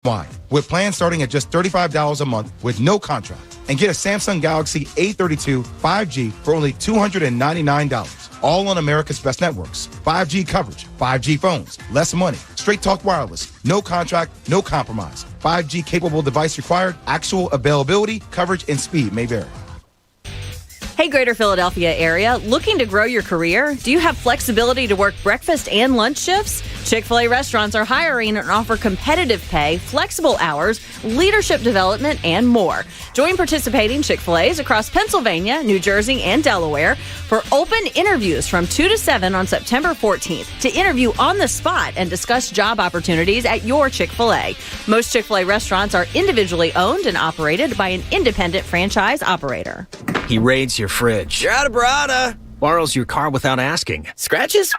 Why? With plans starting at just $35 a month with no contract. And get a Samsung Galaxy A32 5G for only $299. All on America's best networks. 5G coverage, 5G phones, less money, straight talk wireless, no contract, no compromise. 5G capable device required, actual availability, coverage, and speed may vary. Hey, Greater Philadelphia area, looking to grow your career? Do you have flexibility to work breakfast and lunch shifts? Chick-fil-A restaurants are hiring and offer competitive pay, flexible hours, leadership development, and more. Join participating Chick-fil-A's across Pennsylvania, New Jersey, and Delaware for open interviews from 2 to 7 on September 14th to interview on the spot and discuss job opportunities at your Chick-fil-A. Most Chick-fil-A restaurants are individually owned and operated by an independent franchise operator. He raids your fridge. You're out of Barada. Borrows your car without asking. Scratches?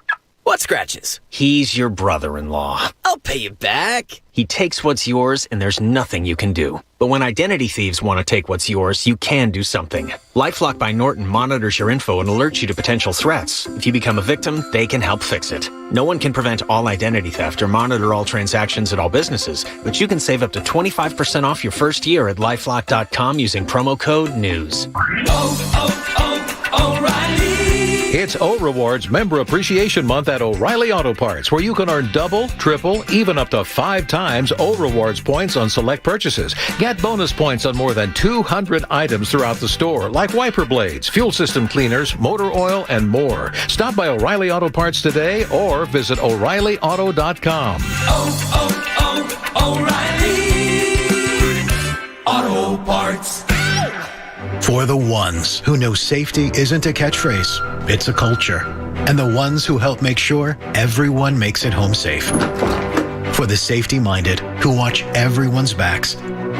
What scratches? He's your brother-in-law. I'll pay you back. He takes what's yours, and there's nothing you can do. But when identity thieves want to take what's yours, you can do something. LifeLock by Norton monitors your info and alerts you to potential threats. If you become a victim, they can help fix it. No one can prevent all identity theft or monitor all transactions at all businesses, but you can save up to 25% off your first year at LifeLock.com using promo code NEWS. O'Reilly. It's O Rewards Member Appreciation Month at O'Reilly Auto Parts, where you can earn double, triple, even up to 5 times O Rewards points on select purchases. Get bonus points on more than 200 items throughout the store, like wiper blades, fuel system cleaners, motor oil, and more. Stop by O'Reilly Auto Parts today or visit O'ReillyAuto.com. O'Reilly Auto Parts. For the ones who know safety isn't a catchphrase, it's a culture. And the ones who help make sure everyone makes it home safe. For the safety-minded who watch everyone's backs,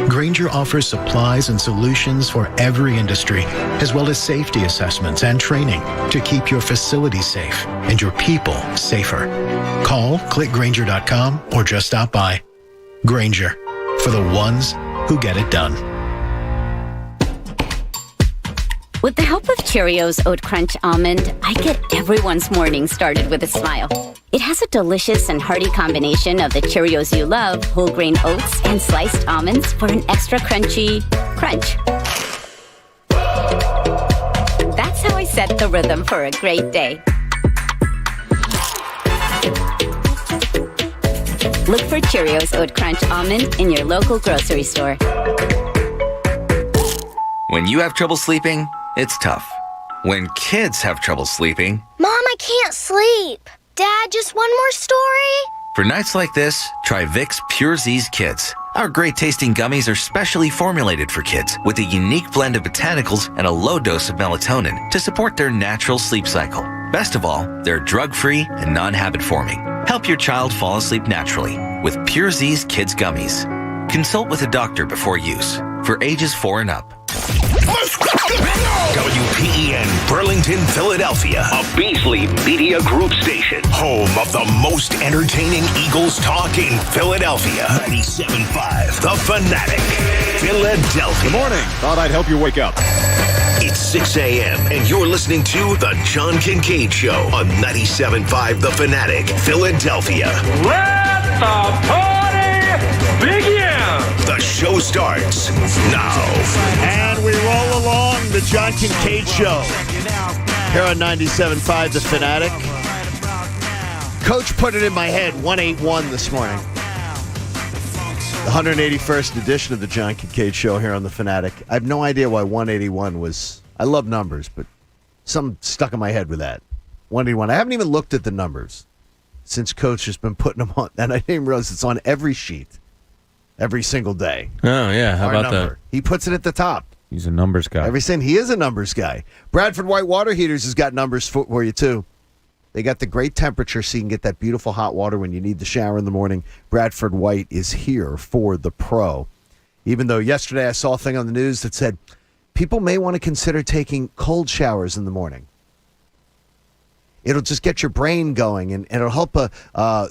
Grainger offers supplies and solutions for every industry, as well as safety assessments and training to keep your facilities safe and your people safer. Call, click Grainger.com, or just stop by. Grainger, for the ones who get it done. With the help of Cheerios Oat Crunch Almond, I get everyone's morning started with a smile. It has a delicious and hearty combination of the Cheerios you love, whole grain oats, and sliced almonds for an extra crunchy crunch. That's how I set the rhythm for a great day. Look for Cheerios Oat Crunch Almond in your local grocery store. When you have trouble sleeping, it's tough. When kids have trouble sleeping, Mom, I can't sleep. Dad, just one more story? For nights like this, try Vicks Pure Z's Kids. Our great tasting gummies are specially formulated for kids with a unique blend of botanicals and a low dose of melatonin to support their natural sleep cycle. Best of all, they're drug-free and non-habit forming. Help your child fall asleep naturally with Pure Z's Kids Gummies. Consult with a doctor before use. For ages 4 and up. WPEN Burlington, Philadelphia, a Beasley Media Group station, home of the most entertaining Eagles talk in Philadelphia. 97.5 The Fanatic, Philadelphia. Good morning. Thought I'd help you wake up. It's 6 a.m. and you're listening to The John Kincade Show on 97.5 The Fanatic, Philadelphia. Let the party begin! The show starts now. And we roll along the John Kincade Show here on 97.5 The Fanatic. Coach put it in my head, 181 this morning. The 181st edition of the John Kincade Show here on The Fanatic. I have no idea why 181 was. I love numbers, but something stuck in my head with that. 181. I haven't even looked at the numbers since Coach has been putting them on. And I didn't even realize it's on every sheet. Every single day. Oh, yeah. How about that? He puts it at the top. He's a numbers guy. He is a numbers guy. Bradford White Water Heaters has got numbers for you, too. They got the great temperature so you can get that beautiful hot water when you need the shower in the morning. Bradford White is here for the pro. Even though yesterday I saw a thing on the news that said people may want to consider taking cold showers in the morning. It'll just get your brain going, and it'll help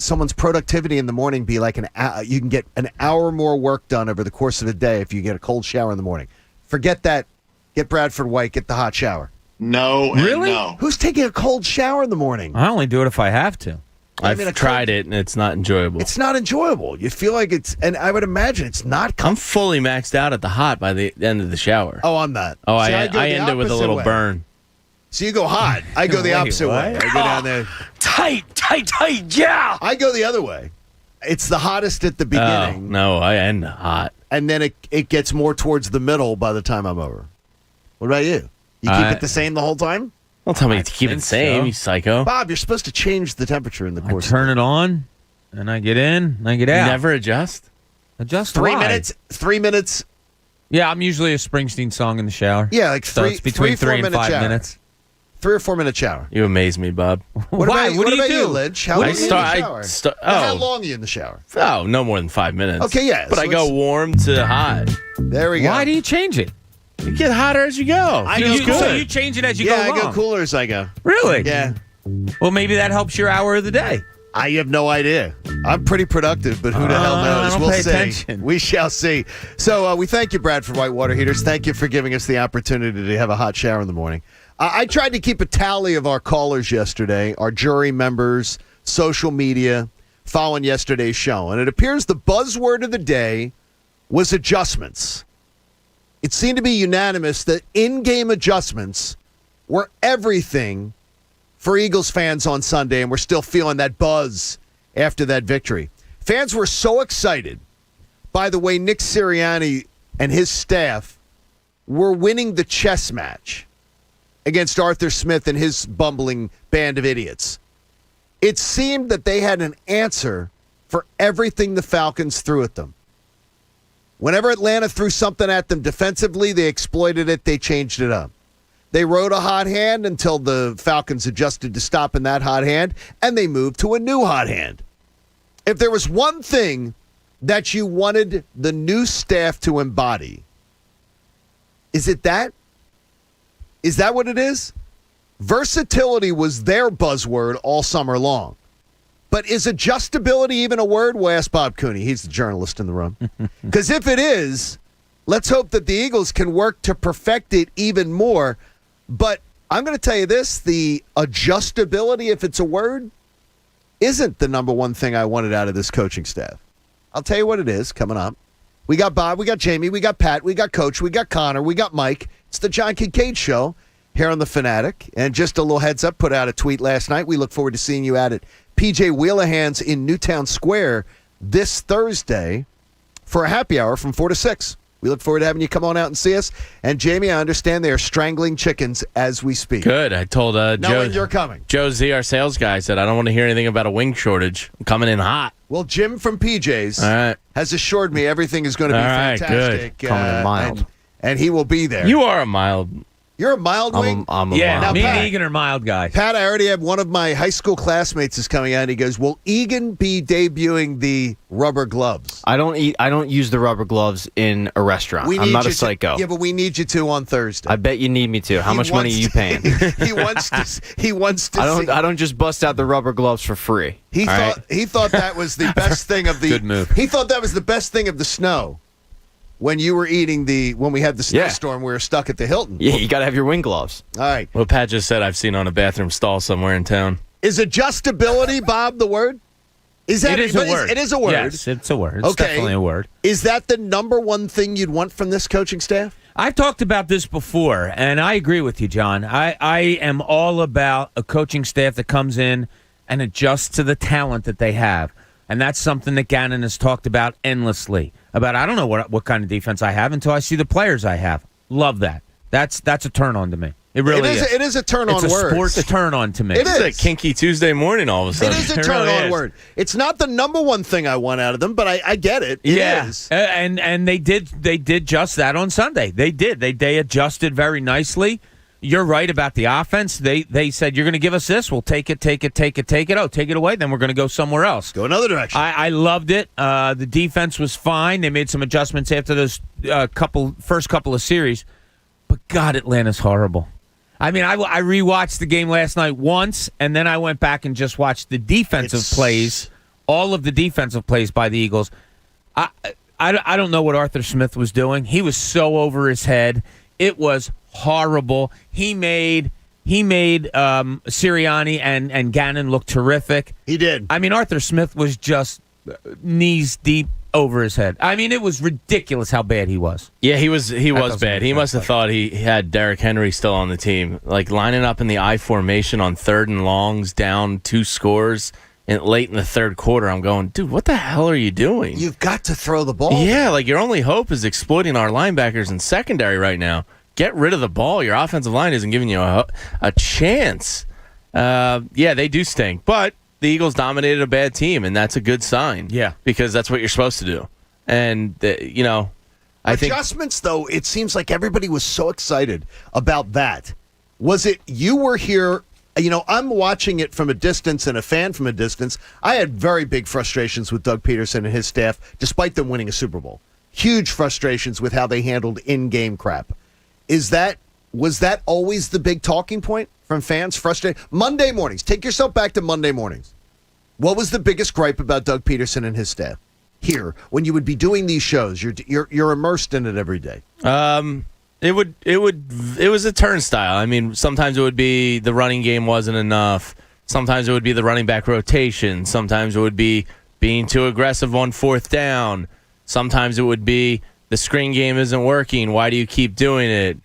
someone's productivity in the morning be like you can get an hour more work done over the course of a day if you get a cold shower in the morning. Forget that. Get Bradford White. Get the hot shower. No, really? No. Who's taking a cold shower in the morning? I only do it if I have to. I've tried it, and it's not enjoyable. It's not enjoyable. You feel like and I would imagine it's not. I'm fully maxed out at the hot by the end of the shower. Oh, I'm not. Oh, See, I end it with a little burn. So you go hot. I go the opposite way. I go down there. Tight, yeah. I go the other way. It's the hottest at the beginning. Oh, no, I end hot. And then it gets more towards the middle by the time I'm over. What about you? You keep it the same the whole time? Don't tell me to keep it the same, you psycho. Bob, you're supposed to change the temperature in the course. I turn it on, and I get in, and I get out. You never adjust? Adjust 3 why? minutes. 3 minutes. Yeah, I'm usually a Springsteen song in the shower. Yeah, like so it's between 3 and 5 minutes. 3 or 4 minute shower. You amaze me, Bob. What Why? about, What do you about do? you, Lidge? How long are you in the shower? How long are you in the shower? Oh, no more than 5 minutes. Okay, yeah. But so I go warm to hot. There we go. Why do you change it? You get hotter as you go. So you change it as you go along? I go cooler as I go. Really? Yeah. Well, maybe that helps your hour of the day. I have no idea. I'm pretty productive, but who the hell knows? I don't We'll pay see. attention. We shall see. So we thank you, Bradford White Water Heaters. Thank you for giving us the opportunity to have a hot shower in the morning. I tried to keep a tally of our callers yesterday, our jury members, social media, following yesterday's show. And it appears the buzzword of the day was adjustments. It seemed to be unanimous that in-game adjustments were everything for Eagles fans on Sunday, and we're still feeling that buzz after that victory. Fans were so excited by the way Nick Sirianni and his staff were winning the chess match against Arthur Smith and his bumbling band of idiots. It seemed that they had an answer for everything the Falcons threw at them. Whenever Atlanta threw something at them defensively, they exploited it, they changed it up. They rode a hot hand until the Falcons adjusted to stopping that hot hand, and they moved to a new hot hand. If there was one thing that you wanted the new staff to embody, is it that? Is that what it is? Versatility was their buzzword all summer long. But is adjustability even a word? We'll ask Bob Cooney. He's the journalist in the room. Because if it is, let's hope that the Eagles can work to perfect it even more. But I'm going to tell you this, the adjustability, if it's a word, isn't the number one thing I wanted out of this coaching staff. I'll tell you what it is coming up. We got Bob, we got Jamie, we got Pat, we got Coach, we got Connor, we got Mike. It's the John Kincade Show here on The Fanatic. And just a little heads up, put out a tweet last night. We look forward to seeing you at it. PJ Wheelahan's in Newtown Square this Thursday for a happy hour from 4 to 6. We look forward to having you come on out and see us. And Jamie, I understand they are strangling chickens as we speak. Good. I told Joe when you're coming. Joe Z, our sales guy, said, I don't want to hear anything about a wing shortage. I'm coming in hot. Well, Jim from PJ's has assured me everything is going to be fantastic. Good. Coming in mild. And he will be there. You are a mild. You're a mild wing? I'm a yeah, mild. Me Pat, and Egan are mild guys. Pat, I already have one of my high school classmates is coming out, and he goes, will Egan be debuting the rubber gloves? I don't use the rubber gloves in a restaurant. I'm not a psycho. Yeah, but we need you to on Thursday. I bet you need me to. How much money are you paying? He wants to I don't just bust out the rubber gloves for free. He thought that was the best thing of the good move. He thought that was the best thing of the snow. When you were when we had the snowstorm, we were stuck at the Hilton. Yeah, you got to have your wing gloves. All right. Well, Pat just said I've seen on a bathroom stall somewhere in town. Is adjustability, Bob, the word? It is a word. It is a word. Yes, it's a word. It's definitely a word. Is that the number one thing you'd want from this coaching staff? I've talked about this before, and I agree with you, John. I am all about a coaching staff that comes in and adjusts to the talent that they have. And that's something that Gannon has talked about endlessly. About I don't know what kind of defense I have until I see the players I have. Love that. That's a turn on to me. It really is. It is a turn on word. It's a sports turn on to me. It is a kinky Tuesday morning all of a sudden. It is a turn on word. It's not the number one thing I want out of them, but I get it. It is. And they did just that on Sunday. They did. They adjusted very nicely. You're right about the offense. They said, you're going to give us this. We'll take it. Oh, take it away. Then we're going to go somewhere else. Go another direction. I loved it. The defense was fine. They made some adjustments after those first couple of series. But, God, Atlanta's horrible. I mean, I rewatched the game last night once, and then I went back and just watched the defensive plays, all of the defensive plays by the Eagles. I don't know what Arthur Smith was doing. He was so over his head. It was horrible. He He made Sirianni and Gannon look terrific. He did. I mean, Arthur Smith was just knees deep over his head. I mean, it was ridiculous how bad he was. Yeah, he was bad. He must have thought he had Derrick Henry still on the team. Like lining up in the I formation on 3rd and longs, down 2 scores late in the third quarter. I'm going, dude, what the hell are you doing? You've got to throw the ball. Yeah, like your only hope is exploiting our linebackers in secondary right now. Get rid of the ball. Your offensive line isn't giving you a chance. Yeah, they do stink. But the Eagles dominated a bad team, and that's a good sign. Yeah. Because that's what you're supposed to do. And, I think Adjustments, though, it seems like everybody was so excited about that. Was it you were here? I'm watching it from a distance and a fan from a distance. I had very big frustrations with Doug Peterson and his staff, despite them winning a Super Bowl. Huge frustrations with how they handled in-game crap. Was that always the big talking point from fans? Frustrated? Monday mornings. Take yourself back to Monday mornings. What was the biggest gripe about Doug Peterson and his staff here when you would be doing these shows? You're immersed in it every day. It was a turnstile. I mean, sometimes it would be the running game wasn't enough. Sometimes it would be the running back rotation. Sometimes it would be being too aggressive on 4th down. Sometimes it would be the screen game isn't working. Why do you keep doing it?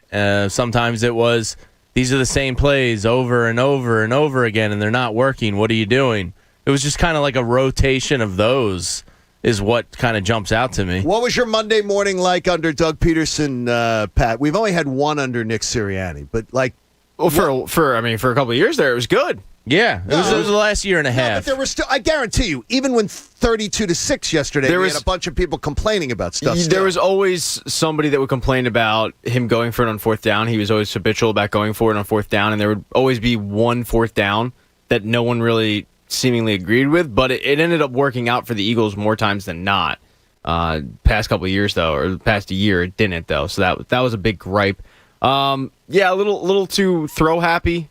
Sometimes it was these are the same plays over and over and over again, and they're not working. What are you doing? It was just kind of like a rotation of those is what kind of jumps out to me. What was your Monday morning like under Doug Peterson, Pat? We've only had one under Nick Sirianni, but for a couple of years there, it was good. Yeah, it was the last year and a half. But there were still, I guarantee you, even when 32-6 yesterday, we had a bunch of people complaining about stuff. There was always somebody that would complain about him going for it on 4th down. He was always habitual about going for it on 4th down, and there would always be one 4th down that no one really seemingly agreed with, but it ended up working out for the Eagles more times than not. Past couple of years, though, or the past year, it didn't, though, so that was a big gripe. A little too throw happy.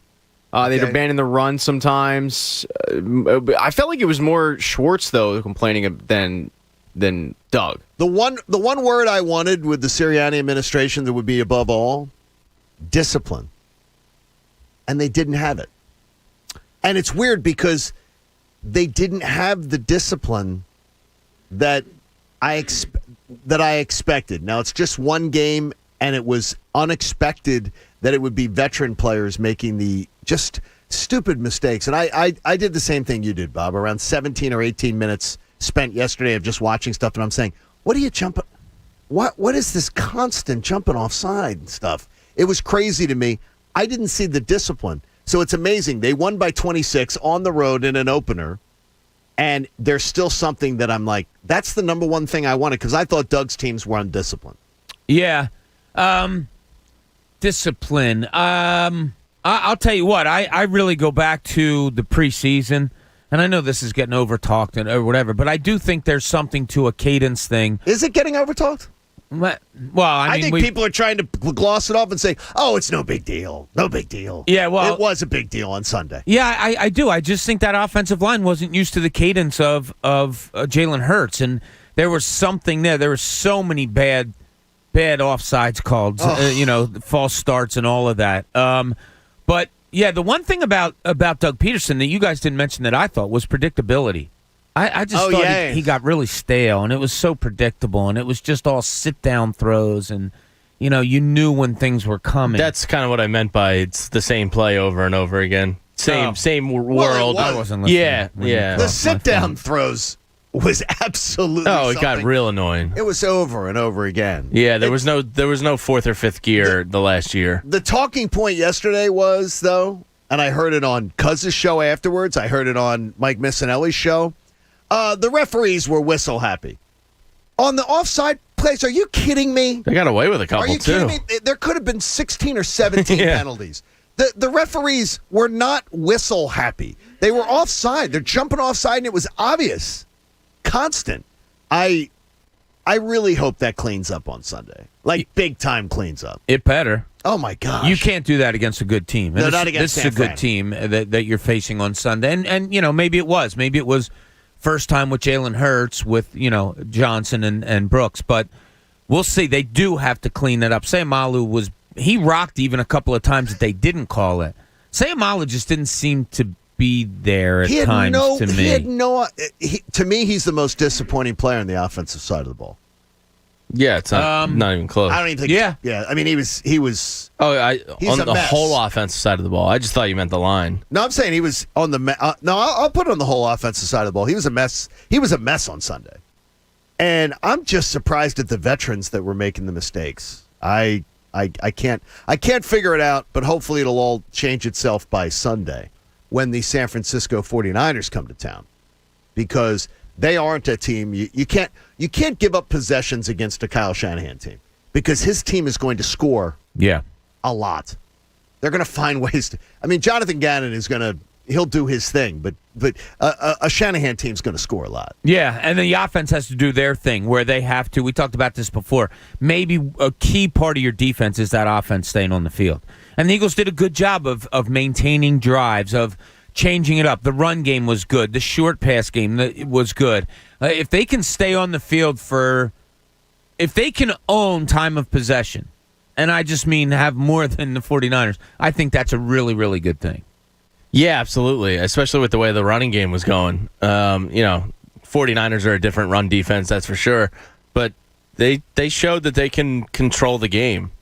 They'd abandon the run sometimes. I felt like it was more Schwartz, though, complaining than Doug. The one word I wanted with the Sirianni administration that would be above all, discipline. And they didn't have it. And it's weird because they didn't have the discipline that I expected. Now, it's just one game, and it was unexpected that it would be veteran players making the just stupid mistakes. And I did the same thing you did, Bob, around 17 or 18 minutes spent yesterday of just watching stuff, and I'm saying, what are you jumping? What is this constant jumping offside and stuff? It was crazy to me. I didn't see the discipline. So it's amazing. They won by 26 on the road in an opener, and there's still something that I'm like, that's the number one thing I wanted, because I thought Doug's teams were undisciplined. Yeah. Discipline. I'll tell you what, I really go back to the preseason, and I know this is getting over-talked or whatever, but I do think there's something to a cadence thing. Is it getting over-talked? Well, I mean, think people are trying to gloss it off and say, oh, it's no big deal. No big deal. Yeah, well, it was a big deal on Sunday. Yeah, I do. I just think that offensive line wasn't used to the cadence of Jalen Hurts, and there was something there. There were so many bad offsides called, false starts and all of that. But, yeah, the one thing about Doug Peterson that you guys didn't mention that I thought was predictability. I just thought he got really stale, and it was so predictable, and it was just all sit-down throws, and, you knew when things were coming. That's kind of what I meant by it's the same play over and over again. Same world. I wasn't listening. Yeah. The sit-down throws was absolutely it got real annoying. It was over and over again. Yeah, there was no 4th or 5th gear the last year. The talking point yesterday was, though, and I heard it on Cuz's show afterwards, I heard it on Mike Missinelli's show, the referees were whistle happy. On the offside plays, are you kidding me? They got away with a couple, too. Are you kidding me? There could have been 16 or 17 penalties. The referees were not whistle happy. They were offside. They're jumping offside, and it was obvious. Constant. I really hope that cleans up on Sunday. Like, big time cleans up. It better. Oh, my gosh. You can't do that against a good team. No, not against This is a good team that you're facing on Sunday. And maybe it was. Maybe it was first time with Jalen Hurts, with, Johnson and Brooks. But we'll see. They do have to clean that up. Sayamalu he rocked even a couple of times that they didn't call it. Sayamala just didn't seem to be there at times to me. To me, he's the most disappointing player on the offensive side of the ball. Yeah, it's not even close. I don't even think. Yeah. I mean, he was. He's on the mess. whole offensive side of the ball. I just thought you meant the line. No, I'm saying he was on the. No, I'll put it on the whole offensive side of the ball. He was a mess. He was a mess on Sunday, and I'm just surprised at the veterans that were making the mistakes. I can't figure it out, but hopefully it'll all change itself by Sunday when the San Francisco 49ers come to town, because they aren't a team. You can't give up possessions against a Kyle Shanahan team, because his team is going to score a lot. They're going to find ways to. I mean, Jonathan Gannon he'll do his thing, but a Shanahan team's going to score a lot. Yeah, and the offense has to do their thing where they have to. We talked about this before. Maybe a key part of your defense is that offense staying on the field. And the Eagles did a good job of maintaining drives, of changing it up. The run game was good. The short pass game was good. If they can stay on the field if they can own time of possession, and I just mean have more than the 49ers, I think that's a really, really good thing. Yeah, absolutely, especially with the way the running game was going. 49ers are a different run defense, that's for sure, but they showed that they can control the game,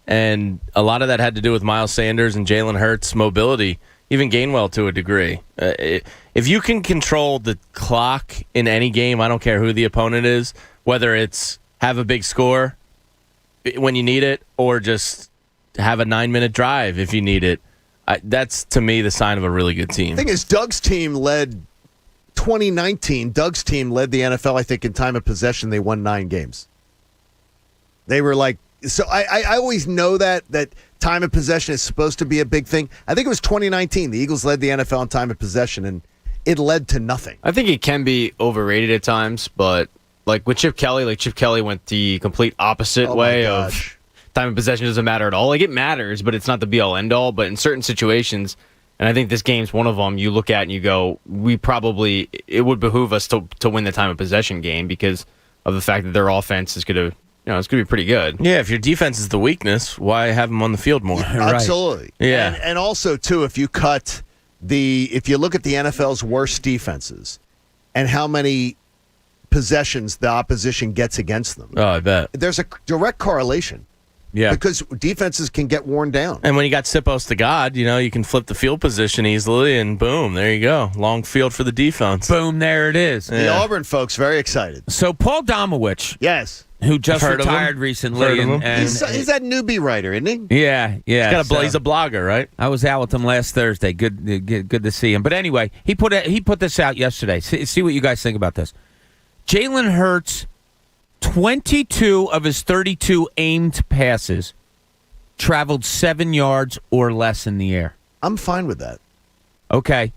and a lot of that had to do with Miles Sanders and Jalen Hurts' mobility, even Gainwell to a degree. If you can control the clock in any game, I don't care who the opponent is, whether it's have a big score when you need it or just have a 9-minute drive if you need it, that's, to me, the sign of a really good team. The thing is, Doug's team led 2019. Doug's team led the NFL, I think, in time of possession. They won 9 games. They were like, so I always know that time of possession is supposed to be a big thing. I think it was 2019. The Eagles led the NFL in time of possession, and it led to nothing. I think it can be overrated at times, but like with Chip Kelly, Chip Kelly went the complete opposite way of time of possession doesn't matter at all. Like, it matters, but it's not the be-all, end-all. But in certain situations, and I think this game's one of them, you look at and you go, it would behoove us to win the time of possession game because of the fact that their offense is going to, it's going to be pretty good. Yeah, if your defense is the weakness, why have them on the field more? Right. Absolutely. Yeah. And also, too, if you look at the NFL's worst defenses and how many possessions the opposition gets against them. Oh, I bet. There's a direct correlation. Yeah. Because defenses can get worn down. And when you got Sipos to God, you can flip the field position easily, and boom, there you go. Long field for the defense. Boom, there it is. The Auburn folks very excited. So Paul Domowitch. Yes. Who just retired recently. And he's that newbie writer, isn't he? Yeah. He's a blogger, right? I was out with him last Thursday. Good to see him. But anyway, he put this out yesterday. See what you guys think about this. Jalen Hurts, 22 of his 32 aimed passes traveled 7 yards or less in the air. I'm fine with that. Okay.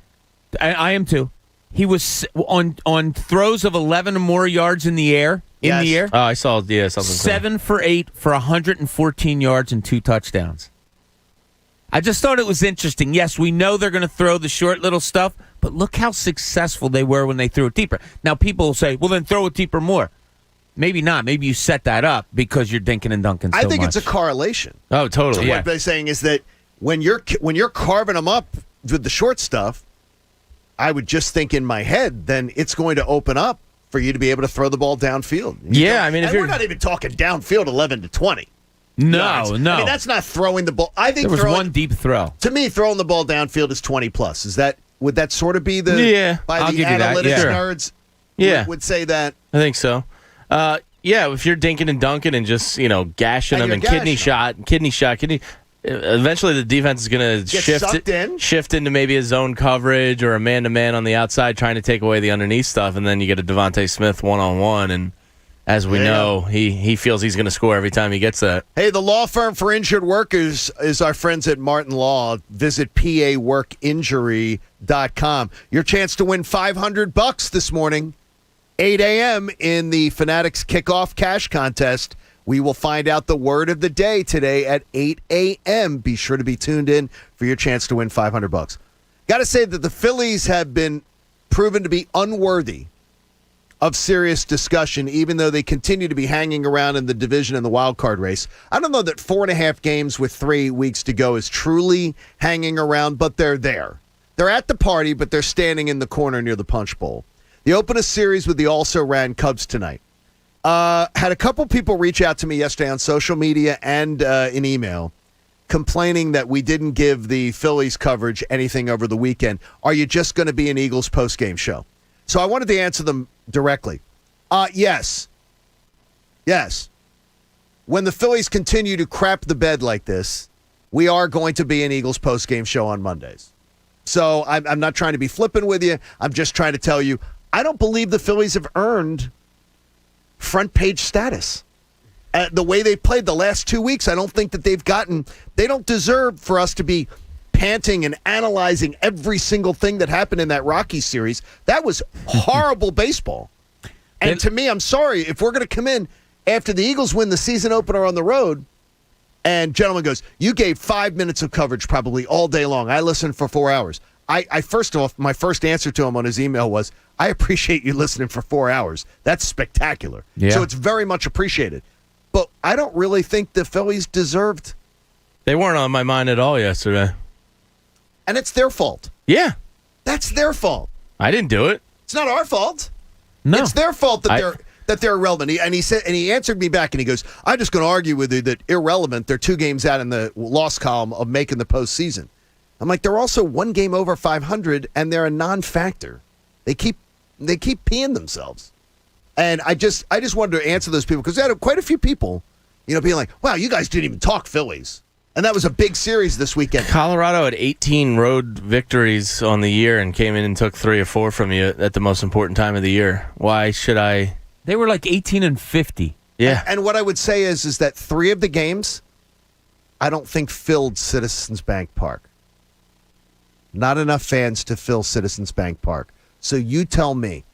I am too. He was on throws of 11 or more yards in the air. Oh, I saw something. 7 for 8 for 114 yards and 2 touchdowns. I just thought it was interesting. Yes, we know they're going to throw the short little stuff, but look how successful they were when they threw it deeper. Now, people will say, well, then throw it deeper more. Maybe not. Maybe you set that up because you're dinking and dunking so much. I think it's a correlation. Oh, totally. So what they're saying is that when you're carving them up with the short stuff, I would just think in my head, then it's going to open up for you to be able to throw the ball downfield. We're not even talking downfield 11 to 20. No. I mean, that's not throwing the ball. I think there was one deep throw. To me, throwing the ball downfield is 20 plus. Would that sort of be the I'll the analytics nerds? Would say that. I think so. If you're dinking and dunking and just gashing them and kidney shot. Eventually, the defense is going to shift into maybe a zone coverage or a man-to-man on the outside, trying to take away the underneath stuff, and then you get a Devontae Smith one-on-one, and as we know, he feels he's going to score every time he gets that. Hey, the law firm for injured workers is our friends at Martin Law. Visit paworkinjury.com. Your chance to win $500 this morning, 8 a.m. in the Fanatics Kickoff Cash Contest. We will find out the word of the day today at 8 a.m. Be sure to be tuned in for your chance to win $500. Got to say that the Phillies have been proven to be unworthy of serious discussion, even though they continue to be hanging around in the division and the wild card race. I don't know that 4.5 games with 3 weeks to go is truly hanging around, but they're there. They're at the party, but they're standing in the corner near the punch bowl. They open a series with the also-ran Cubs tonight. Had a couple people reach out to me yesterday on social media and in email complaining that we didn't give the Phillies coverage anything over the weekend. Are you just going to be an Eagles postgame show? So I wanted to answer them directly. Yes. Yes. When the Phillies continue to crap the bed like this, we are going to be an Eagles postgame show on Mondays. So I'm not trying to be flippant with you. I'm just trying to tell you, I don't believe the Phillies have earned front page status. The way they played the last 2 weeks, I don't think that they don't deserve for us to be panting and analyzing every single thing that happened in that Rockies series. That was horrible baseball. And to me, I'm sorry, if we're going to come in after the Eagles win the season opener on the road, and gentleman goes, you gave 5 minutes of coverage probably all day long. I listened for 4 hours. I first off, my first answer to him on his email was, I appreciate you listening for 4 hours. That's spectacular. Yeah. So it's very much appreciated. But I don't really think the Phillies deserved. They weren't on my mind at all yesterday. And it's their fault. Yeah. That's their fault. I didn't do it. It's not our fault. No. It's their fault that they're irrelevant. He answered me back and he goes, I'm just going to argue with you that irrelevant. They're 2 games out in the loss column of making the postseason. I'm like, they're also 1 game over 500 and they're a non-factor. They keep peeing themselves. And I just wanted to answer those people because they had quite a few people, being like, wow, you guys didn't even talk Phillies. And that was a big series this weekend. Colorado had 18 road victories on the year and came in and took 3 or 4 from you at the most important time of the year. Why should I? They were like 18-50. Yeah. And what I would say is that 3 of the games, I don't think filled Citizens Bank Park. Not enough fans to fill Citizens Bank Park. So you tell me,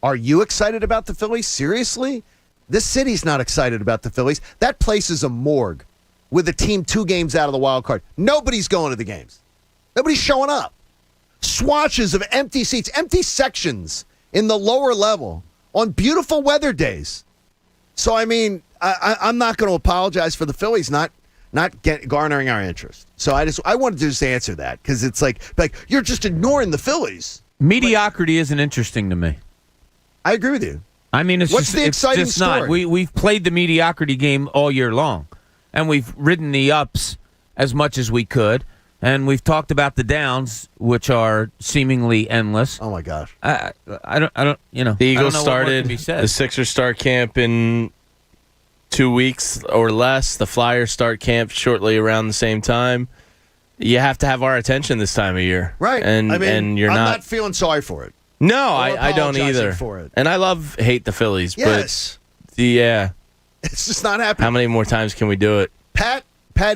are you excited about the Phillies? Seriously? This city's not excited about the Phillies. That place is a morgue with a team 2 games out of the wild card. Nobody's going to the games. Nobody's showing up. Swatches of empty seats, empty sections in the lower level on beautiful weather days. So, I mean, I'm not going to apologize for the Phillies not garnering our interest. So I wanted to just answer that because it's like you're just ignoring the Phillies. Mediocrity isn't interesting to me. I agree with you. I mean, What's the exciting just not. story? We've played the mediocrity game all year long, and we've ridden the ups as much as we could, and we've talked about the downs, which are seemingly endless. Oh my gosh! I don't. The Eagles started. The Sixers start camp in 2 weeks or less. The Flyers start camp shortly around the same time. You have to have our attention this time of year, right? And I'm not feeling sorry for it. No, I don't either. For it. And I hate the Phillies, yes. But yeah, it's just not happening. How many more times can we do it? Pat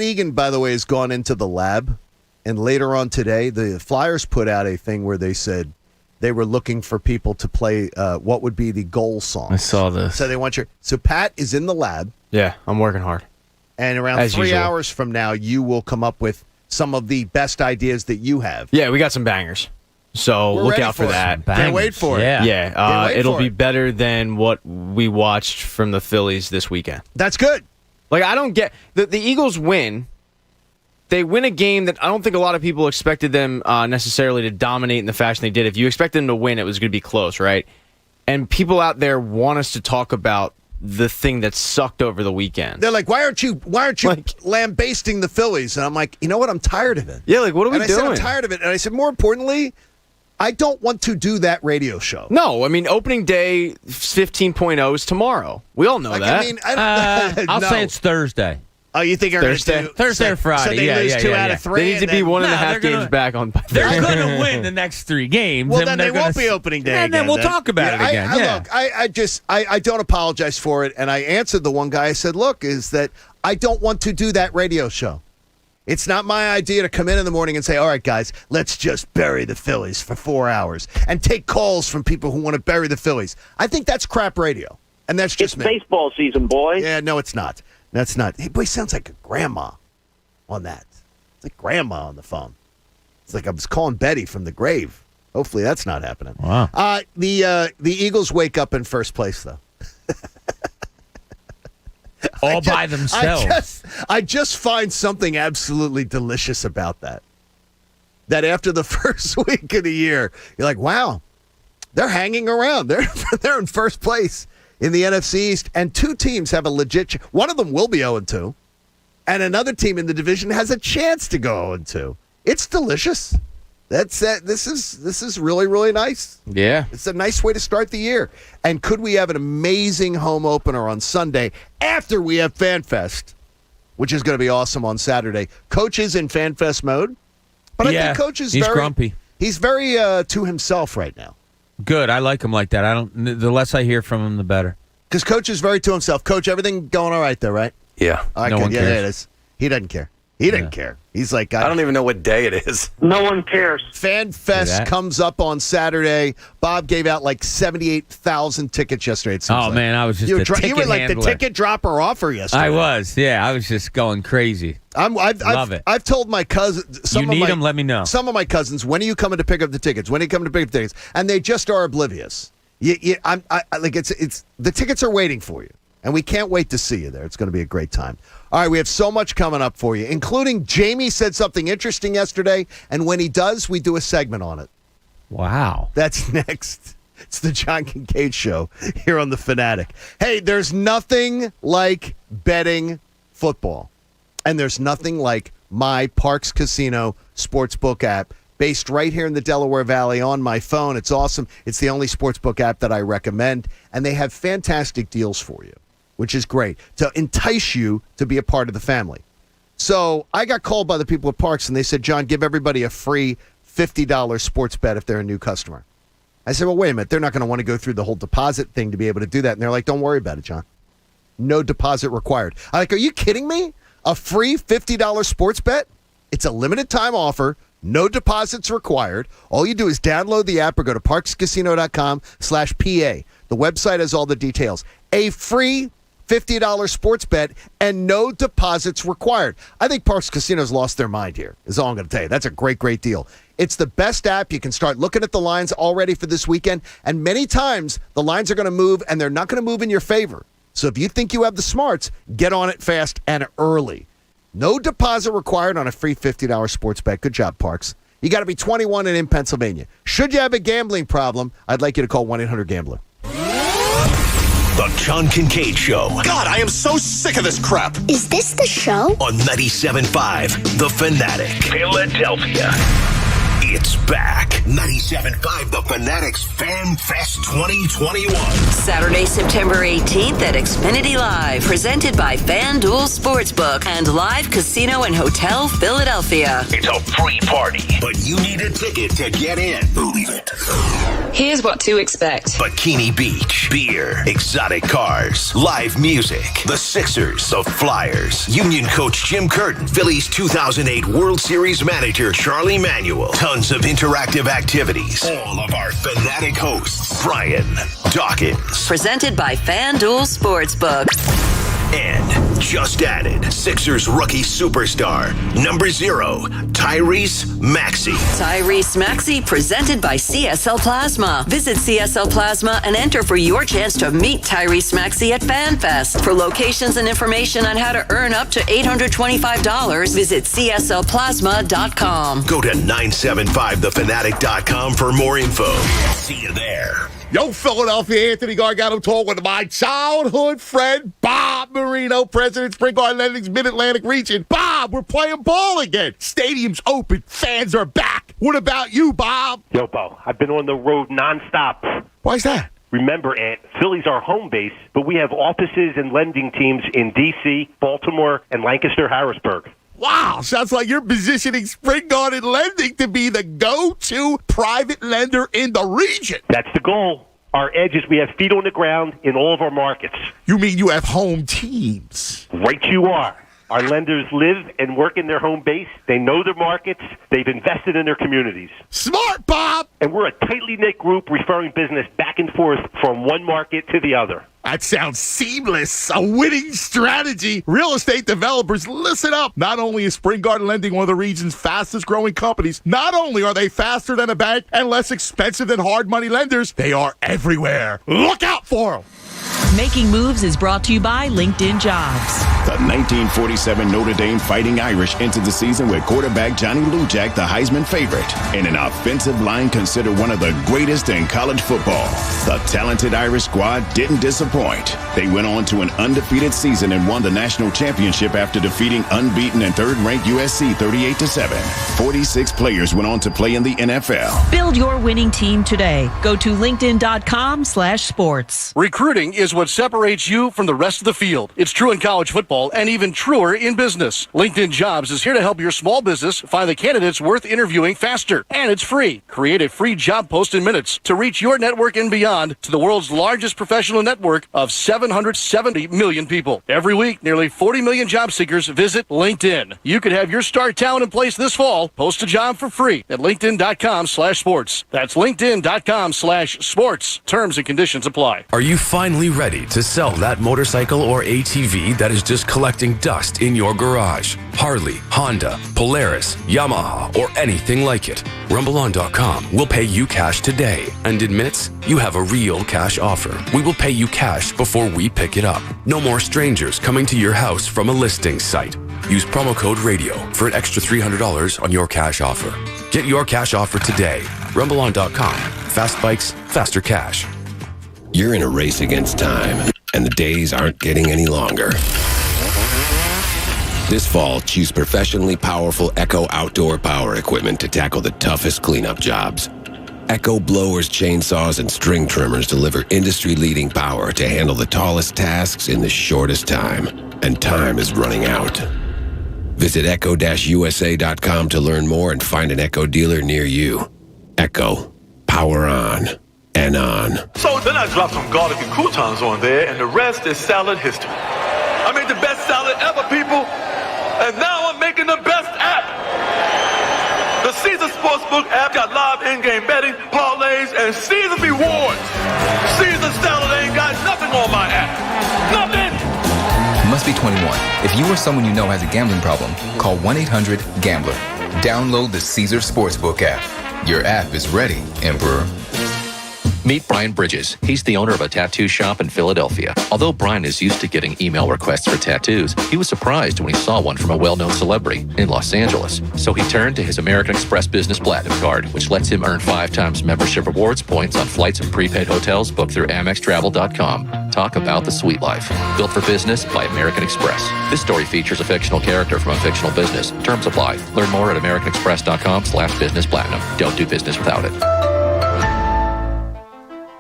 Egan, by the way, has gone into the lab, and later on today, the Flyers put out a thing where they said they were looking for people to play what would be the goal song. I saw this. So they want So Pat is in the lab. Yeah, I'm working hard. And around As 3 usual. hours from now, you will come up with some of the best ideas that you have. Yeah, we got some bangers. So We're look ready out for it. that. Can't wait for it. Yeah, it'll be better than what we watched from the Phillies this weekend. That's good. Like, I don't get the Eagles win. They win a game that I don't think a lot of people expected them necessarily to dominate in the fashion they did. If you expected them to win, it was going to be close, right? And people out there want us to talk about the thing that sucked over the weekend. They're like, why aren't you lambasting the Phillies? And I'm like, you know what? I'm tired of it. Yeah, like, what are we doing? I said, I'm tired of it. And I said, more importantly, I don't want to do that radio show. No, I mean, opening day 15.0 is tomorrow. We all know that. I mean, I'll say it's Thursday. Oh, you think Thursday? Thursday or Friday? So they lose 2 out of 3. They need to be 1.5 games back on Thursday. They're going to win the next 3 games. Well, then they won't be opening day. And then we'll talk about it again. Look, I don't apologize for it. And I answered the one guy. I said, look, is that I don't want to do that radio show. It's not my idea to come in the morning and say, all right, guys, let's just bury the Phillies for 4 hours and take calls from people who want to bury the Phillies. I think that's crap radio. And that's just me. It's baseball season, boy. Yeah, no, it's not. That's not. Hey, boy, sounds like a grandma on that. It's like grandma on the phone. It's like I was calling Betty from the grave. Hopefully that's not happening. Wow. The Eagles wake up in first place, though. All by themselves. I just find something absolutely delicious about that. That after the first week of the year, you're like, wow, they're hanging around. They're in first place in the NFC East, and two teams have a legit one of them will be 0-2, and another team in the division has a chance to go 0-2. It's delicious. This is really, really nice. Yeah. It's a nice way to start the year. And could we have an amazing home opener on Sunday after we have FanFest, which is going to be awesome on Saturday. Coach is in FanFest mode, but I think Coach is he's grumpy. He's very to himself right now. Good. I like him like that. The less I hear from him, the better. Because Coach is very to himself. Coach, everything going all right there, right? Yeah. All right, No one cares. Yeah, it is. He doesn't care. He didn't care. He's like, I don't even know what day it is. No one cares. FanFest comes up on Saturday. Bob gave out like 78,000 tickets yesterday. It seems Oh, like. man, I was just you were like handler. the ticket dropper offer yesterday. I was. Yeah, I was just going crazy. Love it. I've told my cousins. You need them, let me know. Some of my cousins, when are you coming to pick up the tickets? When are you coming to pick up the tickets? And they just are oblivious. It's the tickets are waiting for you. And we can't wait to see you there. It's going to be a great time. All right, we have so much coming up for you, including Jamie said something interesting yesterday, and when he does, we do a segment on it. Wow. That's next. It's the John Kincade Show here on The Fanatic. Hey, there's nothing like betting football, and there's nothing like my Parks Casino Sportsbook app, based right here in the Delaware Valley on my phone. It's awesome. It's the only sportsbook app that I recommend, and they have fantastic deals for you, which is great, to entice you to be a part of the family. So I got called by the people at Parks, and they said, John, give everybody a free $50 sports bet if they're a new customer. I said, well, wait a minute. They're not going to want to go through the whole deposit thing to be able to do that. And they're like, don't worry about it, John. No deposit required. I'm like, are you kidding me? A free $50 sports bet? It's a limited time offer. No deposits required. All you do is download the app or go to parkscasino.com/PA. The website has all the details. A free $50 sports bet and no deposits required. I think Parks Casino's lost their mind here, is all I'm going to tell you. That's a great, great deal. It's the best app. You can start looking at the lines already for this weekend, and many times the lines are going to move, and they're not going to move in your favor. So if you think you have the smarts, get on it fast and early. No deposit required on a free $50 sports bet. Good job, Parks. You got to be 21 and in Pennsylvania. Should you have a gambling problem, I'd like you to call 1-800-GAMBLER. The John Kincade Show. God, I am so sick of this crap. Is this the show? On 97.5 The Fanatic. Philadelphia. It's back. 97.5 The Fanatic's Fan Fest 2021. Saturday, September 18th at Xfinity Live, presented by FanDuel Sportsbook and Live Casino and Hotel Philadelphia. It's a free party, but you need a ticket to get in. Believe it. Here's what to expect. Bikini Beach, beer, exotic cars, live music, the Sixers, the Flyers, Union coach Jim Curtin, Phillies 2008 World Series manager Charlie Manuel, tons of interactive activities. All of our Fanatic hosts, Brian Dawkins. Presented by FanDuel Sportsbook. And just added, Sixers rookie superstar, number 0, Tyrese Maxey. Tyrese Maxey, presented by CSL Plasma. Visit CSL Plasma and enter for your chance to meet Tyrese Maxey at FanFest. For locations and information on how to earn up to $825, visit CSLPlasma.com. Go to 975thefanatic.com for more info. See you there. Yo, Philadelphia, Anthony Gargano talking with my childhood friend, Bob Marino, President Spring Garden Lending's Mid-Atlantic region. Bob, we're playing ball again. Stadium's open. Fans are back. What about you, Bob? Yo, Bo, I've been on the road nonstop. Why's that? Remember, Ant, Philly's our home base, but we have offices and lending teams in D.C., Baltimore, and Lancaster-Harrisburg. Wow, sounds like you're positioning Spring Garden Lending to be the go-to private lender in the region. That's the goal. Our edge is we have feet on the ground in all of our markets. You mean you have home teams? Right you are. Our lenders live and work in their home base. They know their markets. They've invested in their communities. Smart, Bob! and we're a tightly knit group referring business back and forth from one market to the other. That sounds seamless. A winning strategy. Real estate developers, listen up. Not only is Spring Garden Lending one of the region's fastest growing companies, not only are they faster than a bank and less expensive than hard money lenders, they are everywhere. Look out for them. Making Moves is brought to you by LinkedIn Jobs. The 1947 Notre Dame Fighting Irish entered the season with quarterback Johnny Lujack, the Heisman favorite, and an offensive line considered one of the greatest in college football. The talented Irish squad didn't disappoint. They went on to an undefeated season and won the national championship after defeating unbeaten and third-ranked USC 38-7. 46 players went on to play in the NFL. Build your winning team today. Go to linkedin.com/sports. Recruiting is what separates you from the rest of the field. It's true in college football and even truer in business. LinkedIn Jobs is here to help your small business find the candidates worth interviewing faster. And it's free. Create a free job post in minutes to reach your network and beyond to the world's largest professional network of 770 million people. Every week, nearly 40 million job seekers visit LinkedIn. You could have your star talent in place this fall. Post a job for free at linkedin.com/sports. That's linkedin.com/sports. Terms and conditions apply. Are you finally ready to sell that motorcycle or ATV that is just collecting dust in your garage? Harley, Honda, Polaris, Yamaha, or anything like it. RumbleOn.com will pay you cash today and admits you have a real cash offer. We will pay you cash before we pick it up. No more strangers coming to your house from a listing site. Use promo code RADIO for an extra $300 on your cash offer. Get your cash offer today. RumbleOn.com. Fast bikes, faster cash. You're in a race against time, and the days aren't getting any longer. This fall, choose professionally powerful Echo outdoor power equipment to tackle the toughest cleanup jobs. Echo blowers, chainsaws, and string trimmers deliver industry-leading power to handle the tallest tasks in the shortest time. And time is running out. Visit echo-usa.com to learn more and find an Echo dealer near you. Echo. Power on. And on. So then I dropped some garlic and croutons on there, and the rest is salad history. I made the best salad ever, people, and now I'm making the best app. The Caesar Sportsbook app got live in-game betting, parlays, and Caesar rewards. Caesar salad ain't got nothing on my app. Nothing! You must be 21. If you or someone you know has a gambling problem, call 1-800-GAMBLER. Download the Caesar Sportsbook app. Your app is ready, Emperor. Meet Brian Bridges. He's the owner of a tattoo shop in Philadelphia. Although Brian is used to getting email requests for tattoos, he was surprised when he saw one from a well-known celebrity in Los Angeles. So he turned to his American Express Business Platinum Card, which lets him earn 5 times membership rewards points on flights and prepaid hotels booked through AmexTravel.com. Talk about the sweet life. Built for business by American Express. This story features a fictional character from a fictional business. Terms apply. Learn more at AmericanExpress.com/businessplatinum. Don't do business without it.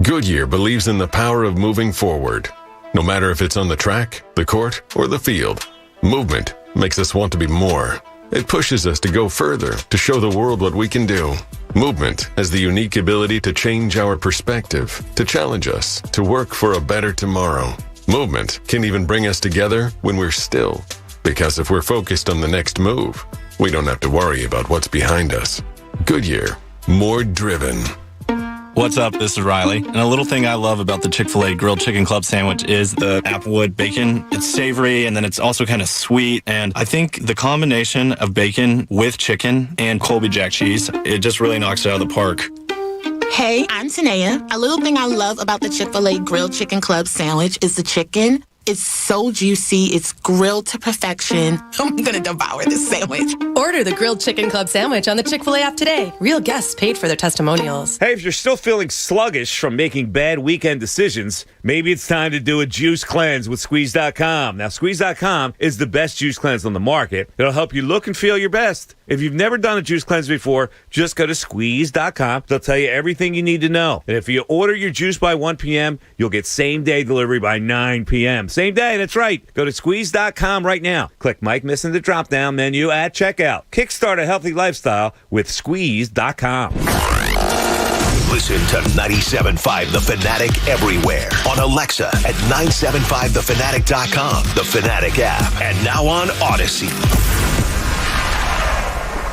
Goodyear believes in the power of moving forward. No matter if it's on the track, the court, or the field, movement makes us want to be more. It pushes us to go further, to show the world what we can do. Movement has the unique ability to change our perspective, to challenge us, to work for a better tomorrow. Movement can even bring us together when we're still. Because if we're focused on the next move, we don't have to worry about what's behind us. Goodyear, more driven. What's up? This is Riley. And a little thing I love about the Chick-fil-A Grilled Chicken Club sandwich is the applewood bacon. It's savory and then it's also kind of sweet. And I think the combination of bacon with chicken and Colby Jack cheese, it just really knocks it out of the park. Hey, I'm Tanea. A little thing I love about the Chick-fil-A Grilled Chicken Club sandwich is the chicken. It's so juicy. It's grilled to perfection. I'm going to devour this sandwich. Order the Grilled Chicken Club sandwich on the Chick-fil-A app today. Real guests paid for their testimonials. Hey, if you're still feeling sluggish from making bad weekend decisions, maybe it's time to do a juice cleanse with Squeeze.com. Now, Squeeze.com is the best juice cleanse on the market. It'll help you look and feel your best. If you've never done a juice cleanse before, just go to Squeeze.com. They'll tell you everything you need to know. And if you order your juice by 1 p.m., you'll get same-day delivery by 9 p.m. Same day, that's right. Go to Squeeze.com right now. Click Mike Missing the drop-down menu at checkout. Kickstart a healthy lifestyle with Squeeze.com. Listen to 97.5 The Fanatic everywhere. On Alexa at 975thefanatic.com, The Fanatic app, and now on Odyssey.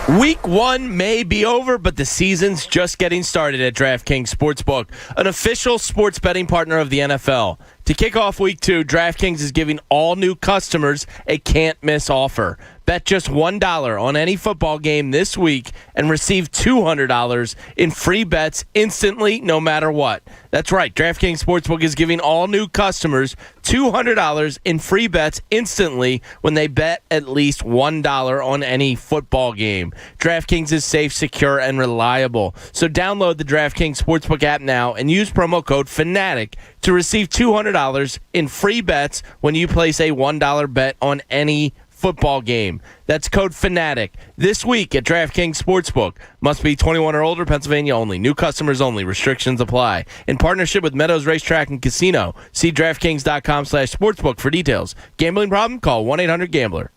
Week 1 may be over, but the season's just getting started at DraftKings Sportsbook, an official sports betting partner of the NFL. To kick off Week 2, DraftKings is giving all new customers a can't-miss offer. Bet just $1 on any football game this week and receive $200 in free bets instantly, no matter what. That's right. DraftKings Sportsbook is giving all new customers $200 in free bets instantly when they bet at least $1 on any football game. DraftKings is safe, secure, and reliable. So download the DraftKings Sportsbook app now and use promo code FANATIC to receive $200 in free bets when you place a $1 bet on any football game. That's code FANATIC this week at DraftKings Sportsbook. Must be 21 or older, Pennsylvania only. New customers only. Restrictions apply. In partnership with Meadows Racetrack and Casino. See DraftKings.com/sportsbook for details. Gambling problem? Call 1-800-GAMBLER.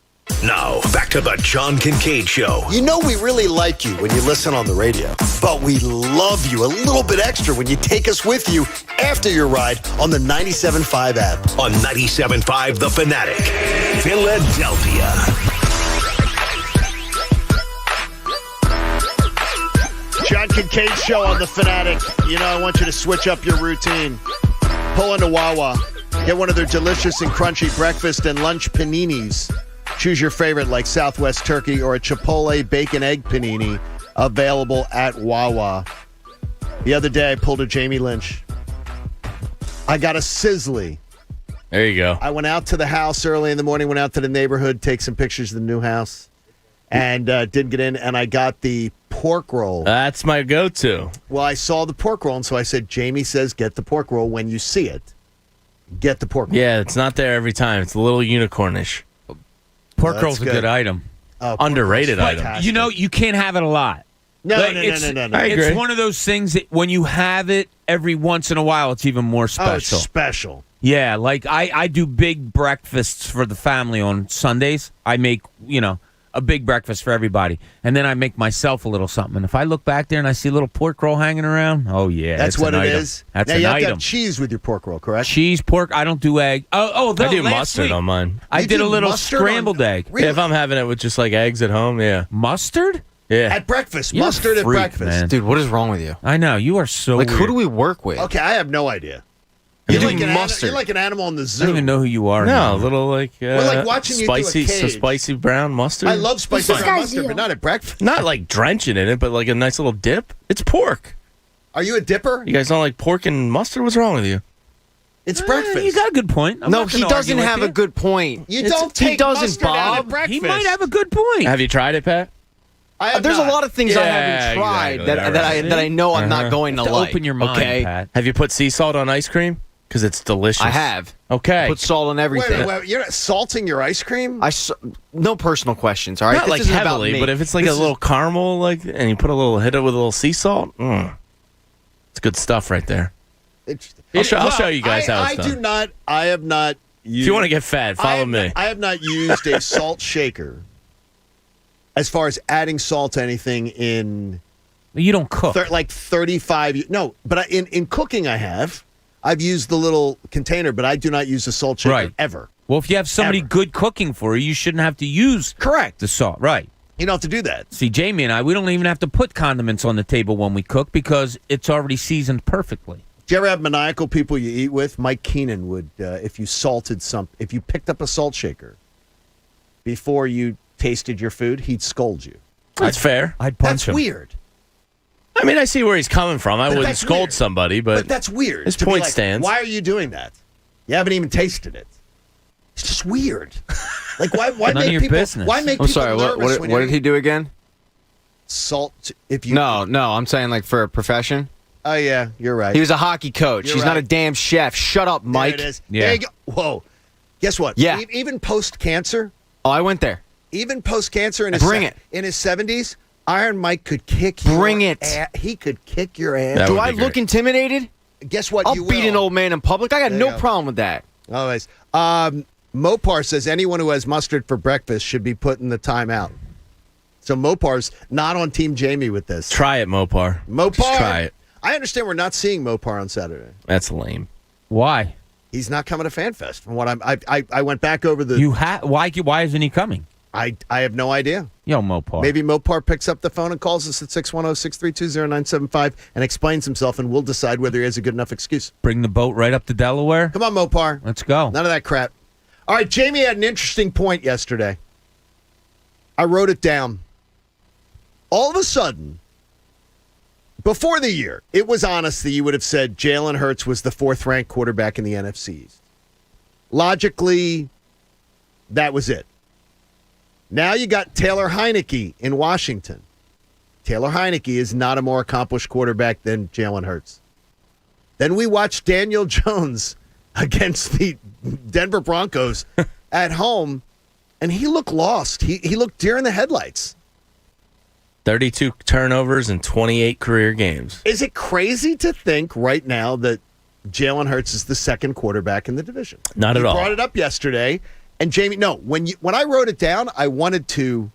Now, back to the John Kincade Show. You know we really like you when you listen on the radio, but we love you a little bit extra when you take us with you after your ride on the 97.5 app. On 97.5 The Fanatic, Philadelphia. John Kincade Show on the Fanatic. You know, I want you to switch up your routine. Pull into Wawa. Get one of their delicious and crunchy breakfast and lunch paninis. Choose your favorite like Southwest Turkey or a Chipotle bacon egg panini, available at Wawa. The other day, I pulled a Jamie Lynch. I got a Sizzly. There you go. I went out to the house early in the morning, went out to the neighborhood, take some pictures of the new house, and didn't get in, and I got the pork roll. That's my go-to. Well, I saw the pork roll, and so I said, Jamie says get the pork roll when you see it. Get the pork roll. Yeah, it's not there every time. It's a little unicornish. Pork roll's a good item. Underrated item. You know, you can't have it a lot. No. I agree. It's one of those things that when you have it every once in a while, it's even more special. Oh, it's special. Yeah, like I do big breakfasts for the family on Sundays. I make, a big breakfast for everybody. And then I make myself a little something. And if I look back there and I see a little pork roll hanging around, oh, yeah. That's what it item. is? That's now, an you have item. to have cheese with your pork roll, correct? Cheese, pork. I don't do egg. I do mustard on mine. I did do a little mustard scrambled egg. Really? Yeah, if I'm having it with just like eggs at home, yeah. Mustard? Yeah. At breakfast. You're Mustard a freak, at breakfast. man. Dude, what is wrong with you? I know. You are so Like, weird. who do we work with? Okay, I have no idea. You You're do like, mustard. you're like an animal in the I zoo. don't even know who you are. No, now. a little like We're like watching you through a spicy, cage. spicy brown mustard. I love spicy brown mustard, but not at breakfast. Not like drenching in it, but like a nice little dip. It's pork. Are you a dipper? You guys don't like pork and mustard? What's wrong with you? It's breakfast. You got a good point. I'm No, not he gonna doesn't argue have with a good point. You don't take he doesn't, mustard out at Bob. breakfast. He might have a good point. Have you tried it, Pat? I have There's not. a lot of things I haven't tried exactly. that I know I'm not going to To like. open your mind, okay? Pat. Have you put sea salt on ice cream? Because it's delicious. I have. Okay. Put salt on everything. Wait, you're not salting your ice cream? No personal questions, all right? Not This like isn't about heavily, me. but if it's like This a little caramel, like, and you put hit it with a little sea salt, it's good stuff right there. I'll show you guys how it's done. I have not used. If you want to get fat, follow me. I have not used a salt shaker as far as adding salt to anything in. You don't cook. Like 35. No, but in cooking I have. I've used the little container, but I do not use a salt shaker ever. Well, if you have somebody good cooking for you, you shouldn't have to use the salt. Right. You don't have to do that. See, Jamie and I, we don't even have to put condiments on the table when we cook because it's already seasoned perfectly. Do you ever have maniacal people you eat with? Mike Keenan would, if you picked up a salt shaker before you tasted your food, he'd scold you. That's fair. I'd punch That's him. weird. I mean, I see where he's coming from. I wouldn't scold weird. somebody, but that's weird. His to be point like, stands. Why are you doing that? You haven't even tasted it. It's just weird. Like why None make of your people? business. Why make I'm people sorry, nervous what did he do again? Salt. If you No, I'm saying like for a profession. Oh yeah, you're right. He was a hockey coach. You're He's not right. a damn chef. Shut up, Mike. There it is. Yeah. There you go. Whoa. Guess what? Yeah. Even post cancer. Oh, I went there. Even post cancer in his in his 70s, Iron Mike could kick. Bring your it. ass. He could kick your ass. Do I look intimidated? Guess what? I'll you beat will. an old man in public. I got There no you go. problem with that. Always. Mopar says anyone who has mustard for breakfast should be put in the timeout. So Mopar's not on Team Jamie with this. Try it, Mopar. Mopar. Just try it. I understand we're not seeing Mopar on Saturday. That's lame. Why? He's not coming to FanFest. From what I went back over the. Why isn't he coming? I have no idea. Yo, Mopar. Maybe Mopar picks up the phone and calls us at 610-632-0975 and explains himself, and we'll decide whether he has a good enough excuse. Bring the boat right up to Delaware. Come on, Mopar. Let's go. None of that crap. All right, Jamie had an interesting point yesterday. I wrote it down. All of a sudden, before the year, it was honest that you would have said Jalen Hurts was the fourth-ranked quarterback in the NFC East. Logically, that was it. Now you got Taylor Heineke in Washington. Taylor Heineke is not a more accomplished quarterback than Jalen Hurts. Then we watched Daniel Jones against the Denver Broncos at home, and he looked lost. He looked deer in the headlights. 32 turnovers in 28 career games. Is it crazy to think right now that Jalen Hurts is the second quarterback in the division? Not at all. You brought it up yesterday. And Jamie, no, when I wrote it down, I wanted to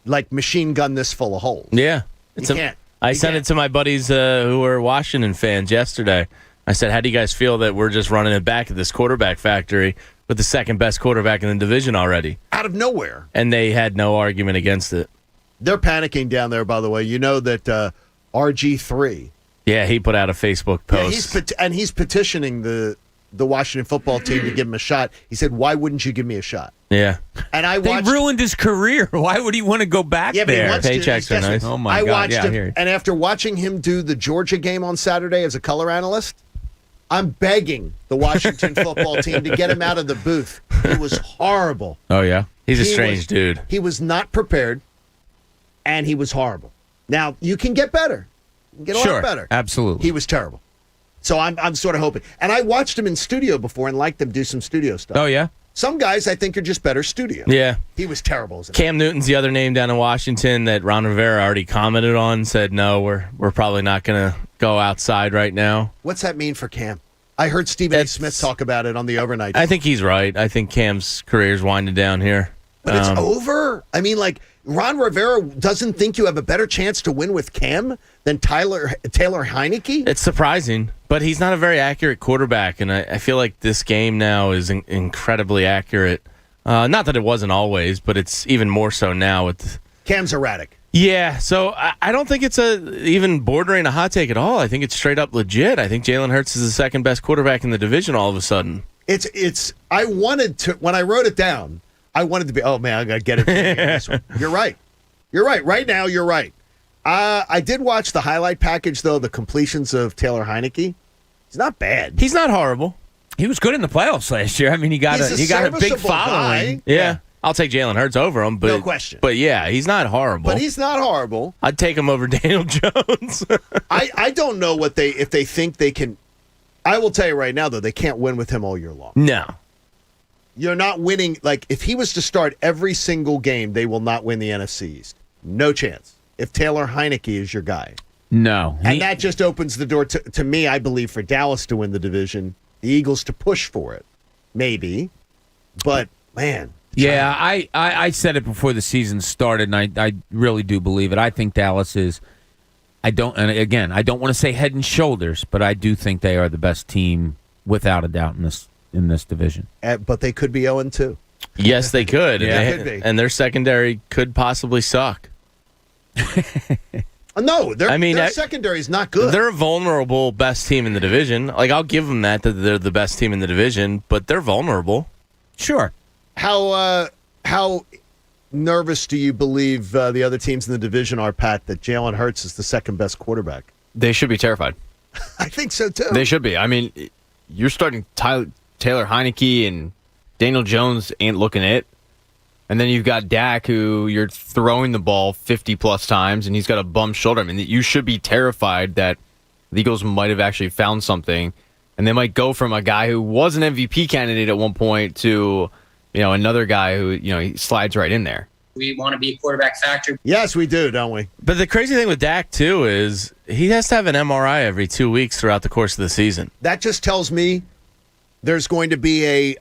like machine gun this full of holes. Yeah. I sent it to my buddies who were Washington fans yesterday. I said, how do you guys feel that we're just running it back at this quarterback factory with the second best quarterback in the division already? Out of nowhere. And they had no argument against it. They're panicking down there, by the way. You know that RG3. Yeah, he put out a Facebook post. Yeah, he's petitioning the Washington football team to give him a shot. He said, why wouldn't you give me a shot? Yeah. And they ruined his career. Why would he want to go back there? Paychecks are nice. Oh, my God. I watched him, and after watching him do the Georgia game on Saturday as a color analyst, I'm begging the Washington football team to get him out of the booth. It was horrible. Oh, yeah? He's a strange dude. He was not prepared, and he was horrible. Now, you can get better. You can get a lot better. Absolutely. He was terrible. So I'm sort of hoping. And I watched him in studio before and liked him do some studio stuff. Oh, yeah? Some guys I think are just better studio. Yeah. He was terrible. Cam Newton's the other name down in Washington that Ron Rivera already commented on, said, no, we're probably not going to go outside right now. What's that mean for Cam? I heard Stephen A. Smith talk about it on the overnight. I think he's right. I think Cam's career's winding down here. But it's over? I mean, like, Ron Rivera doesn't think you have a better chance to win with Cam than Taylor Heineke? It's surprising, but he's not a very accurate quarterback, and I feel like this game now is incredibly accurate. Not that it wasn't always, but it's even more so now. Cam's erratic. Yeah, so I don't think it's even bordering a hot take at all. I think it's straight up legit. I think Jalen Hurts is the second best quarterback in the division all of a sudden. I wanted to, when I wrote it down, I wanted to be, oh, man, I got to get it. This one. You're right. Right now, you're right. I did watch the highlight package, though, the completions of Taylor Heineke. He's not bad. He's not horrible. He was good in the playoffs last year. I mean, he got a big following. Yeah. I'll take Jalen Hurts over him. But, no question. But, yeah, he's not horrible. But he's not horrible. I'd take him over Daniel Jones. I don't know if they think they can. I will tell you right now, though, they can't win with him all year long. No. You're not winning. Like, if he was to start every single game, they will not win the NFC East. No chance. If Taylor Heineke is your guy. No. And that just opens the door to me, I believe, for Dallas to win the division, the Eagles to push for it. Maybe. But, man. Yeah, I said it before the season started, and I really do believe it. I think Dallas is, I don't want to say head and shoulders, but I do think they are the best team, without a doubt, in this division. But they could be 0-2. Yes, they could. Yeah, could be. And their secondary could possibly suck. No, their secondary is not good. They're a vulnerable best team in the division. Like, I'll give them that they're the best team in the division, but they're vulnerable. Sure. How nervous do you believe the other teams in the division are, Pat, that Jalen Hurts is the second best quarterback? They should be terrified. I think so, too. They should be. I mean, you're starting Taylor Heineke, and Daniel Jones ain't looking it. And then you've got Dak, who you're throwing the ball 50-plus times, and he's got a bum shoulder. I mean, you should be terrified that the Eagles might have actually found something, and they might go from a guy who was an MVP candidate at one point to, another guy who, he slides right in there. We want to be a quarterback factory. Yes, we do, don't we? But the crazy thing with Dak, too, is he has to have an MRI every 2 weeks throughout the course of the season. That just tells me there's going to be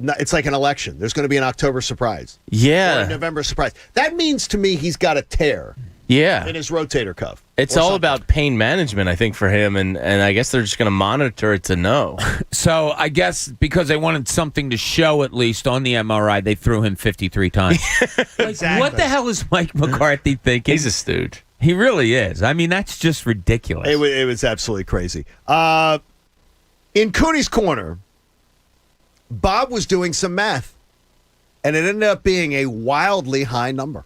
it's like an election. There's going to be an October surprise. Yeah. Or a November surprise. That means to me he's got a tear. Yeah. in his rotator cuff. It's or all something. about pain management, I think, for him, and I guess they're just going to monitor it to know. So I guess because they wanted something to show at least on the MRI, they threw him 53 times. Exactly. What the hell is Mike McCarthy thinking? He's a stooge. He really is. I mean, that's just ridiculous. It was absolutely crazy. In Cooney's Corner, Bob was doing some math, and it ended up being a wildly high number.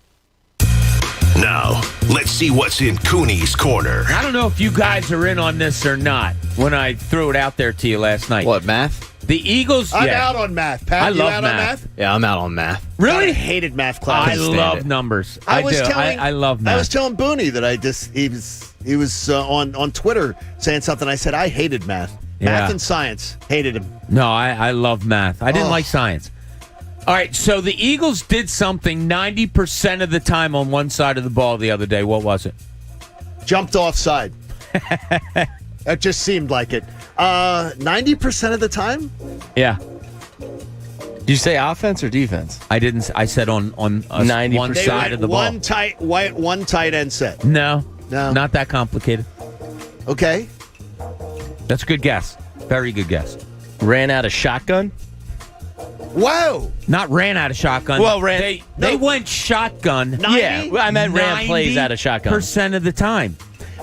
Now, let's see what's in Cooney's Corner. I don't know if you guys are in on this or not when I threw it out there to you last night. What, math? The Eagles, I'm yeah. out on math. Pat, I you love out math. on math? Yeah, I'm out on math. Really? God, I hated math class. I love numbers. I do. I love math. I was telling Booney that he was on Twitter saying something. I said I hated math. Math Yeah. and science. Hated him. No, I love math. I didn't Oh. like science. All right, so the Eagles did something 90% of the time on one side of the ball the other day. What was it? Jumped offside. That just seemed like it. 90% of the time? Yeah. Did you say offense or defense? I didn't. I said on 90%. one They side went of the ball. one tight end set. No, No. not that complicated. Okay. That's a good guess. Very good guess. Ran out of shotgun? Whoa. Not ran out of shotgun. Well, They went shotgun. 90? Yeah, well, I meant ran plays out of shotgun. % of the time.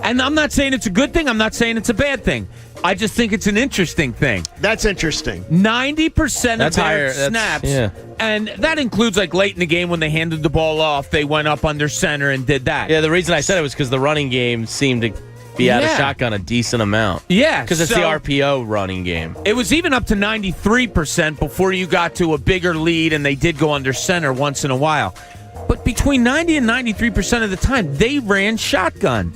And I'm not saying it's a good thing. I'm not saying it's a bad thing. I just think it's an interesting thing. That's interesting. 90% of That's their higher. That's- snaps, yeah. and that includes like late in the game when they handed the ball off, they went up under center and did that. Yeah, the reason I said it was because the running game seemed to be out of Yeah. shotgun a decent amount. Yeah, Because it's so- the RPO running game. It was even up to 93% before you got to a bigger lead, and they did go under center once in a while. But between 90 and 93% of the time, they ran shotgun.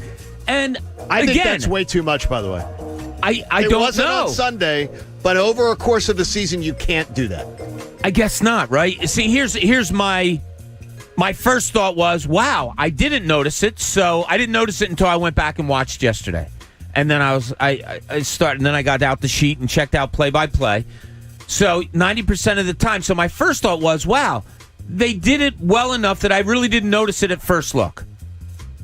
And I again, think that's way too much, by the way. I It don't wasn't know. on Sunday, but over a course of the season, you can't do that. I guess not, right? See, here's my first thought was, wow, I didn't notice it. So I didn't notice it until I went back and watched yesterday. And then I started, and then I got out the sheet and checked out play by play. So 90% of the time. So my first thought was, wow, they did it well enough that I really didn't notice it at first look.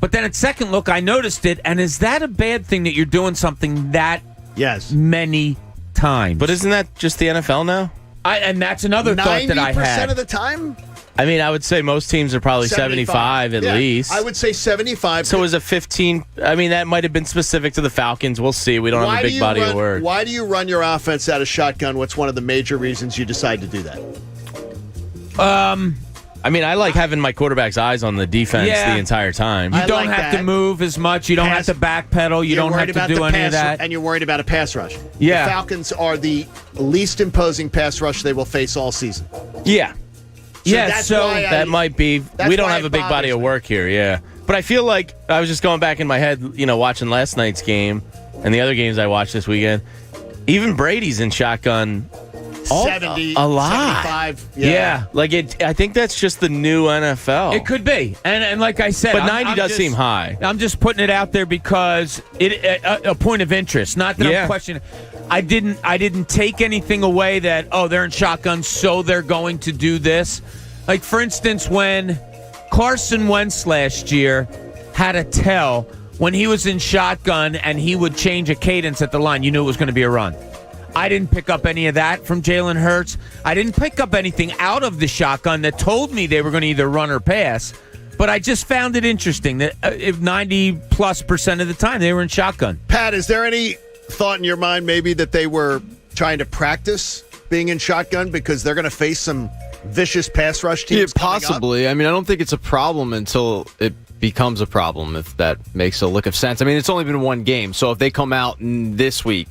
But then at second look, I noticed it. And is that a bad thing that you're doing something that many times? But isn't that just the NFL now? And that's another thought that I had. 90% of the time? I mean, I would say most teams are probably 75 at Yeah, least. I would say 75. So it was a 15. I mean, that might have been specific to the Falcons. We'll see. We don't have a big body of work. Why do you run your offense out of shotgun? What's one of the major reasons you decide to do that? I mean, I like having my quarterback's eyes on the defense Yeah. the entire time. You don't have to move as much. You don't have to backpedal. You You're don't have worried to about do the any pass, of that. and you're worried about a pass rush. Yeah. The Falcons are the least imposing pass rush they will face all season. Yeah. that's why that might be. that's We don't why have it a big body bothers of work here, yeah. But I feel like I was just going back in my head, watching last night's game and the other games I watched this weekend. Even Brady's in shotgun 70, a lot. 75. Yeah. I think that's just the new NFL. It could be, and like I said, But 90 does seem high. I'm just putting it out there because a point of interest. Not that Yeah. I'm questioning. I didn't take anything away that they're in shotgun, so they're going to do this. Like for instance, when Carson Wentz last year had a tell when he was in shotgun and he would change a cadence at the line, you knew it was going to be a run. I didn't pick up any of that from Jalen Hurts. I didn't pick up anything out of the shotgun that told me they were going to either run or pass. But I just found it interesting that if 90+% of the time they were in shotgun. Pat, is there any thought in your mind maybe that they were trying to practice being in shotgun because they're going to face some vicious pass rush teams? Yeah, possibly. I mean, I don't think it's a problem until it becomes a problem, if that makes a lick of sense. I mean, it's only been one game, so if they come out this week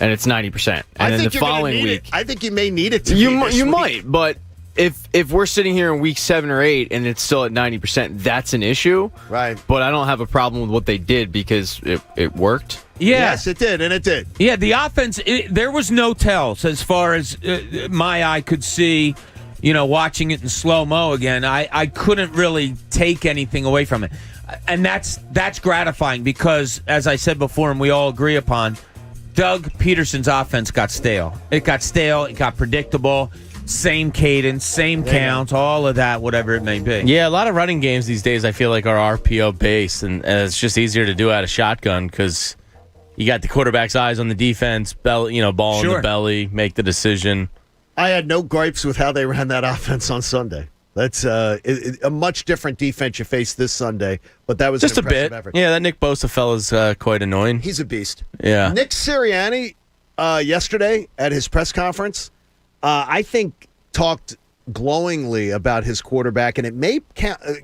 and it's 90%, and then the following week, I think you may need it to. You might, but if we're sitting here in week 7 or 8 and it's still at 90%, that's an issue, right? But I don't have a problem with what they did because it worked. Yeah. Yes, it did, and it did. Yeah, the offense, there was no tells as far as my eye could see. Watching it in slow-mo again, I couldn't really take anything away from it. And that's gratifying because, as I said before and we all agree upon, Doug Peterson's offense got stale. It got stale. It got predictable. same cadence, same counts, all of that, whatever it may be. Yeah, a lot of running games these days I feel like are RPO based, and it's just easier to do out of shotgun because you got the quarterback's eyes on the defense, ball in the belly, make the decision. I had no gripes with how they ran that offense on Sunday. That's a much different defense you face this Sunday, but that was just an a bit. impressive effort. Yeah, that Nick Bosa fella's quite annoying. He's a beast. Yeah. Nick Sirianni yesterday at his press conference, I think talked glowingly about his quarterback, and it may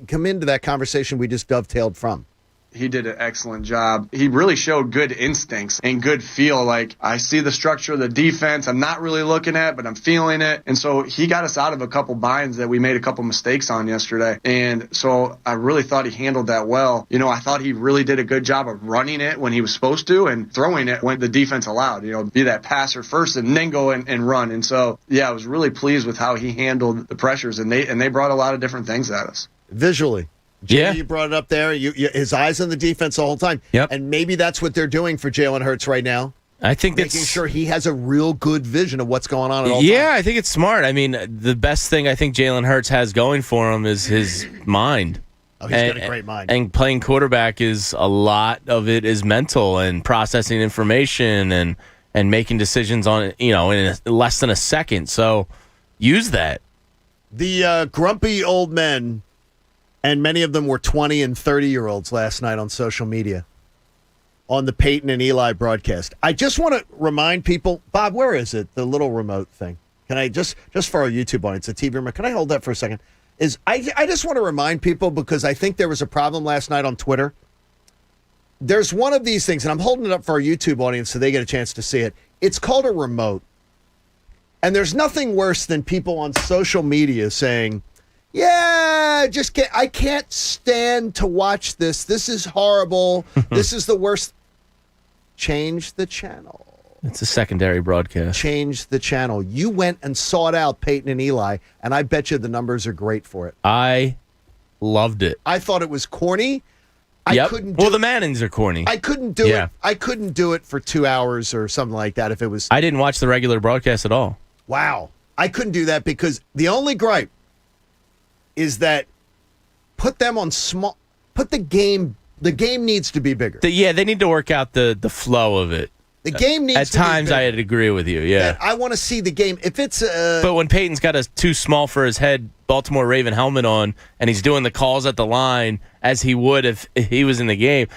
come into that conversation we just dovetailed from. He did an excellent job. He really showed good instincts and good feel. Like, I see the structure of the defense. I'm not really looking at it, but I'm feeling it. And so he got us out of a couple binds that we made a couple mistakes on yesterday. And so I really thought he handled that well. I thought he really did a good job of running it when he was supposed to and throwing it when the defense allowed. Be that passer first and then go and run. And so, yeah, I was really pleased with how he handled the pressures. And they brought a lot of different things at us. Visually. Jay, you brought it up there. His eyes on the defense the whole time. Yep. And maybe that's what they're doing for Jalen Hurts right now. I think making sure he has a real good vision of what's going on at all Yeah, times. I think it's smart. I mean, the best thing I think Jalen Hurts has going for him is his mind. Oh, he's got a great mind. And playing quarterback is a lot of it is mental and processing information and making decisions on in less than a second. So use that. The grumpy old men. And many of them were 20 and 30-year-olds last night on social media on the Peyton and Eli broadcast. I just want to remind people, Bob, where is it? The little remote thing. Can I just for our YouTube audience, the TV remote, can I hold that for a second? I just want to remind people because I think there was a problem last night on Twitter. There's one of these things, and I'm holding it up for our YouTube audience so they get a chance to see it. It's called a remote. And there's nothing worse than people on social media saying, yeah, I can't stand to watch this. This is horrible. This is the worst. Change the channel. It's a secondary broadcast. Change the channel. You went and sought out Peyton and Eli, and I bet you the numbers are great for it. I loved it. I thought it was corny. Yep. I couldn't the Mannings are corny. I couldn't do it. I couldn't do it for 2 hours or something like that if it was. I didn't watch the regular broadcast at all. Wow. I couldn't do that because the only gripe is that put them on small. Put the game. The game needs to be bigger. They need to work out the flow of it. The game needs. At to times, be bigger. I'd agree with you. Yeah, I want to see the game. If it's but when Peyton's got a too small for his head Baltimore Raven helmet on, and he's doing the calls at the line as he would if he was in the game,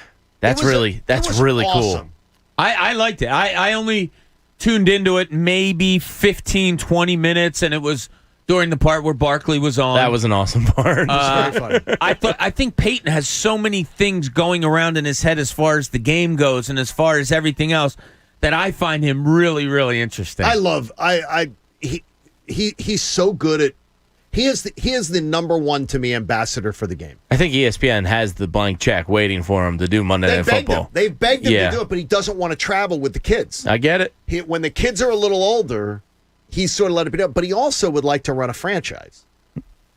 that's really awesome. cool. I liked it. I only tuned into it maybe 15, 20 minutes, and it was during the part where Barkley was on. That was an awesome part. Very funny. I think Peyton has so many things going around in his head as far as the game goes and as far as everything else that I find him really, really interesting. He's so good at. He is the number one to me ambassador for the game. I think ESPN has the blank check waiting for him to do Monday Night Football. They've begged him to do it, but he doesn't want to travel with the kids. I get it. When the kids are a little older, he's sort of let it be done. But he also would like to run a franchise.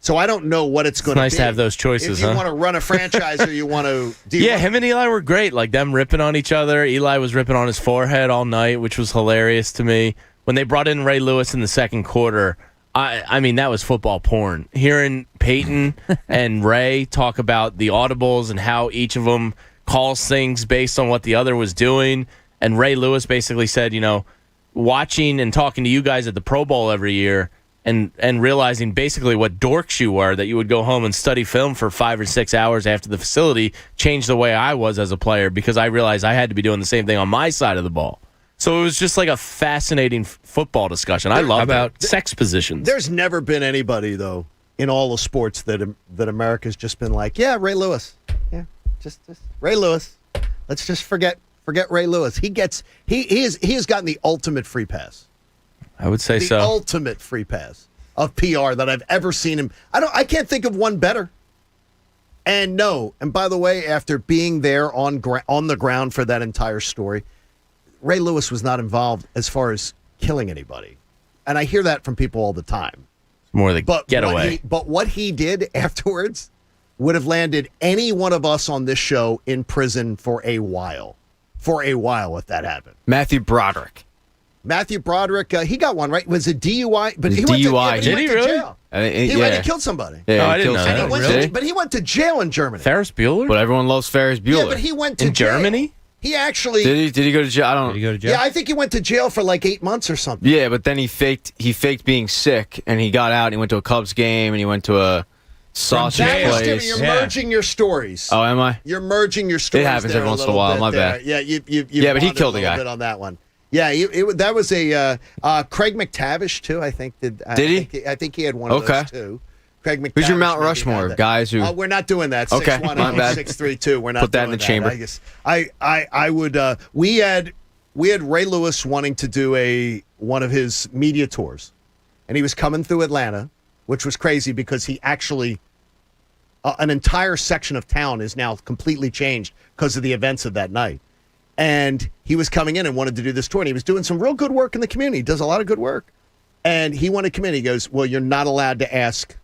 So I don't know what it's going to be. Nice to have those choices, if you want to run a franchise or you want to... him and Eli were great. Like them ripping on each other. Eli was ripping on his forehead all night, which was hilarious to me. When they brought in Ray Lewis in the second quarter... I mean, that was football porn. Hearing Peyton and Ray talk about the audibles and how each of them calls things based on what the other was doing. And Ray Lewis basically said, watching and talking to you guys at the Pro Bowl every year and realizing basically what dorks you were, that you would go home and study film for 5 or 6 hours after the facility, changed the way I was as a player because I realized I had to be doing the same thing on my side of the ball. So it was just like a fascinating football discussion. I love about sex positions. There's never been anybody, though, in all of sports that America's just been like, yeah, Ray Lewis. Yeah, just Ray Lewis. Let's just forget Ray Lewis. He has gotten the ultimate free pass. I would say so. The ultimate free pass of PR that I've ever seen him. I can't think of one better. And by the way, after being there on the ground for that entire story, Ray Lewis was not involved as far as killing anybody. And I hear that from people all the time. More the getaway. But what he did afterwards would have landed any one of us on this show in prison for a while. For a while if that happened. Matthew Broderick. Matthew Broderick, he got one, right? Was it DUI? But he DUI. went to, Did he went to really? jail. He killed somebody. Yeah, I didn't know And that. he went Really? but he went to jail in Germany. Ferris Bueller? But everyone loves Ferris Bueller. Yeah, but he went to In jail. Germany? He actually. Did he go to jail? I don't. Did he go to jail? Yeah, I think he went to jail for like 8 months or something. Yeah, but then he faked being sick, and he got out. And he went to a Cubs game, and he went to a sausage That is different. place. You're merging your stories. Oh, am I? You're merging your stories. It happens there every once in a little while. bit My there. bad. Yeah, you Yeah, but he wandered killed a a little guy. bit on that one. Yeah, that was a Craig McTavish too. I think Did he? I think he had one of Okay. those too. Craig McTavish. Who's your Mount maybe had Rushmore that. guys who? We're not doing that. Okay, 6'1" my and bad. 6'3" We're not Put that doing in the chamber. I guess I would. We had Ray Lewis wanting to do one of his media tours, and he was coming through Atlanta, which was crazy because he actually an entire section of town is now completely changed because of the events of that night. And he was coming in and wanted to do this tour, and he was doing some real good work in the community. He does a lot of good work. And he wanted to come in. He goes, well, you're not allowed to ask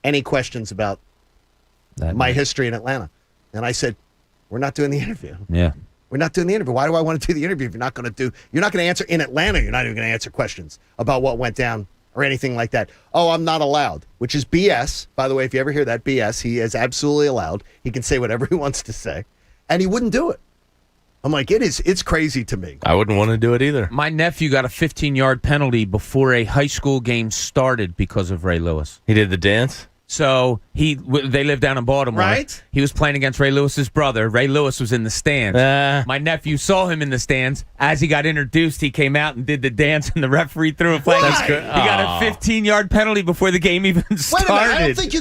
any questions about my history in Atlanta. And I said, we're not doing the interview. Yeah. We're not doing the interview. Why do I want to do the interview if you're not going to answer in Atlanta? You're not even going to answer questions about what went down or anything like that. Oh, I'm not allowed, which is BS. By the way, if you ever hear that, BS, he is absolutely allowed. He can say whatever he wants to say. And he wouldn't do it. I'm like, it's crazy to me. I wouldn't want to do it either. My nephew got a 15-yard penalty before a high school game started because of Ray Lewis. He did the dance? So they live down in Baltimore. Right. He was playing against Ray Lewis's brother. Ray Lewis was in the stands. My nephew saw him in the stands. As he got introduced, he came out and did the dance, and the referee threw a flag. That's good. He got a 15-yard penalty before the game even started. Wait a minute, I don't think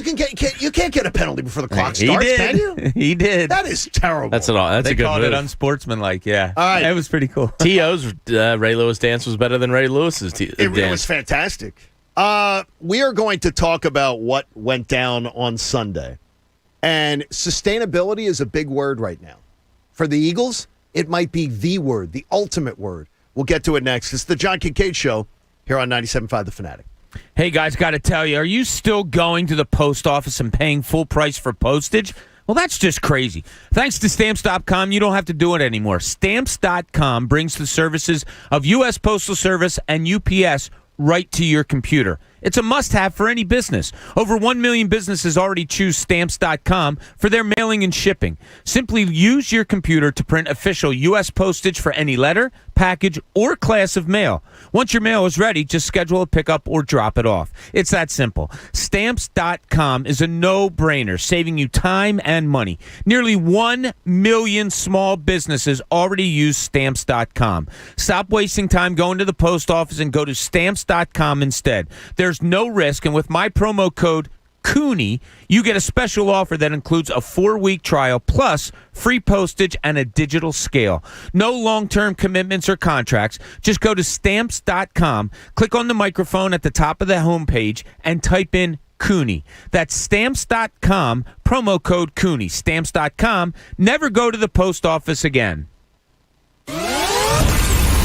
you can't get a penalty before the clock starts, can you? He did. That is terrible. That's They a good called move. it unsportsmanlike, yeah. All right. It was pretty cool. T.O.'s Ray Lewis dance was better than Ray Lewis's It was dance. fantastic. We are going to talk about what went down on Sunday. And sustainability is a big word right now. For the Eagles, it might be the word, the ultimate word. We'll get to it next. It's the John Kincade Show here on 97.5 The Fanatic. Hey, guys, got to tell you, are you still going to the post office and paying full price for postage? Well, that's just crazy. Thanks to Stamps.com, you don't have to do it anymore. Stamps.com brings the services of U.S. Postal Service and UPS right to your computer. It's a must-have for any business. Over 1 million businesses already choose Stamps.com for their mailing and shipping. Simply use your computer to print official U.S. postage for any letter, package, or class of mail. Once your mail is ready, just schedule a pickup or drop it off. It's that simple. Stamps.com is a no-brainer, saving you time and money. Nearly 1 million small businesses already use Stamps.com. Stop wasting time going to the post office and go to Stamps.com instead. There's no risk, and with my promo code Cooney, you get a special offer that includes a 4-week trial plus free postage and a digital scale. No long-term commitments or contracts. Just go to Stamps.com, click on the microphone at the top of the homepage, and type in Cooney. That's Stamps.com, promo code Cooney. Stamps.com. Never go to the post office again.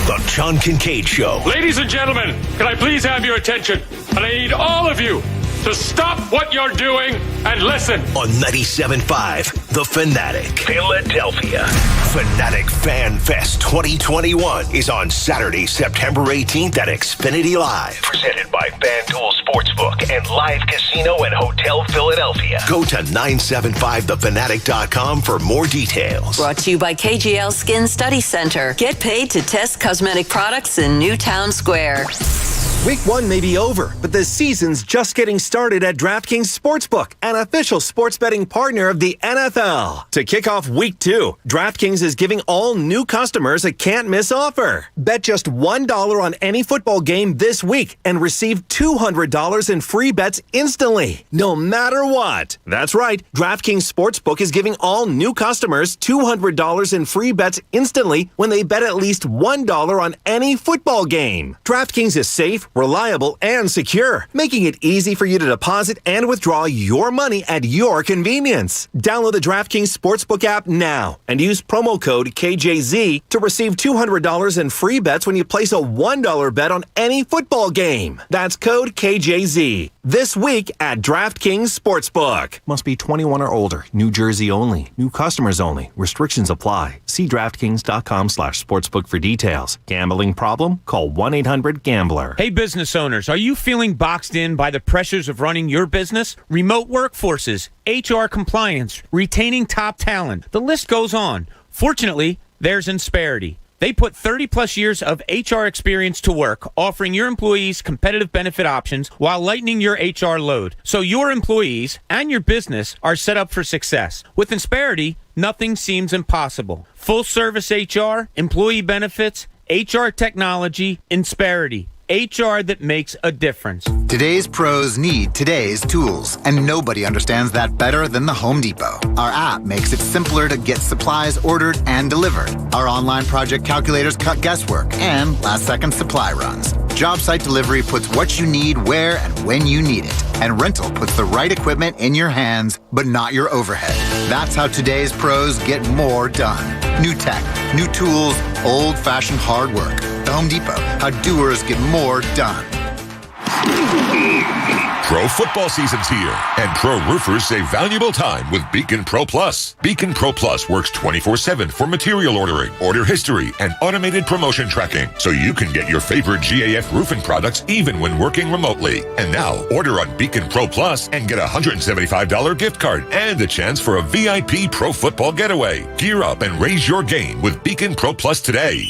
The John Kincade Show. Ladies and gentlemen, can I please have your attention? And I need all of you to stop what you're doing and listen. On 97.5 The Fanatic. Philadelphia. Fanatic Fan Fest 2021 is on Saturday, September 18th at Xfinity Live. Presented by FanDuel Sportsbook and Live Casino and Hotel Philadelphia. Go to 975thefanatic.com for more details. Brought to you by KGL Skin Study Center. Get paid to test cosmetic products in Newtown Square. Week 1 may be over, but the season's just getting started at DraftKings Sportsbook, an official sports betting partner of the NFL. To kick off Week 2, DraftKings is giving all new customers a can't-miss offer. Bet just $1 on any football game this week and receive $200 in free bets instantly, no matter what. That's right, DraftKings Sportsbook is giving all new customers $200 in free bets instantly when they bet at least $1 on any football game. DraftKings is safe, reliable, and secure, making it easy for you to deposit and withdraw your money at your convenience. Download the DraftKings Sportsbook app now and use promo code KJZ to receive $200 in free bets when you place a $1 bet on any football game. That's code KJZ. This week at DraftKings Sportsbook. Must be 21 or older. New Jersey only. New customers only. Restrictions apply. See See DraftKings.com/sportsbook for details. Gambling problem? Call 1-800-GAMBLER. Hey, business owners, are you feeling boxed in by the pressures of running your business? Remote workforces, HR compliance, retaining top talent. The list goes on. Fortunately, there's Insperity. They put 30-plus years of HR experience to work, offering your employees competitive benefit options while lightening your HR load. So your employees and your business are set up for success. With Insperity, nothing seems impossible. Full-service HR, employee benefits, HR technology, Insperity. HR that makes a difference. Today's pros need today's tools, and nobody understands that better than the Home Depot. Our app makes it simpler to get supplies ordered and delivered. Our online project calculators cut guesswork and last-second supply runs. Job site delivery puts what you need where and when you need it. And rental puts the right equipment in your hands, but not your overhead. That's how today's pros get more done. New tech, new tools, old-fashioned hard work. The Home Depot, how doers get more done. Pro football season's here, and pro roofers save valuable time with Beacon Pro Plus. Beacon Pro Plus works 24/7 for material ordering, order history, and automated promotion tracking, so you can get your favorite GAF roofing products even when working remotely. And now, order on Beacon Pro Plus and get a $175 gift card and a chance for a VIP pro football getaway. Gear up and raise your game with Beacon Pro Plus today.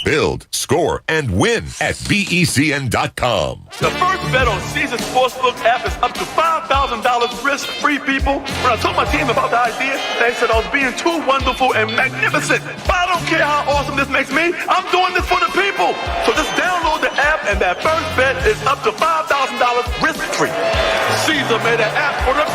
Build, score, and win at BECN.com. The first bet on Caesar Sportsbook app is up to $5,000 risk-free, people. When I told my team about the idea, they said I was being too wonderful and magnificent. But I don't care how awesome this makes me. I'm doing this for the people. So just download the app, and that first bet is up to $5,000 risk-free. Caesar made an app for the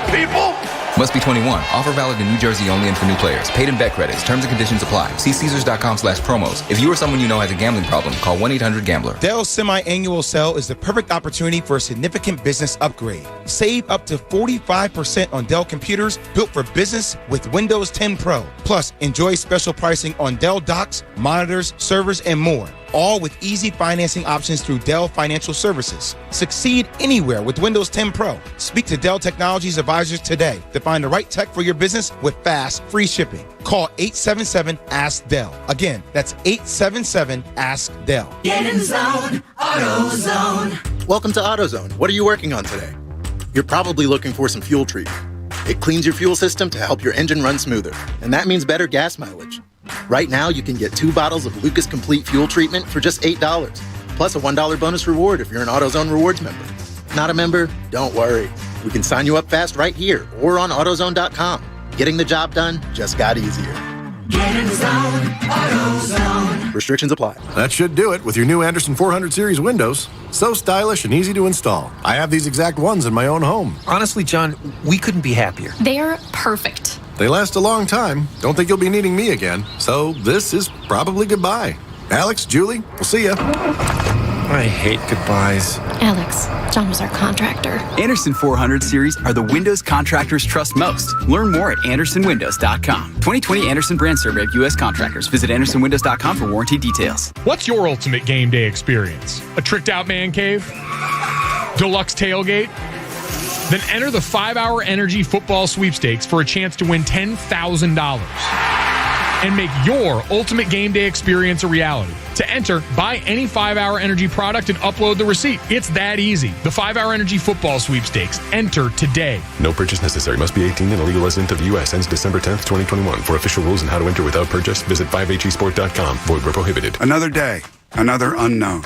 people. Must be 21. Offer valid in New Jersey only and for new players. Paid in bet credits. Terms and conditions apply. See Caesars.com/promos. If you or someone you know has a gambling problem, call 1-800-GAMBLER. Dell's semi-annual sale is the perfect opportunity for a significant business upgrade. Save up to 45% on Dell computers built for business with Windows 10 Pro. Plus, enjoy special pricing on Dell docks, monitors, servers, and more. All with easy financing options through Dell Financial Services. Succeed anywhere with Windows 10 Pro. Speak to Dell Technologies advisors today to find the right tech for your business with fast, free shipping. Call 877-ASK-DELL. Again, that's 877-ASK-DELL. Get in the zone, AutoZone. Welcome to AutoZone. What are you working on today? You're probably looking for some fuel treatment. It cleans your fuel system to help your engine run smoother, and that means better gas mileage. Right now, you can get 2 bottles of Lucas Complete Fuel Treatment for just $8, plus a $1 bonus reward if you're an AutoZone Rewards member. Not a member? Don't worry. We can sign you up fast right here or on AutoZone.com. Getting the job done just got easier. Get in the zone, AutoZone. Restrictions apply. That should do it with your new Anderson 400 series windows. So stylish and easy to install. I have these exact ones in my own home. Honestly, John, we couldn't be happier. They're perfect. They last a long time. Don't think you'll be needing me again. So this is probably goodbye. Alex, Julie, we'll see ya. I hate goodbyes. Alex, John was our contractor. Anderson 400 series are the windows contractors trust most. Learn more at AndersonWindows.com. 2020 Anderson brand survey of U.S. contractors. Visit AndersonWindows.com for warranty details. What's your ultimate game day experience? A tricked out man cave? Deluxe tailgate? Then enter the 5-Hour Energy Football Sweepstakes for a chance to win $10,000. And make your ultimate game day experience a reality. To enter, buy any 5-Hour Energy product and upload the receipt. It's that easy. The 5-Hour Energy Football Sweepstakes. Enter today. No purchase necessary. Must be 18 and a legal resident of the U.S. Ends December 10th, 2021. For official rules and how to enter without purchase, visit 5hesport.com. Void where prohibited. Another day. Another unknown.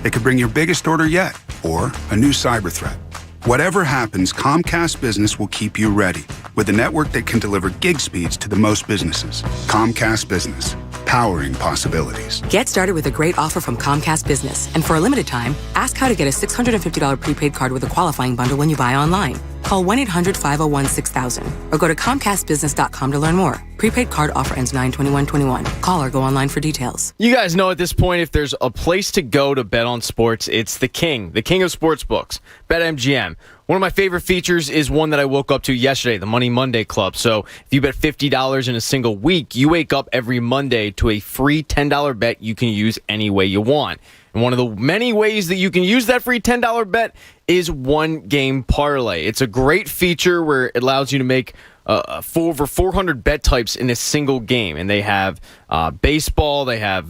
It could bring your biggest order yet or a new cyber threat. Whatever happens, Comcast Business will keep you ready with a network that can deliver gig speeds to the most businesses. Comcast Business, powering possibilities. Get started with a great offer from Comcast Business. And for a limited time, ask how to get a $650 prepaid card with a qualifying bundle when you buy online. Call 1-800-501-6000 or go to ComcastBusiness.com to learn more. Prepaid card offer ends 9/21/21. Call or go online for details. You guys know at this point, if there's a place to go to bet on sports, it's the king of sports books, BetMGM. One of my favorite features is one that I woke up to yesterday, the Money Monday Club. So if you bet $50 in a single week, you wake up every Monday to a free $10 bet you can use any way you want. And one of the many ways that you can use that free $10 bet is one game parlay. It's a great feature where it allows you to make over 400 bet types in a single game, and they have baseball, they have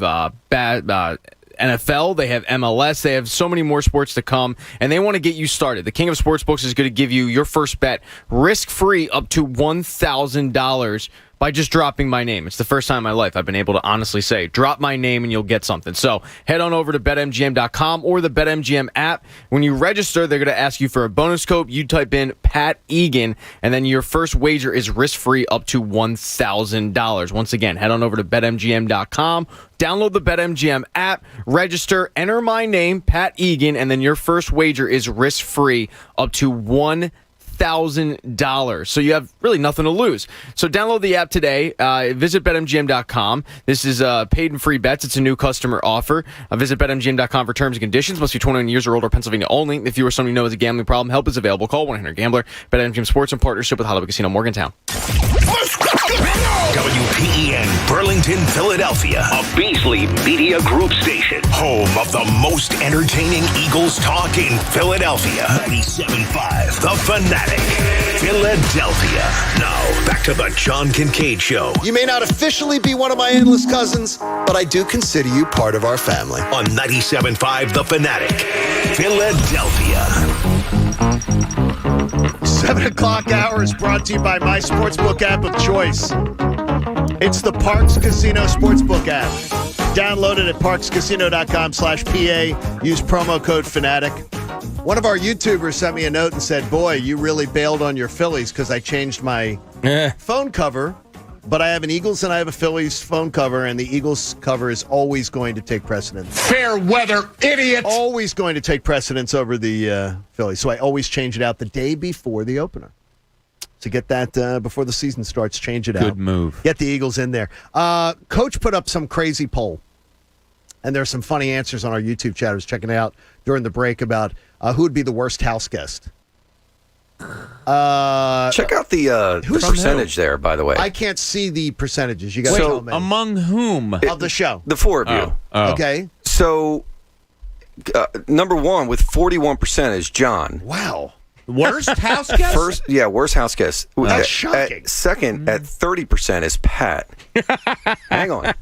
NFL, they have MLS, they have so many more sports to come, and they want to get you started. The King of Sportsbooks is going to give you your first bet risk-free up to $1,000 by just dropping my name. It's the first time in my life I've been able to honestly say, drop my name and you'll get something. So head on over to BetMGM.com or the BetMGM app. When you register, they're going to ask you for a bonus code. You type in Pat Egan, and then your first wager is risk-free up to $1,000. Once again, head on over to BetMGM.com. Download the BetMGM app, register, enter my name, Pat Egan, and then your first wager is risk-free up to $1,000. So you have really nothing to lose. So download the app today. Visit BetMGM.com. This is paid and free bets. It's a new customer offer. Visit BetMGM.com for terms and conditions. Must be 21 years or older, Pennsylvania only. If you or someone you know has a gambling problem, help is available. Call 1-800-GAMBLER. BetMGM Sports in partnership with Hollywood Casino Morgantown. WPEN Burlington, Philadelphia, a Beasley Media Group station, home of the most entertaining Eagles talk in Philadelphia. 97.5 The Fanatic, Philadelphia. Now, back to the John Kincade Show. You may not officially be one of my endless cousins, but I do consider you part of our family. On 97.5 The Fanatic, Philadelphia. 7 o'clock hour is brought to you by my sportsbook app of choice. It's the Parks Casino Sportsbook app. Download it at parkscasino.com/PA. Use promo code Fanatic. One of our YouTubers sent me a note and said, boy, you really bailed on your Phillies because I changed my phone cover. But I have an Eagles and I have a Phillies phone cover, and the Eagles cover is always going to take precedence. Fair weather, idiot! Always going to take precedence over the Phillies. So I always change it out the day before the opener. To get that before the season starts, change it out. Good move. Get the Eagles in there. Coach put up some crazy poll, and there's some funny answers on our YouTube chat. I was checking it out during the break about who would be the worst house guest. Check out the percentage there, by the way. I can't see the percentages. You got to tell me. Among whom? Of the show. The four of you. Okay. So, number one with 41% is John. Wow. Worst house guest? Worst house guest. That's shocking. Second, at 30% is Pat. Hang on.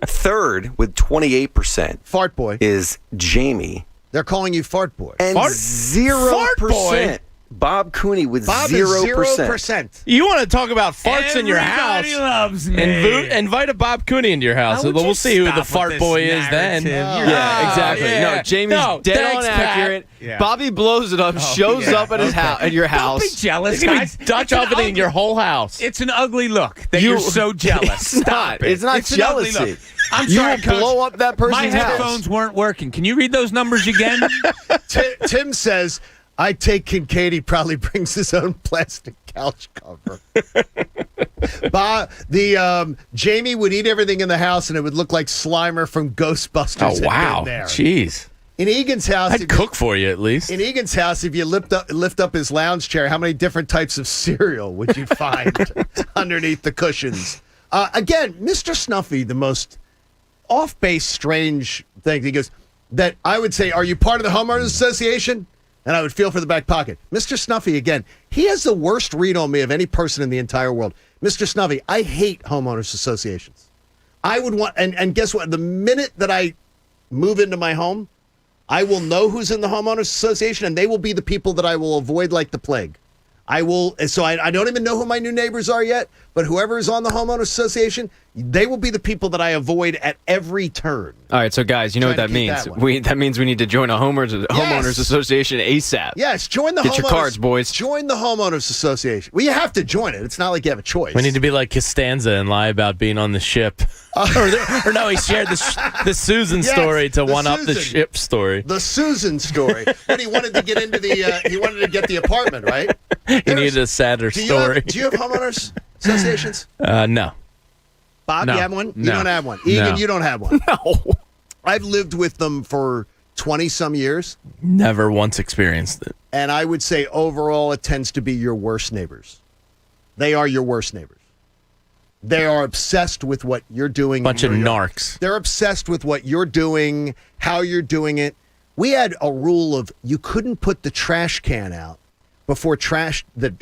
Third, with 28%. Fart boy. Is Jamie. They're calling you Fart boy. And 0%. Bob Cooney with 0%. You want to talk about farts in your house? Everybody loves me. Invite a Bob Cooney into your house. We'll see who the fart boy is then. Yeah, exactly. Yeah. No, Jamie's dead on accurate. Yeah. Bobby blows it up, shows up at his house, at your house. Don't be jealous, It's guys. Dutch ovening your whole house. It's an ugly look that you're so jealous. Stop it. It's not jealousy. jealousy. I'm You sorry, will Coach. blow up that person's My house. headphones weren't working. Can you read those numbers again? Tim says, I take Kincade, he probably brings his own plastic couch cover. Jamie would eat everything in the house, and it would look like Slimer from Ghostbusters. Oh, wow. Been there. Jeez. In Egan's house, I'd cook for you at least. In Egan's house, if you lift up his lounge chair, how many different types of cereal would you find underneath the cushions? Again, Mr. Snuffy, the most off-base, strange thing. He goes, that I would say, are you part of the homeowners association? And I would feel for the back pocket. Mr. Snuffy, again, he has the worst read on me of any person in the entire world. Mr. Snuffy, I hate homeowners associations. I would want, and guess what? The minute that I move into my home, I will know who's in the homeowners association, and they will be the people that I will avoid like the plague. I don't even know who my new neighbors are yet, but whoever is on the homeowners association, they will be the people that I avoid at every turn. All right, so guys, you know what that means. That means we need to join a homeowners association ASAP. Yes, join the Get your cards, boys. Join the homeowners association. Well, you have to join it. It's not like you have a choice. We need to be like Costanza and lie about being on the ship. Or no, he shared the Susan story to one-up the ship story. The Susan story. But he wanted to get into he wanted to get the apartment, right? He needed a sadder story. Do you have homeowners associations? No. Bob, No. you have one? You No. don't have one. Egan, No. you don't have one. No. I've lived with them for 20-some years, Never once experienced it. and I would say overall it tends to be your worst neighbors. They are your worst neighbors. They are obsessed with what you're doing. Bunch of narcs. They're obsessed with what you're doing, how you're doing it. We had a rule of you couldn't put the trash can out before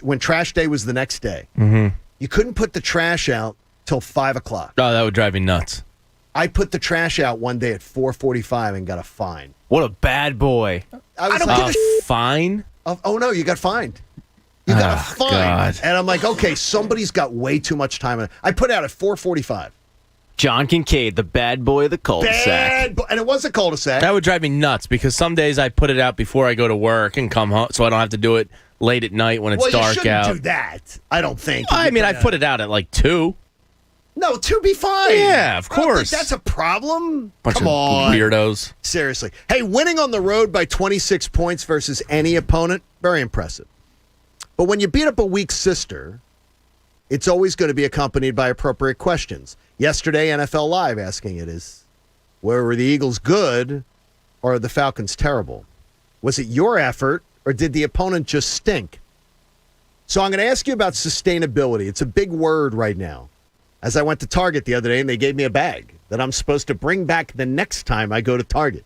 when trash day was the next day. Mm-hmm. You couldn't put the trash out till 5 o'clock. Oh, that would drive me nuts. I put the trash out one day at 4:45 and got a fine. What a bad boy. I was like, fine? Oh, no, you got fined. You got a fine. God. And I'm like, okay, somebody's got way too much time. I put out at 4:45. John Kincade, the bad boy of the cul-de-sac. And it was a cul-de-sac. That would drive me nuts because some days I put it out before I go to work and come home, so I don't have to do it late at night when it's dark you shouldn't out. do that. I don't think. I mean, I put it out at like 2. No, 2 be fine. Yeah, of I don't think course. that's a problem. Bunch Come of on. weirdos. Seriously. Hey, winning on the road by 26 points versus any opponent, very impressive. But when you beat up a weak sister, it's always going to be accompanied by appropriate questions. Yesterday, NFL Live asking it is, were the Eagles good or are the Falcons terrible? Was it your effort or did the opponent just stink? So I'm going to ask you about sustainability. It's a big word right now. As I went to Target the other day and they gave me a bag that I'm supposed to bring back the next time I go to Target.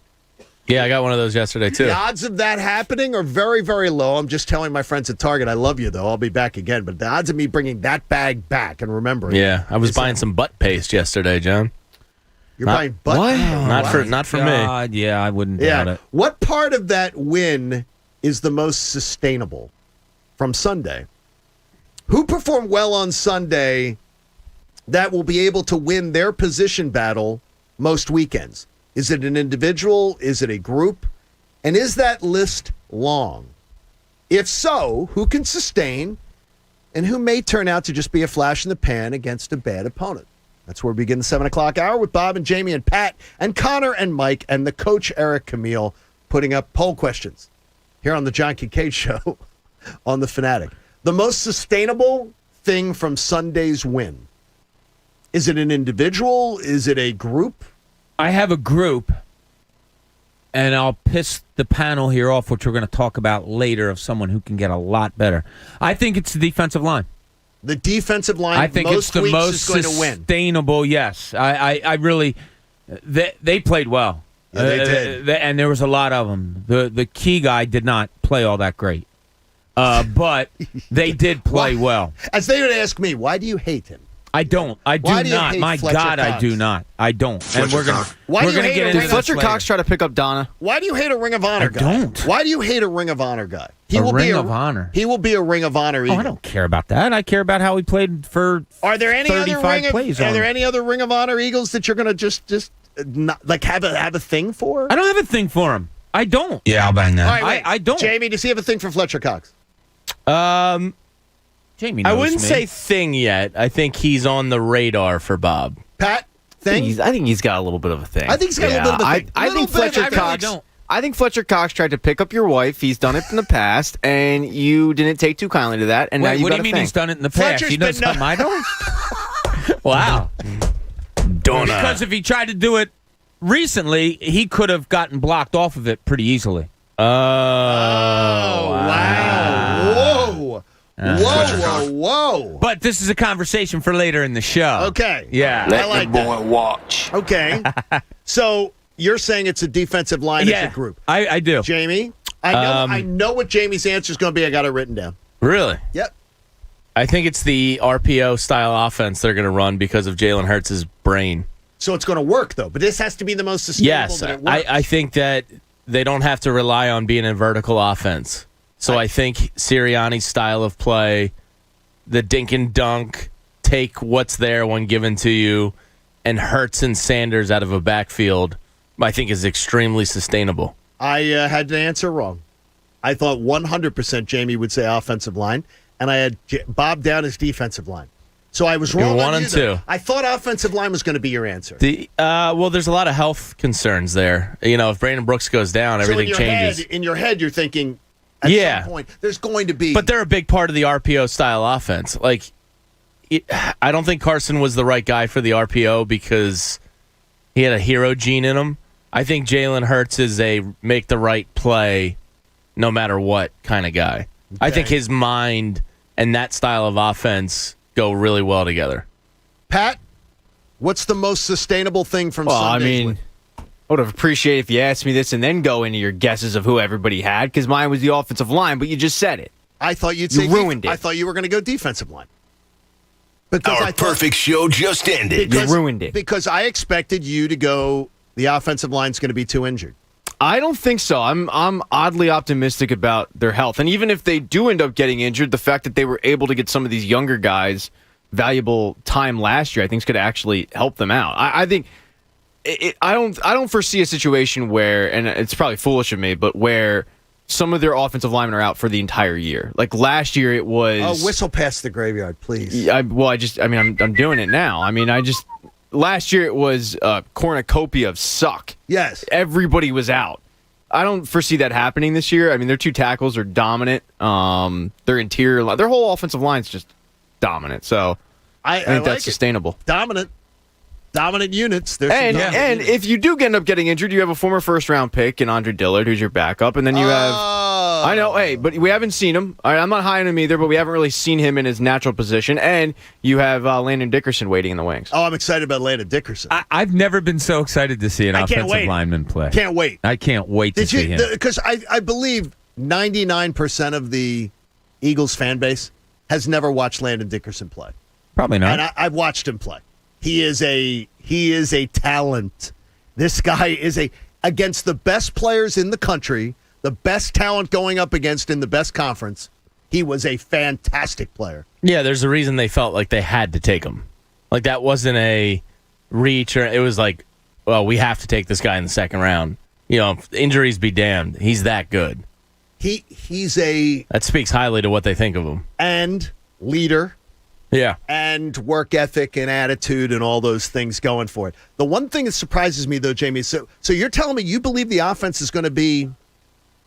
Yeah, I got one of those yesterday, too. The odds of that happening are very, very low. I'm just telling my friends at Target, I love you, though. I'll be back again. But the odds of me bringing that bag back and remembering. Yeah, I was buying some butt paste yesterday, John. You're buying butt What? paste? Not for me. God, yeah, I wouldn't doubt it. What part of that win is the most sustainable from Sunday? Who performed well on Sunday that will be able to win their position battle most weekends? Is it an individual? Is it a group? And is that list long? If so, who can sustain and who may turn out to just be a flash in the pan against a bad opponent? That's where we begin the 7 o'clock hour with Bob and Jamie and Pat and Connor and Mike and the coach Eric Camille putting up poll questions here on the John Kincade Show on The Fanatic. The most sustainable thing from Sunday's win. Is it an individual? Is it a group? I have a group, and I'll piss the panel here off, which we're going to talk about later, of someone who can get a lot better. I think it's the defensive line. The defensive line, I think it's the most sustainable. Yes, I really. They played well. Yeah, they did, and there was a lot of them. The key guy did not play all that great, but they did play well. As they would ask me, why do you hate him? I don't. I do not. My God, I do not. I don't. And we're gonna get into Did Fletcher Cox try to pick up Donna? Why do you hate a Ring of Honor guy? I don't. Why do you hate a Ring of Honor guy? He will be of Honor. He will be a Ring of Honor Eagle. Oh, I don't care about that. I care about how he played for. Are there any 35 other plays? Are there any other Ring of Honor Eagles that you're gonna just not, like have a thing for? I don't have a thing for him. I don't. Yeah, I'll bang that. All right, wait. I don't. Jamie, does he have a thing for Fletcher Cox? Jamie I knows wouldn't me. say thing yet. I think he's on the radar for Bob. Pat, thing? I think he's got a little bit of a thing. I think he's got a little bit of a thing. I think Fletcher Cox. I think Fletcher Cox tried to pick up your wife. He's done it in the past, and you didn't take too kindly to that. And now you what got do you mean thing. he's done it in the past? You know something I don't? Wow. Donna. Because if he tried to do it recently, he could have gotten blocked off of it pretty easily. Wow. Whoa. Whoa. But this is a conversation for later in the show. Okay. Yeah. I like the boy that. watch. Okay. So you're saying it's a defensive line as a group. I do. Jamie, I know what Jamie's answer is going to be. I got it written down. Really? Yep. I think it's the RPO style offense they're going to run because of Jalen Hurts' brain. So it's going to work, though. But this has to be the most sustainable. Yes, that it works. I think that they don't have to rely on being a vertical offense. So I think Sirianni's style of play, the dink and dunk, take what's there when given to you, and Hurts and Sanders out of a backfield, I think is extremely sustainable. I had the answer wrong. I thought 100% Jamie would say offensive line, and I had Bob down as defensive line. So I was wrong. You're 1 on and you there. 2. I thought offensive line was going to be your answer. Well, there's a lot of health concerns there. You know, if Brandon Brooks goes down, everything changes. In your head, you're thinking, at some point, there's going to be. But they're a big part of the RPO style offense. Like, I don't think Carson was the right guy for the RPO because he had a hero gene in him. I think Jalen Hurts is a make the right play no matter what kind of guy. Okay. I think his mind and that style of offense go really well together. Pat, what's the most sustainable thing from Sunday's win? I would have appreciated if you asked me this and then go into your guesses of who everybody had, because mine was the offensive line, but you just said it. I thought you'd You say ruined it. I thought you were going to go defensive line. Because Our perfect show just ended. You ruined it. Because I expected you to go, the offensive line's going to be too injured. I don't think so. I'm oddly optimistic about their health. And even if they do end up getting injured, the fact that they were able to get some of these younger guys valuable time last year, I think is going to actually help them out. I think I don't foresee a situation where, and it's probably foolish of me, but where some of their offensive linemen are out for the entire year. Like last year, it was whistle past the graveyard, please. I'm doing it now. Last year it was a cornucopia of suck. Yes. Everybody was out. I don't foresee that happening this year. I mean, their two tackles are dominant. Their interior, their whole offensive line's just dominant. So I think that's sustainable. Dominant units. And if you do end up getting injured, you have a former first-round pick in Andre Dillard, who's your backup, and then you have. I know, hey, but we haven't seen him. I'm not high on him either, but we haven't really seen him in his natural position. And you have Landon Dickerson waiting in the wings. Oh, I'm excited about Landon Dickerson. I've never been so excited to see an offensive lineman play. Can't wait. I can't wait to see him. Because I believe 99% of the Eagles fan base has never watched Landon Dickerson play. Probably not. And I've watched him play. He is a talent. This guy is against the best players in the country, the best talent going up against in the best conference. He was a fantastic player. Yeah, there's a reason they felt like they had to take him. Like that wasn't a reach, or it was like, well, we have to take this guy in the second round. You know, injuries be damned. He's that good. That speaks highly to what they think of him. And leader. Yeah. And work ethic and attitude and all those things going for it. The one thing that surprises me, though, Jamie, so you're telling me you believe the offense is going to be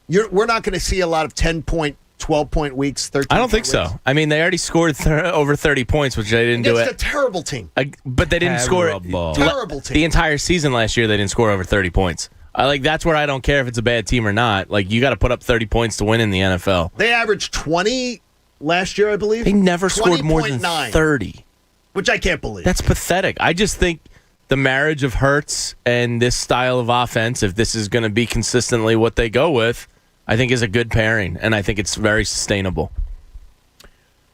we're not going to see a lot of 10-point, 12-point weeks, 13 I don't think so. I mean, they already scored over 30 points, which they didn't do it. It's a terrible team. But they didn't score terrible team. The entire season last year, they didn't score over 30 points. That's where I don't care if it's a bad team or not. Like, you got to put up 30 points to win in the NFL. They averaged 20 last year, I believe. They never scored more than 30. Which I can't believe. That's pathetic. I just think the marriage of Hurts and this style of offense, if this is going to be consistently what they go with, I think is a good pairing, and I think it's very sustainable.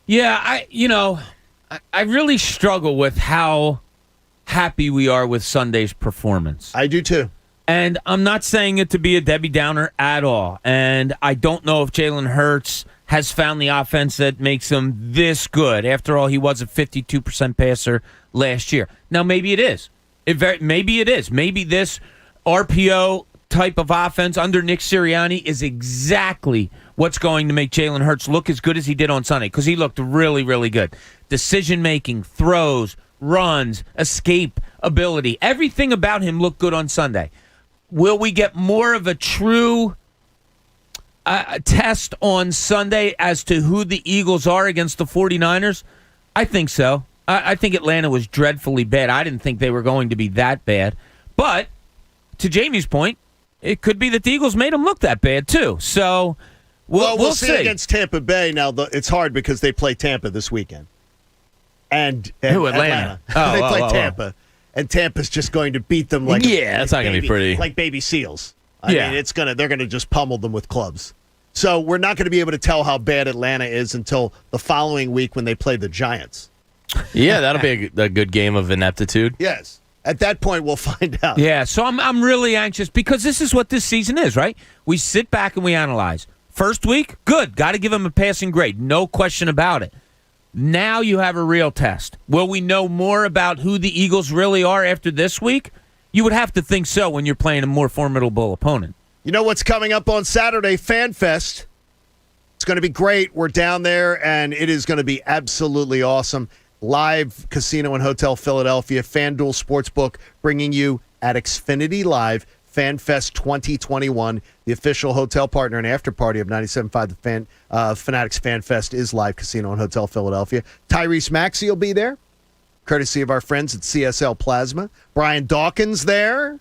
Yeah, I really struggle with how happy we are with Sunday's performance. I do too. And I'm not saying it to be a Debbie Downer at all. And I don't know if Jalen Hurts has found the offense that makes him this good. After all, he was a 52% passer last year. Now, maybe it is. Maybe it is. Maybe this RPO type of offense under Nick Sirianni is exactly what's going to make Jalen Hurts look as good as he did on Sunday, because he looked really, really good. Decision-making, throws, runs, escape ability, everything about him looked good on Sunday. Will we get more of a true test on Sunday as to who the Eagles are against the 49ers? I think so. I think Atlanta was dreadfully bad. I didn't think they were going to be that bad. But to Jamie's point, it could be that the Eagles made them look that bad, too. So we'll see. Against Tampa Bay. Now, it's hard because they play Tampa this weekend. And who, Atlanta? They play Tampa. And Tampa's just going to beat them like that's not going to be pretty. Like baby seals. I mean, they're going to just pummel them with clubs. So we're not going to be able to tell how bad Atlanta is until the following week when they play the Giants. Yeah, that'll be a good game of ineptitude. Yes. At that point, we'll find out. Yeah, so I'm really anxious because this is what this season is, right? We sit back and we analyze. First week, good. Got to give them a passing grade. No question about it. Now you have a real test. Will we know more about who the Eagles really are after this week? You would have to think so when you're playing a more formidable opponent. You know what's coming up on Saturday? Fan Fest. It's going to be great. We're down there, and it is going to be absolutely awesome. Live Casino and Hotel Philadelphia, FanDuel Sportsbook, bringing you at Xfinity Live, FanFest 2021, the official hotel partner and after party of 97.5 The Fanatic's FanFest is Live Casino and Hotel Philadelphia. Tyrese Maxey will be there, courtesy of our friends at CSL Plasma. Brian Dawkins there,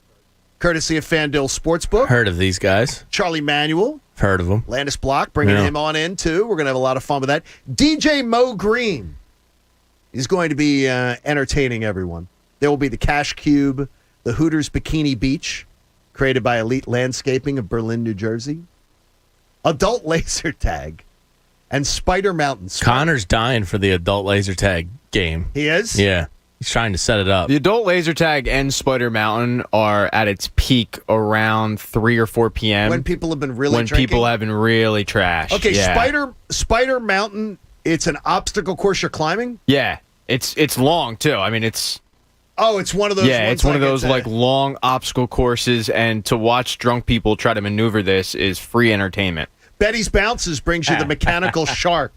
courtesy of FanDuel Sportsbook. Heard of these guys. Charlie Manuel. Heard of them. Landis Block, bringing him on in, too. We're going to have a lot of fun with that. DJ Mo Green is going to be entertaining everyone. There will be the Cash Cube, the Hooters Bikini Beach, created by Elite Landscaping of Berlin, New Jersey, Adult Laser Tag, and Spider Mountain. Connor's dying for the adult laser tag game. He is? Yeah. He's trying to set it up. The adult laser tag and Spider Mountain are at its peak around 3 or 4 p.m. When people have been really When drinking? people have been really trashed. Okay, yeah. Spider Mountain, it's an obstacle course you're climbing? Yeah. It's long, too. I mean, it's... Oh, it's one of those. Yeah, ones it's one of like those it's a- like long obstacle courses, and to watch drunk people try to maneuver this is free entertainment. Betty's Bounces brings you the mechanical shark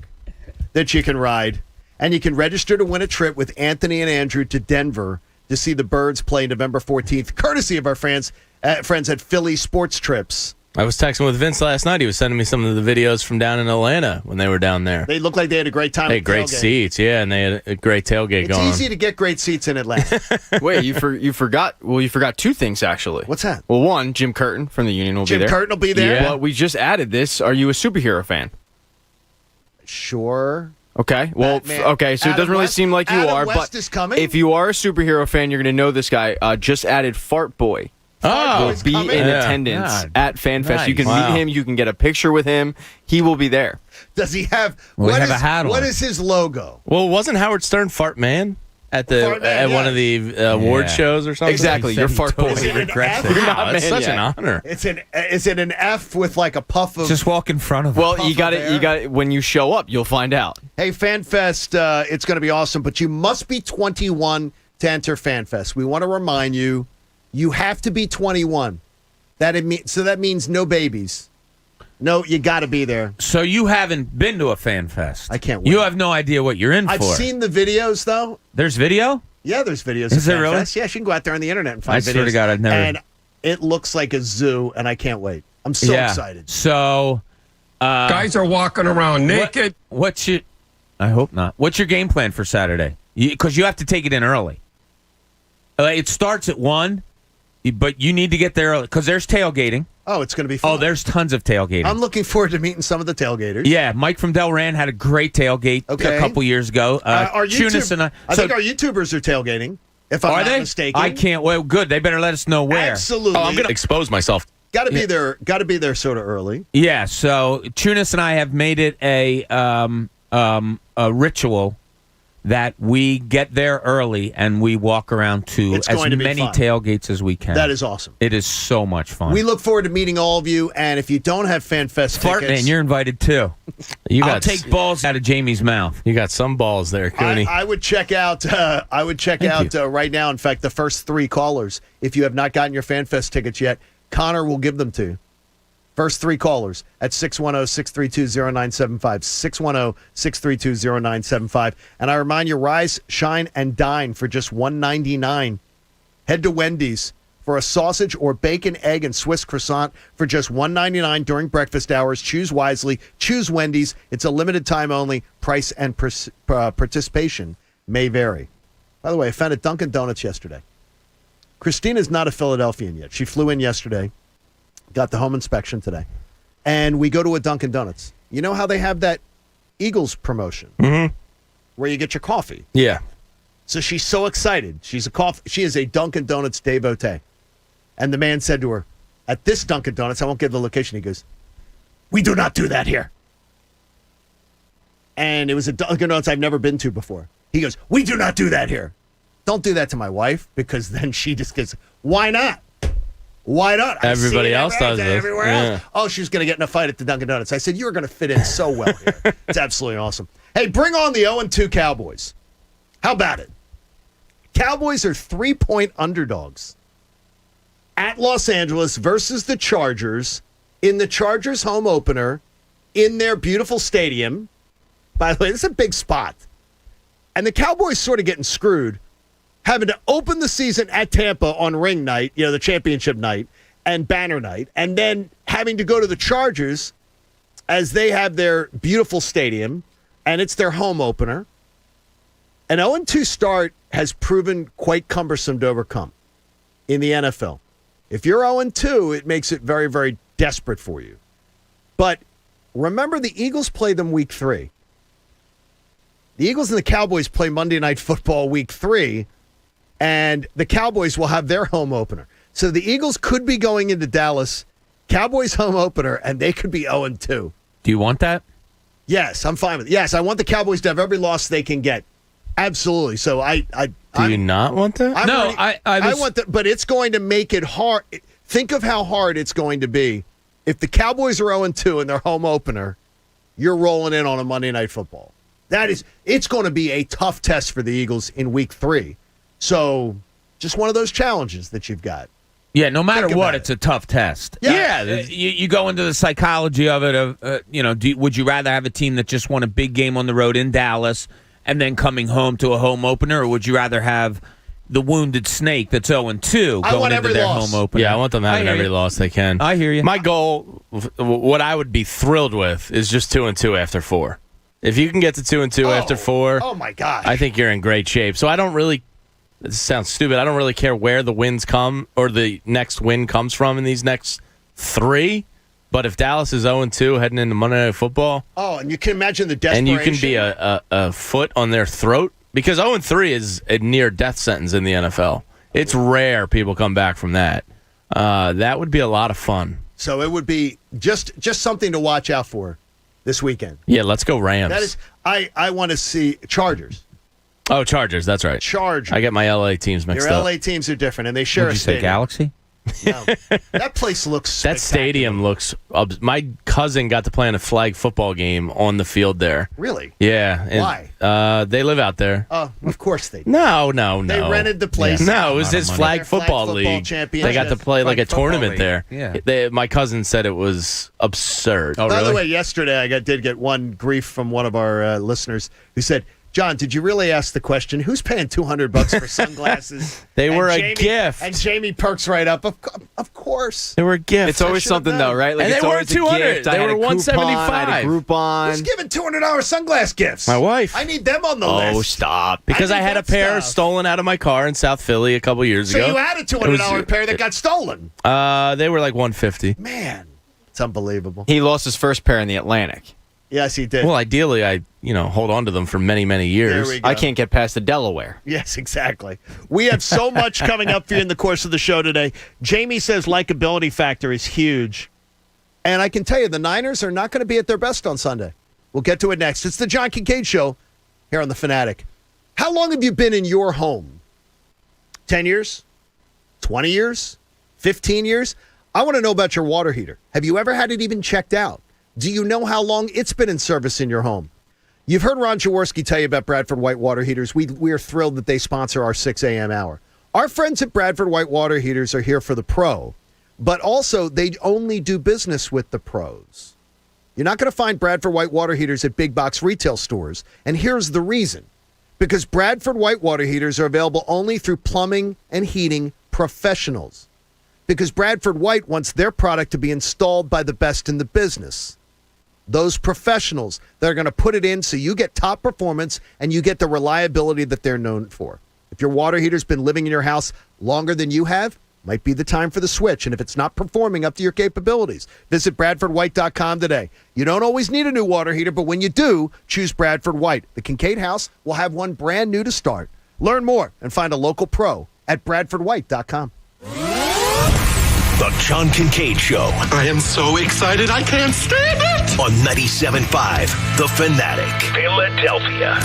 that you can ride. And you can register to win a trip with Anthony and Andrew to Denver to see the Birds play November 14th, courtesy of our friends at Philly Sports Trips. I was texting with Vince last night. He was sending me some of the videos from down in Atlanta when they were down there. They looked like they had a great time. They at had great tailgate. seats, yeah, and they had a great tailgate It's going. easy to get great seats in Atlanta. Wait, you forgot? Well, you forgot 2 things actually. What's that? Well, one, Jim Curtin from the Union will Jim be there. Curtin will be there? Yeah. But we just added this. Are you a superhero fan? Sure. Okay. Well, Batman. okay. So it Adam doesn't really West- seem like you Adam are, West but is coming? if you are a superhero fan, you're going to know this guy. Just added Fart Boy. Oh, will be coming? in Yeah. attendance God. at FanFest. You can Nice. Wow. meet him. You can get a picture with him. He will be there. Does he have? Well, we what have is- a hat on. What is his logo? Well, wasn't Howard Stern Fart Man at the Fart Man, at one of the award shows or something? Exactly. You're Fart Boy. Is it an F? You're not Wow, that's man such yet. an honor. Is it an F with like a puff of? Just walk in front of him. Well, Puff you of got it. air. You got it. When you show up, you'll find out. Hey, FanFest, it's going to be awesome, but you must be 21 to enter FanFest. We want to remind you, you have to be 21. So that means no babies. No, you got to be there. So you haven't been to a fan fest. I can't wait. You have no idea what you're in I've for. seen the videos, though. There's video? Yeah, there's videos. Is of there really? FanFest. Yeah, you can go out there on the internet and find I videos. swear to God, I've never- And it looks like a zoo, and I can't wait. I'm so excited. So, Guys are walking around naked. What's your? I hope not. What's your game plan for Saturday? Because you have to take it in early. It starts at 1, but you need to get there early because there's tailgating. Oh, it's going to be fun. Oh, there's tons of tailgating. I'm looking forward to meeting some of the tailgaters. Yeah, Mike from Delran had a great tailgate Okay. a couple years ago. Our Tunis and I think our YouTubers are tailgating, if I'm are not they? mistaken. I can't. Well, good. They better let us know where. Absolutely. Oh, I'm going to expose myself. Got to be there. Got to be there sort of early. Yeah. So Tunis and I have made it a ritual that we get there early and we walk around to It's as going to be many fun. tailgates as we can. That is awesome. It is so much fun. We look forward to meeting all of you. And if you don't have FanFest Fart tickets, man, you're invited too. You I'll got take balls out of Jamie's mouth. You got some balls there, Cooney. I would check out. Right now. In fact, the first 3 callers. If you have not gotten your FanFest tickets yet, Connor will give them to you. First 3 callers at 610-632-0975, 610-632-0975. And I remind you, rise, shine, and dine for just $1.99. Head to Wendy's for a sausage or bacon, egg, and Swiss croissant for just $1.99 during breakfast hours. Choose wisely. Choose Wendy's. It's a limited time only. Price and participation may vary. By the way, I found at Dunkin' Donuts yesterday. Christina's not a Philadelphian yet. She flew in yesterday. Got the home inspection today. And we go to a Dunkin' Donuts. You know how they have that Eagles promotion where you get your coffee? Yeah. So she's so excited. She is a Dunkin' Donuts devotee. And the man said to her, at this Dunkin' Donuts, I won't give the location, he goes, we do not do that here. And it was a Dunkin' Donuts I've never been to before. He goes, we do not do that here. Don't do that to my wife, because then she just gets, why not? Why not? I see Everybody it else does this. everywhere Yeah. else. Oh, she's going to get in a fight at the Dunkin' Donuts. I said, you're going to fit in so well here. It's absolutely awesome. Hey, bring on the 0-2 Cowboys. How about it? Cowboys are 3-point underdogs at Los Angeles versus the Chargers in the Chargers home opener in their beautiful stadium. By the way, this is a big spot. And the Cowboys sort of getting screwed, having to open the season at Tampa on ring night, the championship night, and banner night, and then having to go to the Chargers as they have their beautiful stadium, and it's their home opener. An 0-2 start has proven quite cumbersome to overcome in the NFL. If you're 0-2, it makes it very, very desperate for you. But remember, the Eagles play them week 3. The Eagles and the Cowboys play Monday Night Football week 3, and the Cowboys will have their home opener. So the Eagles could be going into Dallas, Cowboys home opener, and they could be 0-2. Do you want that? Yes, I'm fine with it. Yes, I want the Cowboys to have every loss they can get. Absolutely. So Do you not want that? I want that, but it's going to make it hard. Think of how hard it's going to be. If the Cowboys are 0-2 in their home opener, you're rolling in on a Monday Night Football. It's going to be a tough test for the Eagles in Week 3. So, just one of those challenges that you've got. Yeah, no matter what, it's a tough test. Yeah. You go into the psychology of it. Would you rather have a team that just won a big game on the road in Dallas and then coming home to a home opener, or would you rather have the wounded snake that's 0-2 going into their home opener? Yeah, I want them having every loss they can. I hear you. My goal, what I would be thrilled with, is just 2-2 after 4. If you can get to 2-2 after 4, oh my gosh, I think you're in great shape. So I don't really. This sounds stupid. I don't really care where the wins come or the next win comes from in these next 3. But if Dallas is 0-2 heading into Monday Night Football, and you can imagine the desperation, and you can be a foot on their throat, because 0-3 is a near death sentence in the NFL. It's rare people come back from that. That would be a lot of fun. So it would be just something to watch out for this weekend. Yeah, let's go Rams. That is, I want to see Chargers. Oh, Chargers. That's right. Chargers. I get my LA teams mixed up. Your LA teams are different, and they share Would a you stadium. say Galaxy? No. That place looks That stadium looks. My cousin got to play in a flag football game on the field there. Really? Yeah. Why? They live out there. Oh, of course they do. No. They rented the place. Yeah. No, it was his flag football league. Championship. They got to play like a tournament there. Yeah. My cousin said it was absurd. By the way, yesterday I did get one grief from one of our listeners who said, John, did you really ask the question, who's paying $200 for sunglasses? They were a gift. And Jamie perks right up. Of course. They were a gift. It's always something, though, right? Like, and it's they always weren't $200. a gift. They were $175. I had a Groupon. Who's giving $200 sunglass gifts? My wife. I need them on the list. Oh, stop. Because I had a pair stolen out of my car in South Philly a couple years ago. So you had a $200 pair that got stolen? They were like $150. Man, it's unbelievable. He lost his first pair in the Atlantic. Yes, he did. Well, ideally, I hold on to them for many, many years. There we go. I can't get past the Delaware. Yes, exactly. We have so much coming up for you in the course of the show today. Jamie says likability factor is huge. And I can tell you, the Niners are not going to be at their best on Sunday. We'll get to it next. It's the John Kincade Show here on The Fanatic. How long have you been in your home? 10 years? 20 years? 15 years? I want to know about your water heater. Have you ever had it even checked out? Do you know how long it's been in service in your home? You've heard Ron Jaworski tell you about Bradford White Water Heaters. We are thrilled that they sponsor our 6 a.m. hour. Our friends at Bradford White Water Heaters are here for the pro, but also they only do business with the pros. You're not going to find Bradford White Water Heaters at big box retail stores, and here's the reason. Because Bradford White Water Heaters are available only through plumbing and heating professionals. Because Bradford White wants their product to be installed by the best in the business. Those professionals that are going to put it in so you get top performance and you get the reliability that they're known for. If your water heater's been living in your house longer than you have, might be the time for the switch. And if it's not performing up to your capabilities, visit BradfordWhite.com today. You don't always need a new water heater, but when you do, choose Bradford White. The Kincade House will have one brand new to start. Learn more and find a local pro at BradfordWhite.com. The John Kincade Show. I am so excited I can't stand it. On 97.5 The Fanatic. Philadelphia.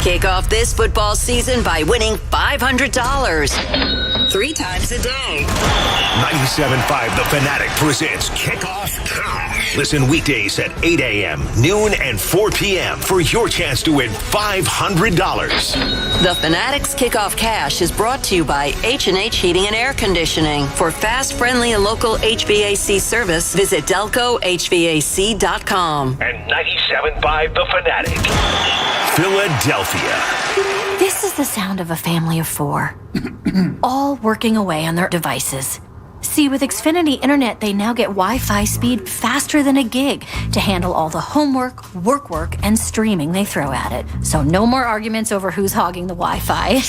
Kick off this football season by winning $500 3 times a day. 97.5 The Fanatic presents Kickoff Cash. Listen weekdays at 8 a.m., noon, and 4 p.m. for your chance to win $500. The Fanatic's Kickoff Cash is brought to you by H&H Heating and Air Conditioning. For fast, friendly, and local HVAC service, visit DelcoHVAC.com. And 97.5 The Fanatic. Philadelphia. This is the sound of a family of 4, all working away on their devices. See, with Xfinity Internet, they now get Wi-Fi speed faster than a gig to handle all the homework, work, and streaming they throw at it. So no more arguments over who's hogging the Wi-Fi.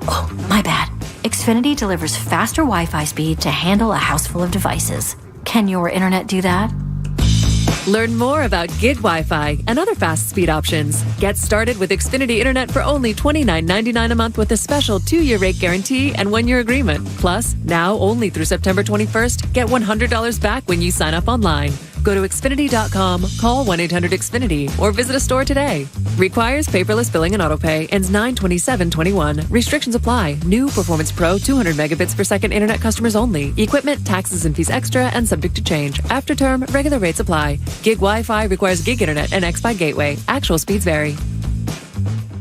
Oh, my bad. Xfinity delivers faster Wi-Fi speed to handle a house full of devices. Can your internet do that? Learn more about Gig Wi-Fi and other fast speed options. Get started with Xfinity Internet for only $29.99 a month with a special 2-year rate guarantee and 1-year agreement. Plus, now only through September 21st, get $100 back when you sign up online. Go to Xfinity.com, call 1-800-XFINITY, or visit a store today. Requires paperless billing and autopay. Ends 9/27/21. Restrictions apply. New Performance Pro 200 megabits per second internet customers only. Equipment, taxes, and fees extra and subject to change. After term, regular rates apply. Gig Wi-Fi requires gig internet and X by gateway. Actual speeds vary.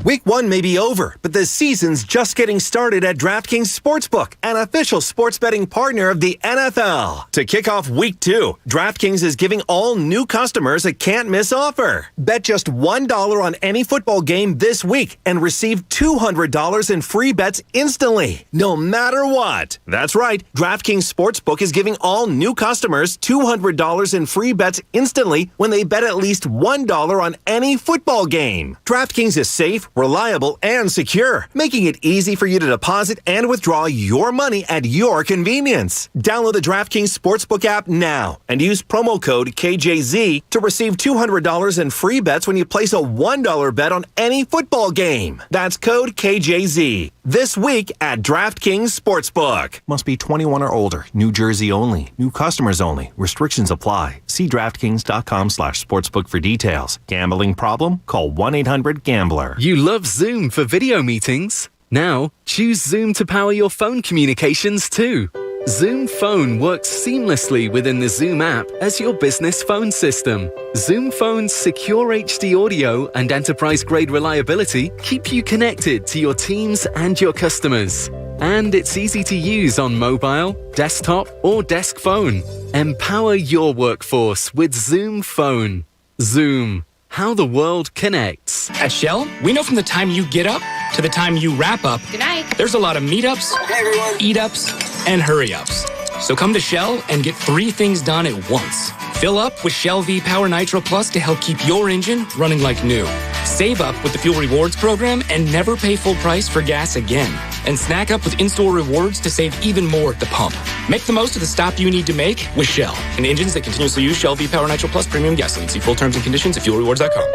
Week 1 may be over, but the season's just getting started at DraftKings Sportsbook, an official sports betting partner of the NFL. To kick off Week 2, DraftKings is giving all new customers a can't-miss offer. Bet just $1 on any football game this week and receive $200 in free bets instantly, no matter what. That's right, DraftKings Sportsbook is giving all new customers $200 in free bets instantly when they bet at least $1 on any football game. DraftKings is safe, reliable, and secure, making it easy for you to deposit and withdraw your money at your convenience. Download the DraftKings Sportsbook app now and use promo code KJZ to receive $200 in free bets when you place a $1 bet on any football game. That's code KJZ. This week at DraftKings Sportsbook. Must be 21 or older. New Jersey only. New customers only. Restrictions apply. See DraftKings.com/sportsbook for details. Gambling problem? Call 1-800-GAMBLER. You love Zoom for video meetings? Now, choose Zoom to power your phone communications too. Zoom Phone works seamlessly within the Zoom app as your business phone system. Zoom Phone's secure HD audio and enterprise-grade reliability keep you connected to your teams and your customers. And it's easy to use on mobile, desktop, or desk phone. Empower your workforce with Zoom Phone. Zoom. How the world connects. At Shell, we know from the time you get up to the time you wrap up, good night, there's a lot of meetups, eat-ups, and hurry-ups. So come to Shell and get 3 things done at once. Fill up with Shell V Power Nitro Plus to help keep your engine running like new. Save up with the Fuel Rewards program and never pay full price for gas again. And snack up with in-store rewards to save even more at the pump. Make the most of the stop you need to make with Shell and engines that continuously use Shell V Power Nitro Plus premium gasoline. See full terms and conditions at fuelrewards.com.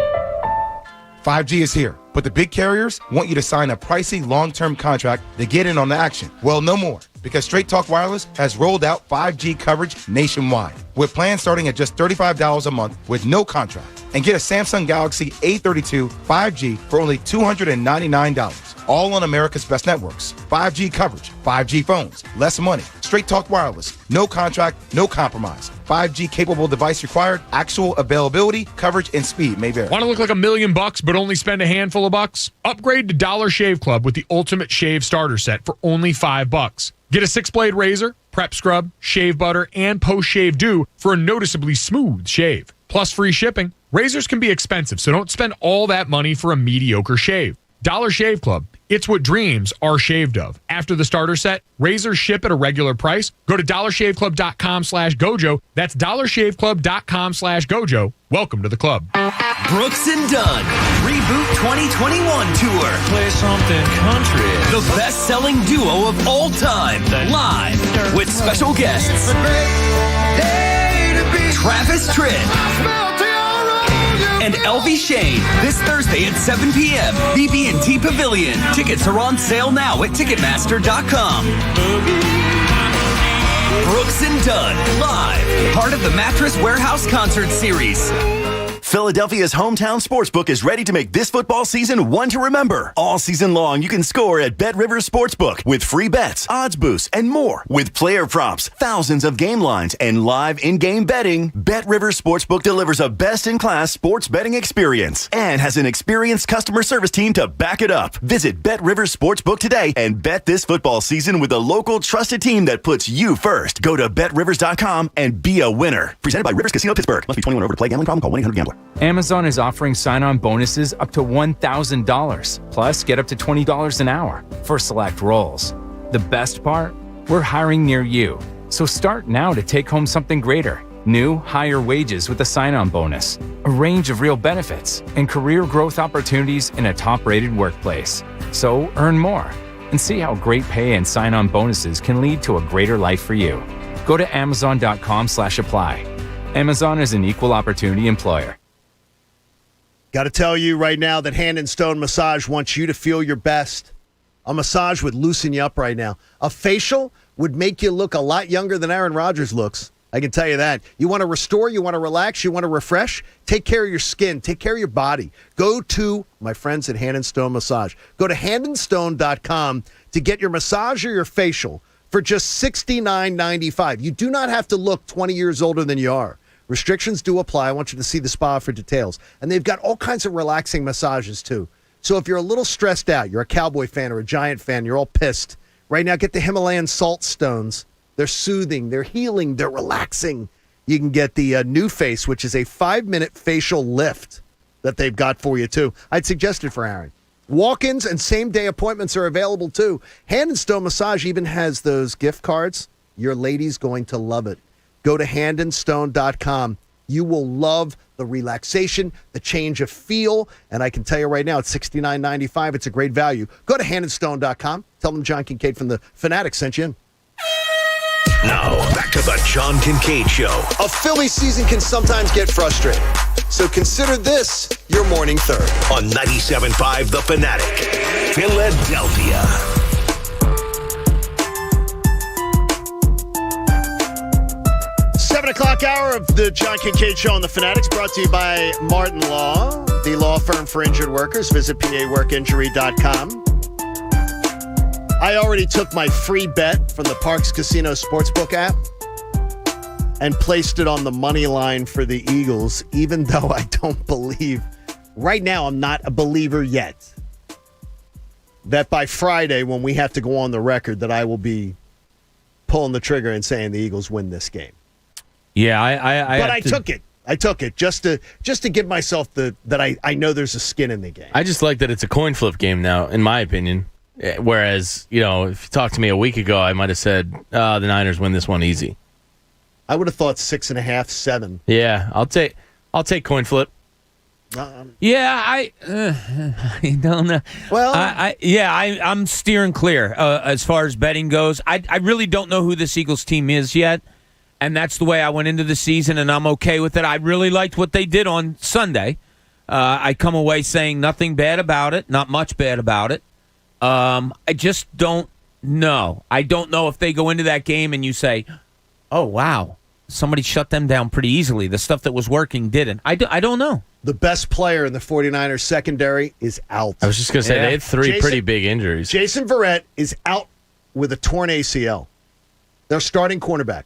5G is here, but the big carriers want you to sign a pricey long-term contract to get in on the action. Well, no more, because Straight Talk Wireless has rolled out 5G coverage nationwide, with plans starting at just $35 a month with no contract. And get a Samsung Galaxy A32 5G for only $299, all on America's best networks. 5G coverage, 5G phones, less money. Straight Talk Wireless, no contract, no compromise. 5G capable device required, actual availability, coverage, and speed may vary. Want to look like $1 million but only spend a handful of bucks? Upgrade to Dollar Shave Club with the Ultimate Shave Starter Set for only $5. Get a 6-blade razor, prep scrub, shave butter, and post-shave dew for a noticeably smooth shave. Plus free shipping. Razors can be expensive, so don't spend all that money for a mediocre shave. Dollar Shave Club. It's what dreams are shaved of. After the starter set, razors ship at a regular price. Go to dollarshaveclub.com/gojo. That's dollarshaveclub.com/gojo. Welcome to the club. Brooks and Dunn Reboot 2021 Tour. Play something country. The best-selling duo of all time. Live with special guests. Travis Tritt and Elvie Shane this Thursday at 7 p.m. BB&T Pavilion. Tickets are on sale now at Ticketmaster.com. Brooks and Dunn live, part of the Mattress Warehouse Concert Series. Philadelphia's hometown sportsbook is ready to make this football season one to remember. All season long, you can score at Bet Rivers Sportsbook with free bets, odds boosts, and more. With player props, thousands of game lines, and live in-game betting, Bet Rivers Sportsbook delivers a best-in-class sports betting experience and has an experienced customer service team to back it up. Visit Bet Rivers Sportsbook today and bet this football season with a local trusted team that puts you first. Go to BetRivers.com and be a winner. Presented by Rivers Casino Pittsburgh. Must be 21 or over to play. Gambling problem? Call 1-800-GAMBLER. Amazon is offering sign-on bonuses up to $1,000, plus get up to $20 an hour for select roles. The best part? We're hiring near you. So start now to take home something greater. New, higher wages with a sign-on bonus, a range of real benefits, and career growth opportunities in a top-rated workplace. So earn more and see how great pay and sign-on bonuses can lead to a greater life for you. Go to Amazon.com/apply. Amazon is an equal opportunity employer. Got to tell you right now that Hand and Stone Massage wants you to feel your best. A massage would loosen you up right now. A facial would make you look a lot younger than Aaron Rodgers looks. I can tell you that. You want to restore, you want to relax, you want to refresh, take care of your skin, take care of your body. Go to my friends at Hand & Stone Massage. Go to handandstone.com to get your massage or your facial for just $69.95. You do not have to look 20 years older than you are. Restrictions do apply. I want you to see the spa for details. And they've got all kinds of relaxing massages, too. So if you're a little stressed out, you're a Cowboy fan or a Giant fan, you're all pissed, right now get the Himalayan salt stones. They're soothing, they're healing, they're relaxing. You can get the New Face, which is a 5-minute facial lift that they've got for you, too. I'd suggest it for Aaron. Walk-ins and same-day appointments are available, too. Hand & Stone Massage even has those gift cards. Your lady's going to love it. Go to handandstone.com. You will love the relaxation, the change of feel, and I can tell you right now, it's $69.95. It's a great value. Go to handandstone.com. Tell them John Kincade from The Fanatic sent you in. Now, back to the John Kincade Show. A Philly season can sometimes get frustrating, so consider this your morning third. On 97.5 The Fanatic, Philadelphia. 7 o'clock hour of the John Kincade Show on The Fanatics, brought to you by Martin Law, the law firm for injured workers. Visit paworkinjury.com. I already took my free bet from the Parks Casino Sportsbook app and placed it on the money line for the Eagles, even though I don't believe, right now I'm not a believer yet, that by Friday when we have to go on the record that I will be pulling the trigger and saying the Eagles win this game. Yeah, I took it. I took it just to give myself that I know there's a skin in the game. I just like that it's a coin flip game now, in my opinion. Whereas, if you talked to me a week ago, I might have said the Niners win this one easy. I would have thought 6.5, 7. Yeah, I'll take coin flip. Yeah, I don't know. Well, I'm steering clear as far as betting goes. I really don't know who this Eagles team is yet, and that's the way I went into the season, and I'm okay with it. I really liked what they did on Sunday. I come away saying nothing bad about it, not much bad about it. I just don't know. I don't know if they go into that game and you say, oh, wow, somebody shut them down pretty easily. The stuff that was working didn't. I don't know. The best player in the 49ers secondary is out. I was just going to say, they had three pretty big injuries. Jason Verrett is out with a torn ACL. Their starting cornerback.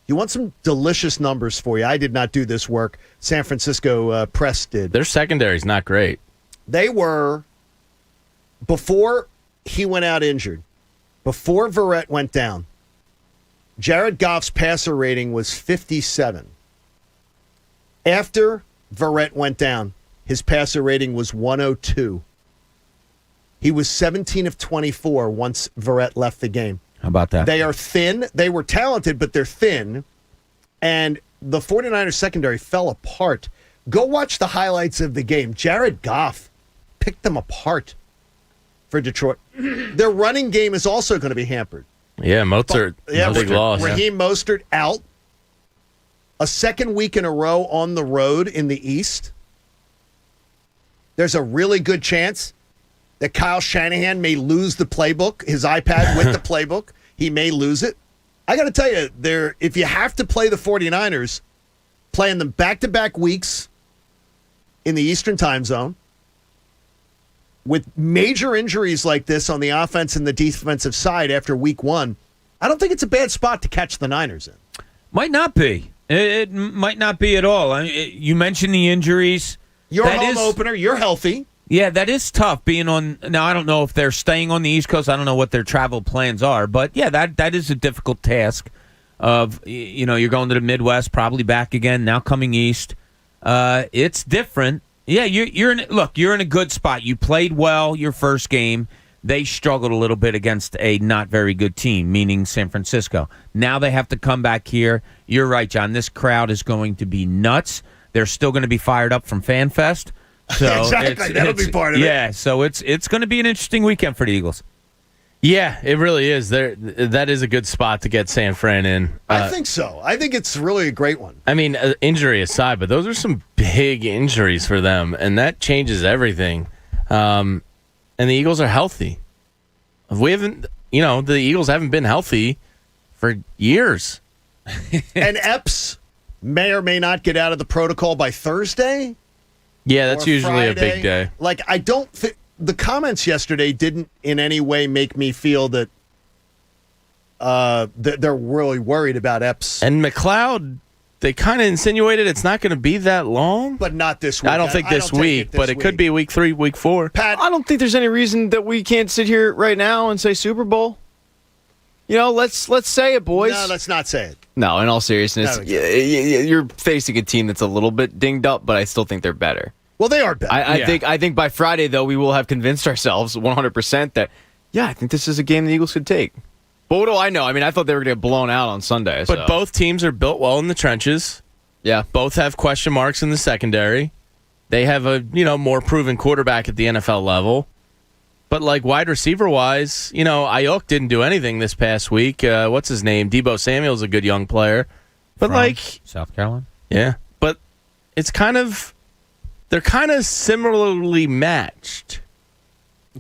You want some delicious numbers for you. I did not do this work. San Francisco Press did. Their secondary's not great. They were... Before he went out injured, before Verrett went down, Jared Goff's passer rating was 57. After Verrett went down, his passer rating was 102. He was 17 of 24 once Verrett left the game. How about that? They are thin. They were talented, but they're thin. And the 49ers secondary fell apart. Go watch the highlights of the game. Jared Goff picked them apart. For Detroit. Their running game is also going to be hampered. Yeah, Mostert, big loss. Raheem Mostert out. A second week in a row on the road in the East. There's a really good chance that Kyle Shanahan may lose the playbook, his iPad with the playbook. He may lose it. I got to tell you, if you have to play the 49ers, playing them back-to-back weeks in the Eastern time zone, with major injuries like this on the offense and the defensive side after week one, I don't think it's a bad spot to catch the Niners in. Might not be. It might not be at all. You mentioned the injuries. Your home opener, you're healthy. Yeah, that is tough being on. Now, I don't know if they're staying on the East Coast. I don't know what their travel plans are. But, yeah, that is a difficult task of, you're going to the Midwest, probably back again, now coming East. It's different. Yeah, you're in a good spot. You played well your first game. They struggled a little bit against a not very good team, meaning San Francisco. Now they have to come back here. You're right, John. This crowd is going to be nuts. They're still going to be fired up from FanFest. So exactly, that'll be part of it. Yeah, so it's going to be an interesting weekend for the Eagles. Yeah, it really is. That is a good spot to get San Fran in. I think so. I think it's really a great one. I mean, injury aside, but those are some big injuries for them, and that changes everything. And the Eagles are healthy. The Eagles haven't been healthy for years. And Epps may or may not get out of the protocol by Thursday. Yeah, that's usually a big day. Like, I don't think the comments yesterday didn't in any way make me feel that they're really worried about Epps. And McLeod, they kind of insinuated it's not going to be that long. But not this week. I don't think this week, but it could be week 3, week 4. Pat, I don't think there's any reason that we can't sit here right now and say Super Bowl. You know, let's say it, boys. No, let's not say it. No, in all seriousness, you're facing a team that's a little bit dinged up, but I still think they're better. Well, they are better. I think by Friday, though, we will have convinced ourselves 100% that, I think this is a game the Eagles could take. But what do I know? I mean, I thought they were going to get blown out on Sunday. But both teams are built well in the trenches. Yeah. Both have question marks in the secondary. They have a, more proven quarterback at the NFL level. But, like, wide receiver-wise, Ayuk didn't do anything this past week. What's his name? Debo Samuel's a good young player. But, From South Carolina? Yeah. But it's they're kind of similarly matched.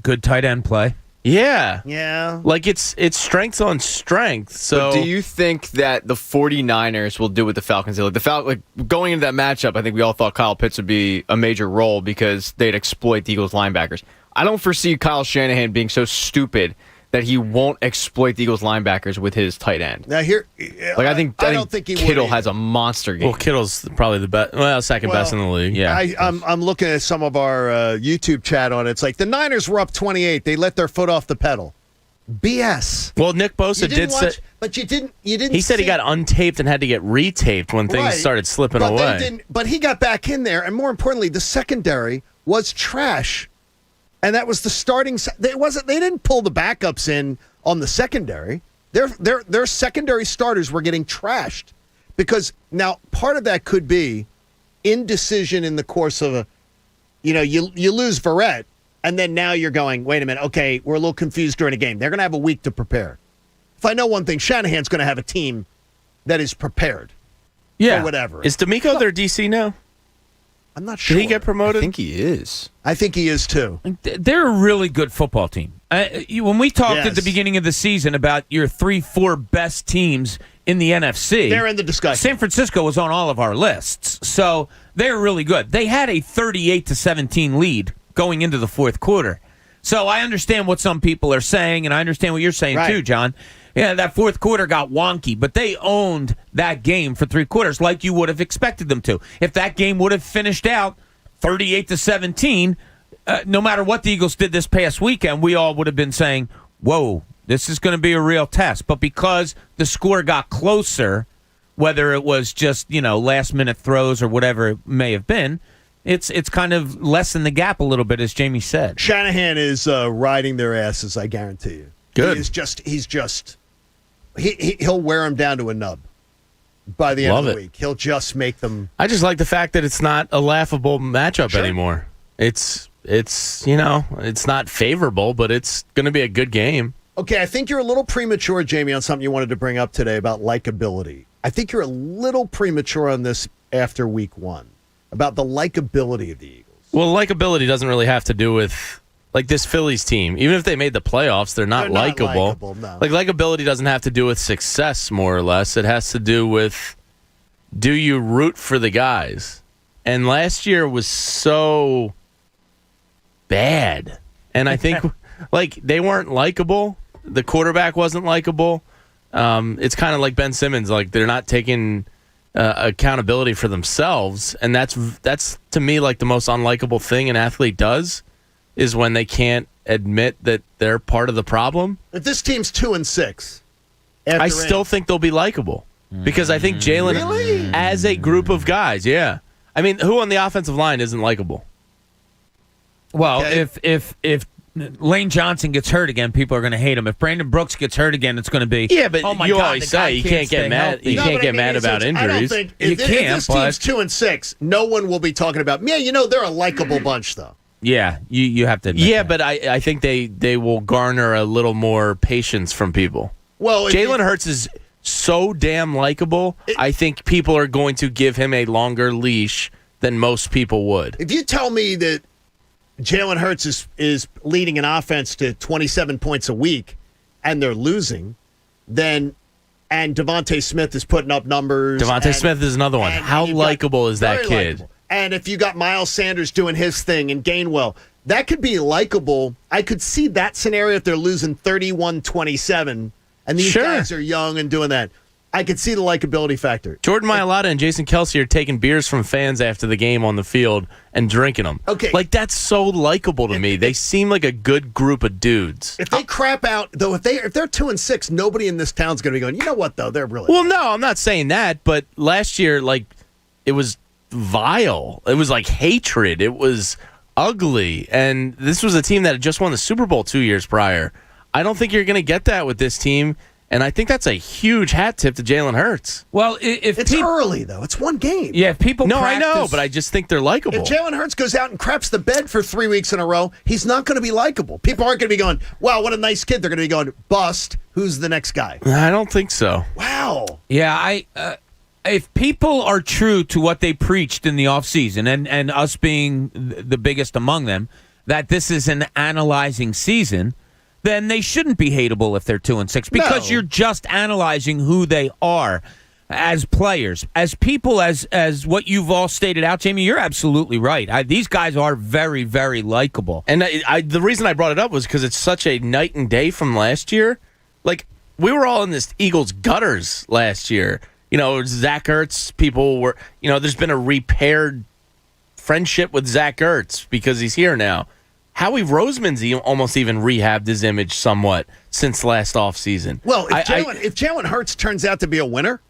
Good tight end play. Yeah. Yeah. Like, it's strength on strength. So, but do you think that the 49ers will do what the Falcons did? Like going into that matchup, I think we all thought Kyle Pitts would be a major role because they'd exploit the Eagles linebackers. I don't foresee Kyle Shanahan being so stupid that he won't exploit the Eagles linebackers with his tight end. Now here, I don't think he Kittle has a monster game. Well, Kittle's probably the best. Well, second best in the league. Yeah, I'm looking at some of our YouTube chat on it. It's like the Niners were up 28. They let their foot off the pedal. BS. Well, Nick Bosa did say, but you didn't. He said he got untaped and had to get retaped when things started slipping away. But he got back in there, and more importantly, the secondary was trash. And that was the starting. They didn't pull the backups in on the secondary. Their secondary starters were getting trashed because now part of that could be indecision in the course of you lose Verrett, and then now you're going, wait a minute, okay, we're a little confused during a game. They're going to have a week to prepare. If I know one thing, Shanahan's going to have a team that is prepared. Yeah, for whatever. Is D'Amico their DC now? I'm not sure. Did he get promoted? I think he is. I think he is too. They're a really good football team. When we talked at the beginning of the season about your 3-4 best teams in the NFC, they're in the discussion. San Francisco was on all of our lists, so they're really good. They had a 38-17 lead going into the fourth quarter. So I understand what some people are saying, and I understand what you're saying too, John. Yeah, that fourth quarter got wonky, but they owned that game for 3 quarters like you would have expected them to. If that game would have finished out 38-17, no matter what the Eagles did this past weekend, we all would have been saying, whoa, this is going to be a real test. But because the score got closer, whether it was just, last-minute throws or whatever it may have been, it's kind of lessened the gap a little bit, as Jamie said. Shanahan is riding their asses, I guarantee you. Good. He'll wear them down to a nub by the end of the week. He'll just make them. I just like the fact that it's not a laughable matchup anymore. It's not favorable, but it's going to be a good game. Okay, I think you're a little premature, Jamie, on something you wanted to bring up today about likability. I think you're a little premature on this after week 1 about the likability of the Eagles. Well, likability doesn't really have to do with. Like this Phillies team, even if they made the playoffs, they're not likable. No. Like likability doesn't have to do with success, more or less. It has to do with, do you root for the guys? And last year was so bad. And I think like they weren't likable. The quarterback wasn't likable. It's kind of like Ben Simmons. Like they're not taking accountability for themselves. And that's to me like the most unlikable thing an athlete does. Is when they can't admit that they're part of the problem. If this team's 2-6, I still think they'll be likable because I think Jalen, as a group of guys, I mean, who on the offensive line isn't likable? Well, if Lane Johnson gets hurt again, people are going to hate him. If Brandon Brooks gets hurt again, it's going to be but you always say you can't get mad. You can't get mad about injuries. I don't think if this team's 2-6, no one will be talking about. They're a likable bunch, though. Yeah, you have to admit that. But I think they will garner a little more patience from people. Well, Jalen Hurts is so damn likable. I think people are going to give him a longer leash than most people would. If you tell me that Jalen Hurts is leading an offense to 27 points a week and they're losing, then And Devontae Smith is putting up numbers. Devontae Smith is another one. How likable is that kid? Likable. And if you got Miles Sanders doing his thing and Gainwell, that could be likable. I could see that scenario if they're losing 31-27 and these guys are young and doing that. I could see the likability factor. Jordan Mailata and Jason Kelsey are taking beers from fans after the game on the field and drinking them. Okay. Like, that's so likable to me. They seem like a good group of dudes. If they crap out, though, if they're 2-6, nobody in this town's going to be going, you know what, though? They're really... Well, no, I'm not saying that, but last year, like, it was vile. It was like hatred. It was ugly. And this was a team that had just won the Super Bowl 2 years prior. I don't think you're going to get that with this team. And I think that's a huge hat tip to Jalen Hurts. Well, if it's early, though. It's one game. Yeah, if people I know, but I just think they're likable. If Jalen Hurts goes out and craps the bed for 3 weeks in a row, he's not going to be likable. People aren't going to be going, wow, what a nice kid. They're going to be going, bust. Who's the next guy? I don't think so. Wow. Yeah, if people are true to what they preached in the offseason, and us being the biggest among them, that this is an analyzing season, then they shouldn't be hateable if they're 2-6 because you're just analyzing who they are as players, as people, as what you've all stated out, Jamie. You're absolutely right. These guys are very, very likable. And the reason I brought it up was because it's such a night and day from last year. Like, we were all in this Eagles gutters last year. You know, Zach Ertz, people were, there's been a repaired friendship with Zach Ertz because he's here now. Howie Roseman's almost even rehabbed his image somewhat since last offseason. Well, if Jalen Hurts turns out to be a winner,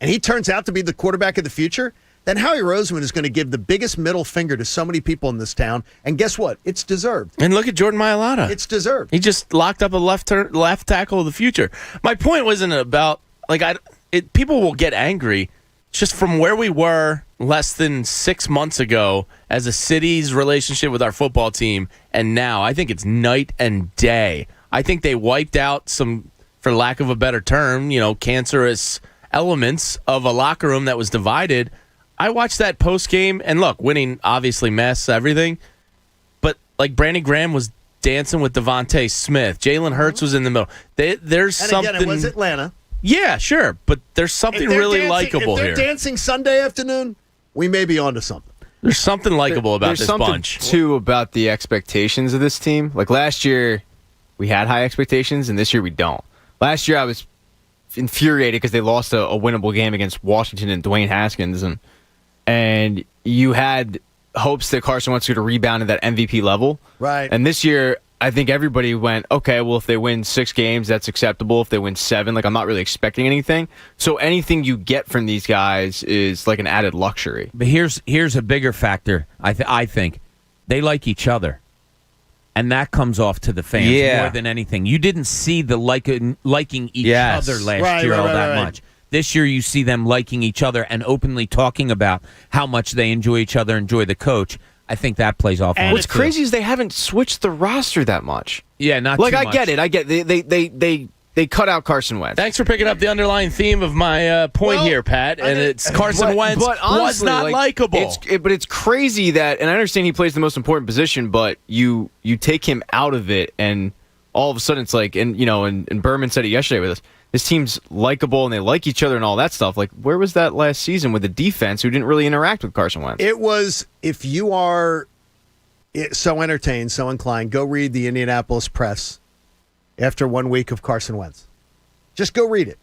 and he turns out to be the quarterback of the future, then Howie Roseman is going to give the biggest middle finger to so many people in this town. And guess what? It's deserved. And look at Jordan Mailata. It's deserved. He just locked up a left tackle of the future. My point wasn't about, people will get angry. Just from where we were less than 6 months ago as a city's relationship with our football team, and now I think it's night and day. I think they wiped out some, for lack of a better term, cancerous elements of a locker room that was divided. I watched that post game, and look, winning obviously messes everything, but like Brandon Graham was dancing with Devontae Smith, Jalen Hurts was in the middle. There's something. Again, it was Atlanta. Yeah, sure, but there's something really likable here. If they're dancing Sunday afternoon, we may be onto something. There's something likable about this something bunch. Too, about the expectations of this team. Like last year, we had high expectations, and this year we don't. Last year, I was infuriated because they lost a winnable game against Washington and Dwayne Haskins, and you had hopes that Carson Wentz would rebound at that MVP level. Right. And this year, I think everybody went, okay, well, if they win 6 games, that's acceptable. If they win 7, I'm not really expecting anything. So anything you get from these guys is like an added luxury. But here's a bigger factor. I think they like each other, and that comes off to the fans more than anything. You didn't see the liking each other last year all that much. This year, you see them liking each other and openly talking about how much they enjoy each other, enjoy the coach. I think that plays off. And what's crazy is they haven't switched the roster that much. Yeah, not like too I much. get it. They cut out Carson Wentz. Thanks for picking up the underlying theme of my point here, Pat. And it's Carson Wentz honestly, was not likable. But it's crazy that, and I understand he plays the most important position, but you take him out of it, and all of a sudden it's like, and Berman said it yesterday with us. This team's likable and they like each other and all that stuff. Like, where was that last season with the defense who didn't really interact with Carson Wentz? It was, if you are so entertained, so inclined, go read the Indianapolis Press after 1 week of Carson Wentz. Just go read it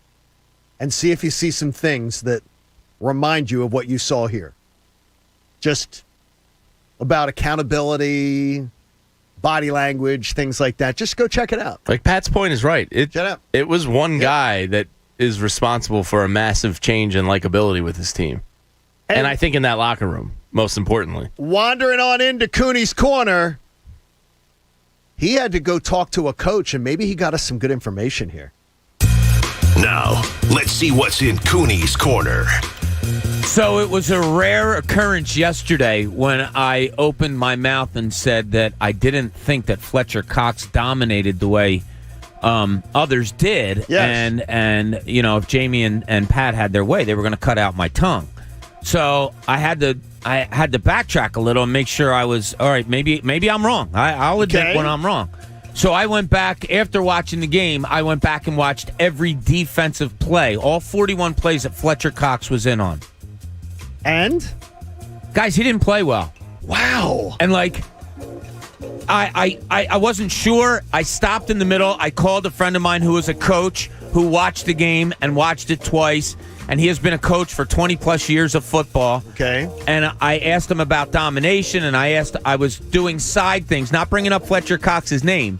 and see if you see some things that remind you of what you saw here. Just about accountability, body language, things like that. Just go check it out. Like Pat's point is right. Shut up. It was one guy that is responsible for a massive change in likability with his team. And I think in that locker room, most importantly. Wandering on into Cooney's Corner, he had to go talk to a coach, and maybe he got us some good information here. Now, let's see what's in Cooney's Corner. So it was a rare occurrence yesterday when I opened my mouth and said that I didn't think that Fletcher Cox dominated the way others did. Yes. And if Jamie and Pat had their way, they were going to cut out my tongue. So I had to backtrack a little and make sure I was all right. Maybe I'm wrong. I'll admit when I'm wrong. So I went back, after watching the game, I went back and watched every defensive play, all 41 plays that Fletcher Cox was in on. And? Guys, he didn't play well. Wow. And, like, I wasn't sure. I stopped in the middle. I called a friend of mine who was a coach who watched the game and watched it twice. And he has been a coach for 20-plus years of football. Okay. And I asked him about domination, and I was doing side things, not bringing up Fletcher Cox's name.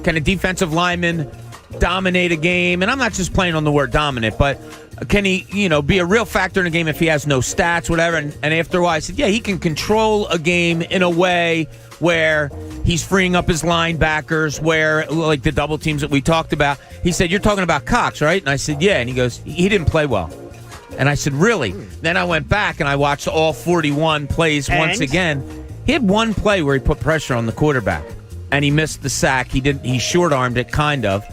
Can a defensive lineman dominate a game? And I'm not just playing on the word dominant, but can he, be a real factor in a game if he has no stats, whatever? And after a while, I said, yeah, he can control a game in a way where he's freeing up his linebackers, where, like the double teams that we talked about. He said, you're talking about Cox, right? And I said, yeah. And he goes, he didn't play well. And I said, really? Then I went back and I watched all 41 plays once again. He had one play where he put pressure on the quarterback, and he missed the sack. He short-armed it, kind of.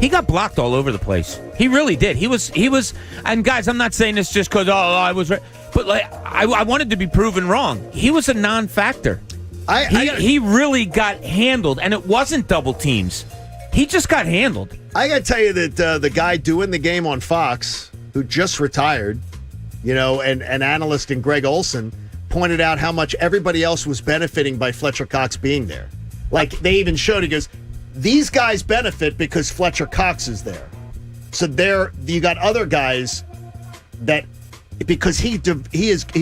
He got blocked all over the place. He really did. He was. And guys, I'm not saying this just because I was right, but like I wanted to be proven wrong. He was a non-factor. He really got handled, and it wasn't double teams. He just got handled. I got to tell you that the guy doing the game on Fox, who just retired, and analyst in Greg Olson, pointed out how much everybody else was benefiting by Fletcher Cox being there. Like, they even showed, he goes, these guys benefit because Fletcher Cox is there. So you got other guys that, because he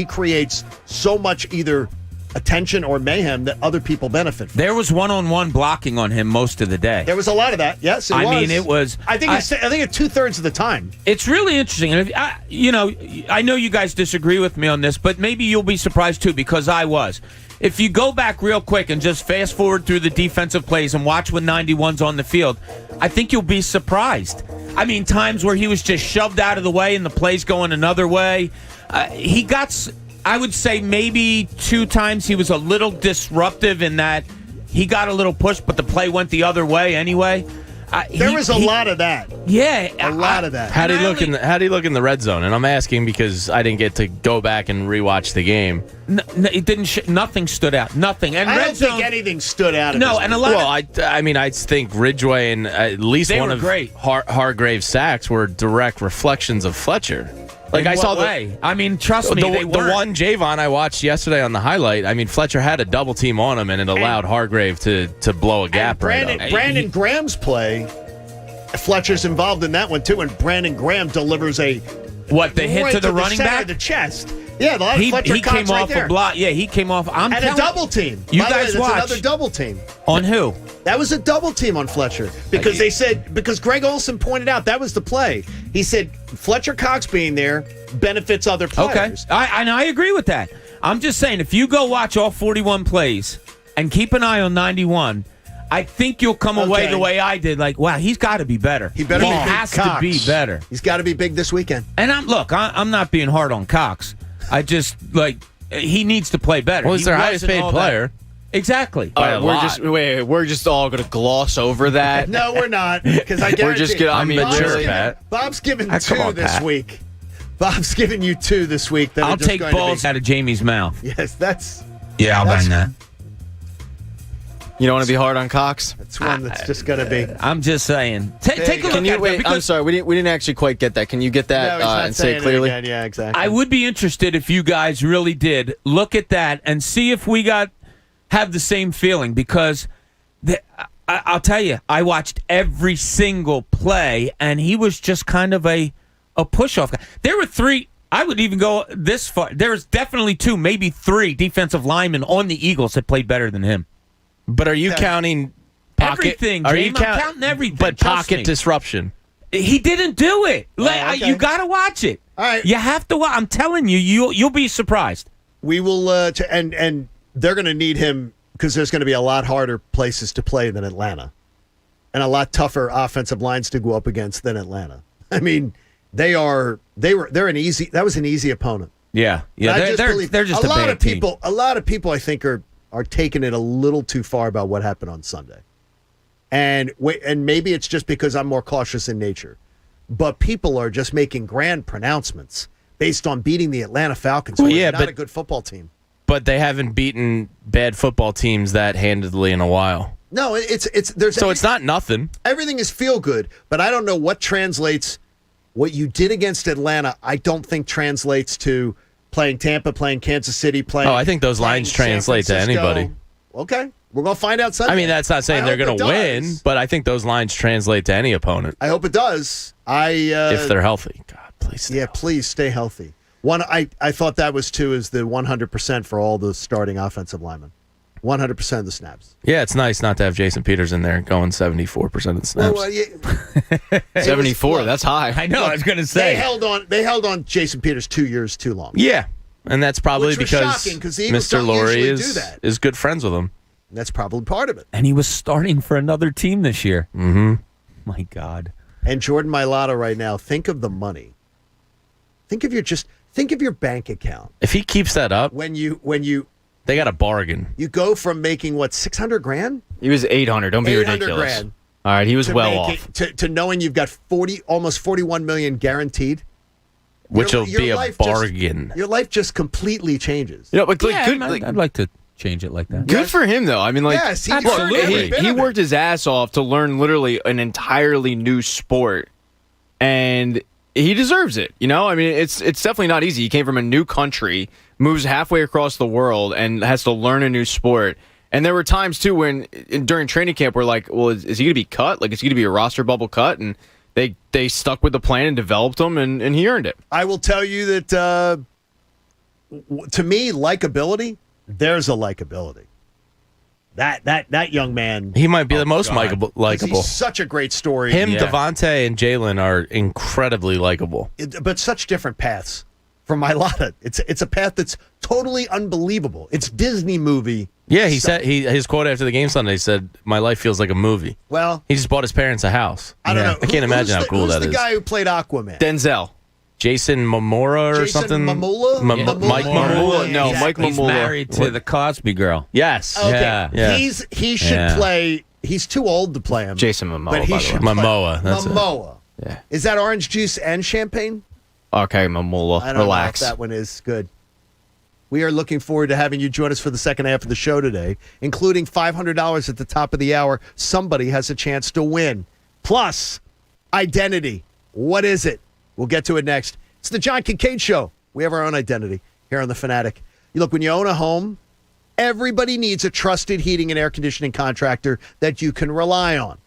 creates so much either attention or mayhem that other people benefit from. There was one-on-one blocking on him most of the day. There was a lot of that. Yes, it was. I mean, it was. I think it's 2/3 of the time. It's really interesting. And I know you guys disagree with me on this, but maybe you'll be surprised too, because I was. If you go back real quick and just fast forward through the defensive plays and watch when 91's on the field, I think you'll be surprised. I mean, times where he was just shoved out of the way and the play's going another way. He got, I would say maybe 2 times he was a little disruptive in that he got a little push, but the play went the other way anyway. There was a lot of that. Yeah, a lot of that. How do you look in the red zone? And I'm asking because I didn't get to go back and rewatch the game. It didn't. Nothing stood out. Nothing. And I red don't zone, think anything stood out. No, and a lot. Well, I think Ridgeway and at least one of Hargrave's sacks were direct reflections of Fletcher. Like, I saw way? I mean, trust me, they the one Javon I watched yesterday on the highlight. I mean, Fletcher had a double team on him, and it allowed Hargrave to blow a gap. Brandon Graham's play, Fletcher's involved in that one too, and Brandon Graham delivers a hit to the running back of the chest. Yeah, a lot of Fletcher he Cox came right off there. a block. Yeah, he came off. And a double team. You By the way, guys that's watch another double team. On who? That was a double team on Fletcher because because Greg Olson pointed out that was the play. He said Fletcher Cox being there benefits other players. Okay, I agree with that. I'm just saying, if you go watch all 41 plays and keep an eye on 91, I think you'll come away the way I did. Like, wow, he's got to be better. He better. He has to be better. He's got to be big this weekend. And I'm not being hard on Cox. I just he needs to play better. Well, he's their highest paid player. Exactly. We're just all going to gloss over that. No, we're not. Because I guarantee we're just going to. I mean, Bob's given 2 this week. Bob's giving you 2 this week. I'll take balls out of Jamie's mouth. Yes, that's. Yeah, I'll bang that. You don't want to be hard on Cox? That's one that's just going to be. I'm just saying. Take a look at that. I'm sorry, we didn't actually quite get that. Can you get that and say it clearly? Yeah, exactly. I would be interested if you guys really did look at that and see if we have the same feeling, because I'll tell you, I watched every single play, and he was just kind of a push-off guy. There were 3. I would even go this far. There's definitely 2, maybe 3 defensive linemen on the Eagles that played better than him. But are you counting pocket? Everything, James. I'm counting everything. But pocket disruption. He didn't do it. You got to watch it. All right. You have to watch. I'm telling you, you'll be surprised. We will, and they're going to need him because there's going to be a lot harder places to play than Atlanta, and a lot tougher offensive lines to go up against than Atlanta. I mean, they're an easy. That was an easy opponent. Yeah. They're just a bad team. A lot of people, I think, are taking it a little too far about what happened on Sunday. And maybe it's just because I'm more cautious in nature. But people are just making grand pronouncements based on beating the Atlanta Falcons, who are not a good football team. But they haven't beaten bad football teams that handedly in a while. No, there's So it's not nothing. Everything is feel good, but I don't know what translates. What you did against Atlanta, I don't think translates to playing Tampa, playing Kansas City, playing. Oh, I think those lines translate to anybody. Okay, we're gonna find out Sunday. I mean, that's not saying they're going to win, but I think those lines translate to any opponent. I hope it does. If they're healthy, God, please. Please stay healthy. I thought that was too is the 100% for all the starting offensive linemen. 100% of the snaps. Yeah, it's nice not to have Jason Peters in there going 74% of the snaps. Well, 74, that's high. I know, I was going to say. They held on Jason Peters 2 years too long. Yeah, and that's probably Which was because shocking, 'cause the Eagles Mr. don't Lurie usually do that. is good friends with him. And that's probably part of it. And he was starting for another team this year. Mm-hmm. My God. And Jordan Mailata right now, think of the money. Think of your bank account. If he keeps that up, when you they got a bargain. You go from making what, $600,000? He was 800. Don't be ridiculous. $800,000. All right, he was well off. To knowing you've got almost $41 million guaranteed, which will be a bargain. Your life just completely changes. You know, but I'd like to change it like that. Good for him, though. I mean, like, yes, he worked his ass off to learn literally an entirely new sport, and he deserves it. You know, I mean, it's definitely not easy. He came from a new country, moves halfway across the world, and has to learn a new sport. And there were times too when during training camp we're like, well, is he going to be cut? Like, is he going to be a roster bubble cut? And they stuck with the plan and developed him, and he earned it. I will tell you that to me, likability. There's a likability. That young man. He might be the most likable. He's such a great story. Him, Devontae, and Jalen are incredibly likable. But such different paths from Mailata. It's a path that's totally unbelievable. It's Disney movie. Yeah, he said his quote after the game Sunday said, "My life feels like a movie." Well, he just bought his parents a house. I don't know. I can't imagine how cool that is. Who's the guy who played Aquaman? Denzel. Jason Momoa or something? Mamula? Mike Mamula? No, exactly. Mike Mamula. He's married to the Cosby girl. Yes. Okay. Yeah. He should play. He's too old to play him. Jason Momoa. But he should play Momoa. That's Momoa. It. Yeah. Is that orange juice and champagne? Okay, Momoa. I don't Relax. know if that one is good. We are looking forward to having you join us for the second half of the show today, including $500 at the top of the hour. Somebody has a chance to win. Plus, identity. What is it? We'll get to it next. It's the John Kincade Show. We have our own identity here on The Fanatic. You look, when you own a home, everybody needs a trusted heating and air conditioning contractor that you can rely on.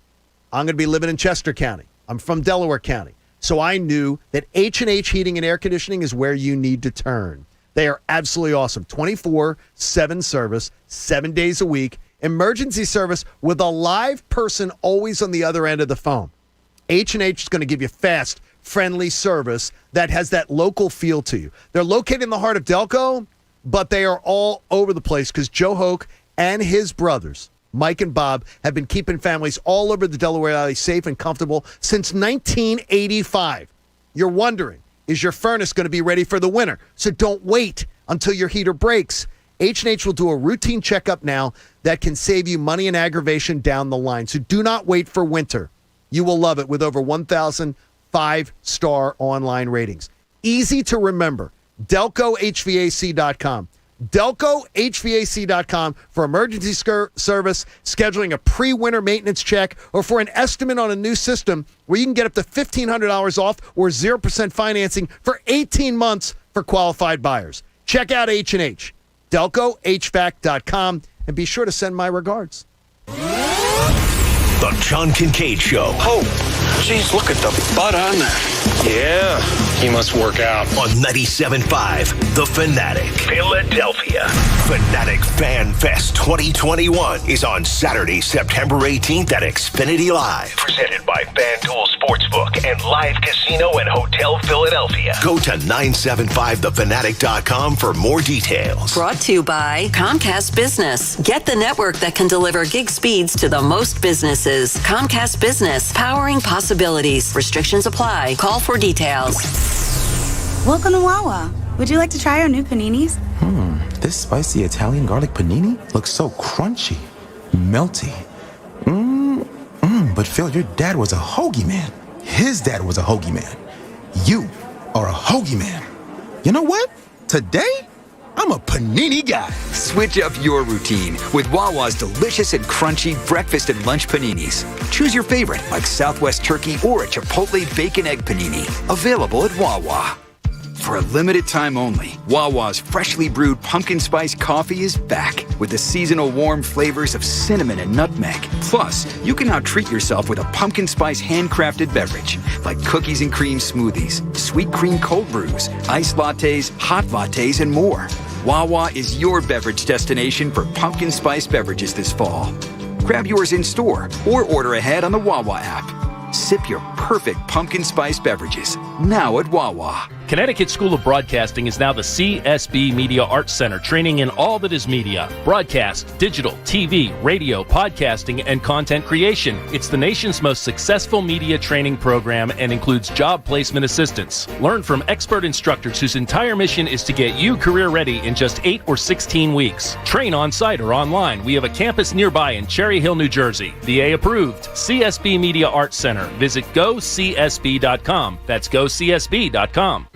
I'm going to be living in Chester County. I'm from Delaware County. So I knew that H&H Heating and Air Conditioning is where you need to turn. They are absolutely awesome. 24/7 service, 7 days a week. Emergency service with a live person always on the other end of the phone. H&H is going to give you fast, friendly service that has that local feel to you. They're located in the heart of Delco, but they are all over the place because Joe Hoke and his brothers, Mike and Bob, have been keeping families all over the Delaware Valley safe and comfortable since 1985. You're wondering, is your furnace going to be ready for the winter? So don't wait until your heater breaks. H&H will do a routine checkup now that can save you money and aggravation down the line. So do not wait for winter. You will love it with over 1,000 5-star online ratings. Easy to remember. DelcoHVAC.com. DelcoHVAC.com for emergency service, scheduling a pre-winter maintenance check, or for an estimate on a new system where you can get up to $1,500 off or 0% financing for 18 months for qualified buyers. Check out H&H. DelcoHVAC.com, and be sure to send my regards. The John Kincade Show. Oh, geez, look at the butt on that. Yeah, he must work out. On 97.5 The Fanatic. Philadelphia. Fanatic Fan Fest 2021 is on Saturday, September 18th at Xfinity Live. Presented by FanDuel Sportsbook and Live Casino and Hotel Philadelphia. Go to 975thefanatic.com for more details. Brought to you by Comcast Business. Get the network that can deliver gig speeds to the most businesses. Comcast Business, powering possibilities. Restrictions apply. Call for details. Welcome to Wawa. Would you like to try our new paninis? This spicy Italian garlic panini looks so crunchy, melty. But Phil, your dad was a hoagie man. His dad was a hoagie man. You are a hoagie man. You know what? Today, I'm a panini guy. Switch up your routine with Wawa's delicious and crunchy breakfast and lunch paninis. Choose your favorite, like Southwest Turkey or a Chipotle Bacon Egg Panini. Available at Wawa. For a limited time only, Wawa's freshly brewed pumpkin spice coffee is back with the seasonal warm flavors of cinnamon and nutmeg. Plus, you can now treat yourself with a pumpkin spice handcrafted beverage like cookies and cream smoothies, sweet cream cold brews, iced lattes, hot lattes, and more. Wawa is your beverage destination for pumpkin spice beverages this fall. Grab yours in store or order ahead on the Wawa app. Sip your perfect pumpkin spice beverages now at Wawa. Connecticut School of Broadcasting is now the CSB Media Arts Center, training in all that is media, broadcast, digital, TV, radio, podcasting, and content creation. It's the nation's most successful media training program and includes job placement assistance. Learn from expert instructors whose entire mission is to get you career ready in just 8 or 16 weeks. Train on site or online. We have a campus nearby in Cherry Hill, New Jersey. VA approved. CSB Media Arts Center. Visit gocsb.com. That's gocsb.com.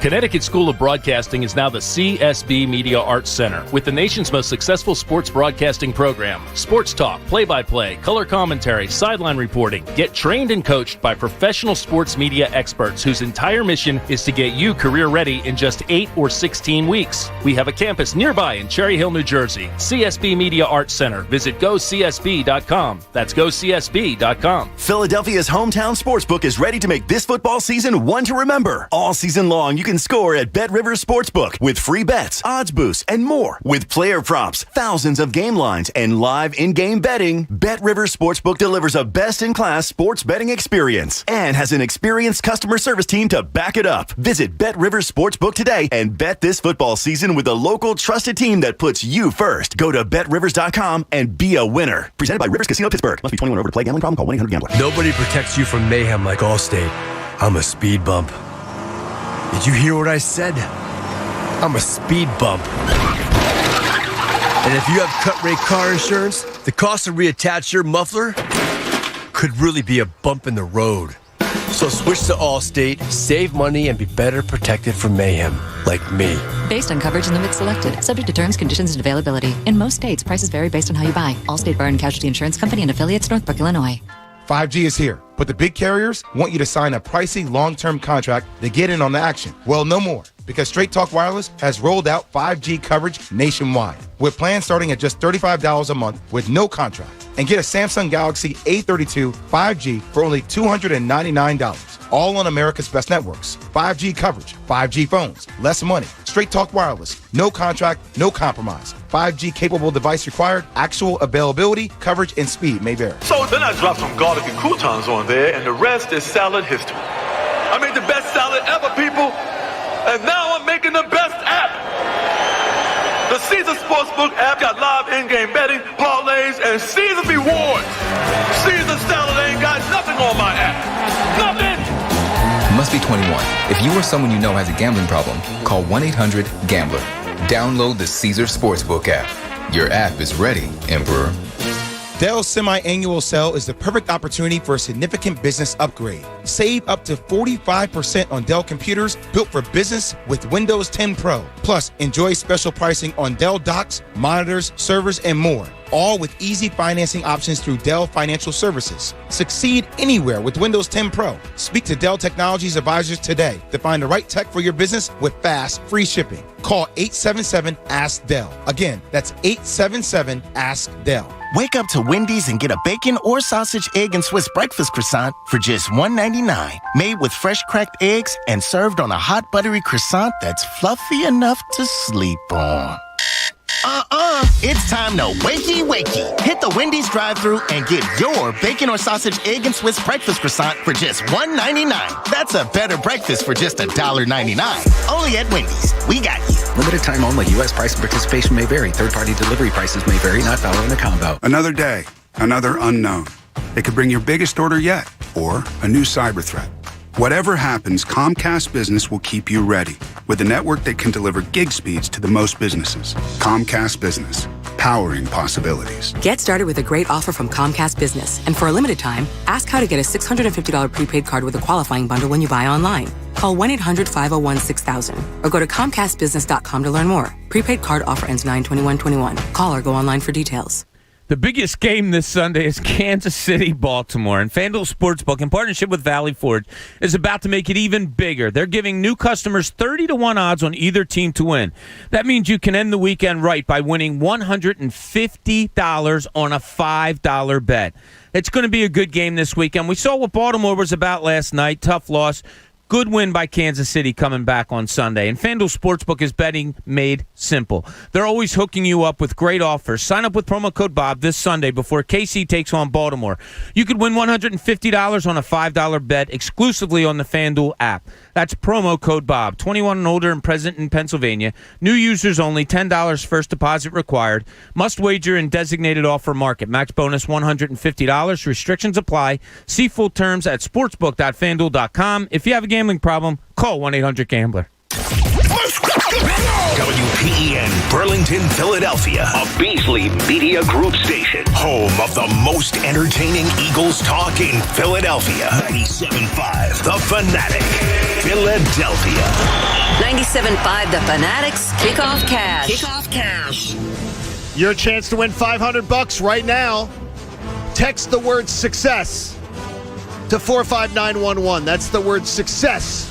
Connecticut School of Broadcasting is now the CSB Media Arts Center with the nation's most successful sports broadcasting program. Sports talk, play-by-play, color commentary, sideline reporting. Get trained and coached by professional sports media experts whose entire mission is to get you career ready in just 8 or 16 weeks. We have a campus nearby in Cherry Hill, New Jersey. CSB Media Arts Center. Visit gocsb.com. That's gocsb.com. Philadelphia's hometown sportsbook is ready to make this football season one to remember. All season long, you can score at Bet Rivers Sportsbook with free bets, odds boosts, and more. With player props, thousands of game lines, and live in-game betting, Bet Rivers Sportsbook delivers a best-in-class sports betting experience and has an experienced customer service team to back it up. Visit Bet Rivers Sportsbook today and bet this football season with a local trusted team that puts you first. Go to BetRivers.com and be a winner. Presented by Rivers Casino Pittsburgh. Must be 21 or over to play. Gambling problem? Call 1-800-GAMBLER. Nobody protects you from mayhem like Allstate. I'm a speed bump. Did you hear what I said? I'm a speed bump. And if you have cut-rate car insurance, the cost to reattach your muffler could really be a bump in the road. So switch to Allstate, save money, and be better protected from mayhem, like me. Based on coverage and limits selected, subject to terms, conditions, and availability. In most states, prices vary based on how you buy. Allstate Bar and Casualty Insurance Company and affiliates, Northbrook, Illinois. 5G is here, but the big carriers want you to sign a pricey long-term contract to get in on the action. Well, no more, because Straight Talk Wireless has rolled out 5G coverage nationwide, with plans starting at just $35 a month with no contract. And get a Samsung Galaxy A32 5G for only $299, all on America's best networks. 5G coverage, 5G phones, less money. Straight Talk Wireless, no contract, no compromise. 5G capable device required, actual availability, coverage, and speed may vary. So then I dropped some garlic and croutons on there, and the rest is salad history. I made the best salad ever, people, and now I'm making the best app. The Caesar Sportsbook app got live in-game betting, parlays, and Caesar rewards. Caesar salad ain't got nothing on my app. Nothing! Must be 21. If you or someone you know has a gambling problem, call 1-800-GAMBLER. Download the Caesar Sportsbook app. Your app is ready, Emperor. Dell's semi-annual sale is the perfect opportunity for a significant business upgrade. Save up to 45% on Dell computers built for business with Windows 10 Pro. Plus, enjoy special pricing on Dell docks, monitors, servers, and more. All with easy financing options through Dell Financial Services. Succeed anywhere with Windows 10 Pro. Speak to Dell Technologies advisors today to find the right tech for your business with fast, free shipping. Call 877-ASK-DELL. Again, that's 877-ASK-DELL. Wake up to Wendy's and get a bacon or sausage, egg, and Swiss breakfast croissant for just $1.99. Made with fresh cracked eggs and served on a hot buttery croissant that's fluffy enough to sleep on. It's time to wakey. Hit the Wendy's drive-thru and get your bacon or sausage, egg, and Swiss breakfast croissant for just $1.99. That's a better breakfast for just $1.99. Only at Wendy's. We got you. Limited time only. U.S. price and participation may vary. Third-party delivery prices may vary. Not valid in the combo. Another day. Another unknown. It could bring your biggest order yet or a new cyber threat. Whatever happens, Comcast Business will keep you ready with a network that can deliver gig speeds to the most businesses. Comcast Business, powering possibilities. Get started with a great offer from Comcast Business. And for a limited time, ask how to get a $650 prepaid card with a qualifying bundle when you buy online. Call 1-800-501-6000 or go to ComcastBusiness.com to learn more. Prepaid card offer ends 9/21/21. Call or go online for details. The biggest game this Sunday is Kansas City, Baltimore, and FanDuel Sportsbook, in partnership with Valley Forge, is about to make it even bigger. They're giving new customers 30-1 odds on either team to win. That means you can end the weekend right by winning $150 on a $5 bet. It's going to be a good game this weekend. We saw what Baltimore was about last night. Tough loss. Good win by Kansas City coming back on Sunday. And FanDuel Sportsbook is betting made simple. They're always hooking you up with great offers. Sign up with promo code Bob this Sunday before KC takes on Baltimore. You could win $150 on a $5 bet exclusively on the FanDuel app. That's promo code Bob. 21 and older and present in Pennsylvania. New users only. $10 first deposit required. Must wager in designated offer market. Max bonus $150. Restrictions apply. See full terms at sportsbook.fanduel.com. If you have a gambling problem, call 1-800-GAMBLER. WPEN Burlington, Philadelphia, a Beasley Media Group station, home of the most entertaining Eagles talk in Philadelphia. 97.5 The Fanatic, Philadelphia. 97.5 The Fanatic's Kickoff Cash. Kickoff Cash. Your chance to win $500 right now. Text the word success to 45911. That's the word success.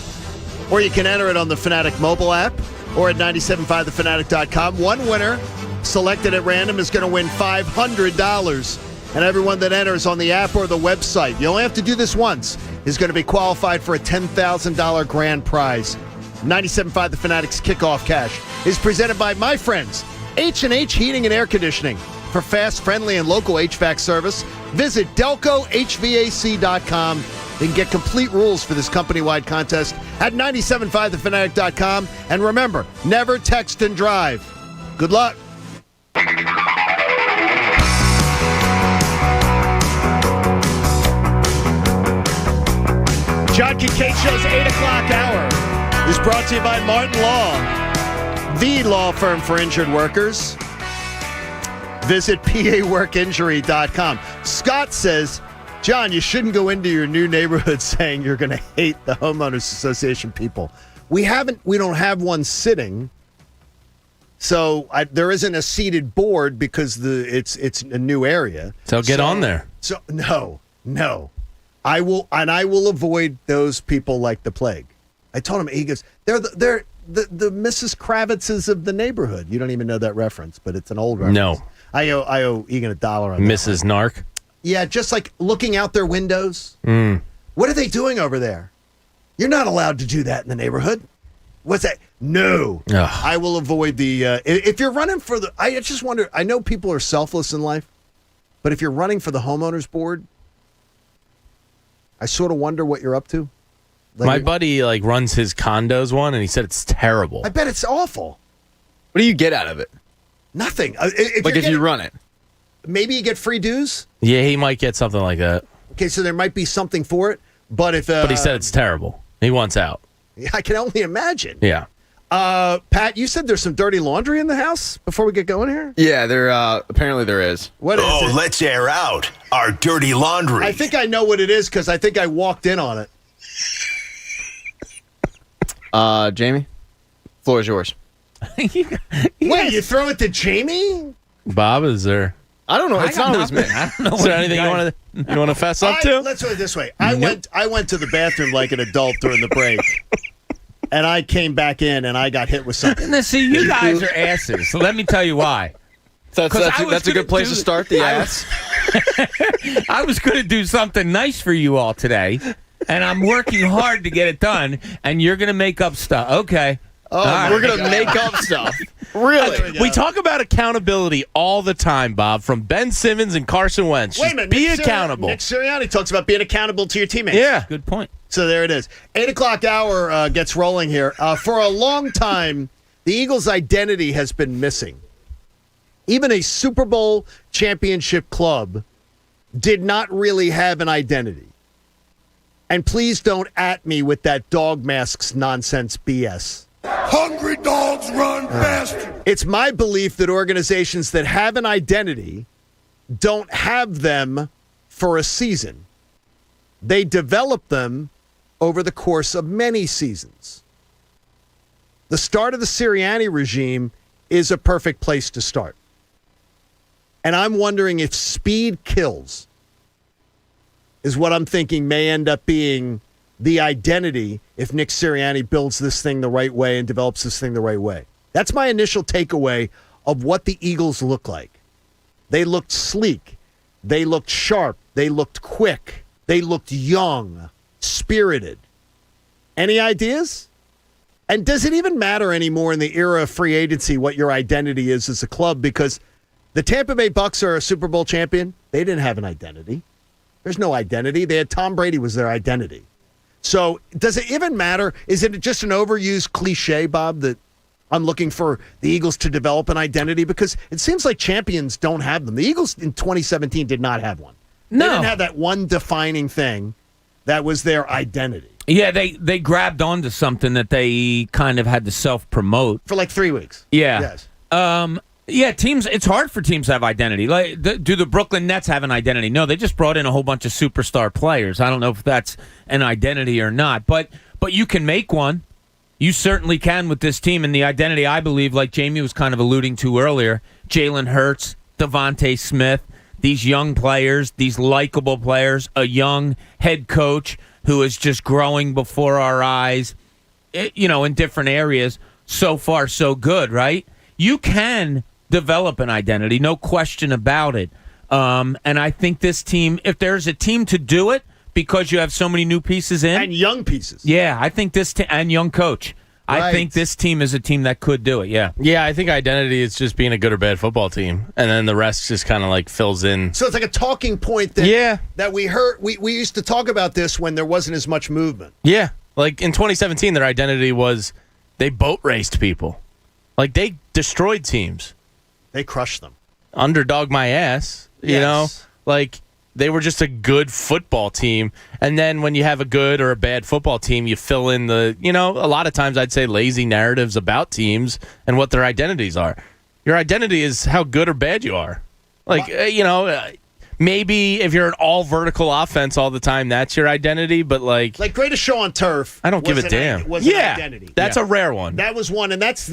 Or you can enter it on the Fanatic mobile app or at 97.5thefanatic.com. One winner selected at random is going to win $500. And everyone that enters on the app or the website, you only have to do this once, is going to be qualified for a $10,000 grand prize. 97.5 The Fanatic's Kickoff Cash is presented by my friends, H&H Heating and Air Conditioning. For fast, friendly, and local HVAC service, visit DelcoHVAC.com and get complete rules for this company-wide contest at 97.5thefanatic.com. And remember, never text and drive. Good luck. John Kincade Show's 8 o'clock hour is brought to you by Martin Law, the law firm for injured workers. Visit PAWorkInjury.com. Scott says, John, you shouldn't go into your new neighborhood saying you're going to hate the Homeowners Association people. We don't have one sitting, so there isn't a seated board because it's a new area. So get on there. So no. I will avoid those people like the plague. I told him, he goes, they're the Mrs. Kravitzes of the neighborhood. You don't even know that reference, but it's an old reference. No. I owe Egan $1 on that. Mrs. Narc? Yeah, just like looking out their windows. What are they doing over there? You're not allowed to do that in the neighborhood. What's that? No. Ugh. I will avoid the... if you're running for the... I just wonder... I know people are selfless in life, but if you're running for the homeowners board, I sort of wonder what you're up to. Like, my buddy runs his condos one, and he said it's terrible. I bet it's awful. What do you get out of it? Nothing. If you run it. Maybe you get free dues? Yeah, he might get something like that. Okay, so there might be something for it, but if... but he said it's terrible. He wants out. I can only imagine. Yeah. Pat, you said there's some dirty laundry in the house before we get going here? Yeah, apparently there is. What is it? Let's air out our dirty laundry. I think I know what it is because I think I walked in on it. Jamie, floor is yours. Wait, you throw it to Jamie? Bob, is there? I don't know. It's not always me. I don't know. Is there anything you want to fess up to? Let's put it this way. I went to the bathroom like an adult during the break, and I came back in and I got hit with something. Now, see, you guys are asses. So let me tell you why. That's a good place to start. The ass. I was going to do something nice for you all today, and I'm working hard to get it done. And you're going to make up stuff. Okay. Oh, we're going to make up stuff. Really? We talk about accountability all the time, Bob, from Ben Simmons and Carson Wentz. Wait a minute. Be accountable. Nick Sirianni talks about being accountable to your teammates. Yeah. Good point. So there it is. 8 o'clock hour gets rolling here. For a long time, the Eagles' identity has been missing. Even a Super Bowl championship club did not really have an identity. And please don't at me with that dog masks nonsense BS. Hungry dogs run faster. It's my belief that organizations that have an identity don't have them for a season. They develop them over the course of many seasons. The start of the Sirianni regime is a perfect place to start. And I'm wondering if speed kills is what I'm thinking may end up being the identity if Nick Sirianni builds this thing the right way and develops this thing the right way. That's my initial takeaway of what the Eagles look like. They looked sleek. They looked sharp. They looked quick. They looked young, spirited. Any ideas? And does it even matter anymore in the era of free agency what your identity is as a club? Because the Tampa Bay Bucks are a Super Bowl champion. They didn't have an identity. There's no identity. They had Tom Brady was their identity. So does it even matter? Is it just an overused cliche, Bob, that I'm looking for the Eagles to develop an identity? Because it seems like champions don't have them. The Eagles in 2017 did not have one. No. They didn't have that one defining thing that was their identity. Yeah, they grabbed onto something that they kind of had to self-promote. For like 3 weeks. Yeah. Yes. Yeah, teams. It's hard for teams to have identity. Like, do the Brooklyn Nets have an identity? No, they just brought in a whole bunch of superstar players. I don't know if that's an identity or not, but you can make one. You certainly can with this team. And the identity, I believe, like Jamie was kind of alluding to earlier, Jalen Hurts, Devontae Smith, these young players, these likable players, a young head coach who is just growing before our eyes, in different areas. So far, so good, right? You can develop an identity, no question about it. And I think this team, if there's a team to do it, because you have so many new pieces in. And young pieces. Yeah, I think this and young coach. Right. I think this team is a team that could do it, yeah. Yeah, I think identity is just being a good or bad football team. And then the rest just kind of like fills in. So it's like a talking point that we heard. We used to talk about this when there wasn't as much movement. Yeah, like in 2017, their identity was they boat raced people. Like they destroyed teams. They crushed them. Underdog my ass, you know? Like they were just a good football team. And then when you have a good or a bad football team, you fill in the, a lot of times I'd say lazy narratives about teams and what their identities are. Your identity is how good or bad you are. Like, maybe if you're an all vertical offense all the time, that's your identity. But like greatest show on turf. I don't give a damn. Was an identity. That's a rare one. That was one. And that's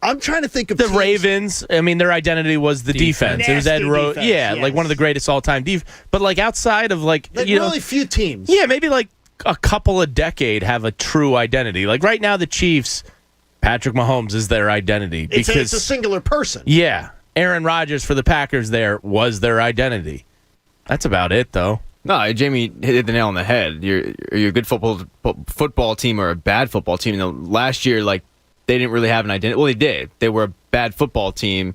I'm trying to think of the teams. Ravens. I mean, their identity was the defense. It was Ed Rose. Yeah, yes. like one of the greatest all-time But like outside of really few teams. Yeah, maybe like a couple a decade have a true identity. Like right now, the Chiefs, Patrick Mahomes is their identity because it's a singular person. Yeah, Aaron Rodgers for the Packers there was their identity. That's about it, though. No, Jamie hit the nail on the head. You're a good football team or a bad football team. Last year, they didn't really have an identity. Well, they did. They were a bad football team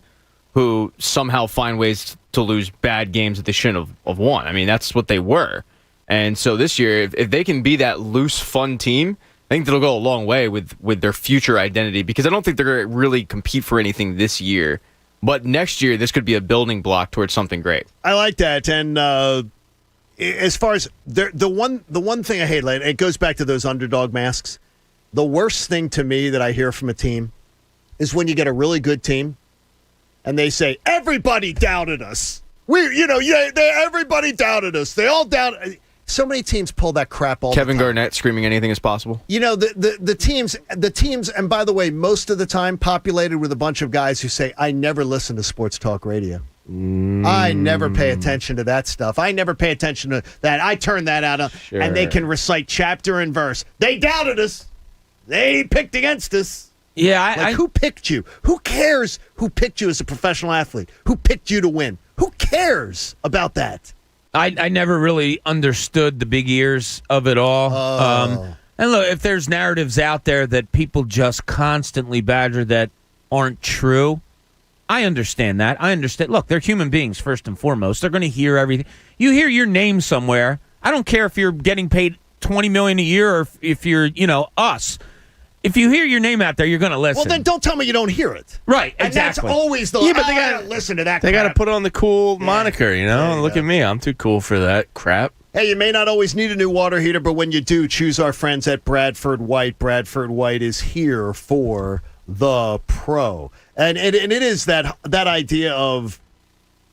who somehow find ways to lose bad games that they shouldn't have won. I mean, that's what they were. And so this year, if they can be that loose, fun team, I think that'll go a long way with their future identity, because I don't think they're going to really compete for anything this year. But next year, this could be a building block towards something great. I like that. And as far as the one thing I hate, it goes back to those underdog masks. The worst thing to me that I hear from a team is when you get a really good team and they say, everybody doubted us. Everybody doubted us. They all doubted. So many teams pull that crap all the time. Kevin Garnett screaming anything is possible. The teams, and by the way, most of the time populated with a bunch of guys who say, I never listen to sports talk radio. I never pay attention to that stuff. I never pay attention to that. I turn that out, sure. And they can recite chapter and verse. They doubted us. They picked against us. Yeah, who picked you? Who cares who picked you as a professional athlete? Who picked you to win? Who cares about that? I never really understood the big ears of it all. And look, if there's narratives out there that people just constantly badger that aren't true, I understand that. I understand. Look, they're human beings first and foremost. They're going to hear everything. You hear your name somewhere. I don't care if you're getting paid $20 million a year or if you're, us. If you hear your name out there, you're going to listen. Well, then don't tell me you don't hear it. Right, exactly. And that's always the... Yeah, but they got to listen to that They crap. got to put on the cool moniker, Look at me. I'm too cool for that crap. Hey, you may not always need a new water heater, but when you do, choose our friends at Bradford White. Bradford White is here for the pro. And it is that idea of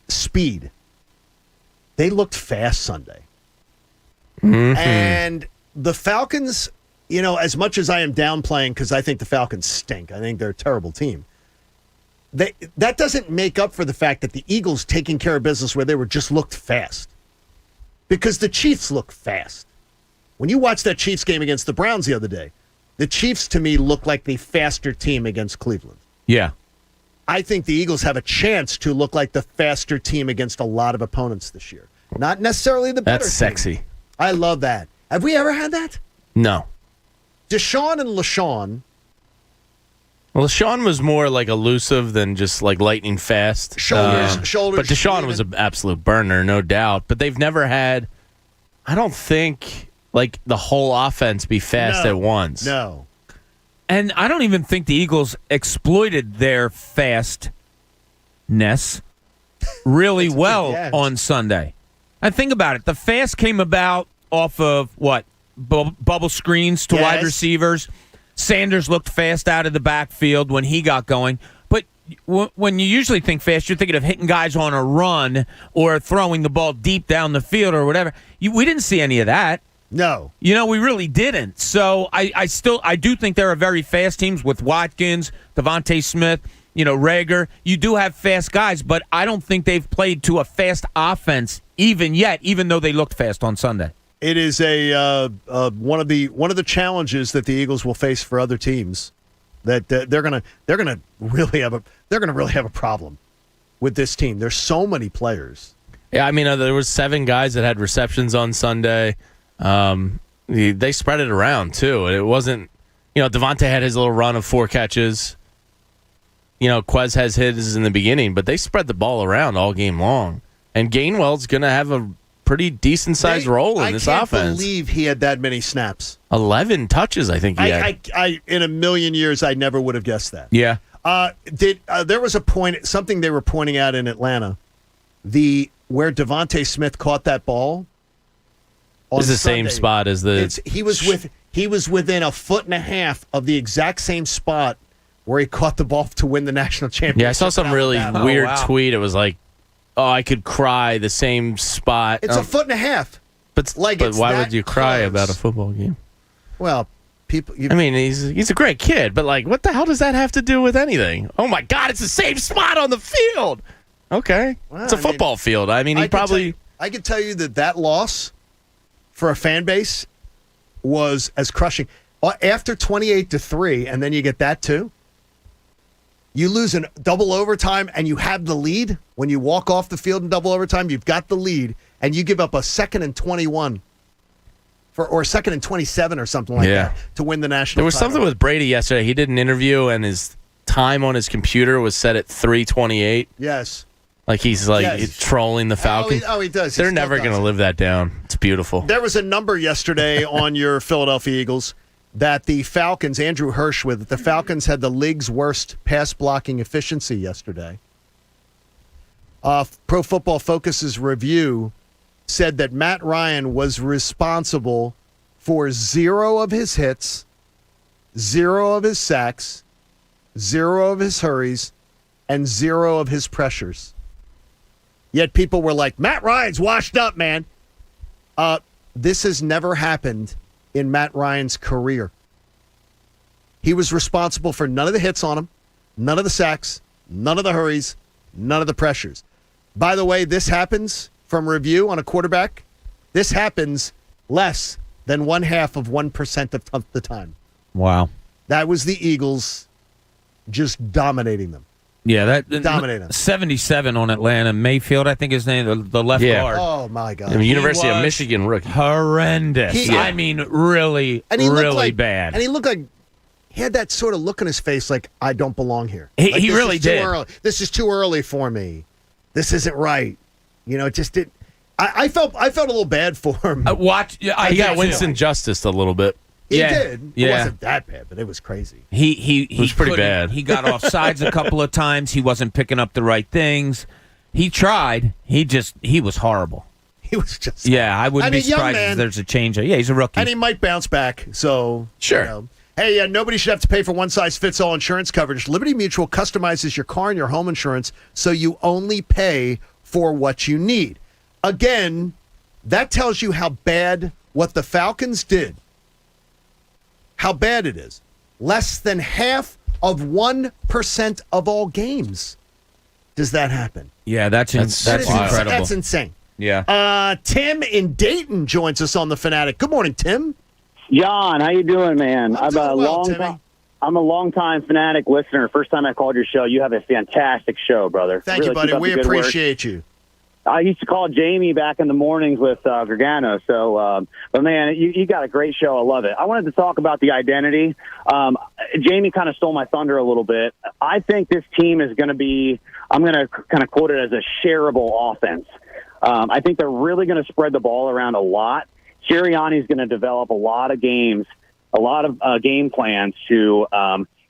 speed. They looked fast Sunday. Mm-hmm. And the Falcons, as much as I am downplaying because I think the Falcons stink, I think they're a terrible team. That doesn't make up for the fact that the Eagles taking care of business where they were just looked fast. Because the Chiefs look fast. When you watch that Chiefs game against the Browns the other day, the Chiefs to me look like the faster team against Cleveland. Yeah. I think the Eagles have a chance to look like the faster team against a lot of opponents this year. Not necessarily the better That's team. sexy. I love that. Have we ever had that? No. Deshaun and LaShawn. Well, Deshaun was more like elusive than just like lightning fast. Shoulders. But Deshaun was an absolute burner, no doubt. But they've never had, I don't think, like the whole offense be fast at once. No. And I don't even think the Eagles exploited their fastness really well on Sunday. And think about it. The fast came about off of what? Bubble screens to wide receivers. Sanders looked fast out of the backfield when he got going. But when you usually think fast, you're thinking of hitting guys on a run or throwing the ball deep down the field or whatever. We didn't see any of that. No. We really didn't. So I do think there are very fast teams with Watkins, Devontae Smith, Rager. You do have fast guys, but I don't think they've played to a fast offense even yet, even though they looked fast on Sunday. It is one of the challenges that the Eagles will face for other teams, that they're gonna really have a problem with this team. There's so many players. Yeah, I mean there was 7 guys that had receptions on Sunday. They spread it around too. It wasn't, Devontae had his little run of 4 catches. Quez has his in the beginning, but they spread the ball around all game long. And Gainwell's going to have a pretty decent-sized role in this offense. I can't believe he had that many snaps. 11 touches, I think he had. I in a million years, I never would have guessed that. Yeah. There was something they were pointing out in Atlanta, where Devontae Smith caught that ball. This is the same spot as he was within 1.5 feet of the exact same spot where he caught the ball to win the national championship. Yeah, I saw some really weird tweet. It was like, I could cry, the same spot. It's 1.5 feet. But why would you cry about a football game? Well, people. He's a great kid, but like, what the hell does that have to do with anything? Oh my God, it's the same spot on the field. Okay, it's a football field. I could tell you that loss for a fan base was as crushing. After 28-3, and then you get that too. You lose in double overtime, and you have the lead. When you walk off the field in double overtime, you've got the lead, and you give up a 2nd and 21 or 2nd and 27 or something like that to win the national There was title. something with Brady yesterday. He did an interview, and his time on his computer was set at 3:28. Yes. Like he's trolling the Falcons. He does. They're never going to live that down. It's beautiful. There was a number yesterday on your Philadelphia Eagles that the Falcons, Andrew Hirsch with it, the Falcons had the league's worst pass blocking efficiency yesterday. Pro Football Focus's review said that Matt Ryan was responsible for 0 of his hits, 0 of his sacks, 0 of his hurries, and 0 of his pressures. Yet people were like, Matt Ryan's washed up, man. This has never happened in Matt Ryan's career. He was responsible for none of the hits on him, none of the sacks, none of the hurries, none of the pressures. By the way, this happens from review on a quarterback. This happens less than 0.5% of the time. Wow. That was the Eagles just dominating them. Yeah, that dominating them. 77 on Atlanta. Mayfield, I think his name, the left guard. Oh, my God. University of Michigan rookie. Horrendous. I mean, really, really bad. And he looked like he had that sort of look on his face like, I don't belong here. He really did. This is too early for me. This isn't right. It just did. I felt a little bad for him. He got Winston Justice a little bit. He did. Yeah. It wasn't that bad, but it was crazy. He was pretty bad. He got off sides a couple of times. He wasn't picking up the right things. He tried. He was horrible. He was just. Yeah, I wouldn't be surprised if there's a change. Yeah, he's a rookie. And he might bounce back. So sure. Hey, nobody should have to pay for one-size-fits-all insurance coverage. Liberty Mutual customizes your car and your home insurance so you only pay for what you need. Again, that tells you how bad what the Falcons did, how bad it is. Less than half of 1% of all games does that happen. Yeah, that's incredible. That's insane. Yeah. Tim in Dayton joins us on The Fanatic. Good morning, Tim. John, how you doing, man? I'm a long-time Fanatic listener. First time I called your show. You have a fantastic show, brother. Thank you, buddy. We appreciate you. I used to call Jamie back in the mornings with Gargano. So, but man, you got a great show. I love it. I wanted to talk about the identity. Jamie kind of stole my thunder a little bit. I think this team is going to be, I'm going to kind of quote it as a shareable offense. I think they're really going to spread the ball around a lot. Sirianni's going to develop a lot of games, a lot of game plans to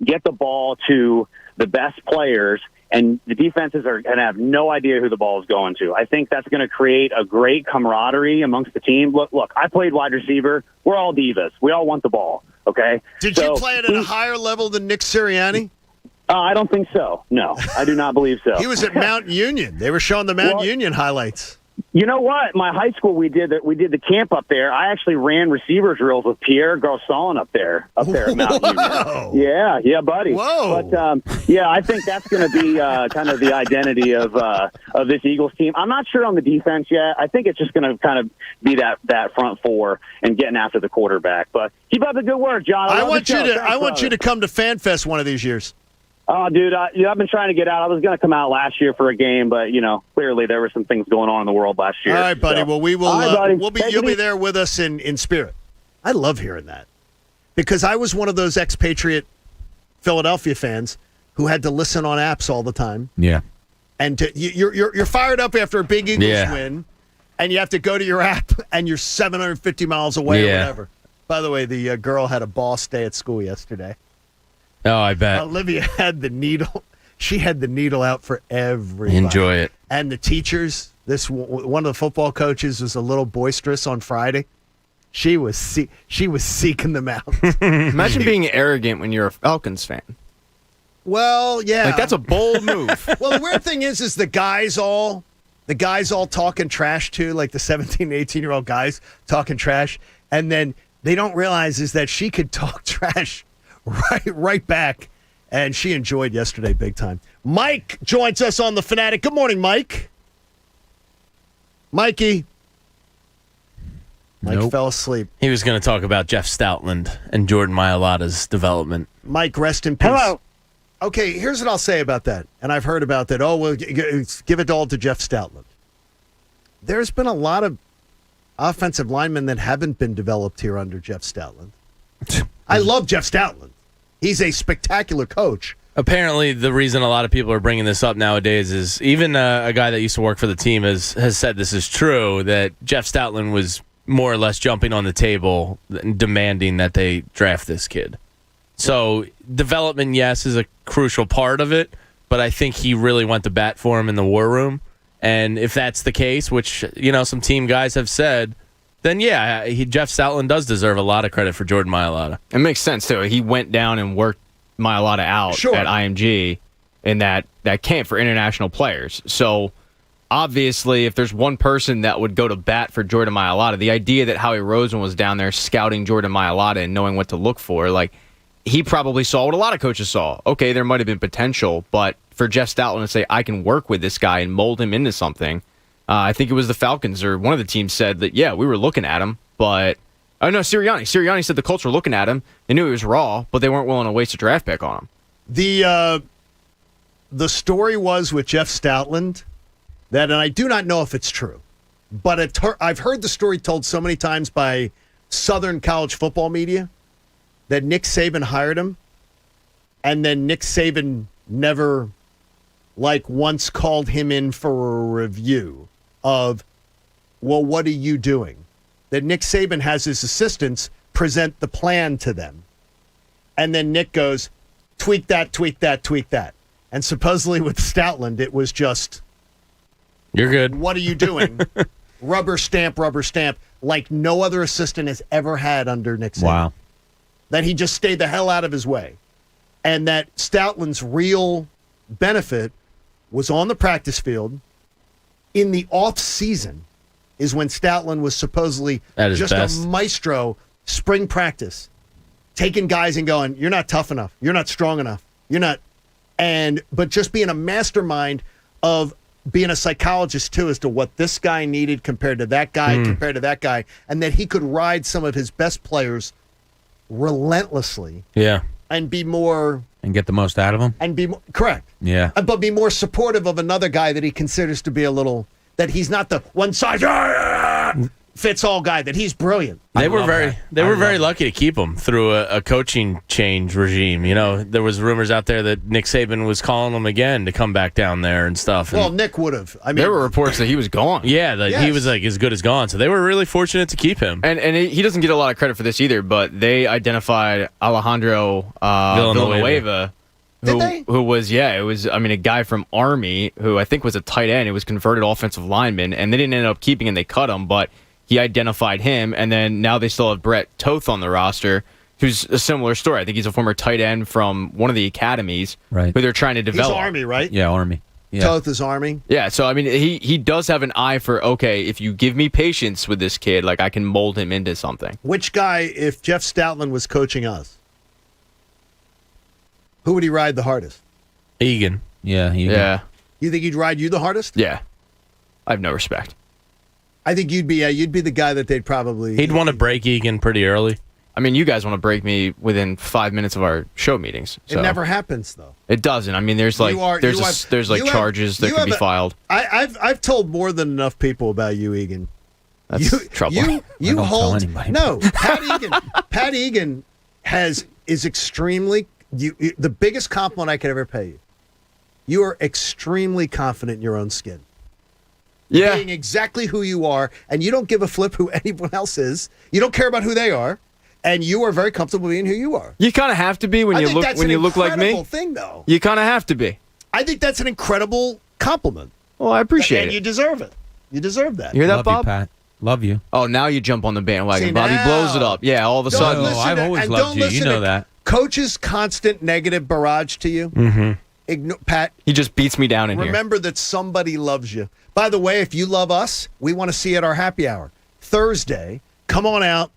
get the ball to the best players, and the defenses are going to have no idea who the ball is going to. I think that's going to create a great camaraderie amongst the team. Look, I played wide receiver. We're all divas. We all want the ball, okay? Did you play it at a higher level than Nick Sirianni? I don't think so. No, I do not believe so. He was at Mount Union. They were showing the Mount Union highlights. You know what? My high school, we did the camp up there. I actually ran receiver drills with Pierre Garçon up there at Mount Union. Yeah, buddy. Whoa. But yeah, I think that's going to be kind of the identity of this Eagles team. I'm not sure on the defense yet. I think it's just going to kind of be that front four and getting after the quarterback. But keep up the good work, John. I want you to come to FanFest one of these years. Oh, dude, I've been trying to get out. I was going to come out last year for a game, but, clearly there were some things going on in the world last year. All right, buddy. So. Well, we will. All right, buddy. You'll be there with us in spirit. I love hearing that because I was one of those expatriate Philadelphia fans who had to listen on apps all the time. Yeah. And you're fired up after a big Eagles win, and you have to go to your app, and you're 750 miles away or whatever. By the way, the girl had a boss day at school yesterday. Oh, I bet. Olivia had the needle. She had the needle out for everybody. Enjoy it. And the teachers, one of the football coaches was a little boisterous on Friday. She was seeking them out. Imagine being arrogant when you're a Falcons fan. Well, yeah. Like, that's a bold move. Well, the weird thing is the guys all talking trash too, like the 17, 18-year-old guys talking trash. And then they don't realize is that she could talk trash right back, and she enjoyed yesterday big time. Mike joins us on The Fanatic. Good morning, Mike. Mikey. Mike fell asleep. He was going to talk about Jeff Stoutland and Jordan Mailata's development. Mike, rest in peace. Hello. Okay, here's what I'll say about that, and I've heard about that. Oh, well, give it all to Jeff Stoutland. There's been a lot of offensive linemen that haven't been developed here under Jeff Stoutland. I love Jeff Stoutland. He's a spectacular coach. Apparently, the reason a lot of people are bringing this up nowadays is even a guy that used to work for the team has said this is true, that Jeff Stoutland was more or less jumping on the table and demanding that they draft this kid. So development, yes, is a crucial part of it, but I think he really went to bat for him in the war room. And if that's the case, which some team guys have said, then yeah, Jeff Stoutland does deserve a lot of credit for Jordan Mailata. It makes sense too. He went down and worked Mailata out at IMG in that camp for international players. So obviously, if there's one person that would go to bat for Jordan Mailata, the idea that Howie Roseman was down there scouting Jordan Mailata and knowing what to look for, like he probably saw what a lot of coaches saw. Okay, there might have been potential, but for Jeff Stoutland to say, I can work with this guy and mold him into something, I think it was the Falcons or one of the teams said that, yeah, we were looking at him, but... Oh, no, Sirianni. Sirianni said the Colts were looking at him. They knew he was raw, but they weren't willing to waste a draft pick on him. The story was with Jeff Stoutland that, and I do not know if it's true, but I've heard the story told so many times by Southern college football media that Nick Saban hired him, and then Nick Saban never, once called him in for a review of, well, what are you doing? That Nick Saban has his assistants present the plan to them. And then Nick goes, tweak that, tweak that, tweak that. And supposedly with Stoutland, it was just, you're good. What are you doing? Rubber stamp, like no other assistant has ever had under Nick Saban. Wow. That he just stayed the hell out of his way. And that Stoutland's real benefit was on the practice field in the off season. is when Stoutland was supposedly At his just best. a maestro, spring practice, taking guys and going, you're not tough enough. You're not strong enough. You're not. But just being a mastermind of being a psychologist, too, as to what this guy needed compared to that guy, and that he could ride some of his best players relentlessly. Yeah. And be more... And get the most out of them? And be more... Correct. Yeah. But be more supportive of another guy that he considers to be a little... That he's not the one-size-fits-all guy, that he's brilliant. They were very lucky to keep him through a coaching change regime. You know, there was rumors out there that Nick Saban was calling him again to come back down there and stuff. Well, And Nick would have. I mean, there were reports that he was gone. yeah, that he was like as good as gone. So they were really fortunate to keep him. And he doesn't get a lot of credit for this either, but they identified Alejandro Villanueva. Who was a guy from Army who I think was a tight end. It was converted offensive lineman, and they didn't end up keeping him. They cut him, but he identified him, and then now they still have Brett Toth on the roster, who's a similar story. I think he's a former tight end from one of the academies who they're trying to develop. He's Army, right? Yeah, Army. Yeah. Toth is Army. Yeah, so I mean, he does have an eye for, okay, if you give me patience with this kid, like I can mold him into something. Which guy, if Jeff Stoutland was coaching us, who would he ride the hardest? Egan. Yeah, Egan. Yeah. You think he'd ride you the hardest? Yeah. I have no respect. I think you'd be the guy that they'd probably... He'd want to break Egan pretty early. I mean, you guys want to break me within 5 minutes of our show meetings. So. It never happens, though. It doesn't. I mean, there's charges that could be filed. I've told more than enough people about you, Egan. That's trouble. You don't hold tell anybody. no. Pat Egan is extremely. The biggest compliment I could ever pay you. You are extremely confident in your own skin. Yeah. Being exactly who you are, and you don't give a flip who anyone else is. You don't care about who they are, and you are very comfortable being who you are. You kind of have to be when you look like me. Incredible thing, though. You kind of have to be. I think that's an incredible compliment. Well, I appreciate it. And you deserve it. You deserve that. You hear that, Love Bob? you, Pat. Love you. Oh, now you jump on the bandwagon. See, Bobby now- blows it up. Yeah, all of a Don't sudden. listen I've to- always and loved don't you. You listen know to that. Coach's constant negative barrage to you. Mm-hmm. Pat, He just beats me down in here. remember that somebody loves you. By the way, if you love us, we want to see you at our happy hour. Thursday, come on out.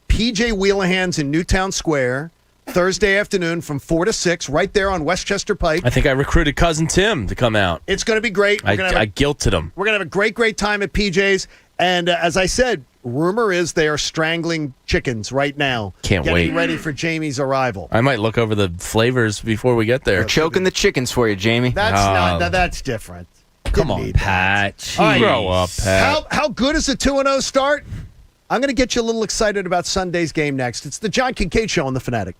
PJ Wheelahan's in Newtown Square. Thursday afternoon from 4 to 6, right there on Westchester Pike. I think I recruited Cousin Tim to come out. It's going to be great. I guilted him. We're going to have a great time at PJ's. And as I said, rumor is they are strangling chickens right now. Can't getting wait. ready for Jamie's arrival. I might look over the flavors before we get there. They're choking the chickens for you, Jamie. That's different. Come on, Pat. Jeez. Grow up, Pat. How good is a 2-0 start? I'm going to get you a little excited about Sunday's game next. It's the John Kincade Show on The Fanatic.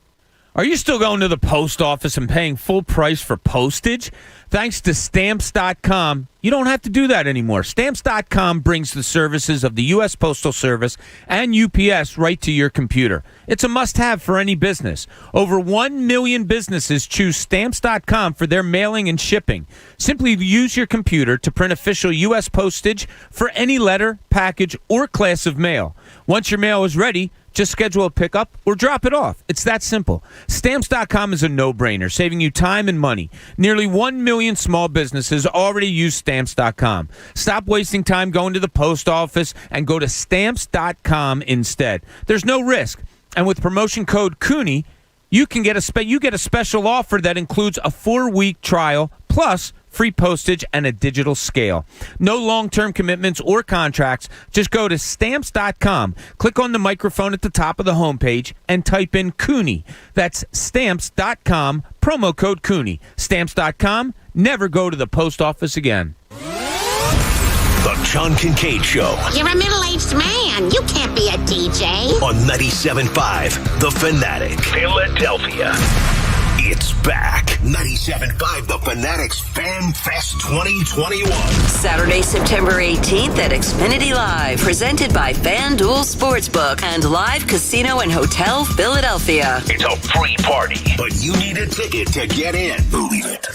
Are you still going to the post office and paying full price for postage? Thanks to Stamps.com, you don't have to do that anymore. Stamps.com brings the services of the U.S. Postal Service and UPS right to your computer. It's a must-have for any business. Over 1 million businesses choose Stamps.com for their mailing and shipping. Simply use your computer to print official U.S. postage for any letter, package, or class of mail. Once your mail is ready, just schedule a pickup or drop it off. It's that simple. Stamps.com is a no-brainer, saving you time and money. Nearly 1 million small businesses already use Stamps.com. Stop wasting time going to the post office and go to Stamps.com instead. There's no risk. And with promotion code COONEY, you can get a special offer that includes a 4-week trial plus free postage and a digital scale. No long-term commitments or contracts. Just go to Stamps.com, click on the microphone at the top of the homepage, and type in COONEY. That's Stamps.com, promo code COONEY. Stamps.com, never go to the post office again. The John Kincade Show You're a middle-aged man. You can't be a DJ. on 97.5 The Fanatic, Philadelphia. It's back. 97.5 The Fanatic's Fan Fest 2021. Saturday, September 18th at Xfinity Live, presented by FanDuel Sportsbook and Live Casino and Hotel Philadelphia. It's a free party, but you need a ticket to get in. Believe it.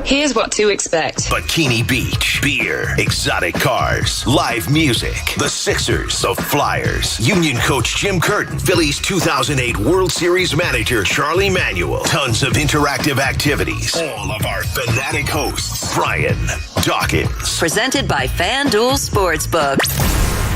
Here's what to expect. Bikini Beach, beer, exotic cars, live music, the Sixers, the Flyers, Union coach Jim Curtin, Phillies 2008 World Series manager Charlie Manuel, tons of interactive activities. All of our Fanatic hosts, Brian Dawkins. Presented by FanDuel Sportsbook.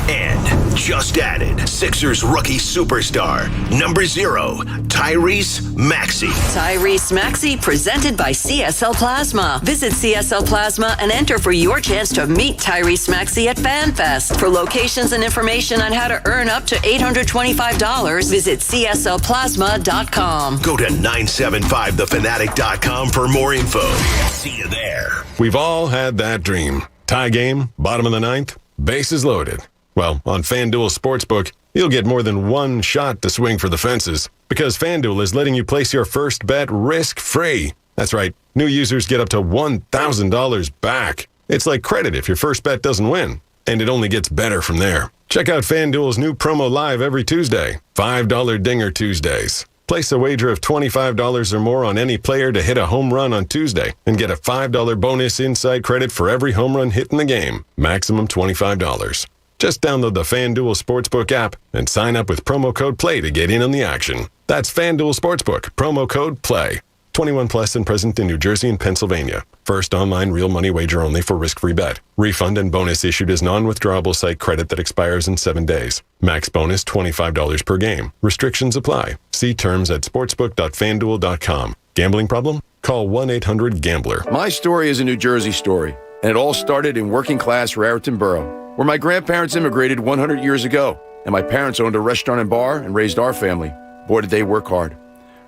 And just added, Sixers rookie superstar, number 0, Tyrese Maxey. Tyrese Maxey, presented by CSL Plasma. Visit CSL Plasma and enter for your chance to meet Tyrese Maxey at FanFest. For locations and information on how to earn up to $825, visit CSLPlasma.com. Go to 975thefanatic.com for more info. See you there. We've all had that dream. Tie game, bottom of the ninth, bases loaded. Well, on FanDuel Sportsbook, you'll get more than one shot to swing for the fences because FanDuel is letting you place your first bet risk-free. That's right. New users get up to $1,000 back. It's like credit if your first bet doesn't win, and it only gets better from there. Check out FanDuel's new promo live every Tuesday, $5 Dinger Tuesdays. Place a wager of $25 or more on any player to hit a home run on Tuesday and get a $5 bonus inside credit for every home run hit in the game. Maximum $25. Just download the FanDuel Sportsbook app and sign up with promo code PLAY to get in on the action. That's FanDuel Sportsbook, promo code PLAY. 21 plus and present in New Jersey and Pennsylvania. First online real money wager only for risk-free bet. Refund and bonus issued as non-withdrawable site credit that expires in 7 days. Max bonus $25 per game. Restrictions apply. See terms at sportsbook.fanduel.com. Gambling problem? Call 1-800-GAMBLER. My story is a New Jersey story, and it all started in working-class Raritan Borough, where my grandparents immigrated 100 years ago, and my parents owned a restaurant and bar and raised our family. Boy, did they work hard.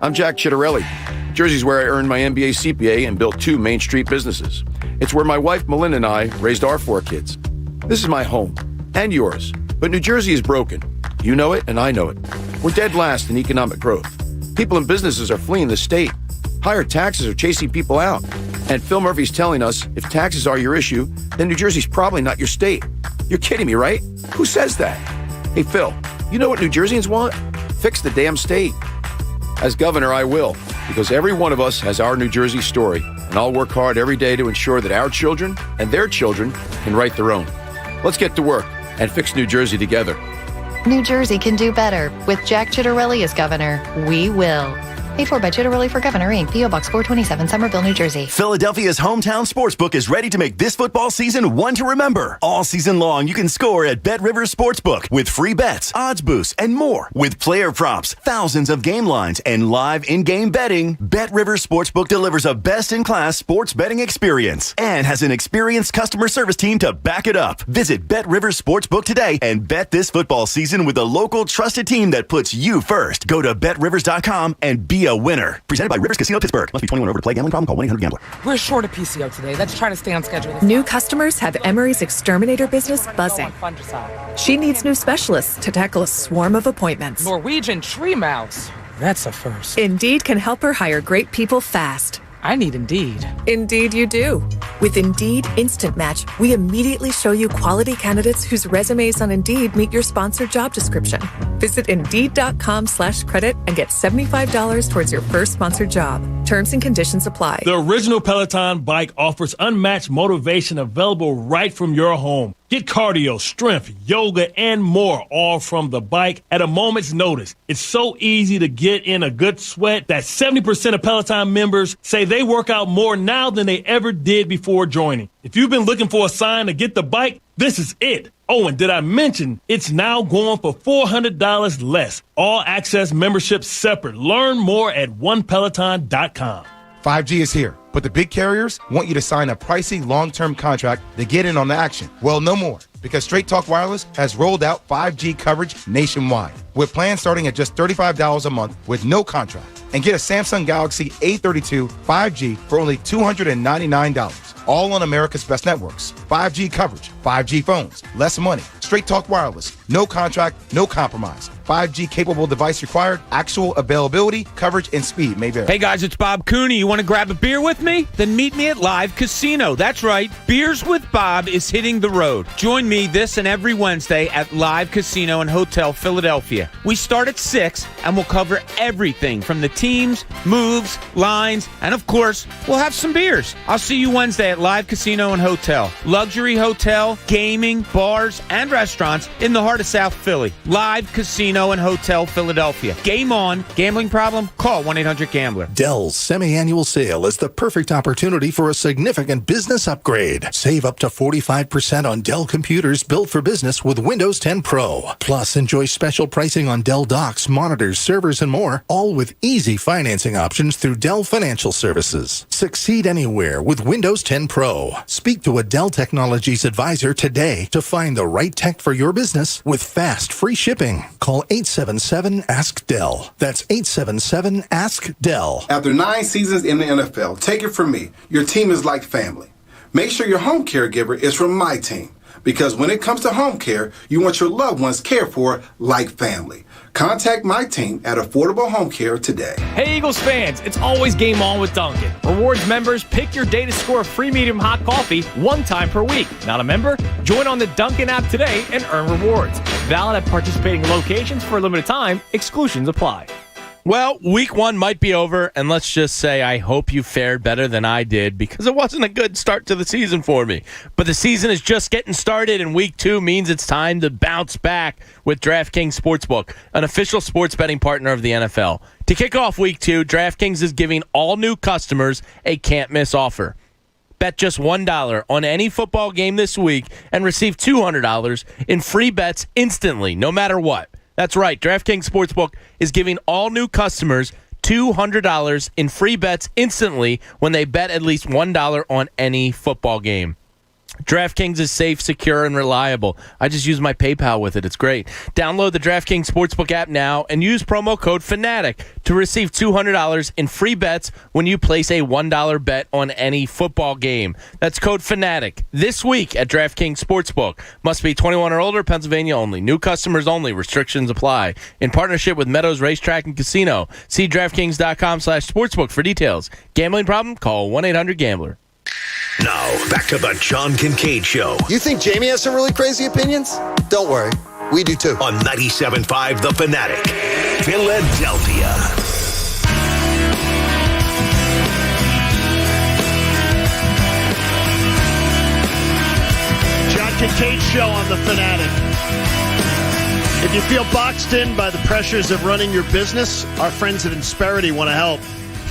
I'm Jack Chittarelli. Jersey's where I earned my MBA CPA and built 2 Main Street businesses. It's where my wife Melinda and I raised our 4 kids. This is my home, and yours. But New Jersey is broken. You know it, and I know it. We're dead last in economic growth. People and businesses are fleeing the state. Higher taxes are chasing people out. And Phil Murphy's telling us if taxes are your issue, then New Jersey's probably not your state. You're kidding me, right? Who says that? Hey, Phil, you know what New Jerseyans want? Fix the damn state. As governor, I will, because every one of us has our New Jersey story, and I'll work hard every day to ensure that our children and their children can write their own. Let's get to work and fix New Jersey together. New Jersey can do better. With Jack Chittarelli as governor, we will. Paid for by Chittarelli for Governor, Inc., P.O. Box 427, Somerville, New Jersey. Philadelphia's hometown sportsbook is ready to make this football season one to remember. All season long, you can score at Bet Rivers Sportsbook with free bets, odds boosts, and more. With player props, thousands of game lines, and live in-game betting, Bet Rivers Sportsbook delivers a best-in-class sports betting experience and has an experienced customer service team to back it up. Visit Bet Rivers Sportsbook today and bet this football season with a local trusted team that puts you first. Go to betrivers.com and be a winner. Presented by Rivers Casino Pittsburgh. Must be 21 or over to play. Gambling problem? Call 1-800-GAMBLER. We're short of PCO today. Let's try to stay on schedule. New customers have Emery's exterminator business buzzing. She needs new specialists to tackle a swarm of appointments. Norwegian tree mouse. That's a first. Indeed can help her hire great people fast. I need Indeed. Indeed you do. With Indeed Instant Match, we immediately show you quality candidates whose resumes on Indeed meet your sponsored job description. Visit Indeed.com/credit and get $75 towards your first sponsored job. Terms and conditions apply. The original Peloton bike offers unmatched motivation available right from your home. Get cardio, strength, yoga, and more, all from the bike at a moment's notice. It's so easy to get in a good sweat that 70% of Peloton members say they work out more now than they ever did before joining. If you've been looking for a sign to get the bike, this is it. Oh, and did I mention it's now going for $400 less. All access membership separate. Learn more at onepeloton.com. 5G is here, but the big carriers want you to sign a pricey long-term contract to get in on the action. Well, no more, because Straight Talk Wireless has rolled out 5G coverage nationwide, with plans starting at just $35 a month with no contract. And get a Samsung Galaxy A32 5G for only $299. All on America's best networks. 5G coverage, 5G phones, less money. Straight Talk Wireless, no contract, no compromise. 5G capable device required, actual availability, coverage, and speed may vary. Hey guys, it's Bob Cooney. You want to grab a beer with me? Then meet me at Live Casino. That's right. Beers with Bob is hitting the road. Join me this and every Wednesday at Live Casino and Hotel Philadelphia. We start at 6 and we'll cover everything from the teams, moves, lines, and of course, we'll have some beers. I'll see you Wednesday at Live Casino and Hotel. Luxury hotel, gaming, bars, and restaurants in the heart of South Philly. Live Casino Casino and Hotel Philadelphia. Game on. Gambling problem? Call 1-800-GAMBLER. Dell's semi-annual sale is the perfect opportunity for a significant business upgrade. Save up to 45% on Dell computers built for business with Windows 10 Pro. Plus, enjoy special pricing on Dell docks, monitors, servers, and more, all with easy financing options through Dell Financial Services. Succeed anywhere with Windows 10 Pro. Speak to a Dell Technologies advisor today to find the right tech for your business with fast, free shipping. Call 877-ASK-DELL. That's 877-ASK-DELL. After 9 seasons in the NFL, take it from me, your team is like family. Make sure your home caregiver is from my team, because when it comes to home care, you want your loved ones cared for like family. Contact my team at Affordable Home Care today. Hey Eagles fans, it's always game on with Dunkin'. Rewards members, pick your day to score a free medium hot coffee 1 time per week. Not a member? Join on the Dunkin' app today and earn rewards. Valid at participating locations for a limited time. Exclusions apply. Well, week 1 might be over, and let's just say I hope you fared better than I did because it wasn't a good start to the season for me. But the season is just getting started, and week 2 means it's time to bounce back with DraftKings Sportsbook, an official sports betting partner of the NFL. To kick off week 2, DraftKings is giving all new customers a can't-miss offer. Bet just $1 on any football game this week and receive $200 in free bets instantly, no matter what. That's right. DraftKings Sportsbook is giving all new customers $200 in free bets instantly when they bet at least $1 on any football game. DraftKings is safe, secure, and reliable. I just use my PayPal with it. It's great. Download the DraftKings Sportsbook app now and use promo code FANATIC to receive $200 in free bets when you place a $1 bet on any football game. That's code FANATIC this week at DraftKings Sportsbook. Must be 21 or older, Pennsylvania only. New customers only. Restrictions apply. In partnership with Meadows Racetrack and Casino. See DraftKings.com/sportsbook for details. Gambling problem? Call 1-800-GAMBLER. Now, back to the John Kincade Show. You think Jamie has some really crazy opinions? Don't worry. We do too. On 97.5 The Fanatic, Philadelphia. John Kincade Show on The Fanatic. If you feel boxed in by the pressures of running your business, our friends at Insperity want to help.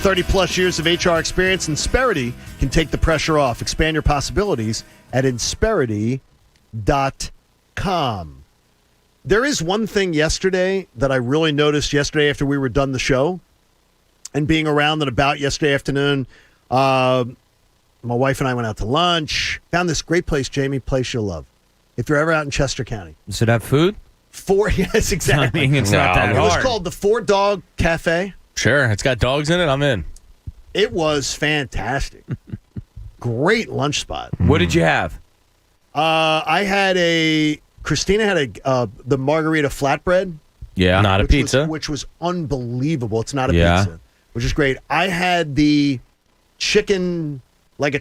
30-plus years of HR experience, Insperity can take the pressure off. Expand your possibilities at Insperity.com. There is one thing yesterday that I really noticed yesterday after we were done the show and being around and about yesterday afternoon. My wife and I went out to lunch. Found this great place, Jamie, place you'll love. If you're ever out in Chester County. Does it have food? Yes, exactly. I mean, it's not that hard. It was called the 4-Dog Cafe. Sure, it's got dogs in it. I'm in. It was fantastic. Great lunch spot. What did you have? Christina had the margarita flatbread. Yeah, not a pizza. Which was unbelievable. It's not a pizza, which is great. I had the chicken, a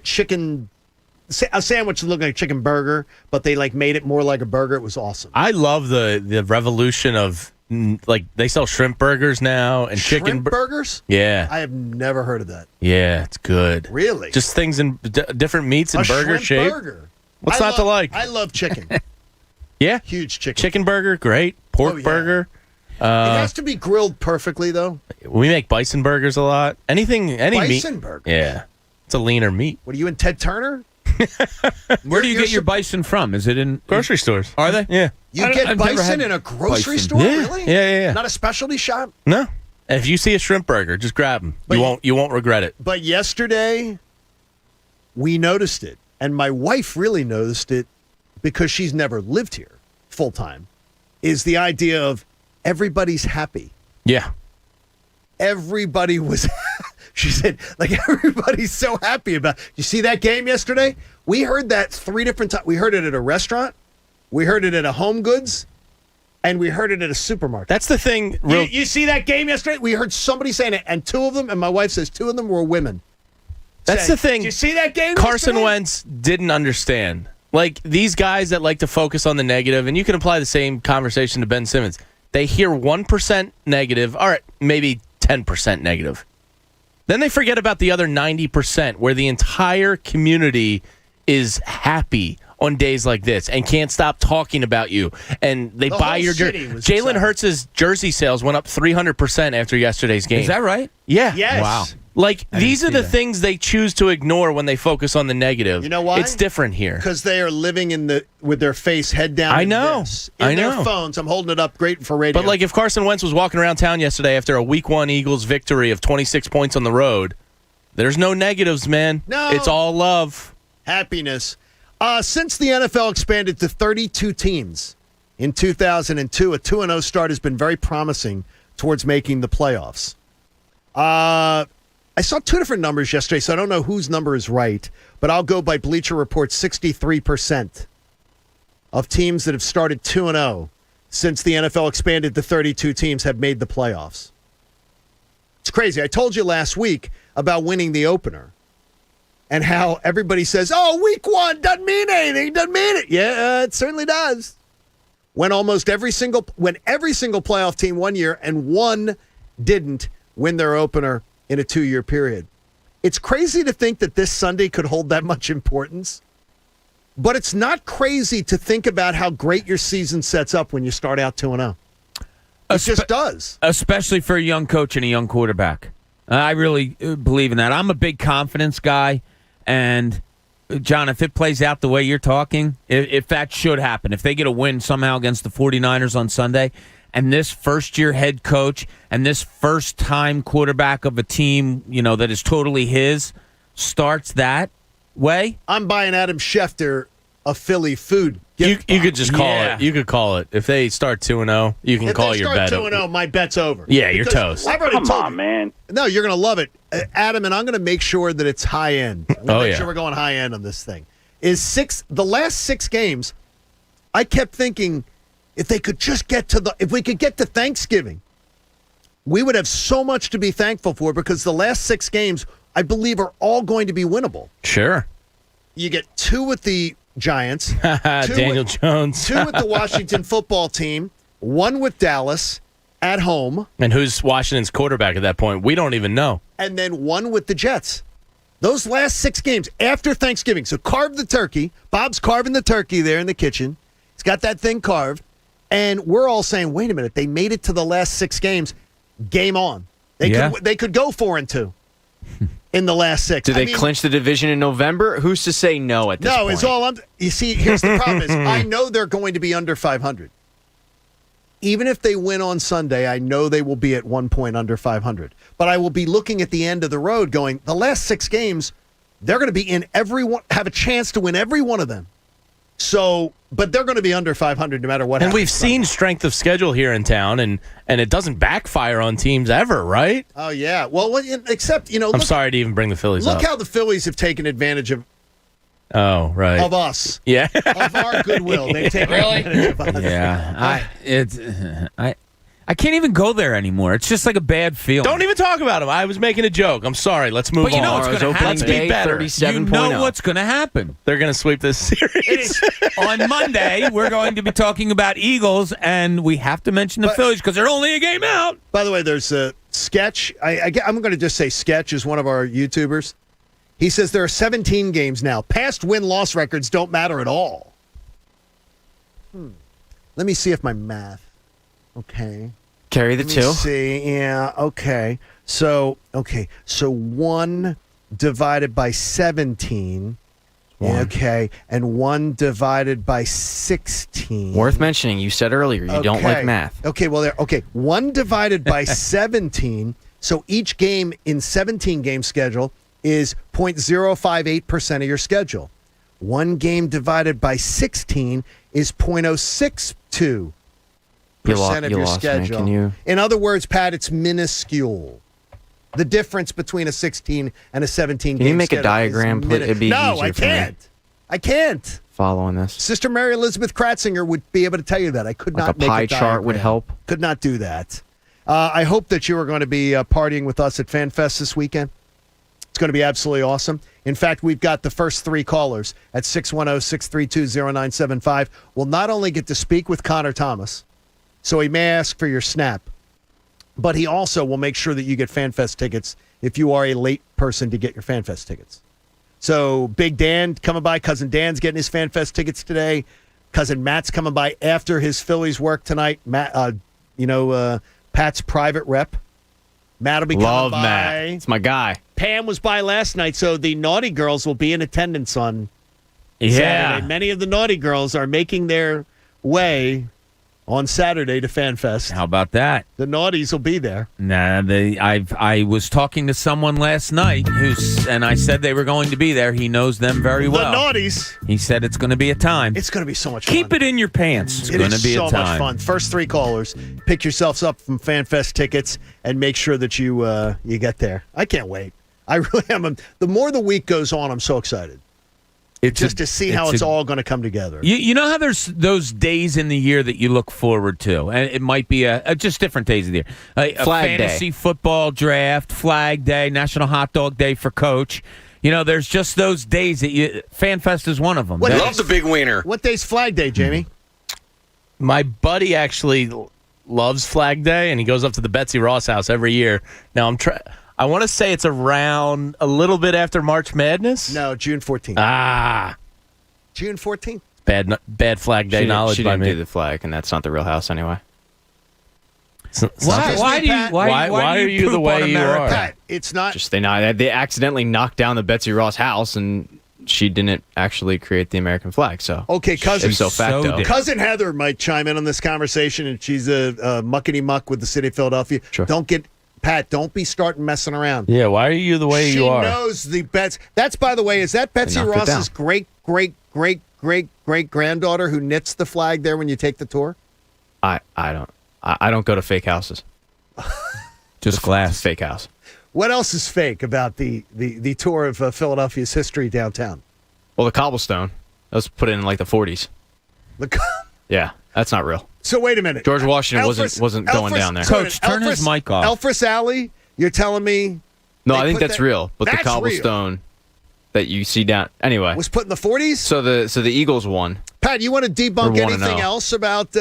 sandwich that looked like a chicken burger, but they made it more like a burger. It was awesome. I love the revolution of they sell shrimp burgers now and chicken burgers. Yeah, I have never heard of that. Yeah, it's good. Really, just things in different meats and burger shape. Burger. What's not to like? I love chicken. Yeah, huge chicken. Chicken burger, great. Pork burger. It has to be grilled perfectly, though. We make bison burgers a lot. Any meat. Bison burgers. Yeah, it's a leaner meat. What are you in Ted Turner? Where do you get your bison from? Is it in grocery stores? Are they? Yeah. You get bison in a grocery store? Yeah. Really? Yeah. Not a specialty shop? No. If you see a shrimp burger, just grab them. You won't regret it. But yesterday, we noticed it, and my wife really noticed it because she's never lived here full time. Is the idea of everybody's happy. Yeah. Everybody was. She said, everybody's so happy about. You see that game yesterday? We heard that 3 different times. We heard it at a restaurant, we heard it at a Home Goods, and we heard it at a supermarket. That's the thing. You see that game yesterday? We heard somebody saying it, and 2 of them, and my wife says 2 of them were women. That's the thing. Did you see that game Carson yesterday? Wentz didn't understand. These guys that like to focus on the negative, and you can apply the same conversation to Ben Simmons. They hear 1% negative, all right, maybe 10% negative. Then they forget about the other 90% where the entire community is happy on days like this and can't stop talking about you. And they The buy whole your city jersey. was Jalen excited. Hurts' jersey sales went up 300% after yesterday's game. Is that right? Yeah. Yes. Wow. Like, I these are didn't see the that. things they choose to ignore when they focus on the negative. You know why? It's different here. Because they are living with their face head down. I in know. this. I In their know. phones. I'm holding it up. Great for radio. But, like, if Carson Wentz was walking around town yesterday after a Week 1 Eagles victory of 26 points on the road, there's no negatives, man. No. It's all love. Happiness. Since the NFL expanded to 32 teams in 2002, a 2-0 start has been very promising towards making the playoffs. I saw two different numbers yesterday, so I don't know whose number is right, but I'll go by Bleacher Report's 63% of teams that have started 2-0 since the NFL expanded to 32 teams have made the playoffs. It's crazy. I told you last week about winning the opener and how everybody says, oh, week 1 doesn't mean anything, doesn't mean it. Yeah, it certainly does. When every single playoff team one year and one didn't win their opener in a 2-year period. It's crazy to think that this Sunday could hold that much importance, but it's not crazy to think about how great your season sets up when you start out 2-0. It just does. Especially for a young coach and a young quarterback. I really believe in that. I'm a big confidence guy, and John, if it plays out the way you're talking, if that should happen, if they get a win somehow against the 49ers on Sunday, and this first-year head coach and this first-time quarterback of a team, that is totally his, starts that way. I'm buying Adam Schefter a Philly food. You could just call it. You could call it. If they start 2-0, you can call your bet. If they start 2-0, my bet's over. Yeah, you're toast. I've already told you. man. No, you're going to love it. Adam, and I'm going to make sure that it's high end. I'm going to make sure we're going high end on this thing. The last 6 games, I kept thinking, if we could get to Thanksgiving, we would have so much to be thankful for because the last 6 games, I believe, are all going to be winnable. Sure. You get 2 with the Giants, Daniel Jones, 2 with the Washington football team, 1 with Dallas at home. And who's Washington's quarterback at that point? We don't even know. And then 1 with the Jets. Those last 6 games after Thanksgiving. So carve the turkey. Bob's carving the turkey there in the kitchen. He's got that thing carved. And we're all saying, wait a minute, they made it to the last 6 games. Game on. They could go 4-2 in the last 6. Do they clinch the division in November? Who's to say no at this point? No, it's all you see, here's the problem is I know they're going to be under 500. Even if they win on Sunday, I know they will be at 1 point under 500. But I will be looking at the end of the road going, the last 6 games, they're going to be in have a chance to win every one of them. So, but they're going to be under 500 no matter what happens. And we've seen strength of schedule here in town, and it doesn't backfire on teams ever, right? Oh, yeah. Well, except, I'm sorry to even bring the Phillies up. Look how the Phillies have taken advantage of us. Yeah. Of our goodwill. They've taken advantage of us. Yeah. I can't even go there anymore. It's just like a bad feeling. Don't even talk about him. I was making a joke. I'm sorry. Let's move on. But you know what's going to happen. Let's be better. You know what's going to happen. They're going to sweep this series. On Monday, we're going to be talking about Eagles, and we have to mention the Phillies because they're only a game out. By the way, there's a Sketch. I'm going to just say Sketch is one of our YouTubers. He says there are 17 games now. Past win-loss records don't matter at all. Let me see if my math. Okay. Carry the 2. Let me see. Yeah, okay. So 1 divided by 17. Okay. And 1 divided by 16. Worth mentioning, you said earlier you don't like math. Okay, well, 1 divided by 17. So each game in 17-game schedule is 0.058% of your schedule. 1 game divided by 16 is 0.062% of your schedule. In other words, Pat, it's minuscule. The difference between a 16 and a 17 game schedule. Can you make a diagram? It'd be no, easier I can't. For me. I can't. Following this. Sister Mary Elizabeth Kratzinger would be able to tell you that. I could not make a pie chart would help. Could not do that. I hope that you are going to be partying with us at FanFest this weekend. It's going to be absolutely awesome. In fact, we've got the first 3 callers at 610-632-0975. Will not only get to speak with Connor Thomas, so he may ask for your snap, but he also will make sure that you get FanFest tickets if you are a late person to get your FanFest tickets. So Big Dan coming by. Cousin Dan's getting his FanFest tickets today. Cousin Matt's coming by after his Phillies work tonight. Matt, Pat's private rep. Matt will be coming by. Matt. It's my guy. Pam was by last night, so the Naughty Girls will be in attendance on Saturday. Many of the Naughty Girls are making their way on Saturday to FanFest. How about that? The Naughties will be there. Nah, I was talking to someone last night and I said they were going to be there. He knows them very well. The Naughties. He said it's going to be a time. It's going to be so much fun. Keep it in your pants. It's going to be so a time. Much fun. First 3 callers, pick yourselves up from FanFest tickets and make sure that you get there. I can't wait. I really am. The more the week goes on, I'm so excited. To see how it's all going to come together. You know how there's those days in the year that you look forward to, and it might be just different days of the year. A Flag fantasy Day. Football draft, Flag Day, National Hot Dog Day for Coach. There's just those days that FanFest is one of them. Love the big wiener. What day's Flag Day, Jamie? My buddy actually loves Flag Day, and he goes up to the Betsy Ross house every year. Now I want to say it's around a little bit after March Madness. No, June 14th. June 14th. Bad Flag Day knowledge she by didn't me. do the flag, and that's not the real house anyway. Why are you the way you are? Pat, it's not. They accidentally knocked down the Betsy Ross house, and she didn't actually create the American flag. So okay, cousin. Ipso facto. Cousin Heather might chime in on this conversation, and she's a muckety muck with the city of Philadelphia. Sure. Pat, don't be starting messing around. Yeah, why are you the way you are? She knows the bets. That's, by the way, is that Betsy Ross's great granddaughter who knits the flag there when you take the tour? I don't go to fake houses. Just glass. Fake house. What else is fake about the tour of Philadelphia's history downtown? Well, the cobblestone. That was put in like the 40s. Yeah, that's not real. So wait a minute. George Washington wasn't going down there. Coach, turn his mic off. Elfress Alley, you're telling me? No, I think that's real. But the cobblestone that you see down anyway was put in the 40s. So the Eagles won. Pat, you want to debunk anything else about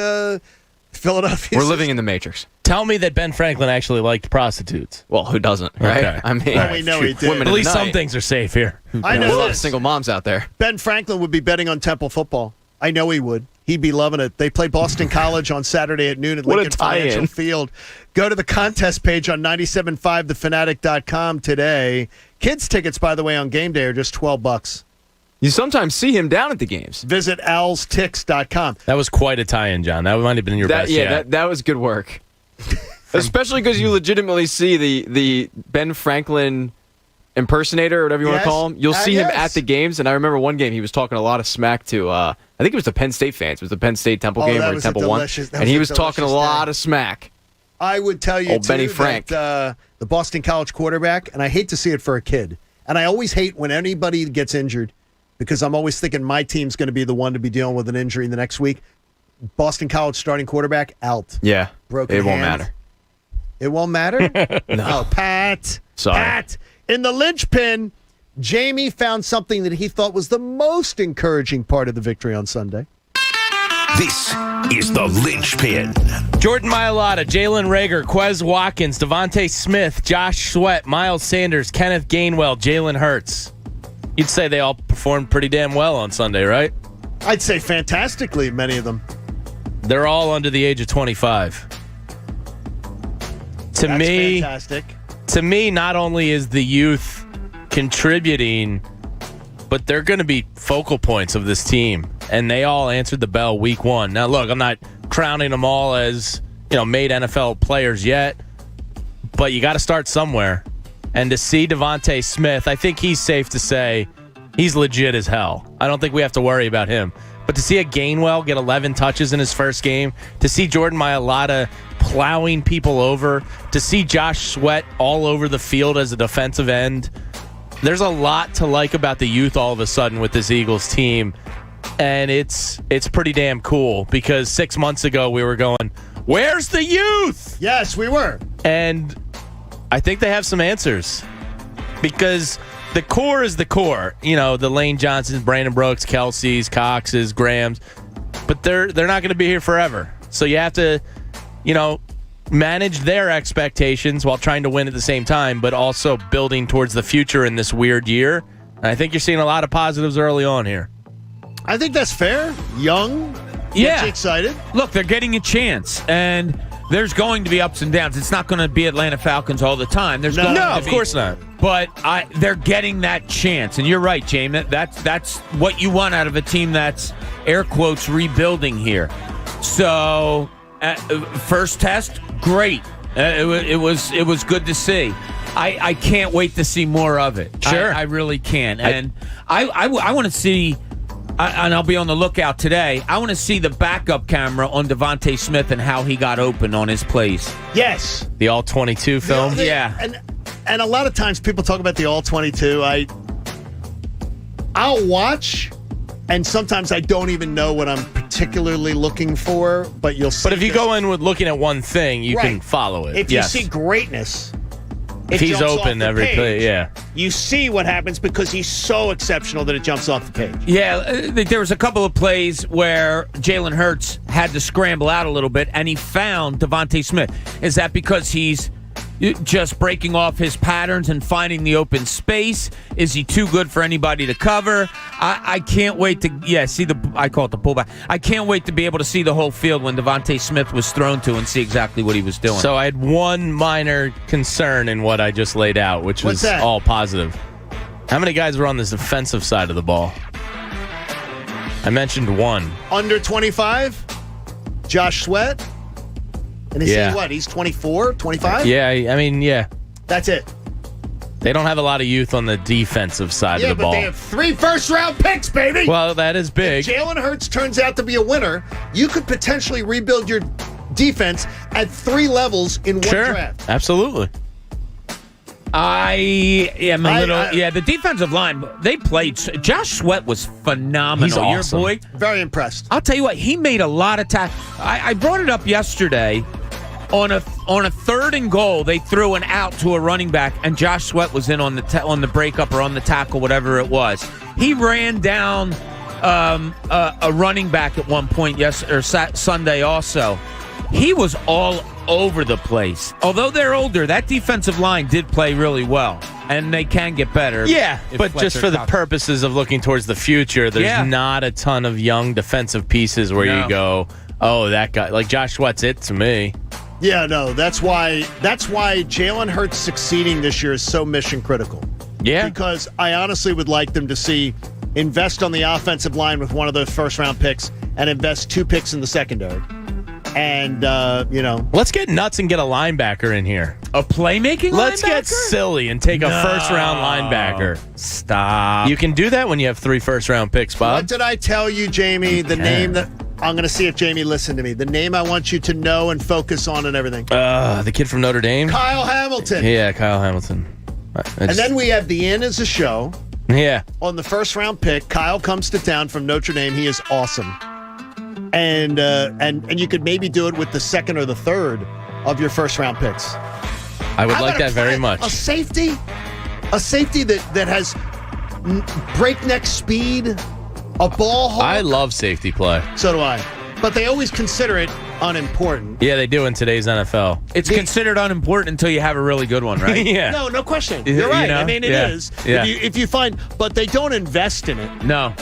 Philadelphia? We're living in the Matrix. Tell me that Ben Franklin actually liked prostitutes. Well, who doesn't, right? Okay. I mean, well, we know he did. At least some things are safe here. I know there's a lot of single moms out there. Ben Franklin would be betting on Temple football. I know he would. He'd be loving it. They play Boston College on Saturday at noon at Lincoln Financial Field. Go to the contest page on 97.5thefanatic.com today. Kids tickets, by the way, on game day are just $12. You sometimes see him down at the games. Visit alstix.com. That was quite a tie-in, John. That might have been your best yet. Yeah, that was good work. Especially because you legitimately see the Ben Franklin impersonator, or whatever you want to call him. You'll see him at the games, and I remember one game he was talking a lot of smack to, I think it was the Penn State fans. It was the Penn State-Temple game where Temple won. And he was talking a lot of smack. I would tell you, Old Benny Frank. That the Boston College quarterback, and I hate to see it for a kid, and I always hate when anybody gets injured because I'm always thinking my team's going to be the one to be dealing with an injury in the next week. Boston College starting quarterback, out. Yeah, broken it won't hand. matter. It won't matter? No. Oh, Pat. Sorry. Pat. In the linchpin, Jamie found something that he thought was the most encouraging part of the victory on Sunday. This is the linchpin. Jordan Mailata, Jalen Reagor, Quez Watkins, Devontae Smith, Josh Sweat, Miles Sanders, Kenneth Gainwell, Jalen Hurts. You'd say they all performed pretty damn well on Sunday, right? I'd say fantastically, many of them. They're all under the age of 25. That's fantastic. To me, not only is the youth contributing, but they're going to be focal points of this team. And they all answered the bell week one. Now, look, I'm not crowning them all as, made NFL players yet, but you got to start somewhere. And to see Devontae Smith, I think he's safe to say he's legit as hell. I don't think we have to worry about him. But to see a Gainwell get 11 touches in his first game, to see Jordan Mailata plowing people over, to see Josh Sweat all over the field as a defensive end, there's a lot to like about the youth all of a sudden with this Eagles team. And it's pretty damn cool because 6 months ago we were going, where's the youth? Yes, we were. And I think they have some answers because the core is the core. The Lane Johnsons, Brandon Brooks, Kelce's, Cox's, Graham's, but they're not going to be here forever. So you have to, manage their expectations while trying to win at the same time, but also building towards the future in this weird year. I think you're seeing a lot of positives early on here. I think that's fair. Young, gets you excited. Look, they're getting a chance, and there's going to be ups and downs. It's not going to be Atlanta Falcons all the time. Of course not. But they're getting that chance, and you're right, Jamie. That's what you want out of a team that's air quotes rebuilding here. So, first test, great. It was good to see. I can't wait to see more of it. Sure, I really can, and I want to see. And I'll be on the lookout today. I want to see the backup camera on Devontae Smith and how he got open on his plays. Yes. The All-22 film? Yeah. And a lot of times people talk about the All-22. I'll watch, and sometimes I don't even know what I'm particularly looking for, but you'll see. But if you go in with looking at one thing, you can follow it. If you see greatness, if he's open every play, you see what happens because he's so exceptional that it jumps off the page. Yeah, there was a couple of plays where Jalen Hurts had to scramble out a little bit, and he found Devontae Smith. Is that because he's just breaking off his patterns and finding the open space? Is he too good for anybody to cover? I can't wait to see I call it the pullback. I can't wait to be able to see the whole field when Devontae Smith was thrown to and see exactly what he was doing. So I had one minor concern in what I just laid out, which was all positive. How many guys were on this defensive side of the ball? I mentioned one. Under 25, Josh Sweat. And is he what? He's 24, 25? Yeah, I mean, That's it. They don't have a lot of youth on the defensive side of the ball. Yeah, but they have 3 first-round picks, baby. Well, that is big. If Jalen Hurts turns out to be a winner, you could potentially rebuild your defense at 3 levels in one draft. Absolutely. I am a little... the defensive line, they played... Josh Sweat was phenomenal. He's awesome. Your boy. Very impressed. I'll tell you what, he made a lot of tackles. I brought it up yesterday. On a 3rd and goal, they threw an out to a running back, and Josh Sweat was in on the breakup or on the tackle, whatever it was. He ran down a running back at one point Sunday also. He was all over the place. Although they're older, that defensive line did play really well, and they can get better. Yeah, but just for the purposes of looking towards the future, there's not a ton of young defensive pieces where you go, oh, that guy, like Josh Sweat's it to me. Yeah, no, that's why Jalen Hurts succeeding this year is so mission critical. Yeah. Because I honestly would like them to invest on the offensive line with one of those first-round picks and invest 2 picks in the secondary. And, let's get nuts and get a linebacker in here. A playmaking linebacker? Let's get silly and take a first-round linebacker. Stop. You can do that when you have 3 first-round picks, Bob. What did I tell you, Jamie? The name that... I'm going to see if Jamie listened to me. The name I want you to know and focus on and everything. The kid from Notre Dame? Kyle Hamilton. Yeah, Kyle Hamilton. And then we have the In as a show. Yeah. On the first-round pick, Kyle comes to town from Notre Dame. He is awesome. And you could maybe do it with the 2nd or the 3rd of your first-round picks. I would like that very much. A safety that has breakneck speed, a ball hawk. I love safety play. So do I. But they always consider it unimportant. Yeah, they do in today's NFL. It's considered unimportant until you have a really good one, right? Yeah. No question. You're right. I mean, it is. Yeah. If you find, but they don't invest in it. No.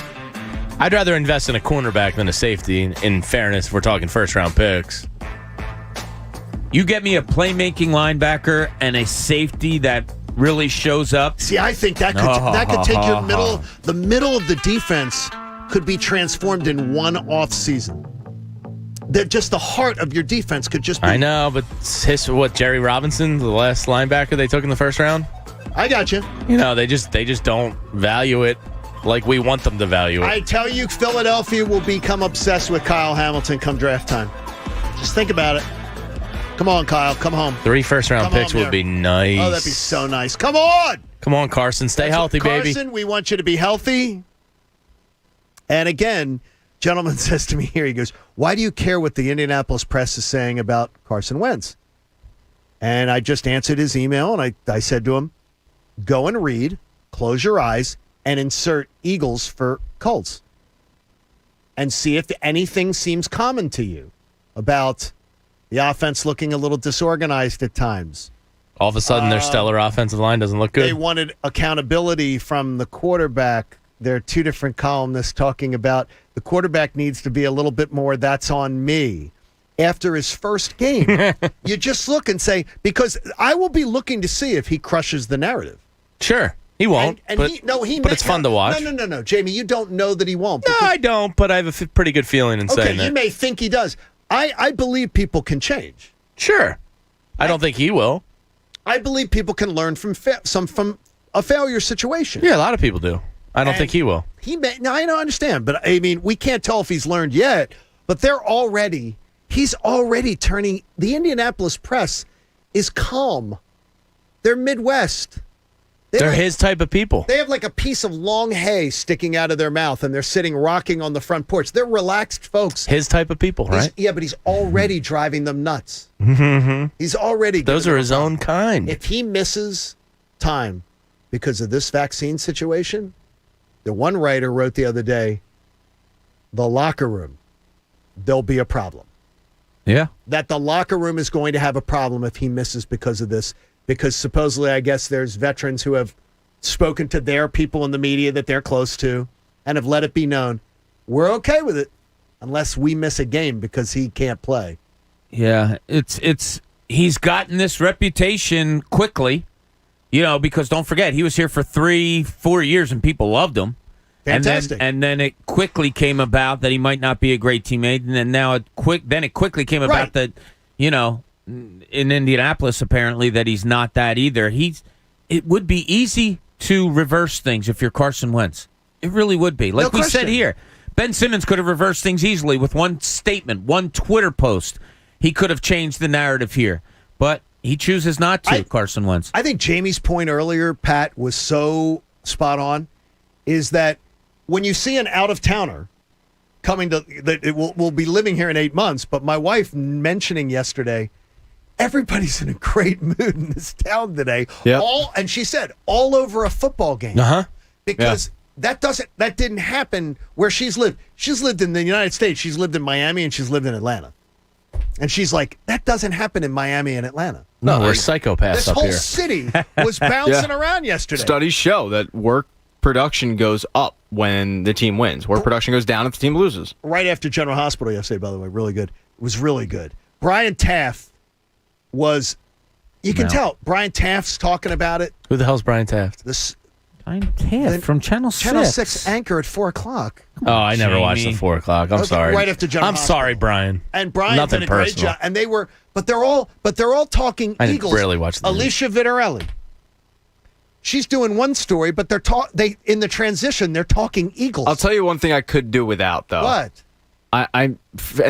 I'd rather invest in a cornerback than a safety. In fairness, if we're talking first-round picks. You get me a playmaking linebacker and a safety that really shows up. See, I think that could take your the middle of the defense could be transformed in one off season. That just the heart of your defense could just be. I know, but Jerry Robinson, the last linebacker they took in the first round? I got you. They just don't value it like we want them to value it. I tell you, Philadelphia will become obsessed with Kyle Hamilton come draft time. Just think about it. Come on, Kyle. Come home. 3 first-round picks would be nice. Oh, that'd be so nice. Come on. Come on, Carson. Stay healthy, baby. Carson, we want you to be healthy. And again, gentleman says to me here, he goes, why do you care what the Indianapolis press is saying about Carson Wentz? And I just answered his email, and I said to him, go and read, close your eyes, and insert Eagles for Colts. And see if anything seems common to you about the offense looking a little disorganized at times. All of a sudden, their stellar offensive line doesn't look good. They wanted accountability from the quarterback. There are two different columnists talking about the quarterback needs to be a little bit more, that's on me. After his first game, you just look and say, because I will be looking to see if he crushes the narrative. Sure. He won't. But it's fun to watch. No. Jamie, you don't know that he won't. No, I don't, but I have a pretty good feeling in saying that. You may think he does. I believe people can change. Sure. I don't think he will. I believe people can learn from a failure situation. Yeah, a lot of people do. I don't think he will. I don't understand, but I mean, we can't tell if he's learned yet, but he's already turning, the Indianapolis press is calm. They're Midwest. They're his type of people. They have like a piece of long hay sticking out of their mouth, and they're sitting rocking on the front porch. They're relaxed folks. His type of people, right? Yeah, but he's already driving them nuts. Mm-hmm. He's already. Those are his own kind. If he misses time because of this vaccine situation, the one writer wrote the other day, the locker room, there'll be a problem. Yeah. That the locker room is going to have a problem if he misses because of this. Because supposedly, I guess there's veterans who have spoken to their people in the media that they're close to and have let it be known, we're okay with it unless we miss a game because he can't play. Yeah, he's gotten this reputation quickly, because don't forget, he was here for 3-4 years and people loved him. Fantastic. And then it quickly came about that he might not be a great teammate, and then it quickly came about that, in Indianapolis, apparently, that he's not that either. It would be easy to reverse things if you're Carson Wentz. It really would be. Like we said here, Ben Simmons could have reversed things easily with one statement, one Twitter post. He could have changed the narrative here. But he chooses not to, Carson Wentz. I think Jamie's point earlier, Pat, was so spot on, is that when you see an out-of-towner coming to, that will be living here in 8 months, but my wife mentioning yesterday, everybody's in a great mood in this town today. Yep. And she said, all over a football game. Uh-huh. Because that didn't happen where she's lived. She's lived in the United States. She's lived in Miami and she's lived in Atlanta. And she's like, that doesn't happen in Miami and Atlanta. No, we're psychopaths this up whole here. city was bouncing around yesterday. Studies show that work production goes up when the team wins. Work production goes down if the team loses. Right after General Hospital yesterday, by the way, really good. It was really good. Brian Taft you can tell, Brian Taft's talking about it. Who the hell's Brian Taft? Brian Taft from Channel 6. Channel 6 anchor at 4 o'clock. Oh, I never watched the 4 o'clock. I'm sorry. Right after General Hospital. Sorry, Brian. And Brian Nothing did a great personal. job. And they're all talking I Eagles. rarely watch the Alicia Vittorelli. She's doing one story, but in the transition, they're talking Eagles. I'll tell you one thing I could do without, though. What? And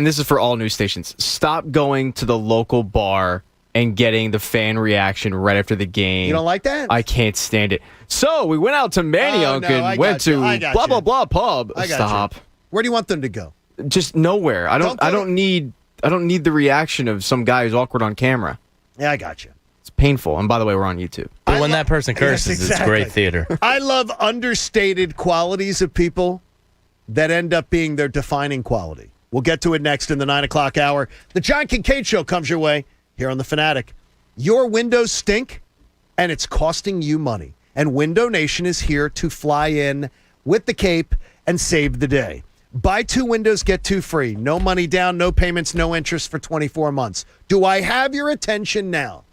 this is for all news stations. Stop going to the local bar and getting the fan reaction right after the game. You don't like that? I can't stand it. So we went out to Manayunk and went to blah blah blah pub. Stop. Where do you want them to go? Just nowhere. I don't need the reaction of some guy who's awkward on camera. Yeah, I got you. It's painful. And by the way, we're on YouTube. But when that person curses, it's great theater. I love understated qualities of people that end up being their defining quality. We'll get to it next in the 9 o'clock hour. The John Kincade Show comes your way here on The Fanatic. Your windows stink, and it's costing you money. And Window Nation is here to fly in with the cape and save the day. Buy 2 windows, get 2 free. No money down, no payments, no interest for 24 months. Do I have your attention now?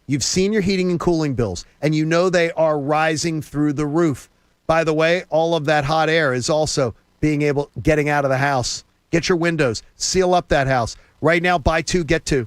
You've seen your heating and cooling bills, and you know they are rising through the roof. By the way, all of that hot air is also getting out of the house. Get your windows. Seal up that house. Right now, buy 2, get 2.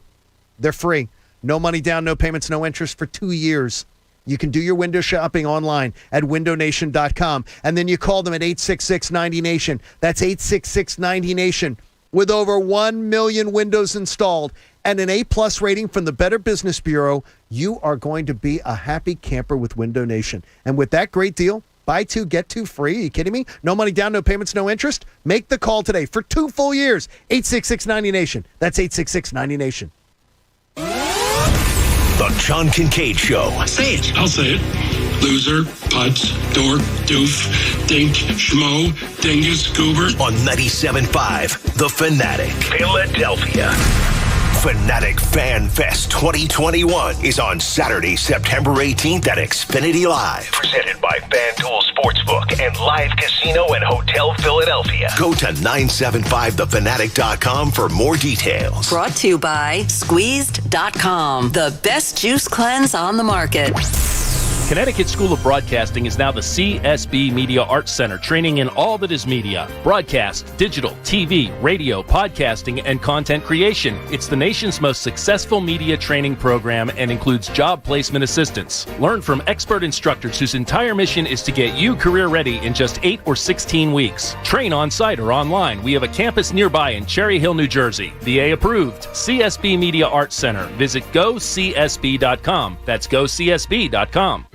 They're free. No money down, no payments, no interest for 2 years. You can do your window shopping online at windownation.com. And then you call them at 866-90-NATION. That's 866-90-NATION. With over 1 million windows installed and an A+ rating from the Better Business Bureau, you are going to be a happy camper with Window Nation. And with that great deal, buy 2, get 2 free. Are you kidding me? No money down, no payments, no interest. Make the call today for 2 full years. 866-90-NATION. That's 866-90-NATION. The John Kincade Show. Say it. I'll say it. Loser, putz, dork, doof, dink, schmo, dingus, goober. On 97.5 The Fanatic. Philadelphia. Fanatic Fan Fest 2021 is on Saturday, September 18th at Xfinity Live. Presented by FanDuel Sportsbook and Live Casino and Hotel Philadelphia. Go to 975thefanatic.com for more details. Brought to you by Squeezed.com, the best juice cleanse on the market. Connecticut School of Broadcasting is now the CSB Media Arts Center, training in all that is media, broadcast, digital, TV, radio, podcasting, and content creation. It's the nation's most successful media training program and includes job placement assistance. Learn from expert instructors whose entire mission is to get you career ready in just 8 or 16 weeks. Train on site or online. We have a campus nearby in Cherry Hill, New Jersey. VA approved. CSB Media Arts Center. Visit gocsb.com. That's gocsb.com.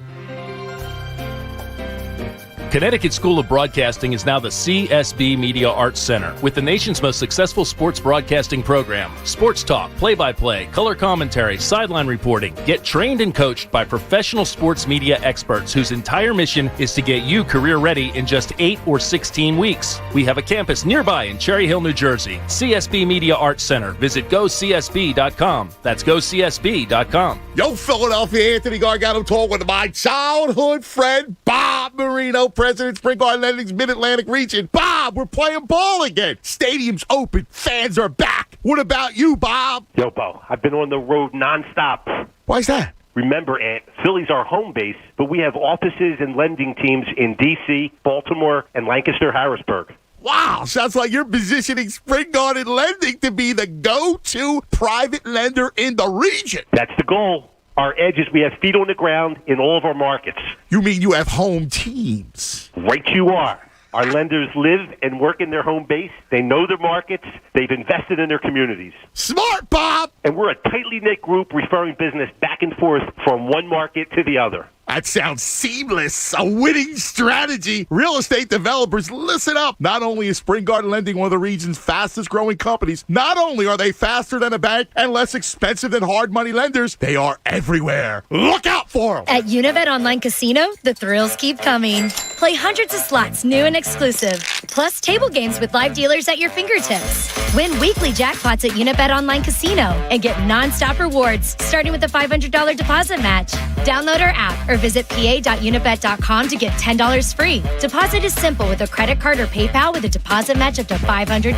Connecticut School of Broadcasting is now the CSB Media Arts Center, with the nation's most successful sports broadcasting program. Sports talk, play-by-play, color commentary, sideline reporting. Get trained and coached by professional sports media experts whose entire mission is to get you career ready in just 8 or 16 weeks. We have a campus nearby in Cherry Hill, New Jersey. CSB Media Arts Center. Visit gocsb.com. That's gocsb.com. Yo, Philadelphia, Anthony Gargano talking with my childhood friend, Bob Marino, President Spring Garden Lending's Mid-Atlantic region. Bob, we're playing ball again. Stadium's open. Fans are back. What about you, Bob? Yo, Bo, I've been on the road nonstop. Why's that? Remember, Ant, Philly's our home base, but we have offices and lending teams in D.C., Baltimore, and Lancaster-Harrisburg. Wow, sounds like you're positioning Spring Garden Lending to be the go-to private lender in the region. That's the goal. Our edge is we have feet on the ground in all of our markets. You mean you have home teams? Right you are. Our lenders live and work in their home base. They know their markets. They've invested in their communities. Smart, Bob! And we're a tightly knit group referring business back and forth from one market to the other. That sounds seamless. A winning strategy. Real estate developers, listen up. Not only is Spring Garden Lending one of the region's fastest growing companies, not only are they faster than a bank and less expensive than hard money lenders, they are everywhere. Look out for them. At Unibet Online Casino, the thrills keep coming. Play hundreds of slots, new and exclusive. Plus table games with live dealers at your fingertips. Win weekly jackpots at Unibet Online Casino and get nonstop rewards, starting with a $500 deposit match. Download our app or visit pa.unibet.com to get $10 free. Deposit is simple with a credit card or PayPal with a deposit match up to $500.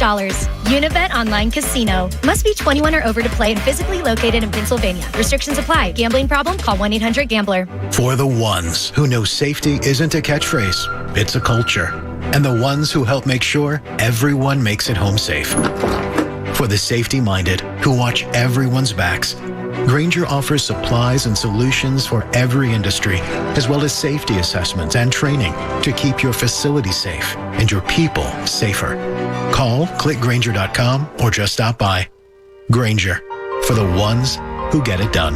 Unibet Online Casino. Must be 21 or over to play and physically located in Pennsylvania. Restrictions apply. Gambling problem? Call 1-800-GAMBLER. For the ones who know safety isn't a catchphrase, it's a culture. And the ones who help make sure everyone makes it home safe. For the safety-minded who watch everyone's backs, Grainger offers supplies and solutions for every industry, as well as safety assessments and training to keep your facility safe and your people safer. Call, click Grainger.com, or just stop by. Grainger, for the ones who get it done.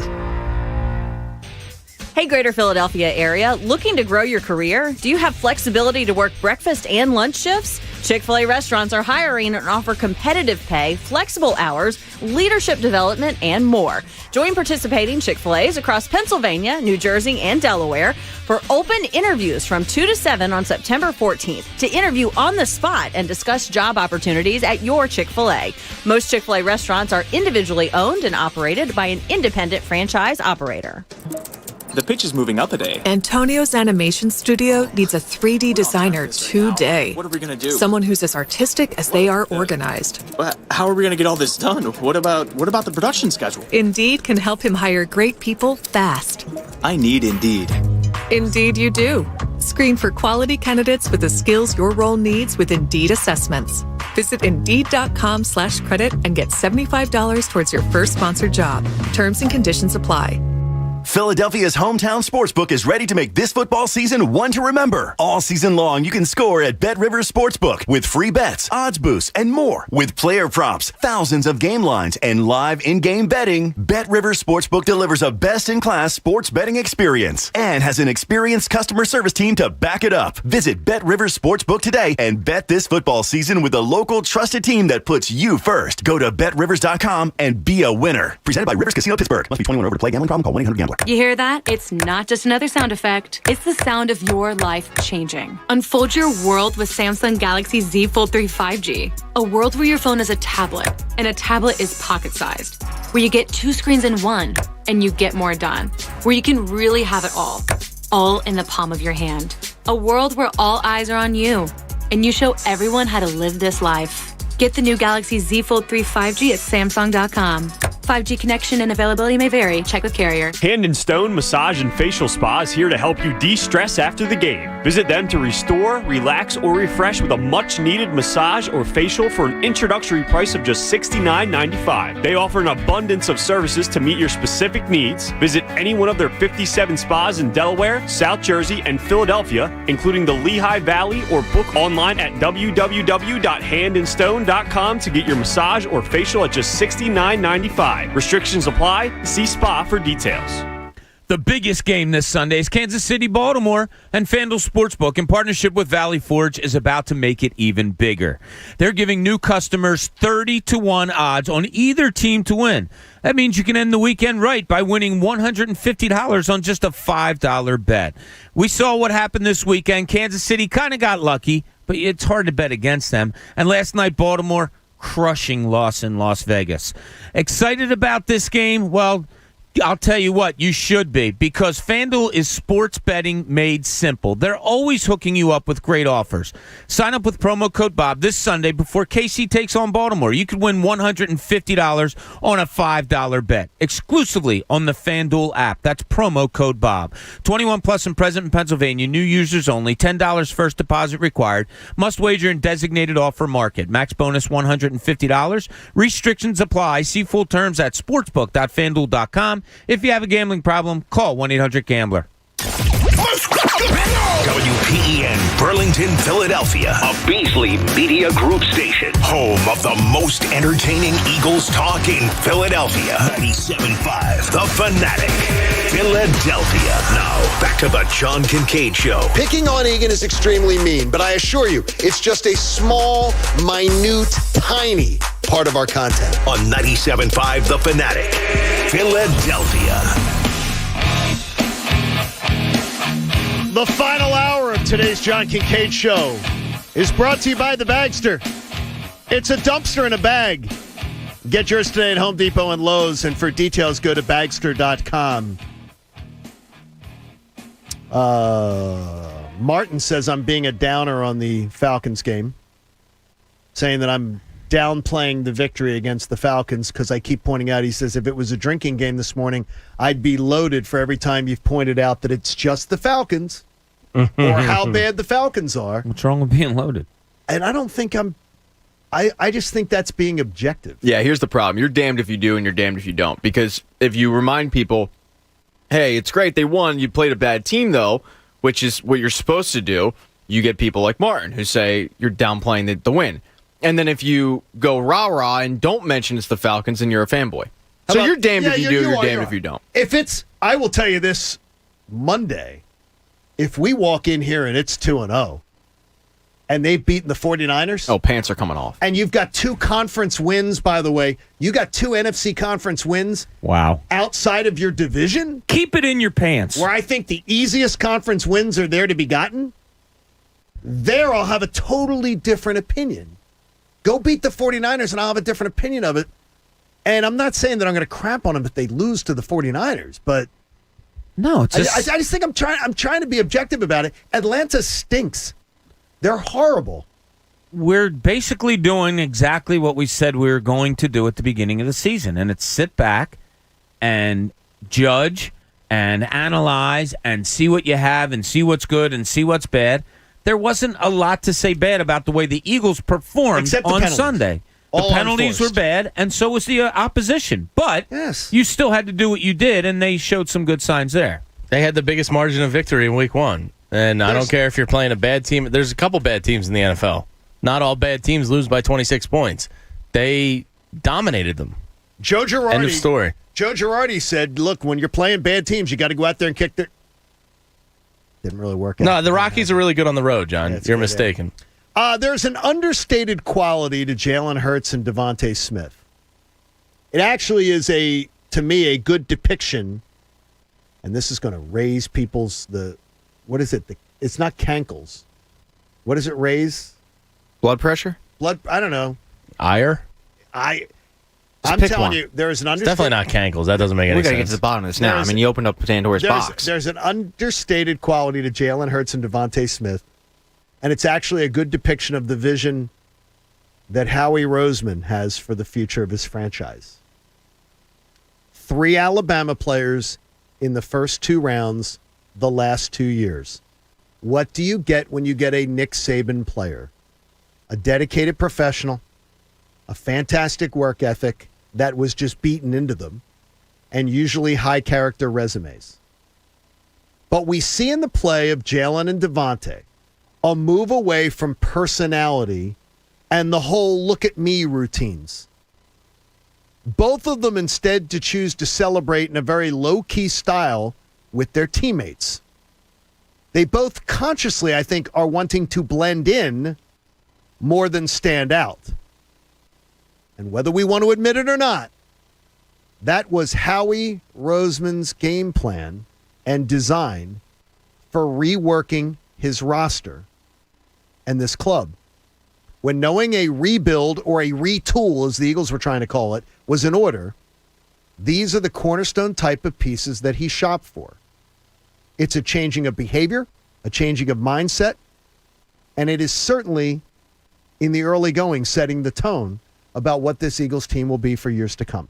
Hey, Greater Philadelphia area, looking to grow your career? Do you have flexibility to work breakfast and lunch shifts? Chick-fil-A restaurants are hiring and offer competitive pay, flexible hours, leadership development, and more. Join participating Chick-fil-A's across Pennsylvania, New Jersey, and Delaware for open interviews from 2 to 7 on September 14th to interview on the spot and discuss job opportunities at your Chick-fil-A. Most Chick-fil-A restaurants are individually owned and operated by an independent franchise operator. The pitch is moving up a day. Antonio's animation studio needs a 3D designer today. What are we going to do? Someone who's as artistic as they are organized. How are we going to get all this done? What about the production schedule? Indeed can help him hire great people fast. I need Indeed. Indeed you do. Screen for quality candidates with the skills your role needs with Indeed assessments. Visit Indeed.com/credit and get $75 towards your first sponsored job. Terms and conditions apply. Philadelphia's hometown sportsbook is ready to make this football season one to remember. All season long, you can score at Bet Rivers Sportsbook with free bets, odds boosts, and more. With player props, thousands of game lines, and live in-game betting, Bet Rivers Sportsbook delivers a best-in-class sports betting experience and has an experienced customer service team to back it up. Visit Bet Rivers Sportsbook today and bet this football season with a local trusted team that puts you first. Go to BetRivers.com and be a winner. Presented by Rivers Casino Pittsburgh. Must be 21 or over to play. Gambling problem? Call 1-800-GAMBLER. You hear that? It's not just another sound effect. It's the sound of your life changing. Unfold your world with Samsung Galaxy Z Fold 3 5G. A world where your phone is a tablet, and a tablet is pocket-sized. where you get 2 screens in one and you get more done, where you can really have it all in the palm of your hand. A world where all eyes are on you, and you show everyone how to live this life. Get the new Galaxy Z Fold 3 5G at Samsung.com. 5G connection and availability may vary. Check with carrier. Hand and Stone Massage and Facial Spa is here to help you de-stress after the game. Visit them to restore, relax, or refresh with a much-needed massage or facial for an introductory price of just $69.95. They offer an abundance of services to meet your specific needs. Visit any one of their 57 spas in Delaware, South Jersey, and Philadelphia, including the Lehigh Valley, or book online at www.handandstone.com to get your massage or facial at just $69.95. Restrictions apply. See spa for details. The biggest game this Sunday is Kansas City-Baltimore, and FanDuel Sportsbook, in partnership with Valley Forge, is about to make it even bigger. They're giving new customers 30-1 odds on either team to win. That means you can end the weekend right by winning $150 on just a $5 bet. We saw what happened this weekend. Kansas City kind of got lucky, but it's hard to bet against them. And last night, Baltimore, crushing loss in Las Vegas. Excited about this game? Well, I'll tell you what, you should be, because FanDuel is sports betting made simple. They're always hooking you up with great offers. Sign up with promo code Bob this Sunday before KC takes on Baltimore. You could win $150 on a $5 bet, exclusively on the FanDuel app. That's promo code Bob. 21 plus and present in Pennsylvania. New users only. $10 first deposit required. Must wager in designated offer market. Max bonus $150. Restrictions apply. See full terms at sportsbook.fanduel.com. If you have a gambling problem, call 1-800-GAMBLER. WPEN Burlington, Philadelphia, a Beasley Media Group station. Home of the most entertaining Eagles talk in Philadelphia. 97.5 The Fanatic, Philadelphia. Now, back to the John Kincade Show. Picking on Egan is extremely mean, but I assure you, it's just a small, minute, tiny part of our content. On 97.5 The Fanatic, Philadelphia. The final hour of today's John Kincade Show is brought to you by the Bagster. It's a dumpster in a bag. Get yours today at Home Depot and Lowe's, and for details, go to Bagster.com. Martin says I'm being a downer on the Falcons game, saying that I'm downplaying the victory against the Falcons because I keep pointing out, he says, if it was a drinking game this morning, I'd be loaded for every time you've pointed out that it's just the Falcons or how bad the Falcons are. What's wrong with being loaded? And I don't think I just think that's being objective. Yeah, here's the problem. You're damned if you do and you're damned if you don't. Because if you remind people, hey, it's great they won, you played a bad team though, which is what you're supposed to do, you get people like Martin who say you're downplaying the win. And then if you go rah-rah and don't mention it's the Falcons, then you're a fanboy. So you're damned if you do, you're damned if you don't. I will tell you this, Monday, if we walk in here and it's 2-0, and they've beaten the 49ers. Oh, pants are coming off. And you've got 2 conference wins, by the way. You got 2 NFC conference wins. Wow. Outside of your division. Keep it in your pants. Where I think the easiest conference wins are there to be gotten. There I'll have a totally different opinion. Go beat the 49ers and I'll have a different opinion of it. And I'm not saying that I'm going to crap on them if they lose to the 49ers, but no, it's just... I just think I'm trying to be objective about it. Atlanta stinks. They're horrible. We're basically doing exactly what we said we were going to do at the beginning of the season, and it's sit back and judge and analyze and see what you have and see what's good and see what's bad. There wasn't a lot to say bad about the way the Eagles performed on Sunday. The penalties were bad, and so was the opposition. But you still had to do what you did, and they showed some good signs there. They had the biggest margin of victory in week 1. And I don't care if you're playing a bad team. There's a couple bad teams in the NFL. Not all bad teams lose by 26 points. They dominated them. Joe Girardi. End of story. Joe Girardi said, look, when you're playing bad teams, you got to go out there and kick their... Didn't really work out. No, the Rockies are really good on the road, John. Yeah, you're mistaken. There's an understated quality to Jalen Hurts and Devontae Smith. It actually is, to me, a good depiction, and this is going to raise people's... What is it? It's not cankles. What does it raise? Blood pressure? I don't know. Ire? I I'm pick telling one. you, there is an It's definitely not Cankles. That doesn't make any We got to sense. get to the bottom of this now. I mean, you opened up Pandora's box. There's an understated quality to Jalen Hurts and Devontae Smith, and it's actually a good depiction of the vision that Howie Roseman has for the future of his franchise. 3 Alabama players in the first 2 rounds the last 2 years. What do you get when you get a Nick Saban player? A dedicated professional, a fantastic work ethic that was just beaten into them, and usually high character resumes. But we see in the play of Jalen and Devontae a move away from personality and the whole look at me routines. Both of them instead to choose to celebrate in a very low-key style with their teammates. They both consciously, I think, are wanting to blend in more than stand out. And whether we want to admit it or not, that was Howie Roseman's game plan and design for reworking his roster and this club. When knowing a rebuild or a retool, as the Eagles were trying to call it, was in order, these are the cornerstone type of pieces that he shopped for. It's a changing of behavior, a changing of mindset, and it is certainly, in the early going, setting the tone about what this Eagles team will be for years to come.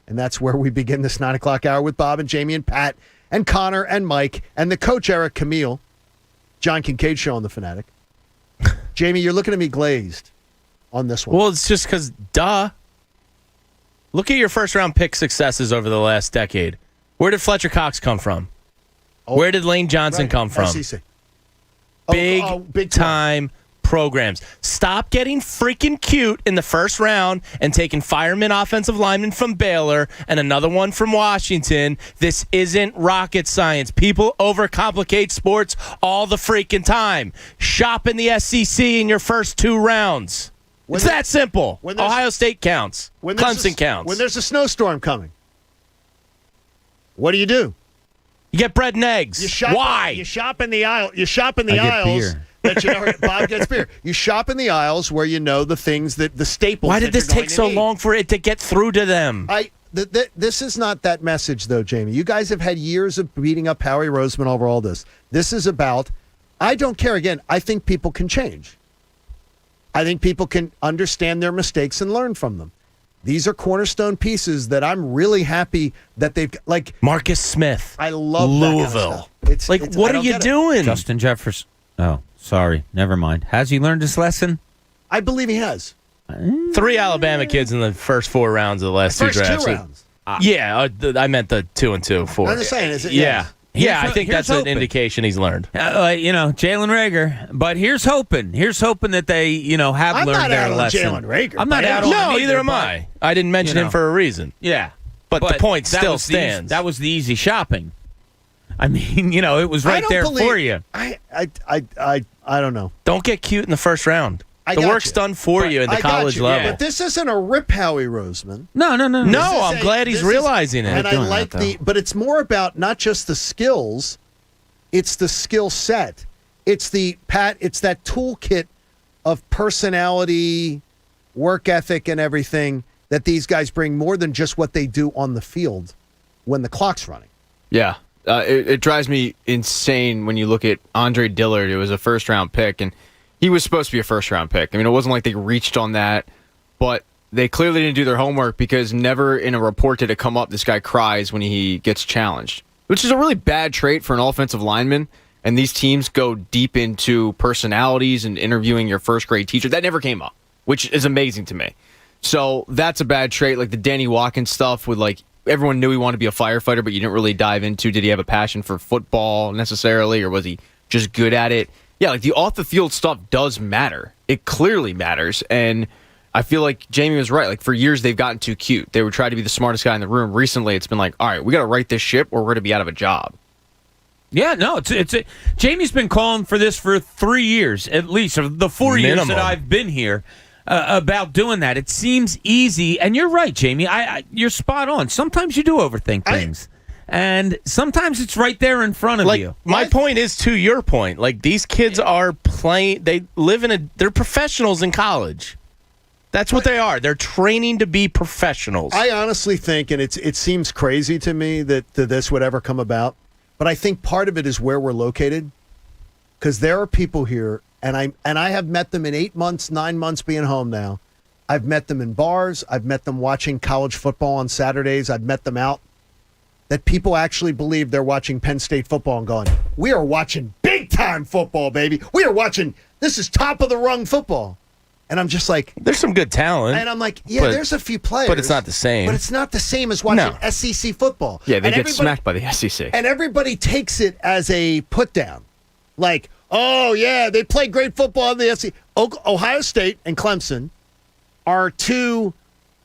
And that's where we begin this 9 o'clock hour with Bob and Jamie and Pat and Connor and Mike and the coach, Eric Camille. John Kincade Show on The Fanatic. Jamie, you're looking at me glazed on this one. Well, it's just because, duh. Look at your first-round pick successes over the last decade. Where did Fletcher Cox come from? Where did Lane Johnson come from? SEC. Big time programs. Stop getting freaking cute in the first round and taking fireman offensive lineman from Baylor and another one from Washington. This isn't rocket science. People overcomplicate sports all the freaking time. Shop in the SEC in your first 2 rounds. It's that simple. Ohio State counts. Clemson counts. When there's a snowstorm coming, what do? You get bread and eggs. Why? You shop in the aisle. You shop in the aisles. That you know, Bob gets beer. You shop in the aisles where you know the things that the staples. Why did this take so long for it to get through to them? This is not that message, though, Jamie. You guys have had years of beating up Howie Roseman over all this. This is about, I don't care. Again, I think people can change. I think people can understand their mistakes and learn from them. These are cornerstone pieces that I'm really happy that they've, like Marcus Smith. I love Louisville. That kind of It's what are you doing? Justin Jefferson. Oh, sorry. Never mind. Has he learned his lesson? I believe he has. 3 Alabama kids in the first 4 rounds of the last 2 drafts. 2 rounds. Yeah, I meant the 2 and 2 4. I'm just saying, is it? Yeah. Yeah, I think here's that's an hoping. indication he's learned. Jalen Reagor. But here's hoping. Here's hoping that they, have learned their lesson. Jalen Reagor. I'm not out on No, him neither am I. I didn't mention him for a reason. Yeah. But the point that still was stands. That was the easy shopping. I mean, it was right there for you. I don't know. Don't get cute in the first round. The work's done for you at the college level. Yeah. But this isn't a rip Howie Roseman. No. No, I'm glad he's realizing it. And I like but it's more about not just the skills, it's the skill set. It's it's that toolkit of personality, work ethic, and everything that these guys bring more than just what they do on the field when the clock's running. Yeah. It drives me insane when you look at Andre Dillard. It was a first-round pick, and he was supposed to be a first-round pick. I mean, it wasn't like they reached on that, but they clearly didn't do their homework because never in a report did it come up this guy cries when he gets challenged, which is a really bad trait for an offensive lineman, and these teams go deep into personalities and interviewing your first-grade teacher. That never came up, which is amazing to me. So that's a bad trait, like the Danny Watkins stuff with, everyone knew he wanted to be a firefighter, but you didn't really dive into, did he have a passion for football necessarily, or was he just good at it? Yeah, the off-the-field stuff does matter. It clearly matters, and I feel like Jamie was right. For years, they've gotten too cute. They would try to be the smartest guy in the room. Recently, it's been all right, we got to right this ship, or we're going to be out of a job. Yeah, no, Jamie's been calling for this for 3 years, at least, or the 4 years that I've been here, about doing that. It seems easy, and you're right, Jamie. You're spot on. Sometimes you do overthink things. And sometimes it's right there in front of you. My point is to your point. These kids are playing. They live they're professionals in college. That's what they are. They're training to be professionals. I honestly think, and it seems crazy to me that this would ever come about, but I think part of it is where we're located, because there are people here, and I have met them in 8 months, 9 months being home now. I've met them in bars. I've met them watching college football on Saturdays. I've met them out. That people actually believe they're watching Penn State football and going, we are watching big-time football, baby. We are watching, this is top-of-the-rung football. And I'm just like... There's some good talent. And I'm like, yeah, there's a few players. But it's not the same. But it's not the same as watching SEC football. Yeah, they get smacked by the SEC. And everybody takes it as a put-down. Like, oh, yeah, they play great football in the SEC. Ohio State and Clemson are two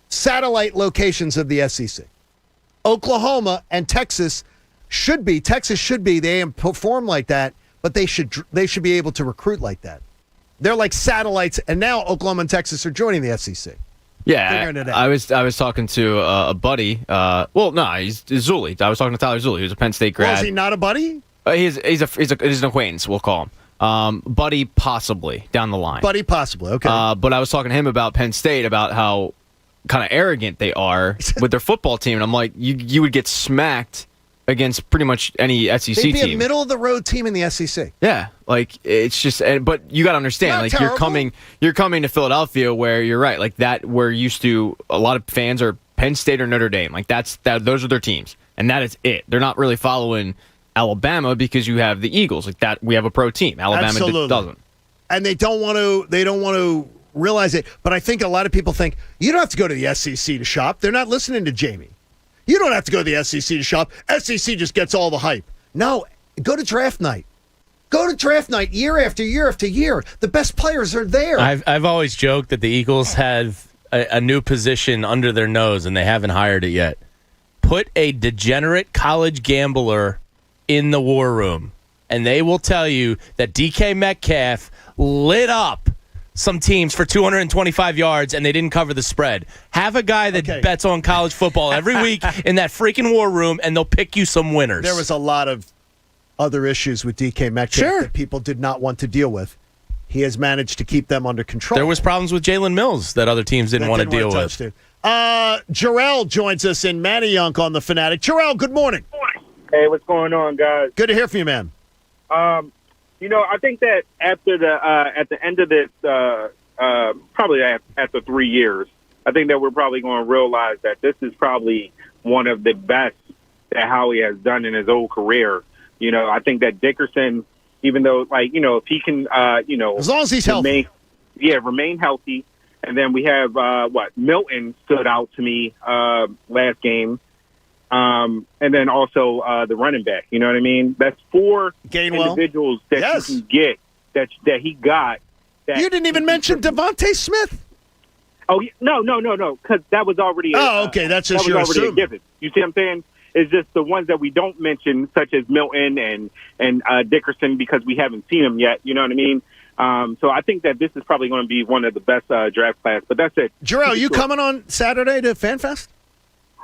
satellite locations of the SEC. Oklahoma and Texas should be. They perform like that, but they should be able to recruit like that. They're like satellites, and now Oklahoma and Texas are joining the SEC. Yeah, figuring it out. I was talking to a buddy. He's Zuli. I was talking to Tyler Zuli, who's a Penn State grad. Well, is he not a buddy? He's an acquaintance. We'll call him. Buddy, possibly down the line. Buddy, possibly. Okay. But I was talking to him about Penn State, about how kind of arrogant they are with their football team, and I'm like, you would get smacked against pretty much any SEC team. They'd be a middle-of-the-road team in the SEC. Yeah, like it's just. But you got to understand, Not like terrible. you're coming to Philadelphia, where you're right, like that. We're used to a lot of fans are Penn State or Notre Dame, like those are their teams, and that is it. They're not really following Alabama because you have the Eagles, like that. We have a pro team. Alabama doesn't, and they don't want to. They don't want to realize it. But I think a lot of people think you don't have to go to the SEC to shop. They're not listening to Jamie. You don't have to go to the SEC to shop. SEC just gets all the hype. No, go to draft night. Go to draft night year after year after year. The best players are there. I've always joked that the Eagles have a new position under their nose, and they haven't hired it yet. Put a degenerate college gambler in the war room, and they will tell you that DK Metcalf lit up some teams for 225 yards, and they didn't cover the spread. Have a guy that bets on college football every week in that freaking war room, and they'll pick you some winners. There was a lot of other issues with DK Metcalf that people did not want to deal with. He has managed to keep them under control. There was problems with Jalen Mills that other teams didn't want to deal with. Jarrell joins us in Manayunk on the Fanatic. Jarrell, good morning. Hey, what's going on, guys? Good to hear from you, man. I think that after at the end of this, probably after 3 years, I think that we're probably going to realize that this is probably one of the best that Howie has done in his whole career. I think that Dickerson, even though, if he can, as long as he's healthy, remain healthy. And then we have Milton stood out to me last game. And then also the running back. You know what I mean? That's four individuals that you can get that he got. That you didn't even mention Devontae Smith. Oh no, because that was already. That's just your already a given. You see what I'm saying? It's just the ones that we don't mention, such as Milton and Dickerson, because we haven't seen them yet. You know what I mean? So I think that this is probably going to be one of the best draft class. But that's it. Jarrell, you coming on Saturday to FanFest?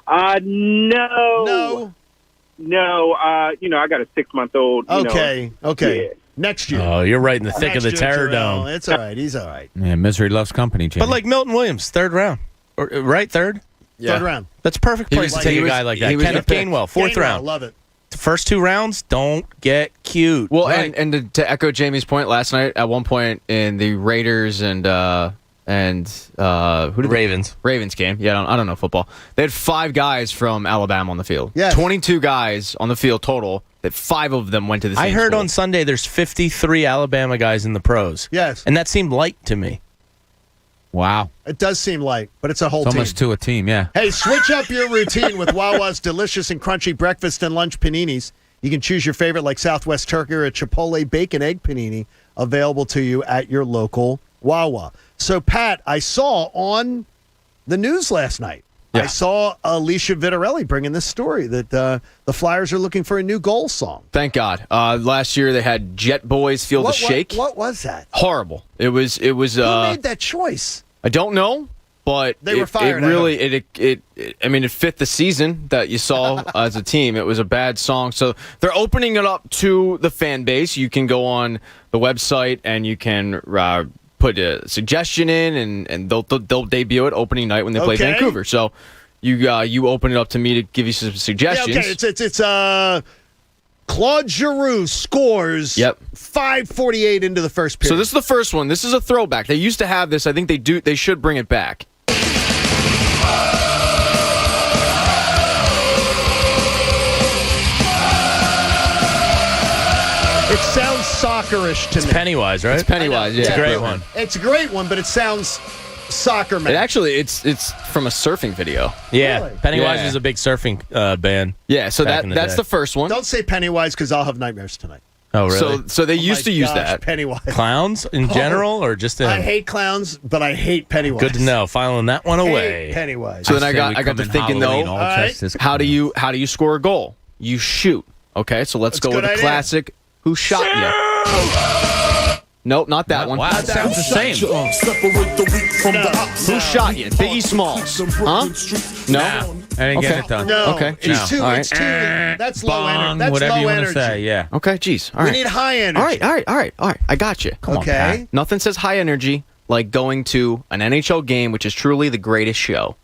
No. I got a 6-month-old. Okay. Yeah. Next year. Oh, you're right in the thick of the Terror Dome. It's all right. He's all right. Yeah, misery loves company, Jamie. But like Milton Williams, third round. Third? Yeah. Third round. That's a perfect place to take a guy like that. Kenneth Gainwell, fourth round. Love it. The first 2 rounds don't get cute. Well, and to echo Jamie's point, last night at one point in the Raiders and Ravens game. Yeah, I don't know football. They had 5 guys from Alabama on the field. Yes. 22 guys on the field total. That 5 of them went to the same I heard school. on Sunday there's 53 Alabama guys in the pros. Yes. And that seemed light to me. Wow. It does seem light, but it's a whole It's team. almost to a team, yeah. Hey, switch up your routine with Wawa's delicious and crunchy breakfast and lunch paninis. You can choose your favorite like Southwest Turkey or a Chipotle bacon egg panini available to you at your local Wawa. So, Pat, I saw on the news last night, I saw Alicia Vittorelli bringing this story that the Flyers are looking for a new goal song. Thank God. Last year they had Jet Boys Feel the Shake. What was that? Horrible. It was. Who made that choice? I don't know, but they were fired. It really, it fit the season that you saw as a team. It was a bad song, so they're opening it up to the fan base. You can go on the website and you can put a suggestion in, and they'll debut it opening night when they play Vancouver. So you open it up to me to give you some suggestions. Yeah, okay. It's Claude Giroux scores 5:48 into the first period. So this is the first one. This is a throwback. They used to have this. I think they should bring it back. It sounds soccerish to me. Pennywise, right? It's Pennywise, yeah. It's a great one. It's a great one, but it sounds soccer man. It's from a surfing video. Yeah, Really? Pennywise is a big surfing band. Yeah, so back in that's day. the first one. Don't say Pennywise because I'll have nightmares tonight. Oh, really? So they used to use that. Pennywise. Clowns in general, or just I hate clowns, but I hate Pennywise. Good to know. Filing that one away. Hate Pennywise. So then I got to thinking though, how do you score a goal? You shoot. Okay, so let's go with a classic. Who shot you? Nope, not that one. Wow, it sounds the same. Who shot you? Biggie Smalls. Huh? No. I didn't get it done. No. Okay. It's too. All right. It's too. That's low Bong, energy. That's whatever low you want to energy. say, yeah. Okay, geez. All right. We need high energy. All right. I got you. Come on, Okay. Pat. Nothing says high energy like going to an NHL game, which is truly the greatest show.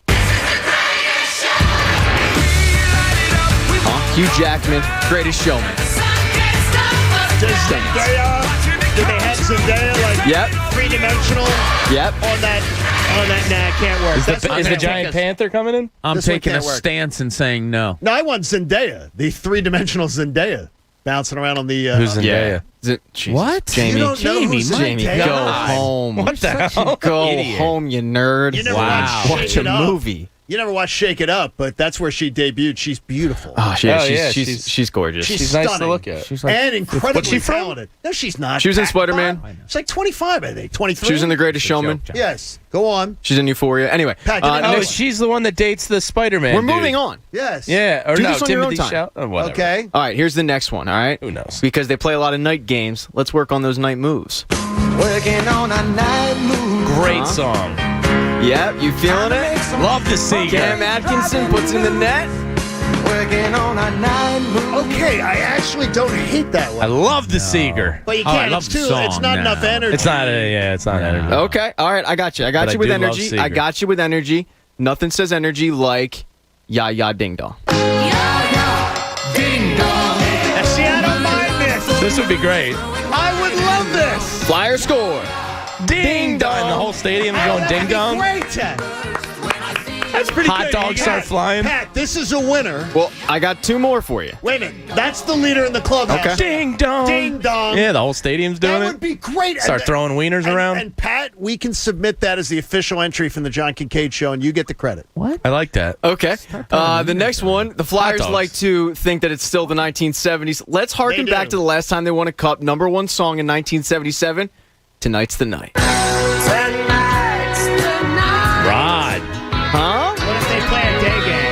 Hugh Jackman, greatest showman. Does Zendaya? Do they have Zendaya like three-dimensional? Yep. On that. Nah, can't work. Is the Giant Panther coming in? I'm This one taking a can't work. stance and saying no. No, I want Zendaya, the three-dimensional Zendaya, bouncing around on the. Who's Zendaya? What? Jamie, You don't know who Jamie, Zendaya go is? home. What the hell? Go Idiot. home, you nerd. You never Wow. watched Shake Watch a It Up. movie. You never watched Shake It Up, but that's where she debuted. She's beautiful. Oh, she's gorgeous. She's nice to stunning. look at. She's like, And incredibly What's she from? talented. No, she's not. She was in Pat Spider-Man. Bob. She's like 25, I think. 23. She was in The Greatest Showman. joke. Yes. Go on. She's in Euphoria. Anyway, Pat, get it Oh, next- she's the one that dates the Spider-Man. we're dude. moving on. Yes. Yeah, or Do no, this on your own Timothy time. Chalamet. Oh, whatever. Okay. All right, here's the next one. All right. Who knows? Because they play a lot of night games. Let's work on those night moves. Working on a night move. Great song. Yep, you feeling it? Love to see Cam Atkinson puts in the net. Working on a night move. Okay, I actually don't hate that I one. love the Seeger. But you Oh, I can't. love It's the too. song It's not now. enough energy. It's not it's not energy. Okay, all right, I got you. I got But you I with do love energy. Seeger. I got you with energy. Nothing says energy like Ya Ya Ding Dong. See, I don't mind this. This would be great. I would love this. Flyer score. Ding dong. And the whole stadium going ding dong. Great, Ted. That's pretty Hot good. dogs start flying. Pat, this is a winner. Well, I got two more for you. Wait a minute. That's the leader in the clubhouse. Okay. Ding dong. Ding dong. Yeah, the whole stadium's doing That it. would be great. Start throwing wieners around. And Pat, we can submit that as the official entry from the John Kincade Show, and you get the credit. What? I like that. Okay. The next one, the Flyers dogs. like to think that it's still the 1970s. Let's harken They back do. to the last time they won a cup. Number one song in 1977. Tonight's the night. Rod. Huh? What if they play a day game?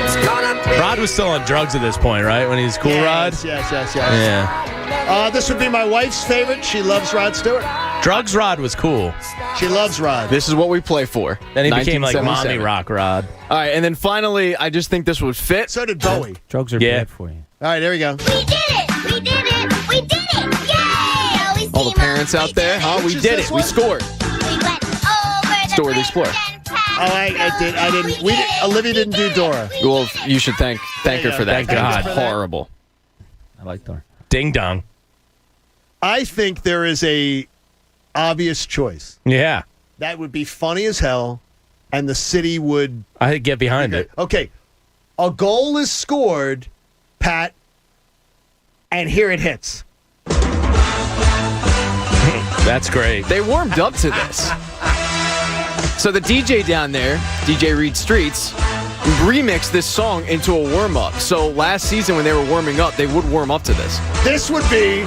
Rod was still on drugs at this point, right? When he was Cool Rod? Yes. Yeah. This would be my wife's favorite. She loves Rod Stewart. Drugs Rod was cool. She loves Rod. This is what we play for. Then he became like 1977. mommy rock Rod. All right, and then finally, I just think this would fit. So did Bowie. Drugs are Yeah. bad for you. All right, there we go. We did it! We did it! We did it! Yay! Always All the team up. parents out there, huh? Which We is did this it. We one? scored. We went over the Story of the Explorer. Oh, I didn't. Olivia didn't do Dora. Well, you should thank her for that. Thank God. Horrible. I like Thor. Ding dong. I think there is a obvious choice. Yeah. That would be funny as hell, and the city would. I get behind it. Okay, a goal is scored, Pat, and here it hits. That's great. They warmed up to this. So the DJ down there, DJ Reed Streets, remixed this song into a warm-up. So last season when they were warming up, they would warm up to this. This would be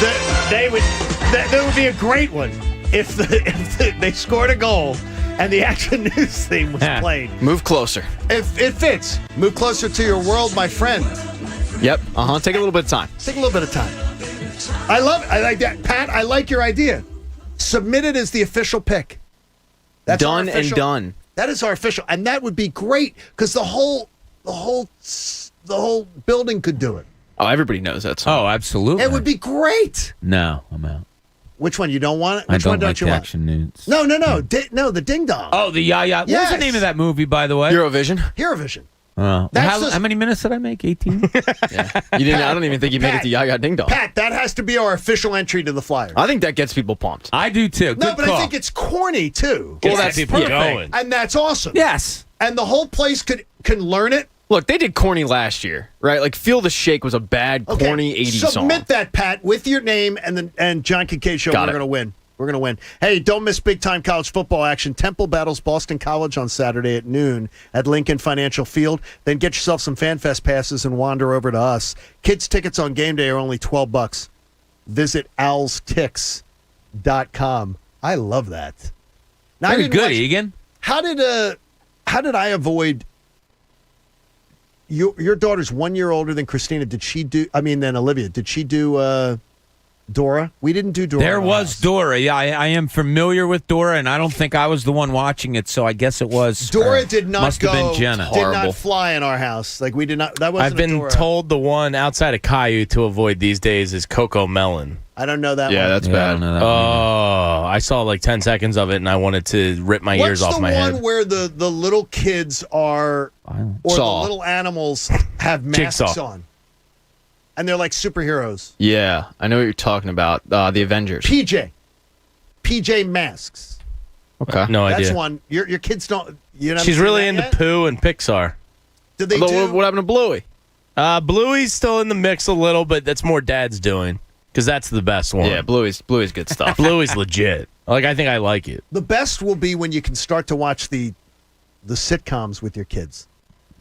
that would be a great one if they scored a goal and the Action News theme was played. Move closer. If it fits, move closer to your world, my friend. Yep. Take a little bit of time. Take a little bit of time. I like that, Pat. I like your idea. Submit it as the official pick. That's our Done and official- done. That is our official, and that would be great because the whole building could do it. Oh, everybody knows that song. Oh, absolutely. It would be great. No, I'm out. Which one? You don't want it? I Which don't one don't like you the want? action news. No. No, the Ding Dong. Oh, the Yaya. What was the name of that movie, by the way? Eurovision. Oh. That's How many minutes did I make? 18? Yeah. You didn't. I don't even think you made it to Yaya Ding Dong. Pat, that has to be our official entry to the Flyer. I think that gets people pumped. I do too. No, Good but call. I think it's corny too. Well, that's people going. And that's awesome. Yes. And the whole place can learn it. Look, they did corny last year, right? Like Feel the Shake was a bad, corny 80s song. Submit that, Pat, with your name and John Kincade Show. We're going to win. We're going to win. Hey, don't miss big-time college football action. Temple battles Boston College on Saturday at noon at Lincoln Financial Field. Then get yourself some FanFest passes and wander over to us. Kids' tickets on game day are only $12. Visit owlstix.com. I love that. Now, Very good, Egan. How did I avoid... Your daughter's 1 year older than Christina. Than Olivia. Did she do Dora? We didn't do Dora. There was Dora. Yeah, I am familiar with Dora, and I don't think I was the one watching it, so I guess it was. Dora did not must go. Have been Jenna. Did not fly in our house. Like we did not. That wasn't. I've been Dora. told the one outside of Caillou to avoid these days is Coco Melon. I don't know that. Yeah, one. that's bad. I saw like 10 seconds of it, and I wanted to rip my ears off my head. What's the one where the little kids are, or the little animals have masks Jigsaw. on, and they're like superheroes? Yeah, I know what you're talking about. The Avengers. PJ masks. Okay. No idea. That's one. Your kids don't. You know. She's really into Pooh and Pixar. Did they Although, what happened to Bluey? Bluey's still in the mix a little, but that's more Dad's doing. Because that's the best one. Yeah, Bluey's good stuff. Bluey's legit. Like, I think I like it. The best will be when you can start to watch the sitcoms with your kids.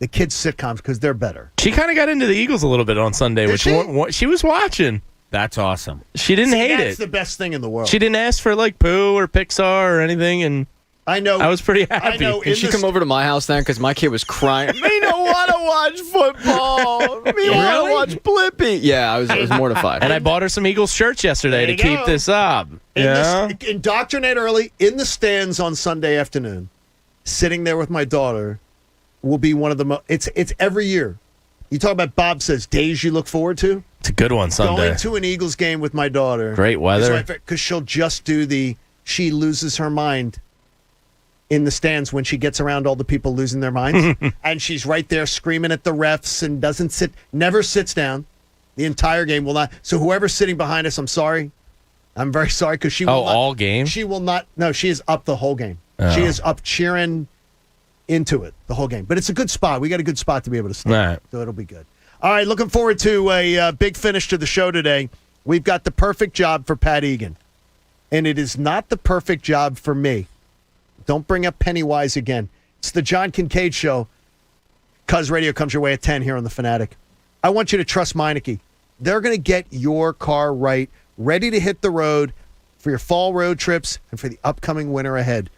The kids' sitcoms, because they're better. She kind of got into the Eagles a little bit on Sunday, which she was watching. That's awesome. She didn't hate That's it. the best thing in the world. She didn't ask for like Pooh or Pixar or anything, and I know. I was pretty happy. Can she come over to my house then? Because my kid was crying. Me don't want to watch football. Me want to watch Blippi. Yeah, I was mortified. And I bought her some Eagles shirts yesterday There to you keep go. this up. Indoctrinate early in the stands on Sunday afternoon. Sitting there with my daughter will be one of the most. It's every year. You talk about Bob says days you look forward to. It's a good one Sunday. Going to an Eagles game with my daughter. Great weather. Because she'll just do she loses her mind in the stands when she gets around all the people losing their minds. And she's right there screaming at the refs and never sits down. The entire game will not. So whoever's sitting behind us, I'm sorry. I'm very sorry because she will not. All game? She will not. No, she is up the whole game. Oh. She is up cheering into it the whole game. But it's a good spot. We got a good spot to be able to stay. Right. So it'll be good. All right, looking forward to a big finish to the show today. We've got the perfect job for Pat Egan. And it is not the perfect job for me. Don't bring up Pennywise again. It's the John Kincade Show. Cuz Radio comes your way at 10 here on The Fanatic. I want you to trust Meineke. They're going to get your car right, ready to hit the road for your fall road trips and for the upcoming winter ahead.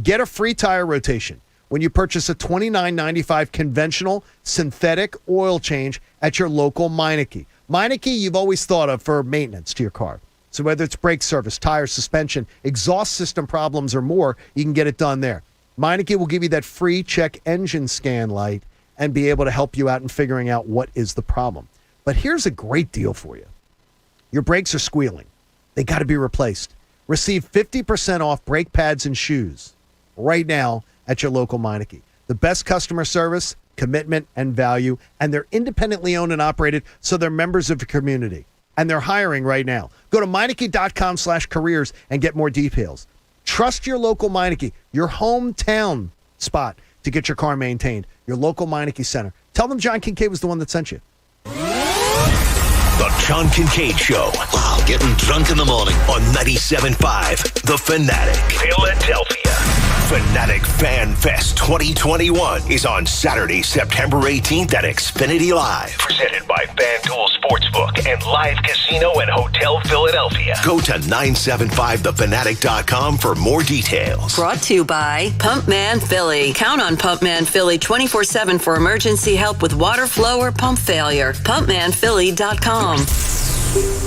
Get a free tire rotation when you purchase a $29.95 conventional synthetic oil change at your local Meineke. Meineke, you've always thought of for maintenance to your car. So whether it's brake service, tire, suspension, exhaust system problems, or more, you can get it done there. Meineke will give you that free check engine scan light and be able to help you out in figuring out what is the problem. But here's a great deal for you. Your brakes are squealing. They got to be replaced. Receive 50% off brake pads and shoes right now at your local Meineke. The best customer service, commitment, and value, and they're independently owned and operated, so they're members of the community. And they're hiring right now. Go to Meineke.com/careers and get more details. Trust your local Meineke, your hometown spot to get your car maintained. Your local Meineke Center. Tell them John Kincade was the one that sent you. The John Kincade Show. Wow, getting drunk in the morning on 97.5 The Fanatic. Philadelphia. Fanatic Fan Fest 2021 is on Saturday, September 18th at Xfinity Live. Presented by FanDuel Sportsbook and Live Casino and Hotel Philadelphia. Go to 975thefanatic.com for more details. Brought to you by Pumpman Philly. Count on Pumpman Philly 24/7 for emergency help with water flow or pump failure. PumpmanPhilly.com.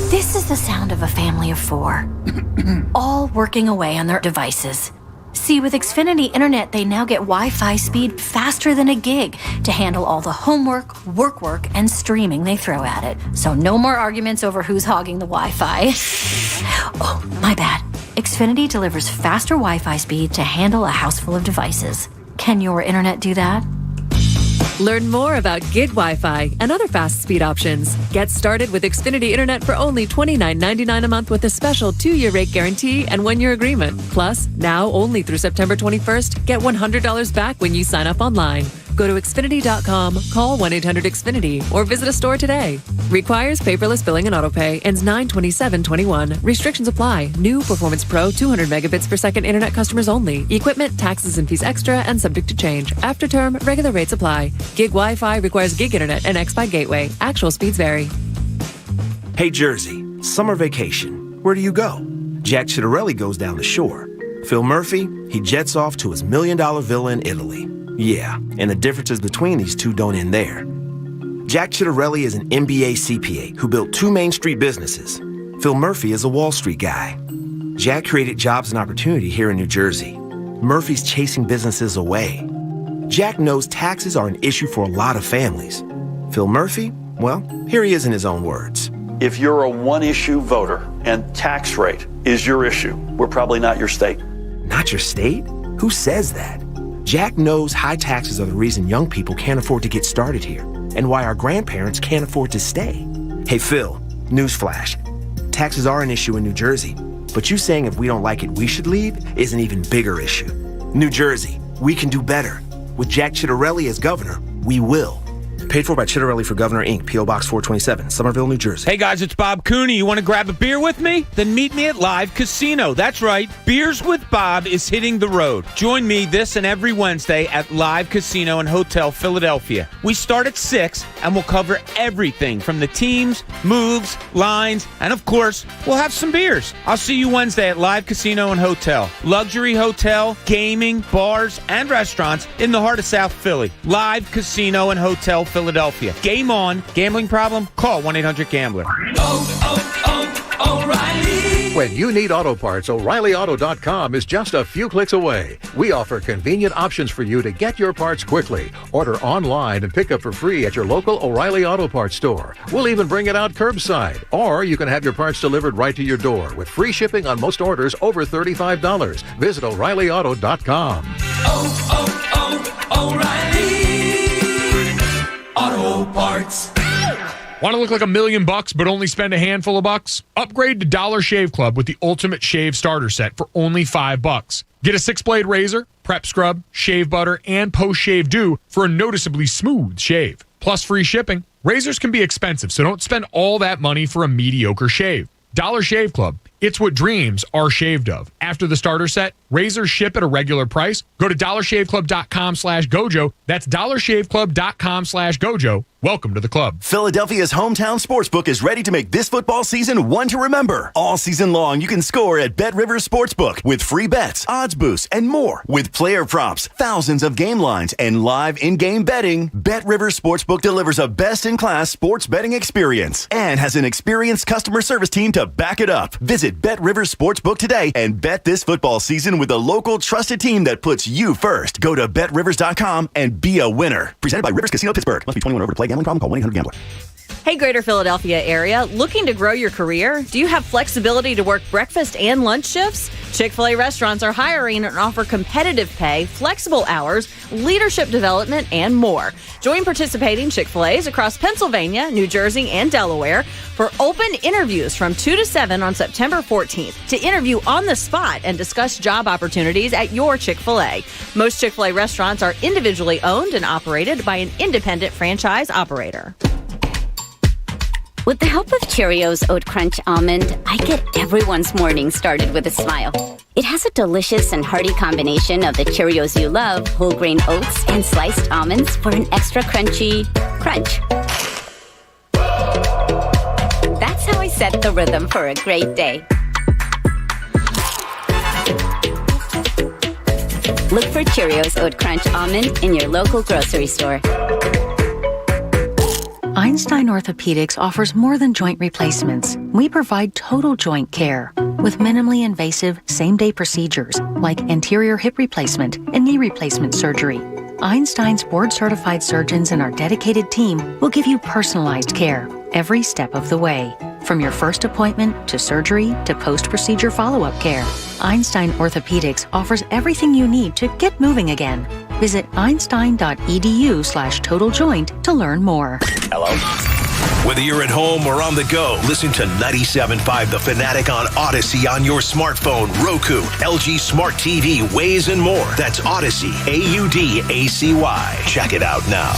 This is the sound of a family of four, all working away on their devices. See, with Xfinity Internet, they now get Wi-Fi speed faster than a gig to handle all the homework, work, and streaming they throw at it. So no more arguments over who's hogging the Wi-Fi. Oh, my bad. Xfinity delivers faster Wi-Fi speed to handle a house full of devices. Can your internet do that? Learn more about gig Wi-Fi and other fast speed options. Get started with Xfinity Internet for only $29.99 a month with a special 2-year rate guarantee and 1-year agreement. Plus, now only through September 21st, get $100 back when you sign up online. Go to Xfinity.com, call 1-800-XFINITY, or visit a store today. Requires paperless billing and autopay. Ends 9/27/21. Restrictions apply. New Performance Pro 200 megabits per second internet customers only. Equipment, taxes, and fees extra and subject to change. After term, regular rates apply. Gig Wi-Fi requires gig internet and X-By gateway. Actual speeds vary. Hey, Jersey, summer vacation. Where do you go? Jack Chittarelli goes down the shore. Phil Murphy, he jets off to his $1 million villa in Italy. Yeah, and the differences between these two don't end there. Jack Chittarelli is an MBA CPA who built 2 Main Street businesses. Phil Murphy is a Wall Street guy. Jack created jobs and opportunity here in New Jersey. Murphy's chasing businesses away. Jack knows taxes are an issue for a lot of families. Phil Murphy, well, here he is in his own words. If you're a one-issue voter and tax rate is your issue, we're probably not your state. Not your state? Who says that? Jack knows high taxes are the reason young people can't afford to get started here and why our grandparents can't afford to stay. Hey, Phil, newsflash. Taxes are an issue in New Jersey, but you saying if we don't like it, we should leave is an even bigger issue. New Jersey, we can do better. With Jack Chittarelli as governor, we will. Paid for by Chittarelli for Governor, Inc., P.O. Box 427, Somerville, New Jersey. Hey, guys, it's Bob Cooney. You want to grab a beer with me? Then meet me at Live Casino. That's right. Beers with Bob is hitting the road. Join me this and every Wednesday at Live Casino and Hotel Philadelphia. We start at 6, and we'll cover everything from the teams, moves, lines, and, of course, we'll have some beers. I'll see you Wednesday at Live Casino and Hotel. Luxury hotel, gaming, bars, and restaurants in the heart of South Philly. Live Casino and Hotel Philadelphia. Game on. Gambling problem? Call 1-800-GAMBLER. O'Reilly. When you need auto parts, O'ReillyAuto.com is just a few clicks away. We offer convenient options for you to get your parts quickly. Order online and pick up for free at your local O'Reilly Auto Parts store. We'll even bring it out curbside. Or you can have your parts delivered right to your door with free shipping on most orders over $35. Visit O'ReillyAuto.com. O'Reilly Auto Parts. Want to look like $1 million but only spend a handful of bucks? Upgrade to Dollar Shave Club with the Ultimate Shave Starter Set for only $5. Get a 6-blade razor, prep scrub, shave butter, and post-shave dew for a noticeably smooth shave. Plus free shipping. Razors can be expensive, so don't spend all that money for a mediocre shave. Dollar Shave Club. It's what dreams are shaved of. After the starter set, razors ship at a regular price. Go to dollarshaveclub.com/Gojo. That's dollarshaveclub.com/Gojo. Welcome to the club. Philadelphia's hometown sportsbook is ready to make this football season one to remember. All season long, you can score at Bet Rivers Sportsbook with free bets, odds boosts, and more. With player props, thousands of game lines, and live in-game betting, Bet Rivers Sportsbook delivers a best-in-class sports betting experience and has an experienced customer service team to back it up. Visit Bet Rivers Sportsbook today and bet this football season with a local trusted team that puts you first. Go to BetRivers.com and be a winner. Presented by Rivers Casino Pittsburgh. Must be 21 or over to play. Gambling problem? Call 1-800-GAMBLER. Hey, Greater Philadelphia area, looking to grow your career? Do you have flexibility to work breakfast and lunch shifts? Chick-fil-A restaurants are hiring and offer competitive pay, flexible hours, leadership development, and more. Join participating Chick-fil-A's across Pennsylvania, New Jersey, and Delaware for open interviews from 2 to 7 on September 14th to interview on the spot and discuss job opportunities at your Chick-fil-A. Most Chick-fil-A restaurants are individually owned and operated by an independent franchise operator. With the help of Cheerios Oat Crunch Almond, I get everyone's morning started with a smile. It has a delicious and hearty combination of the Cheerios you love, whole grain oats, and sliced almonds for an extra crunchy crunch. That's how I set the rhythm for a great day. Look for Cheerios Oat Crunch Almond in your local grocery store. Einstein Orthopedics offers more than joint replacements. We provide total joint care with minimally invasive same-day procedures like anterior hip replacement and knee replacement surgery. Einstein's board-certified surgeons and our dedicated team will give you personalized care every step of the way. from your first appointment to surgery to post-procedure follow-up care. Einstein Orthopedics offers everything you need to get moving again. Visit einstein.edu/total joint to learn more. Hello? Whether you're at home or on the go, listen to 97.5 The Fanatic on Odyssey on your smartphone, Roku, LG Smart TV, Waze, and more. That's Odyssey, AUDACY. Check it out now.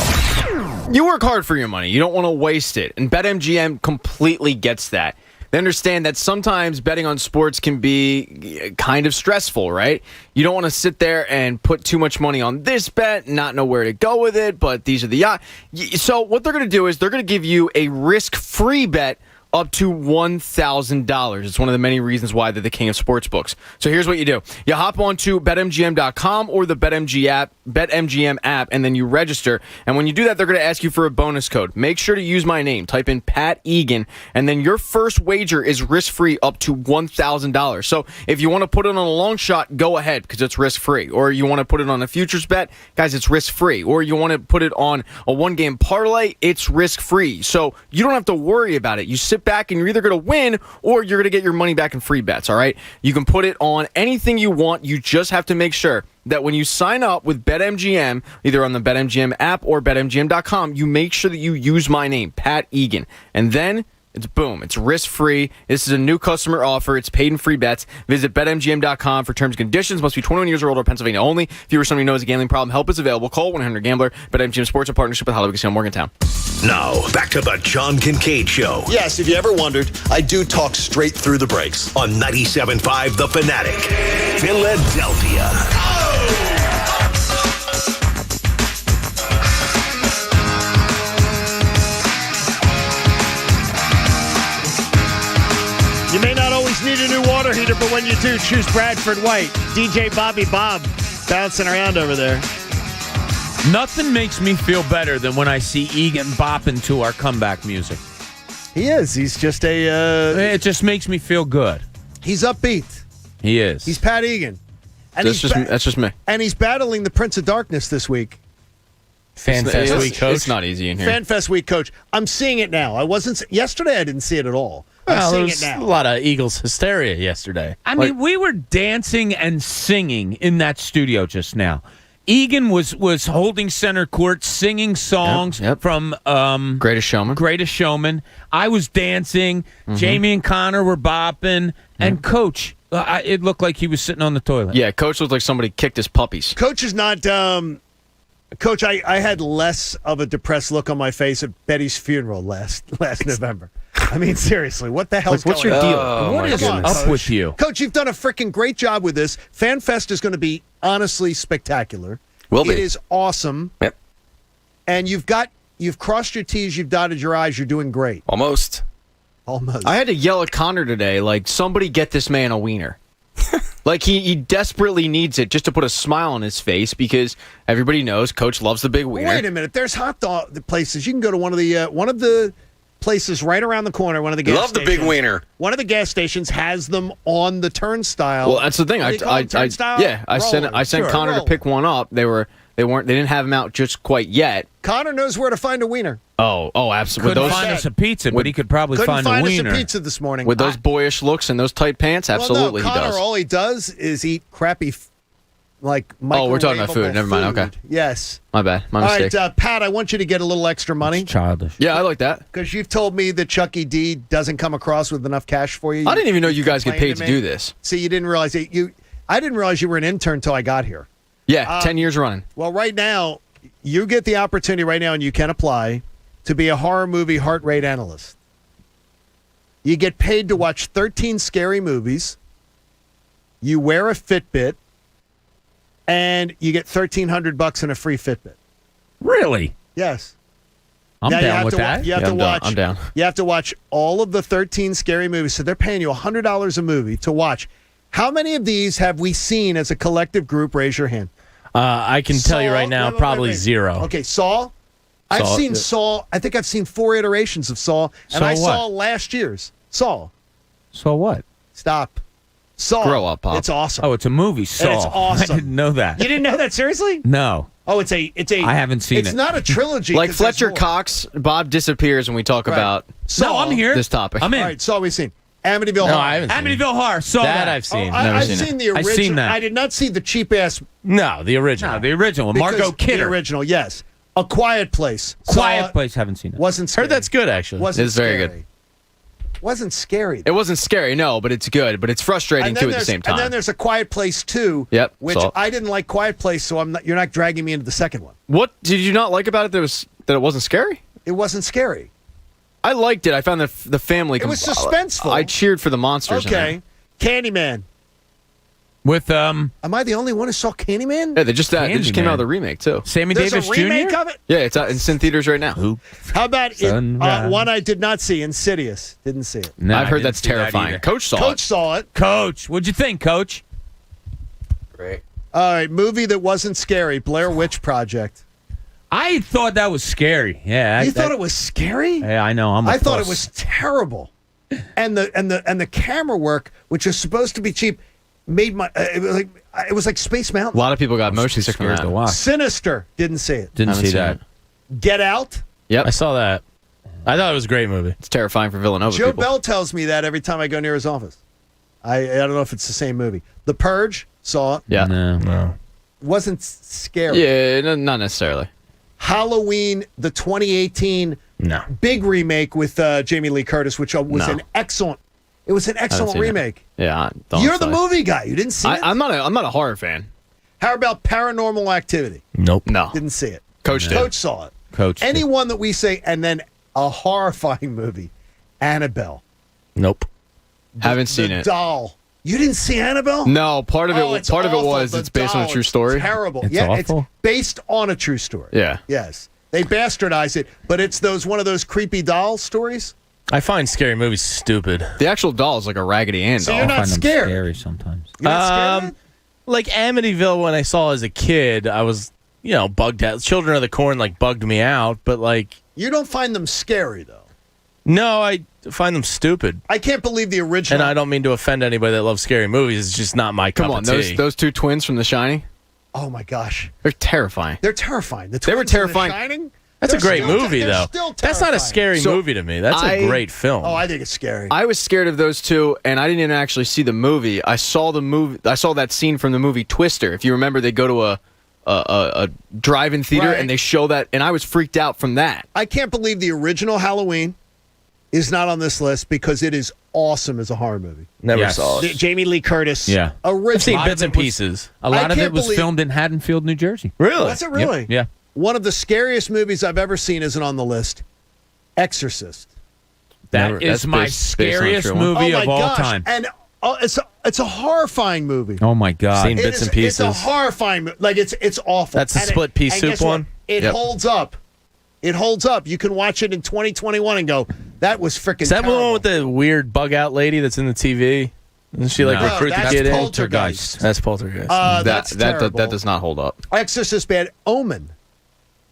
You work hard for your money. You don't want to waste it. And BetMGM completely gets that. They understand that sometimes betting on sports can be kind of stressful, right? You don't want to sit there and put too much money on this bet, not know where to go with it, but these are the odds. So what they're going to do is they're going to give you a risk-free bet up to $1,000. It's one of the many reasons why they're the king of sportsbooks. So here's what you do. You hop on to BetMGM.com or the BetMGM app, and then you register. And when you do that, they're going to ask you for a bonus code. Make sure to use my name. Type in Pat Egan, and then your first wager is risk-free up to $1,000. So if you want to put it on a long shot, go ahead because it's risk-free. Or you want to put it on a futures bet, guys, it's risk-free. Or you want to put it on a one-game parlay, it's risk-free. So you don't have to worry about it. You sit back and you're either going to win or you're going to get your money back in free bets, all right? You can put it on anything you want. You just have to make sure that when you sign up with BetMGM, either on the BetMGM app or BetMGM.com, you make sure that you use my name, Pat Egan. And then it's boom. It's risk-free. This is a new customer offer. It's paid in free bets. Visit BetMGM.com for terms and conditions. Must be 21 years or older, Pennsylvania only. If you or somebody knows a gambling problem, help is available. Call 1-800-GAMBLER. BetMGM Sports, a partnership with Hollywood Casino Morgantown. Now, back to the John Kincade Show. Yes, if you ever wondered, I do talk straight through the breaks. On 97.5 The Fanatic, Philadelphia. You may not always need a new water heater, but when you do, choose Bradford White. DJ Bobby Bob bouncing around over there. Nothing makes me feel better than when I see Egan bopping to our comeback music. He is. He's just a... It just makes me feel good. He's upbeat. He is. He's Pat Egan. And that's just me. And he's battling the Prince of Darkness this week. FanFest Week, Coach. It's not easy in here. FanFest Week, Coach. I'm seeing it now. I wasn't... Yesterday, I didn't see it at all. I'm seeing it now. A lot of Eagles hysteria yesterday. I mean, we were dancing and singing in that studio just now. Egan was holding center court, singing songs from Greatest Showman. I was dancing. Mm-hmm. Jamie and Connor were bopping. And Coach, it looked like he was sitting on the toilet. Yeah, Coach looked like somebody kicked his puppies. Coach is not... Coach, I had less of a depressed look on my face at Betty's funeral last November. I mean, seriously, what the hell's what's going your deal? Oh, what is up Coach? with you? Coach, you've done a freaking great job with this. FanFest is going to be honestly spectacular. Will be. It is awesome. Yep. And you've crossed your T's, you've dotted your I's, you're doing great. Almost. I had to yell at Connor today, like, somebody get this man a wiener. Like, he desperately needs it just to put a smile on his face because everybody knows Coach loves the big wiener. Wait a minute. There's hot dog places. You can go to one of the places right around the corner, one of the gas stations. Love the big wiener. One of the gas stations has them on the turnstile. Well, that's the thing. I sent Connor to pick one up. They didn't have them out just quite yet. Connor knows where to find a wiener. Oh, absolutely. Couldn't find us a pizza, but he could probably find a wiener. Couldn't find us a pizza this morning. With those boyish looks and those tight pants, absolutely Connor, he does. all he does is eat crappy, microwavable we're talking about food. Never mind. Okay. Yes. My bad. My mistake. All right, Pat, I want you to get a little extra money. It's childish. Yeah, I like that. Because you've told me that Chucky D doesn't come across with enough cash for you. I didn't even know you guys get paid to do this. See, you didn't realize it. I didn't realize you were an intern until I got here. Yeah, 10 years running. Well, right now, you get the opportunity right now, and you can apply to be a horror movie heart rate analyst. You get paid to watch 13 scary movies. You wear a Fitbit, and you get $1,300 and a free Fitbit. Really? Yes. I'm down with that. I'm down. You have to watch all of the 13 scary movies. So they're paying you $100 a movie to watch. How many of these have we seen as a collective group? Raise your hand. I can tell you right now, probably zero. Okay, Saw. I've seen Saw. I think I've seen 4 iterations of Saw, and I saw last year's Saw. Saw what? Stop. Saw. Grow up, Pop. It's awesome. Oh, it's a movie. Saw. And it's awesome. I didn't know that. You didn't know that? Seriously? No. Oh, it's a. I haven't seen it. It's not a trilogy. Like Fletcher Cox, Bob disappears when we talk about No, I'm here. This topic. I'm in. All right, Saw we've seen. Amityville No, Horror. I haven't seen it. Amityville Horror. Saw that. I've seen. I've seen the original. I've seen that. I did not see the cheap ass. No, the original. No, the original. Margot because Kidder. The original, yes. A Quiet Place. Quiet Place. Haven't seen it. Wasn't scary. Heard that's good, actually. Wasn't It's very scary. Wasn't scary. It wasn't scary, no, but it's good. But it's frustrating too at the same time. And then there's A Quiet Place 2. Yep, Which saw it. I didn't like Quiet Place, so you're not dragging me into the second one. What did you not like about it? That it wasn't scary. It wasn't scary. I liked it. I found the family. It was suspenseful. I cheered for the monsters. Okay. In Candyman. With Am I the only one who saw Candyman? Yeah, they just came out with a remake too. Sammy There's Davis a remake Jr. of it? Yeah, it's out in theaters right now. How about Sunrise. one I did not see, Insidious? Didn't see it. No, I've I heard didn't that's see that terrifying. either. Coach saw Coach saw it. Coach, what'd you think, Coach? Great. All right, movie that wasn't scary, Blair Witch Project. I thought that was scary. Yeah, You thought it was scary? Yeah, I know. I thought it was terrible, and the camera work, which is supposed to be cheap, made my it was like Space A Mountain. lot of people got motion sick from Scared that. to watch. Sinister. Didn't see it. Didn't Haven't see seen that. Get Out. Yep, I saw that. I thought it was a great movie. it's terrifying for Villanova Joe people. Bell tells me that every time I go near his office. I don't know if it's the same movie. The Purge. Saw it. Yeah, No. Wasn't scary. yeah, not necessarily. Halloween, the 2018 No. big remake with Jamie Lee Curtis, which was No. an excellent. It was an excellent seen it. remake. Yeah, don't You're the say. movie guy. You didn't see it. I'm not a horror fan. How about Paranormal Activity? Nope. No, Didn't see it. Coach did. Coach saw it. Coach. Anyone that we say, and then a horrifying movie, Annabelle. Nope. Haven't seen the it. Doll. You didn't see Annabelle? No, part of it. Oh, it's part of it awful. was The it's based on a Doll, true story. It's terrible. It's yeah, awful? it's based on a true story. Yeah. Yes. They bastardize it, but it's one of those creepy doll stories. I find scary movies stupid. The actual doll is like a Raggedy Ann So doll. you're not I find them scared. scary sometimes. You're not scared? Like Amityville, when I saw as a kid, I was, bugged out. Children of the Corn, bugged me out, but, You don't find them scary, though. no, I find them stupid. I can't believe the original. And I don't mean to offend anybody that loves scary movies. It's just not my cup Come on, of those tea. those two twins from The Shining, Oh my gosh, they're terrifying. they're terrifying. The They were twins in The terrifying. Shining? That's a They're great still- movie, they're though. still That's not a terrifying. scary So, movie to me. That's a great film. Oh, I think it's scary. I was scared of those two, and I didn't even actually see the movie. I saw the movie. I saw that scene from the movie Twister. If you remember, they go to a drive-in theater Right. and they show that, and I was freaked out from that. I can't believe the original Halloween is not on this list because it is awesome as a horror movie. Never Yes. saw it. Jamie Lee Curtis. Yeah. Original. I've seen lot of bits and it was- pieces. A lot of can't it was believe- filmed in Haddonfield, New Jersey. Really? Was it really? Yep. Yeah. One of the scariest movies I've ever seen isn't on the list. Exorcist. That is That's my based on a scariest true one. movie oh my of all gosh. time. And it's a horrifying movie. Oh my God. Seen bits and pieces. It's a horrifying it's awful. That's the And split pea and soup guess what? one? It Yep. holds up. It holds up. You can watch it in 2021 and go, that was freaking Is that the terrible. one with the weird bug out lady that's in the TV? Doesn't she No. recruit the that's kid in? Poltergeist. That's Poltergeist. That's terrible. that does not hold up. Exorcist bad. Omen.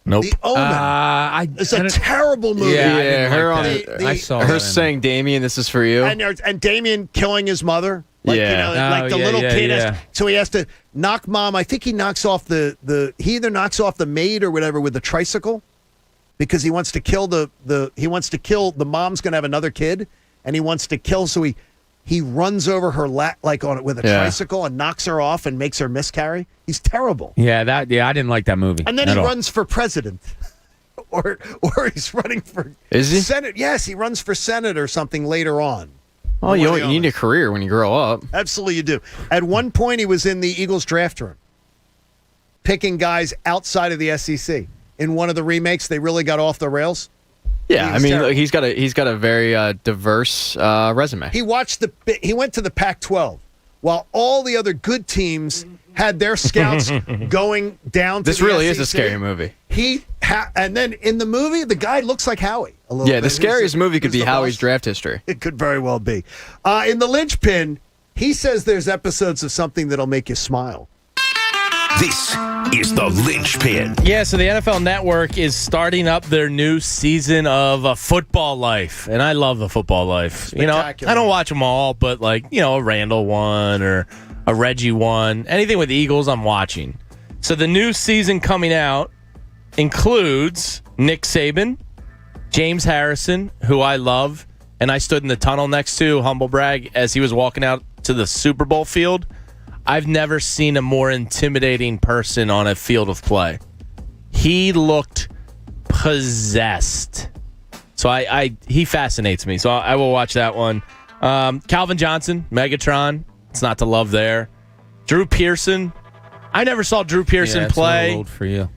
Nope. The Omen. It's a terrible movie. Yeah, I Yeah, didn't her like on that. I saw her that. saying, "Damien, this is for you." And Damien killing his mother. Like, Yeah. like the Oh, yeah, little yeah, kid. yeah. So he has to knock mom. I think he knocks off he either knocks off the maid or whatever with the tricycle because he wants to kill the mom's going to have another kid and he wants to kill. So he runs over her like on it with a tricycle and knocks her off and makes her miscarry. He's terrible. Yeah, I didn't like that movie. And then at he all. runs for president. or he's running for Is he? Senate. Yes, he runs for Senate or something later on. Oh, you need a career when you grow up. Absolutely, you do. At one point, he was in the Eagles draft room, picking guys outside of the SEC. In one of the remakes, they really got off the rails. Yeah, I mean, look, he's got a very diverse resume. He went to the Pac-12 while all the other good teams had their scouts going down to This the really SEC. is a scary movie. And then in the movie, the guy looks like Howie a little Yeah, bit. the scariest movie could Who's be the Howie's boss? draft history. It could very well be. In the linchpin, he says there's episodes of something that'll make you smile. This is the linchpin. Yeah, so the NFL Network is starting up their new season of Football Life, and I love the Football Life. You know, I Spectacular. don't watch them all, but a Randall one or a Reggie one, anything with the Eagles, I'm watching. So the new season coming out includes Nick Saban, James Harrison, who I love, and I stood in the tunnel next to, humble brag, as he was walking out to the Super Bowl field. I've never seen a more intimidating person on a field of play. He looked possessed. So he fascinates me. So I will watch that one. Calvin Johnson, Megatron. It's not to love there. Drew Pearson. I never saw Drew Pearson play. It's a little old for you.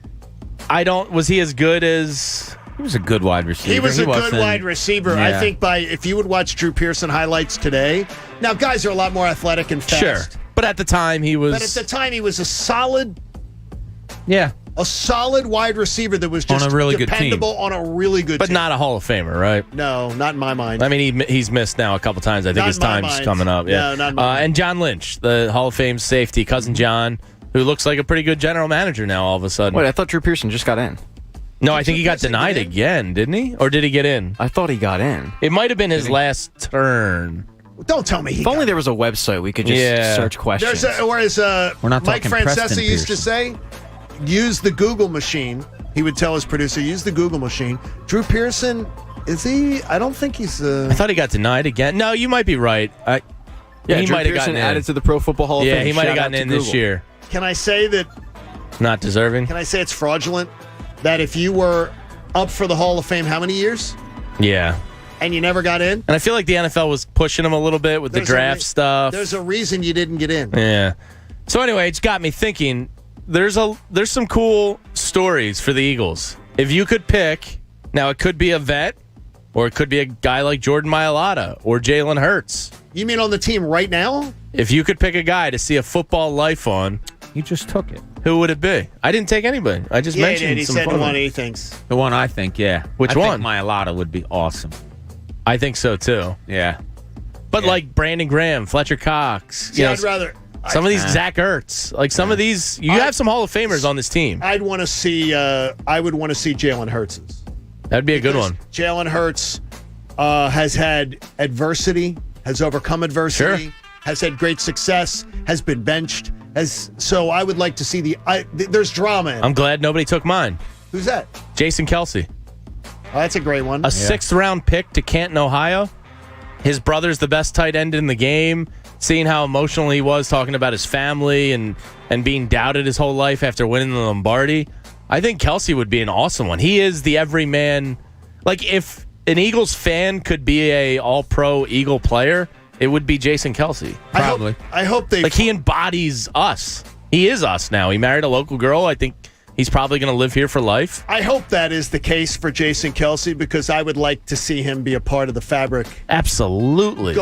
Was he as good as... He was a good wide receiver. He was a good wide receiver. Yeah. I think if you would watch Drew Pearson highlights today, now guys are a lot more athletic and fast. Sure. But at the time he was... But at the time he was a solid wide receiver that was just on a really dependable good team. on a really good But team. not a Hall of Famer, right? No, not in my mind. I mean, he's missed now a couple times. I think Not his in my time's mind. coming up. Yeah. No, not in my mind. And John Lynch, the Hall of Fame safety, cousin John, who looks like a pretty good general manager now all of a sudden. Wait, I thought Drew Pearson just got in. No, I think he got denied again, didn't he? Or did he get in? I thought he got in. It might have been his last turn. Don't tell me If only there was a website we could just search questions. Or as We're not Mike talking Francesa Preston used to Pearson. say, use the Google machine. He would tell his producer, use the Google machine. Drew Pearson, is he? I don't think he's... I thought he got denied again. No, you might be right. Yeah, he Drew might have Pearson gotten added in. to the Pro Football Hall of Fame. Yeah, he might have Shout out gotten to in this Google. year. Can I say that... Not deserving? Can I say it's fraudulent? That if you were up for the Hall of Fame how many years? Yeah. And you never got in? And I feel like the NFL was pushing him a little bit with the draft stuff. There's a reason you didn't get in. Yeah. So anyway, it's got me thinking. There's some cool stories for the Eagles. If you could pick, now it could be a vet, or it could be a guy like Jordan Mailata or Jalen Hurts. You mean on the team right now? If you could pick a guy to see a football life on, You just took it. who would it be? I didn't take anybody. I just mentioned he some said the fun one ones. he thinks. The one I think, yeah. Which I one? think Mailata would be awesome. I think so too. Yeah. But like Brandon Graham, Fletcher Cox, See, I'd rather... some of these Zach Ertz, like some of these, you have some Hall of Famers on this team. I would want to see Jalen Hurts's. That'd be a good one. Jalen Hurts has had adversity, has overcome adversity, has had great success, has been benched. So I would like to see there's drama in it. I'm glad nobody took mine. Who's that? Jason Kelsey. Oh, that's a great one. A sixth-round pick to Canton, Ohio. His brother's the best tight end in the game. Seeing how emotional he was talking about his family and being doubted his whole life after winning the Lombardi. I think Kelsey would be an awesome one. He is the everyman. Like, if an Eagles fan could be a all-pro Eagle player, it would be Jason Kelsey. Probably. I hope they... Like, he embodies us. He is us now. He married a local girl. I think he's probably going to live here for life. I hope that is the case for Jason Kelsey because I would like to see him be a part of the fabric. Absolutely.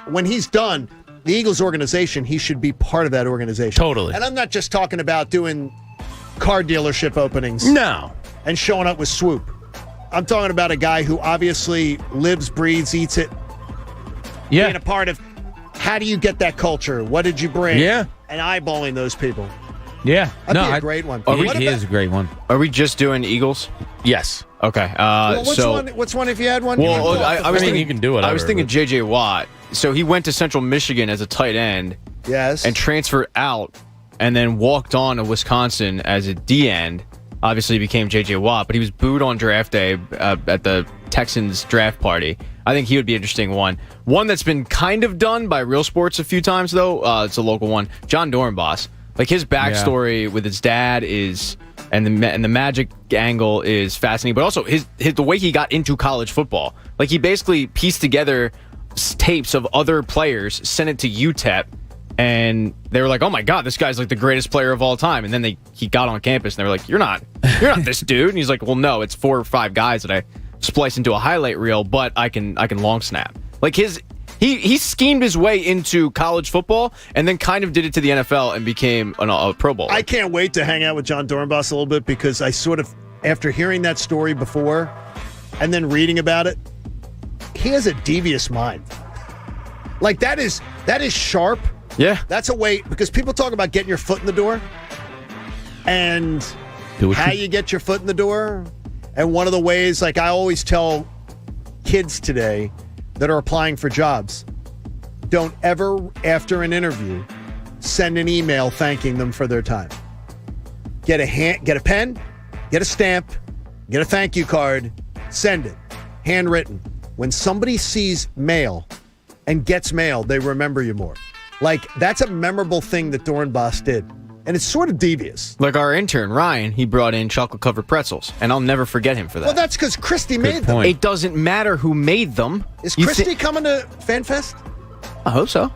When he's done, the Eagles organization, he should be part of that organization. Totally. And I'm not just talking about doing car dealership openings. No. And showing up with swoop. I'm talking about a guy who obviously lives, breathes, eats it. Yeah. Being a part of how do you get that culture? What did you bring? Yeah. And eyeballing those people. Yeah. That'd be a great one. He is a great one. Are we just doing Eagles? Yes. Okay. What's one if you had one? Well, I was thinking you can do it. I was thinking J.J. Watt. So he went to Central Michigan as a tight end. Yes. And transferred out, and then walked on to Wisconsin as a D end. Obviously, he became J.J. Watt, but he was booed on draft day at the Texans draft party. I think he would be an interesting one. One that's been kind of done by Real Sports a few times, though. It's a local one. John Dornbos. Like, his backstory with his dad is, and the Magic angle is fascinating, but also the way he got into college football. Like, he basically pieced together tapes of other players, sent it to UTEP, and they were like, "Oh my God, this guy's like the greatest player of all time." And then he got on campus, and they were like, "You're not this dude." And he's like, "Well, no, it's 4 or 5 guys that I splice into a highlight reel, but I can long snap." Like he schemed his way into college football and then kind of did it to the NFL and became a Pro Bowler. I can't wait to hang out with John Dornbos a little bit because I sort of, after hearing that story before and then reading about it, he has a devious mind. Like, that is sharp. Yeah. That's a way, because people talk about getting your foot in the door and how you get your foot in the door. And one of the ways, like I always tell kids today that are applying for jobs, don't ever, after an interview, send an email thanking them for their time. Get a pen, get a stamp, get a thank you card, send it. handwritten. When somebody sees mail and gets mail, they remember you more. Like, that's a memorable thing that Dornbos did. And it's sort of devious. Like our intern, Ryan, he brought in chocolate-covered pretzels, and I'll never forget him for that. Well, that's because Christy made them. It doesn't matter who made them. Is Christy coming to FanFest? I hope so.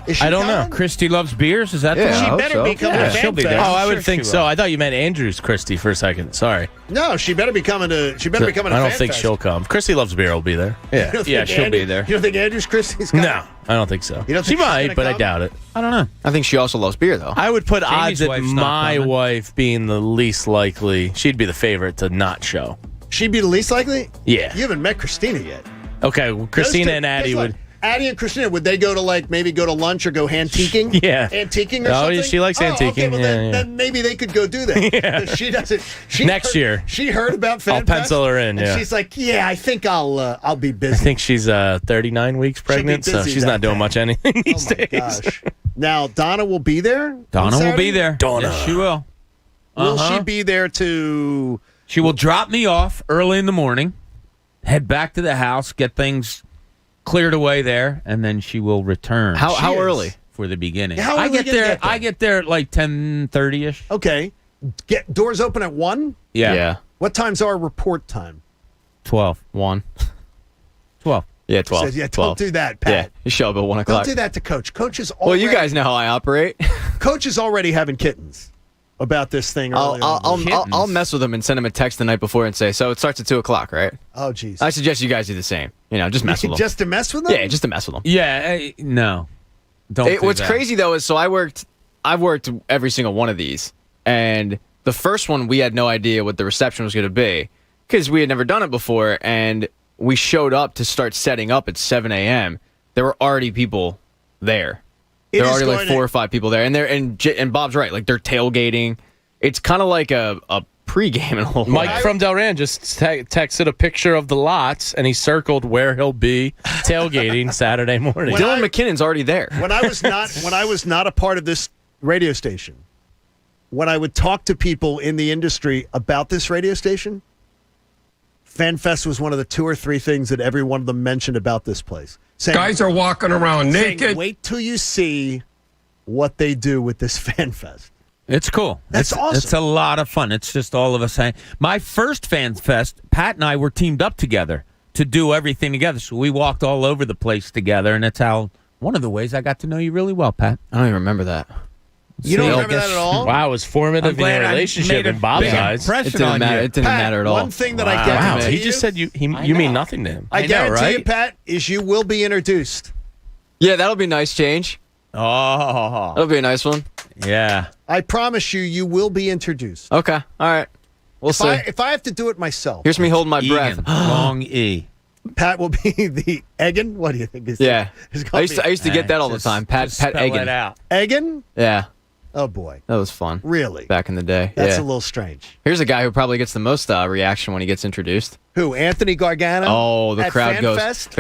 Is she I don't coming? know. Christy loves beers? Is that Yeah, the one? I She hope better so. be coming to she'll be there. FanFest. Oh, I would Sure think she so. will. I thought you meant Andrew's Christy for a second. Sorry. No, she better be coming to. She better be coming to I don't FanFest. think she'll come. Christy loves beer. Will be there. You don't think she'll be there. You don't think Andrew's Christy's coming? No, I don't think so. You don't She think she's might, gonna but I come? doubt it. I don't know. I think she also loves beer, though. I would put Jamie's odds at wife's not my coming. wife being the least likely. She'd be the favorite to not show. She'd be the least likely? Yeah. You haven't met Christina yet. Okay, well, Christina Those two- and Addie guess what? would. Addie and Christina, would they go to maybe go to lunch or go antiquing? Yeah. Antiquing or Oh, something? yeah, she likes Okay, antiquing. well, Yeah, yeah. then maybe they could go do that. Yeah. She doesn't. Next year. She heard about FanFest. I'll pencil her in, and yeah. she's like, yeah, I think I'll be I busy. think she's 39 weeks pregnant, so busy she's that not doing day. much anything these Oh my days. gosh. Now, Donna will be there? on Donna will Saturday? be there. Donna. Yes, she will. Will Uh-huh. she be there to... She will drop me off early in the morning, head back to the house, get things cleared away there, and then she will return. How early? For the beginning. How I early get you gonna there. get there? I get there at like 10:30ish. Okay. Get doors open at 1? Yeah. What time's our report time? 12. 1. 12. Yeah, 12. Says, yeah, 12. don't do that, Yeah, Pat. you show up at 1 Don't o'clock. do that to Coach. Coach is Well, already, you guys know how I operate. Coach is already having kittens about this thing early on. I'll mess with him and send him a text the night before and say, so it starts at 2 o'clock, right? Oh, jeez. I suggest you guys do the same. Just mess with them. Just to mess with them? Yeah, just to mess with them. Yeah. No. Don't. do What's that. crazy though is I've worked every single one of these, and the first one we had no idea what the reception was going to be because we had never done it before, and we showed up to start setting up at 7 a.m. There were already people there. It There were is already like going 4 to- or 5 people there, and Bob's right. Like they're tailgating. It's kind of like a pregame in a little Mike way. from Delran just texted a picture of the lots, and he circled where he'll be tailgating Saturday morning. Dylan McKinnon's already there. When I was not a part of this radio station, when I would talk to people in the industry about this radio station, FanFest was one of the 2 or 3 things that every one of them mentioned about this place. Saying, Guys are walking around saying, naked. wait till you see what they do with this FanFest. It's cool. That's awesome. It's a lot of fun. It's just all of us saying. My first Fan Fest, Pat and I were teamed up together to do everything together. So we walked all over the place together, and that's how one of the ways I got to know you really well, Pat. I don't even remember that. You don't remember that at all? Wow, it was formative in glad your I relationship made a in Bob's big eyes. impression It didn't on matter. you. It didn't Pat, matter at all. one thing that I guarantee Wow, he you, just said you mean nothing to him. I know, guarantee you, right? Pat, is you will be introduced. Yeah, that'll be a nice change. Oh, That'll be a nice one. yeah. I promise you, you will be introduced. Okay, all right. We'll see. If I have to do it myself, Here's me holding my breath. Egan, long E. Pat will be the Egan. What do you think? Yeah, It's I gonna used to be get that all the Just- time. Pat just spell Egan. it out. Egan. Yeah, Oh boy, that was fun. really? Back in the day. That's yeah. a little strange. Here's a guy who probably gets the most reaction when he gets introduced. Who? Anthony Gargano? Oh, the At crowd goes. FanFest?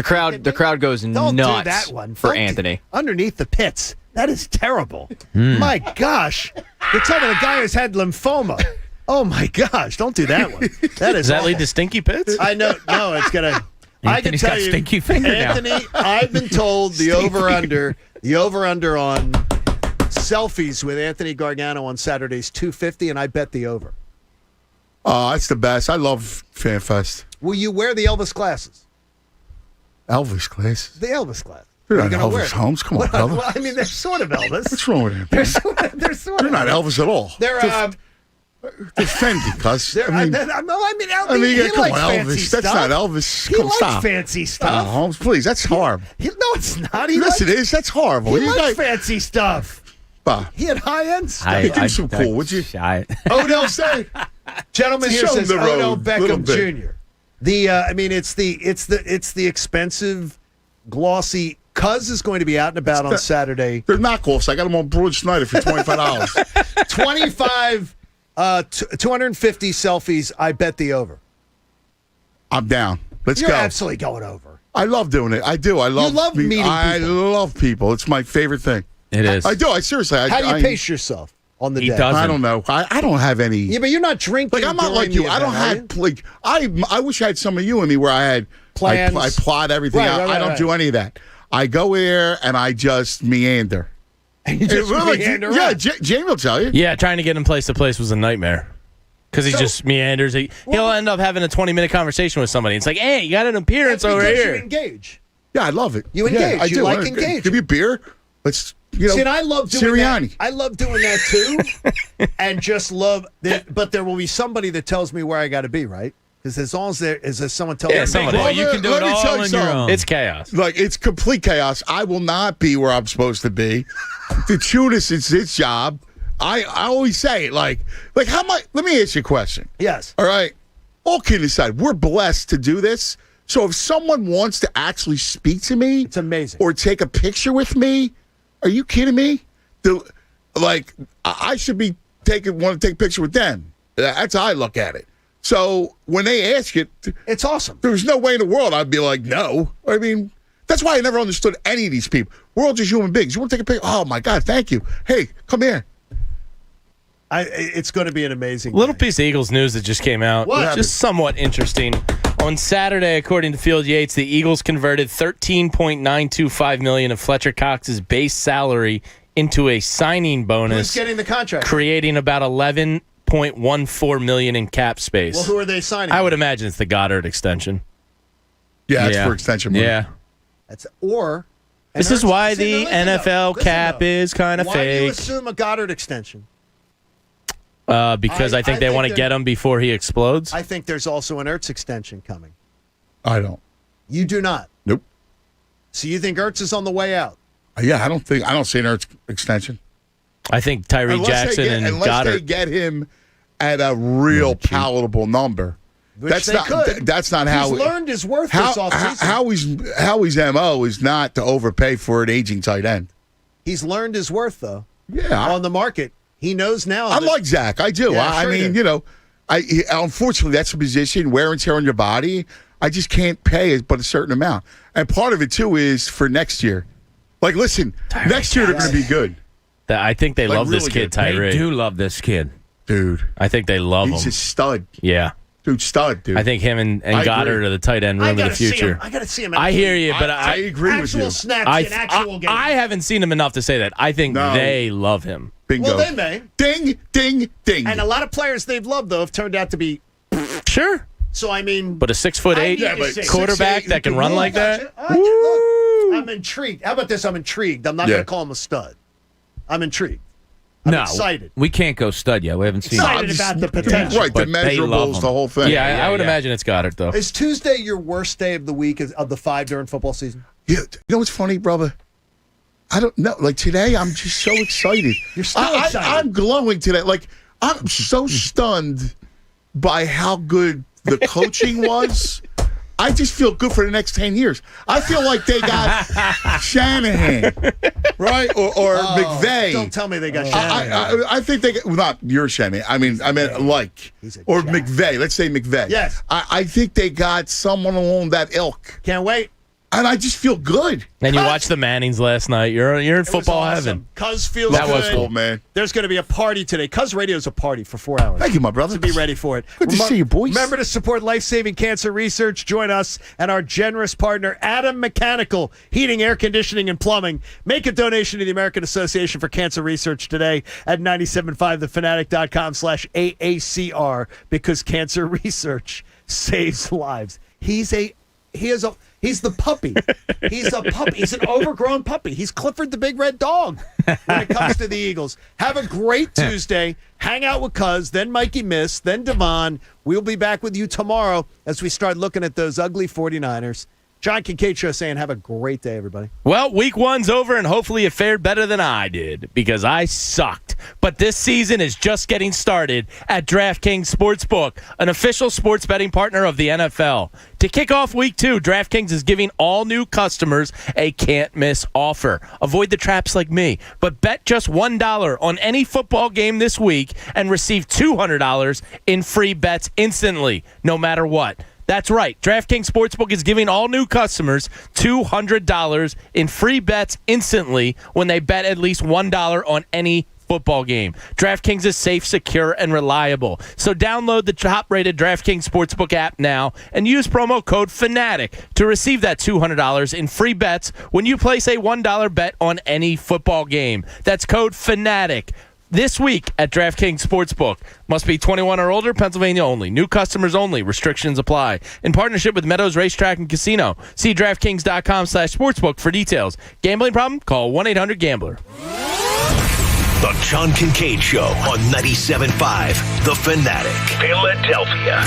The crowd goes Don't nuts do that one for Don't do- Anthony. underneath the pits. That is terrible. My gosh, you're talking a guy who's had lymphoma. Oh my gosh, don't do that one. That is. Does that awful. lead to stinky pits? I know. No, it's gonna. I can Anthony's tell got you, stinky finger now. Anthony. I've been told the over under on selfies with Anthony Gargano on Saturdays 250, and I bet the over. Oh, that's the best. I love FanFest. Will you wear the Elvis glasses? Elvis glasses. The Elvis glasses. They're Are you not gonna wear Elvis them? Holmes. Come on, brother. Well, I mean, they're sort of Elvis. What's wrong with They're that? sort They're of. not Elvis at all. They're. They're Fendi, cuz. They're I mean, he come likes on, fancy Elvis. That's stuff. not Elvis. He Come likes stop. fancy stuff. Holmes, please. That's horrible. No, it's not. He Yes, likes, it is. That's horrible. He You likes guys, fancy stuff. Bah. He had high-end stuff. Hey, give him some cool, would you? Odell say. Gentleman here Show him says the road, Odell little Beckham bit. Jr. It's the expensive, glossy. Cuz is going to be out and about on Saturday. They're knockoffs. I got them on Broad Snyder for $25. 250 selfies. I bet the over. I'm down. Let's You're go. absolutely going over. I love doing it. I do. I love meeting I people. love people. It's my favorite thing. It is. I do. I seriously. How do you pace yourself? on the He day? doesn't. I don't know. I don't have any. Yeah, but you're not drinking. Like I'm not like during you. the I don't event, have like I wish I had some of you in me where I had Plans. I plot everything Right, out. right, I don't right. do any of that. I go there and I just meander. You just meander yeah, around. Jamie will tell you. Yeah, trying to get him place to place was a nightmare. Because he just meanders. He'll end up having a 20-minute conversation with somebody. It's like, hey, you got an appearance That's over because here. You engage. Yeah, I love it. You Yeah, engage. I You do. like engage. Give me a beer. Let's See, and I love doing Sirianni. That. I love doing that too, and just love that. But there will be somebody that tells me where I got to be, right? Because as long as there is someone telling me, someone. You can do it all on your own. It's chaos. Like it's complete chaos. I will not be where I'm supposed to be. The Tunis, it's his job. I always say it like how much. Let me ask you a question. Yes. All right. All kidding aside, we're blessed to do this. So if someone wants to actually speak to me, it's amazing, or take a picture with me, are you kidding me? I should be want to take a picture with them. That's how I look at it. So when they ask it, it's awesome. There's no way in the world I'd be like, no. I mean, that's why I never understood any of these people. We're all just human beings. You want to take a picture? Oh my God, thank you. Hey, come here. It's going to be an amazing little piece of Eagles news that just came out. What? Just somewhat interesting. On Saturday, according to Field Yates, the Eagles converted $13.925 million of Fletcher Cox's base salary into a signing bonus. Who's getting the contract? Creating about $11.14 million in cap space. Well, who are they signing? I would imagine it's the Goddard extension. Yeah, it's for extension money. Yeah. This is why the NFL cap is kind of fake. Why do you fake. assume a Goddard extension? Because I think they want to get him before he explodes. I think there's also an Ertz extension coming. I don't. You do not. Nope. So you think Ertz is on the way out? Yeah, I don't see an Ertz extension. I think Tyree Jackson and unless Goddard. they get him at a real palatable number. Which they could. That's not how he's learned his worth this offseason. Howie's MO is not to overpay for an aging tight end. He's learned his worth though. Yeah, on the market. He knows now. I like Zach. I do. Yeah, I mean, unfortunately, that's a position, wear and tear on your body. I just can't pay it but a certain amount. And part of it, too, is for next year. Like, listen, next year they're going to be good. I think they love this really kid, good. Tyree. They do love this kid. Dude. I think they love him. He's a stud. Yeah. Dude, stud, dude. I think him and Goddard are the tight end room of the future. I got to see him. I hear you, but I agree with you. Actual snaps in actual games. I haven't seen him enough to say that. I think they love him. Bingo. Well, they may. Ding, ding, ding. And a lot of players they've loved, though, have turned out to be. Sure. So, I mean. But a 6'8" quarterback that can run like that? Look, I'm intrigued. How about this? I'm intrigued. I'm not going to call him a stud. I'm intrigued. I'm excited. We can't go stud yet. We haven't seen Excited about the potential. Right, the measurables, the whole thing. Yeah, I would imagine it's Goddard, though. Is Tuesday your worst day of the week of the 5 during football season? Yeah. You know what's funny, brother? I don't know. Like today, I'm just so excited. You're still excited. I'm glowing today. Like I'm so stunned by how good the coaching was. I just feel good for the next 10 years. I feel like they got Shanahan, right? Or McVay. Don't tell me they got Shanahan. I think they got, well, not your Shanahan. I mean, or McVay. Let's say McVay. Yes. I think they got someone along that ilk. Can't wait. And I just feel good. And you watched the Mannings last night. You're in football heaven. Cuz feels that good. was cool, man. There's going to be a party today. Cuz Radio's a party for 4 hours. Thank you, my brother. So be ready for it. Good to see you, boys. Remember to support life-saving cancer research. Join us and our generous partner, Adam Mechanical, Heating, Air Conditioning, and Plumbing. Make a donation to the American Association for Cancer Research today at 97.5thefanatic.com/AACR because cancer research saves lives. He's the puppy. He's a puppy. He's an overgrown puppy. He's Clifford the Big Red Dog when it comes to the Eagles. Have a great Tuesday. Hang out with Cuz, then Mikey Miss, then Devon. We'll be back with you tomorrow as we start looking at those ugly 49ers. John Kincade Show saying have a great day, everybody. Well, week 1's over, and hopefully you fared better than I did, because I sucked. But this season is just getting started at DraftKings Sportsbook, an official sports betting partner of the NFL. To kick off week 2, DraftKings is giving all new customers a can't-miss offer. Avoid the traps like me, but bet just $1 on any football game this week and receive $200 in free bets instantly, no matter what. That's right. DraftKings Sportsbook is giving all new customers $200 in free bets instantly when they bet at least $1 on any football game. DraftKings is safe, secure, and reliable. So download the top-rated DraftKings Sportsbook app now and use promo code FANATIC to receive that $200 in free bets when you place a $1 bet on any football game. That's code FANATIC. This week at DraftKings Sportsbook. Must be 21 or older, Pennsylvania only. New customers only. Restrictions apply. In partnership with Meadows Racetrack and Casino. See DraftKings.com/sportsbook for details. Gambling problem? Call 1-800-GAMBLER. The John Kincade Show on 97.5 The Fanatic, Philadelphia.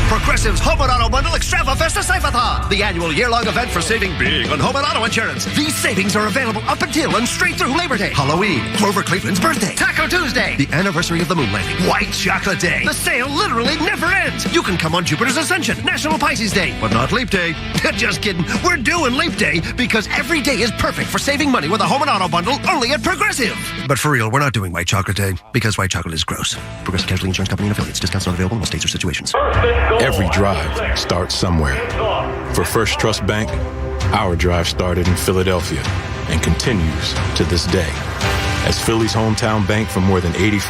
Progressive's Home and Auto Bundle Extrava-Festa Save-A-Thon, the annual year-long event for saving big on home and auto insurance. These savings are available up until and straight through Labor Day, Halloween, Grover Cleveland's birthday, Taco Tuesday, the anniversary of the moon landing, White Chocolate Day. The sale literally never ends. You can come on Jupiter's Ascension, National Pisces Day, but not Leap Day. Just kidding. We're doing Leap Day because every day is perfect for saving money with a home and auto bundle only at Progressive. But for real, we're not doing White Chocolate Day because white chocolate is gross. Progressive Casualty Insurance Company and affiliates. Discounts not available in all states or situations. Every drive starts somewhere. For First Trust Bank, our drive started in Philadelphia and continues to this day. As Philly's hometown bank for more than 85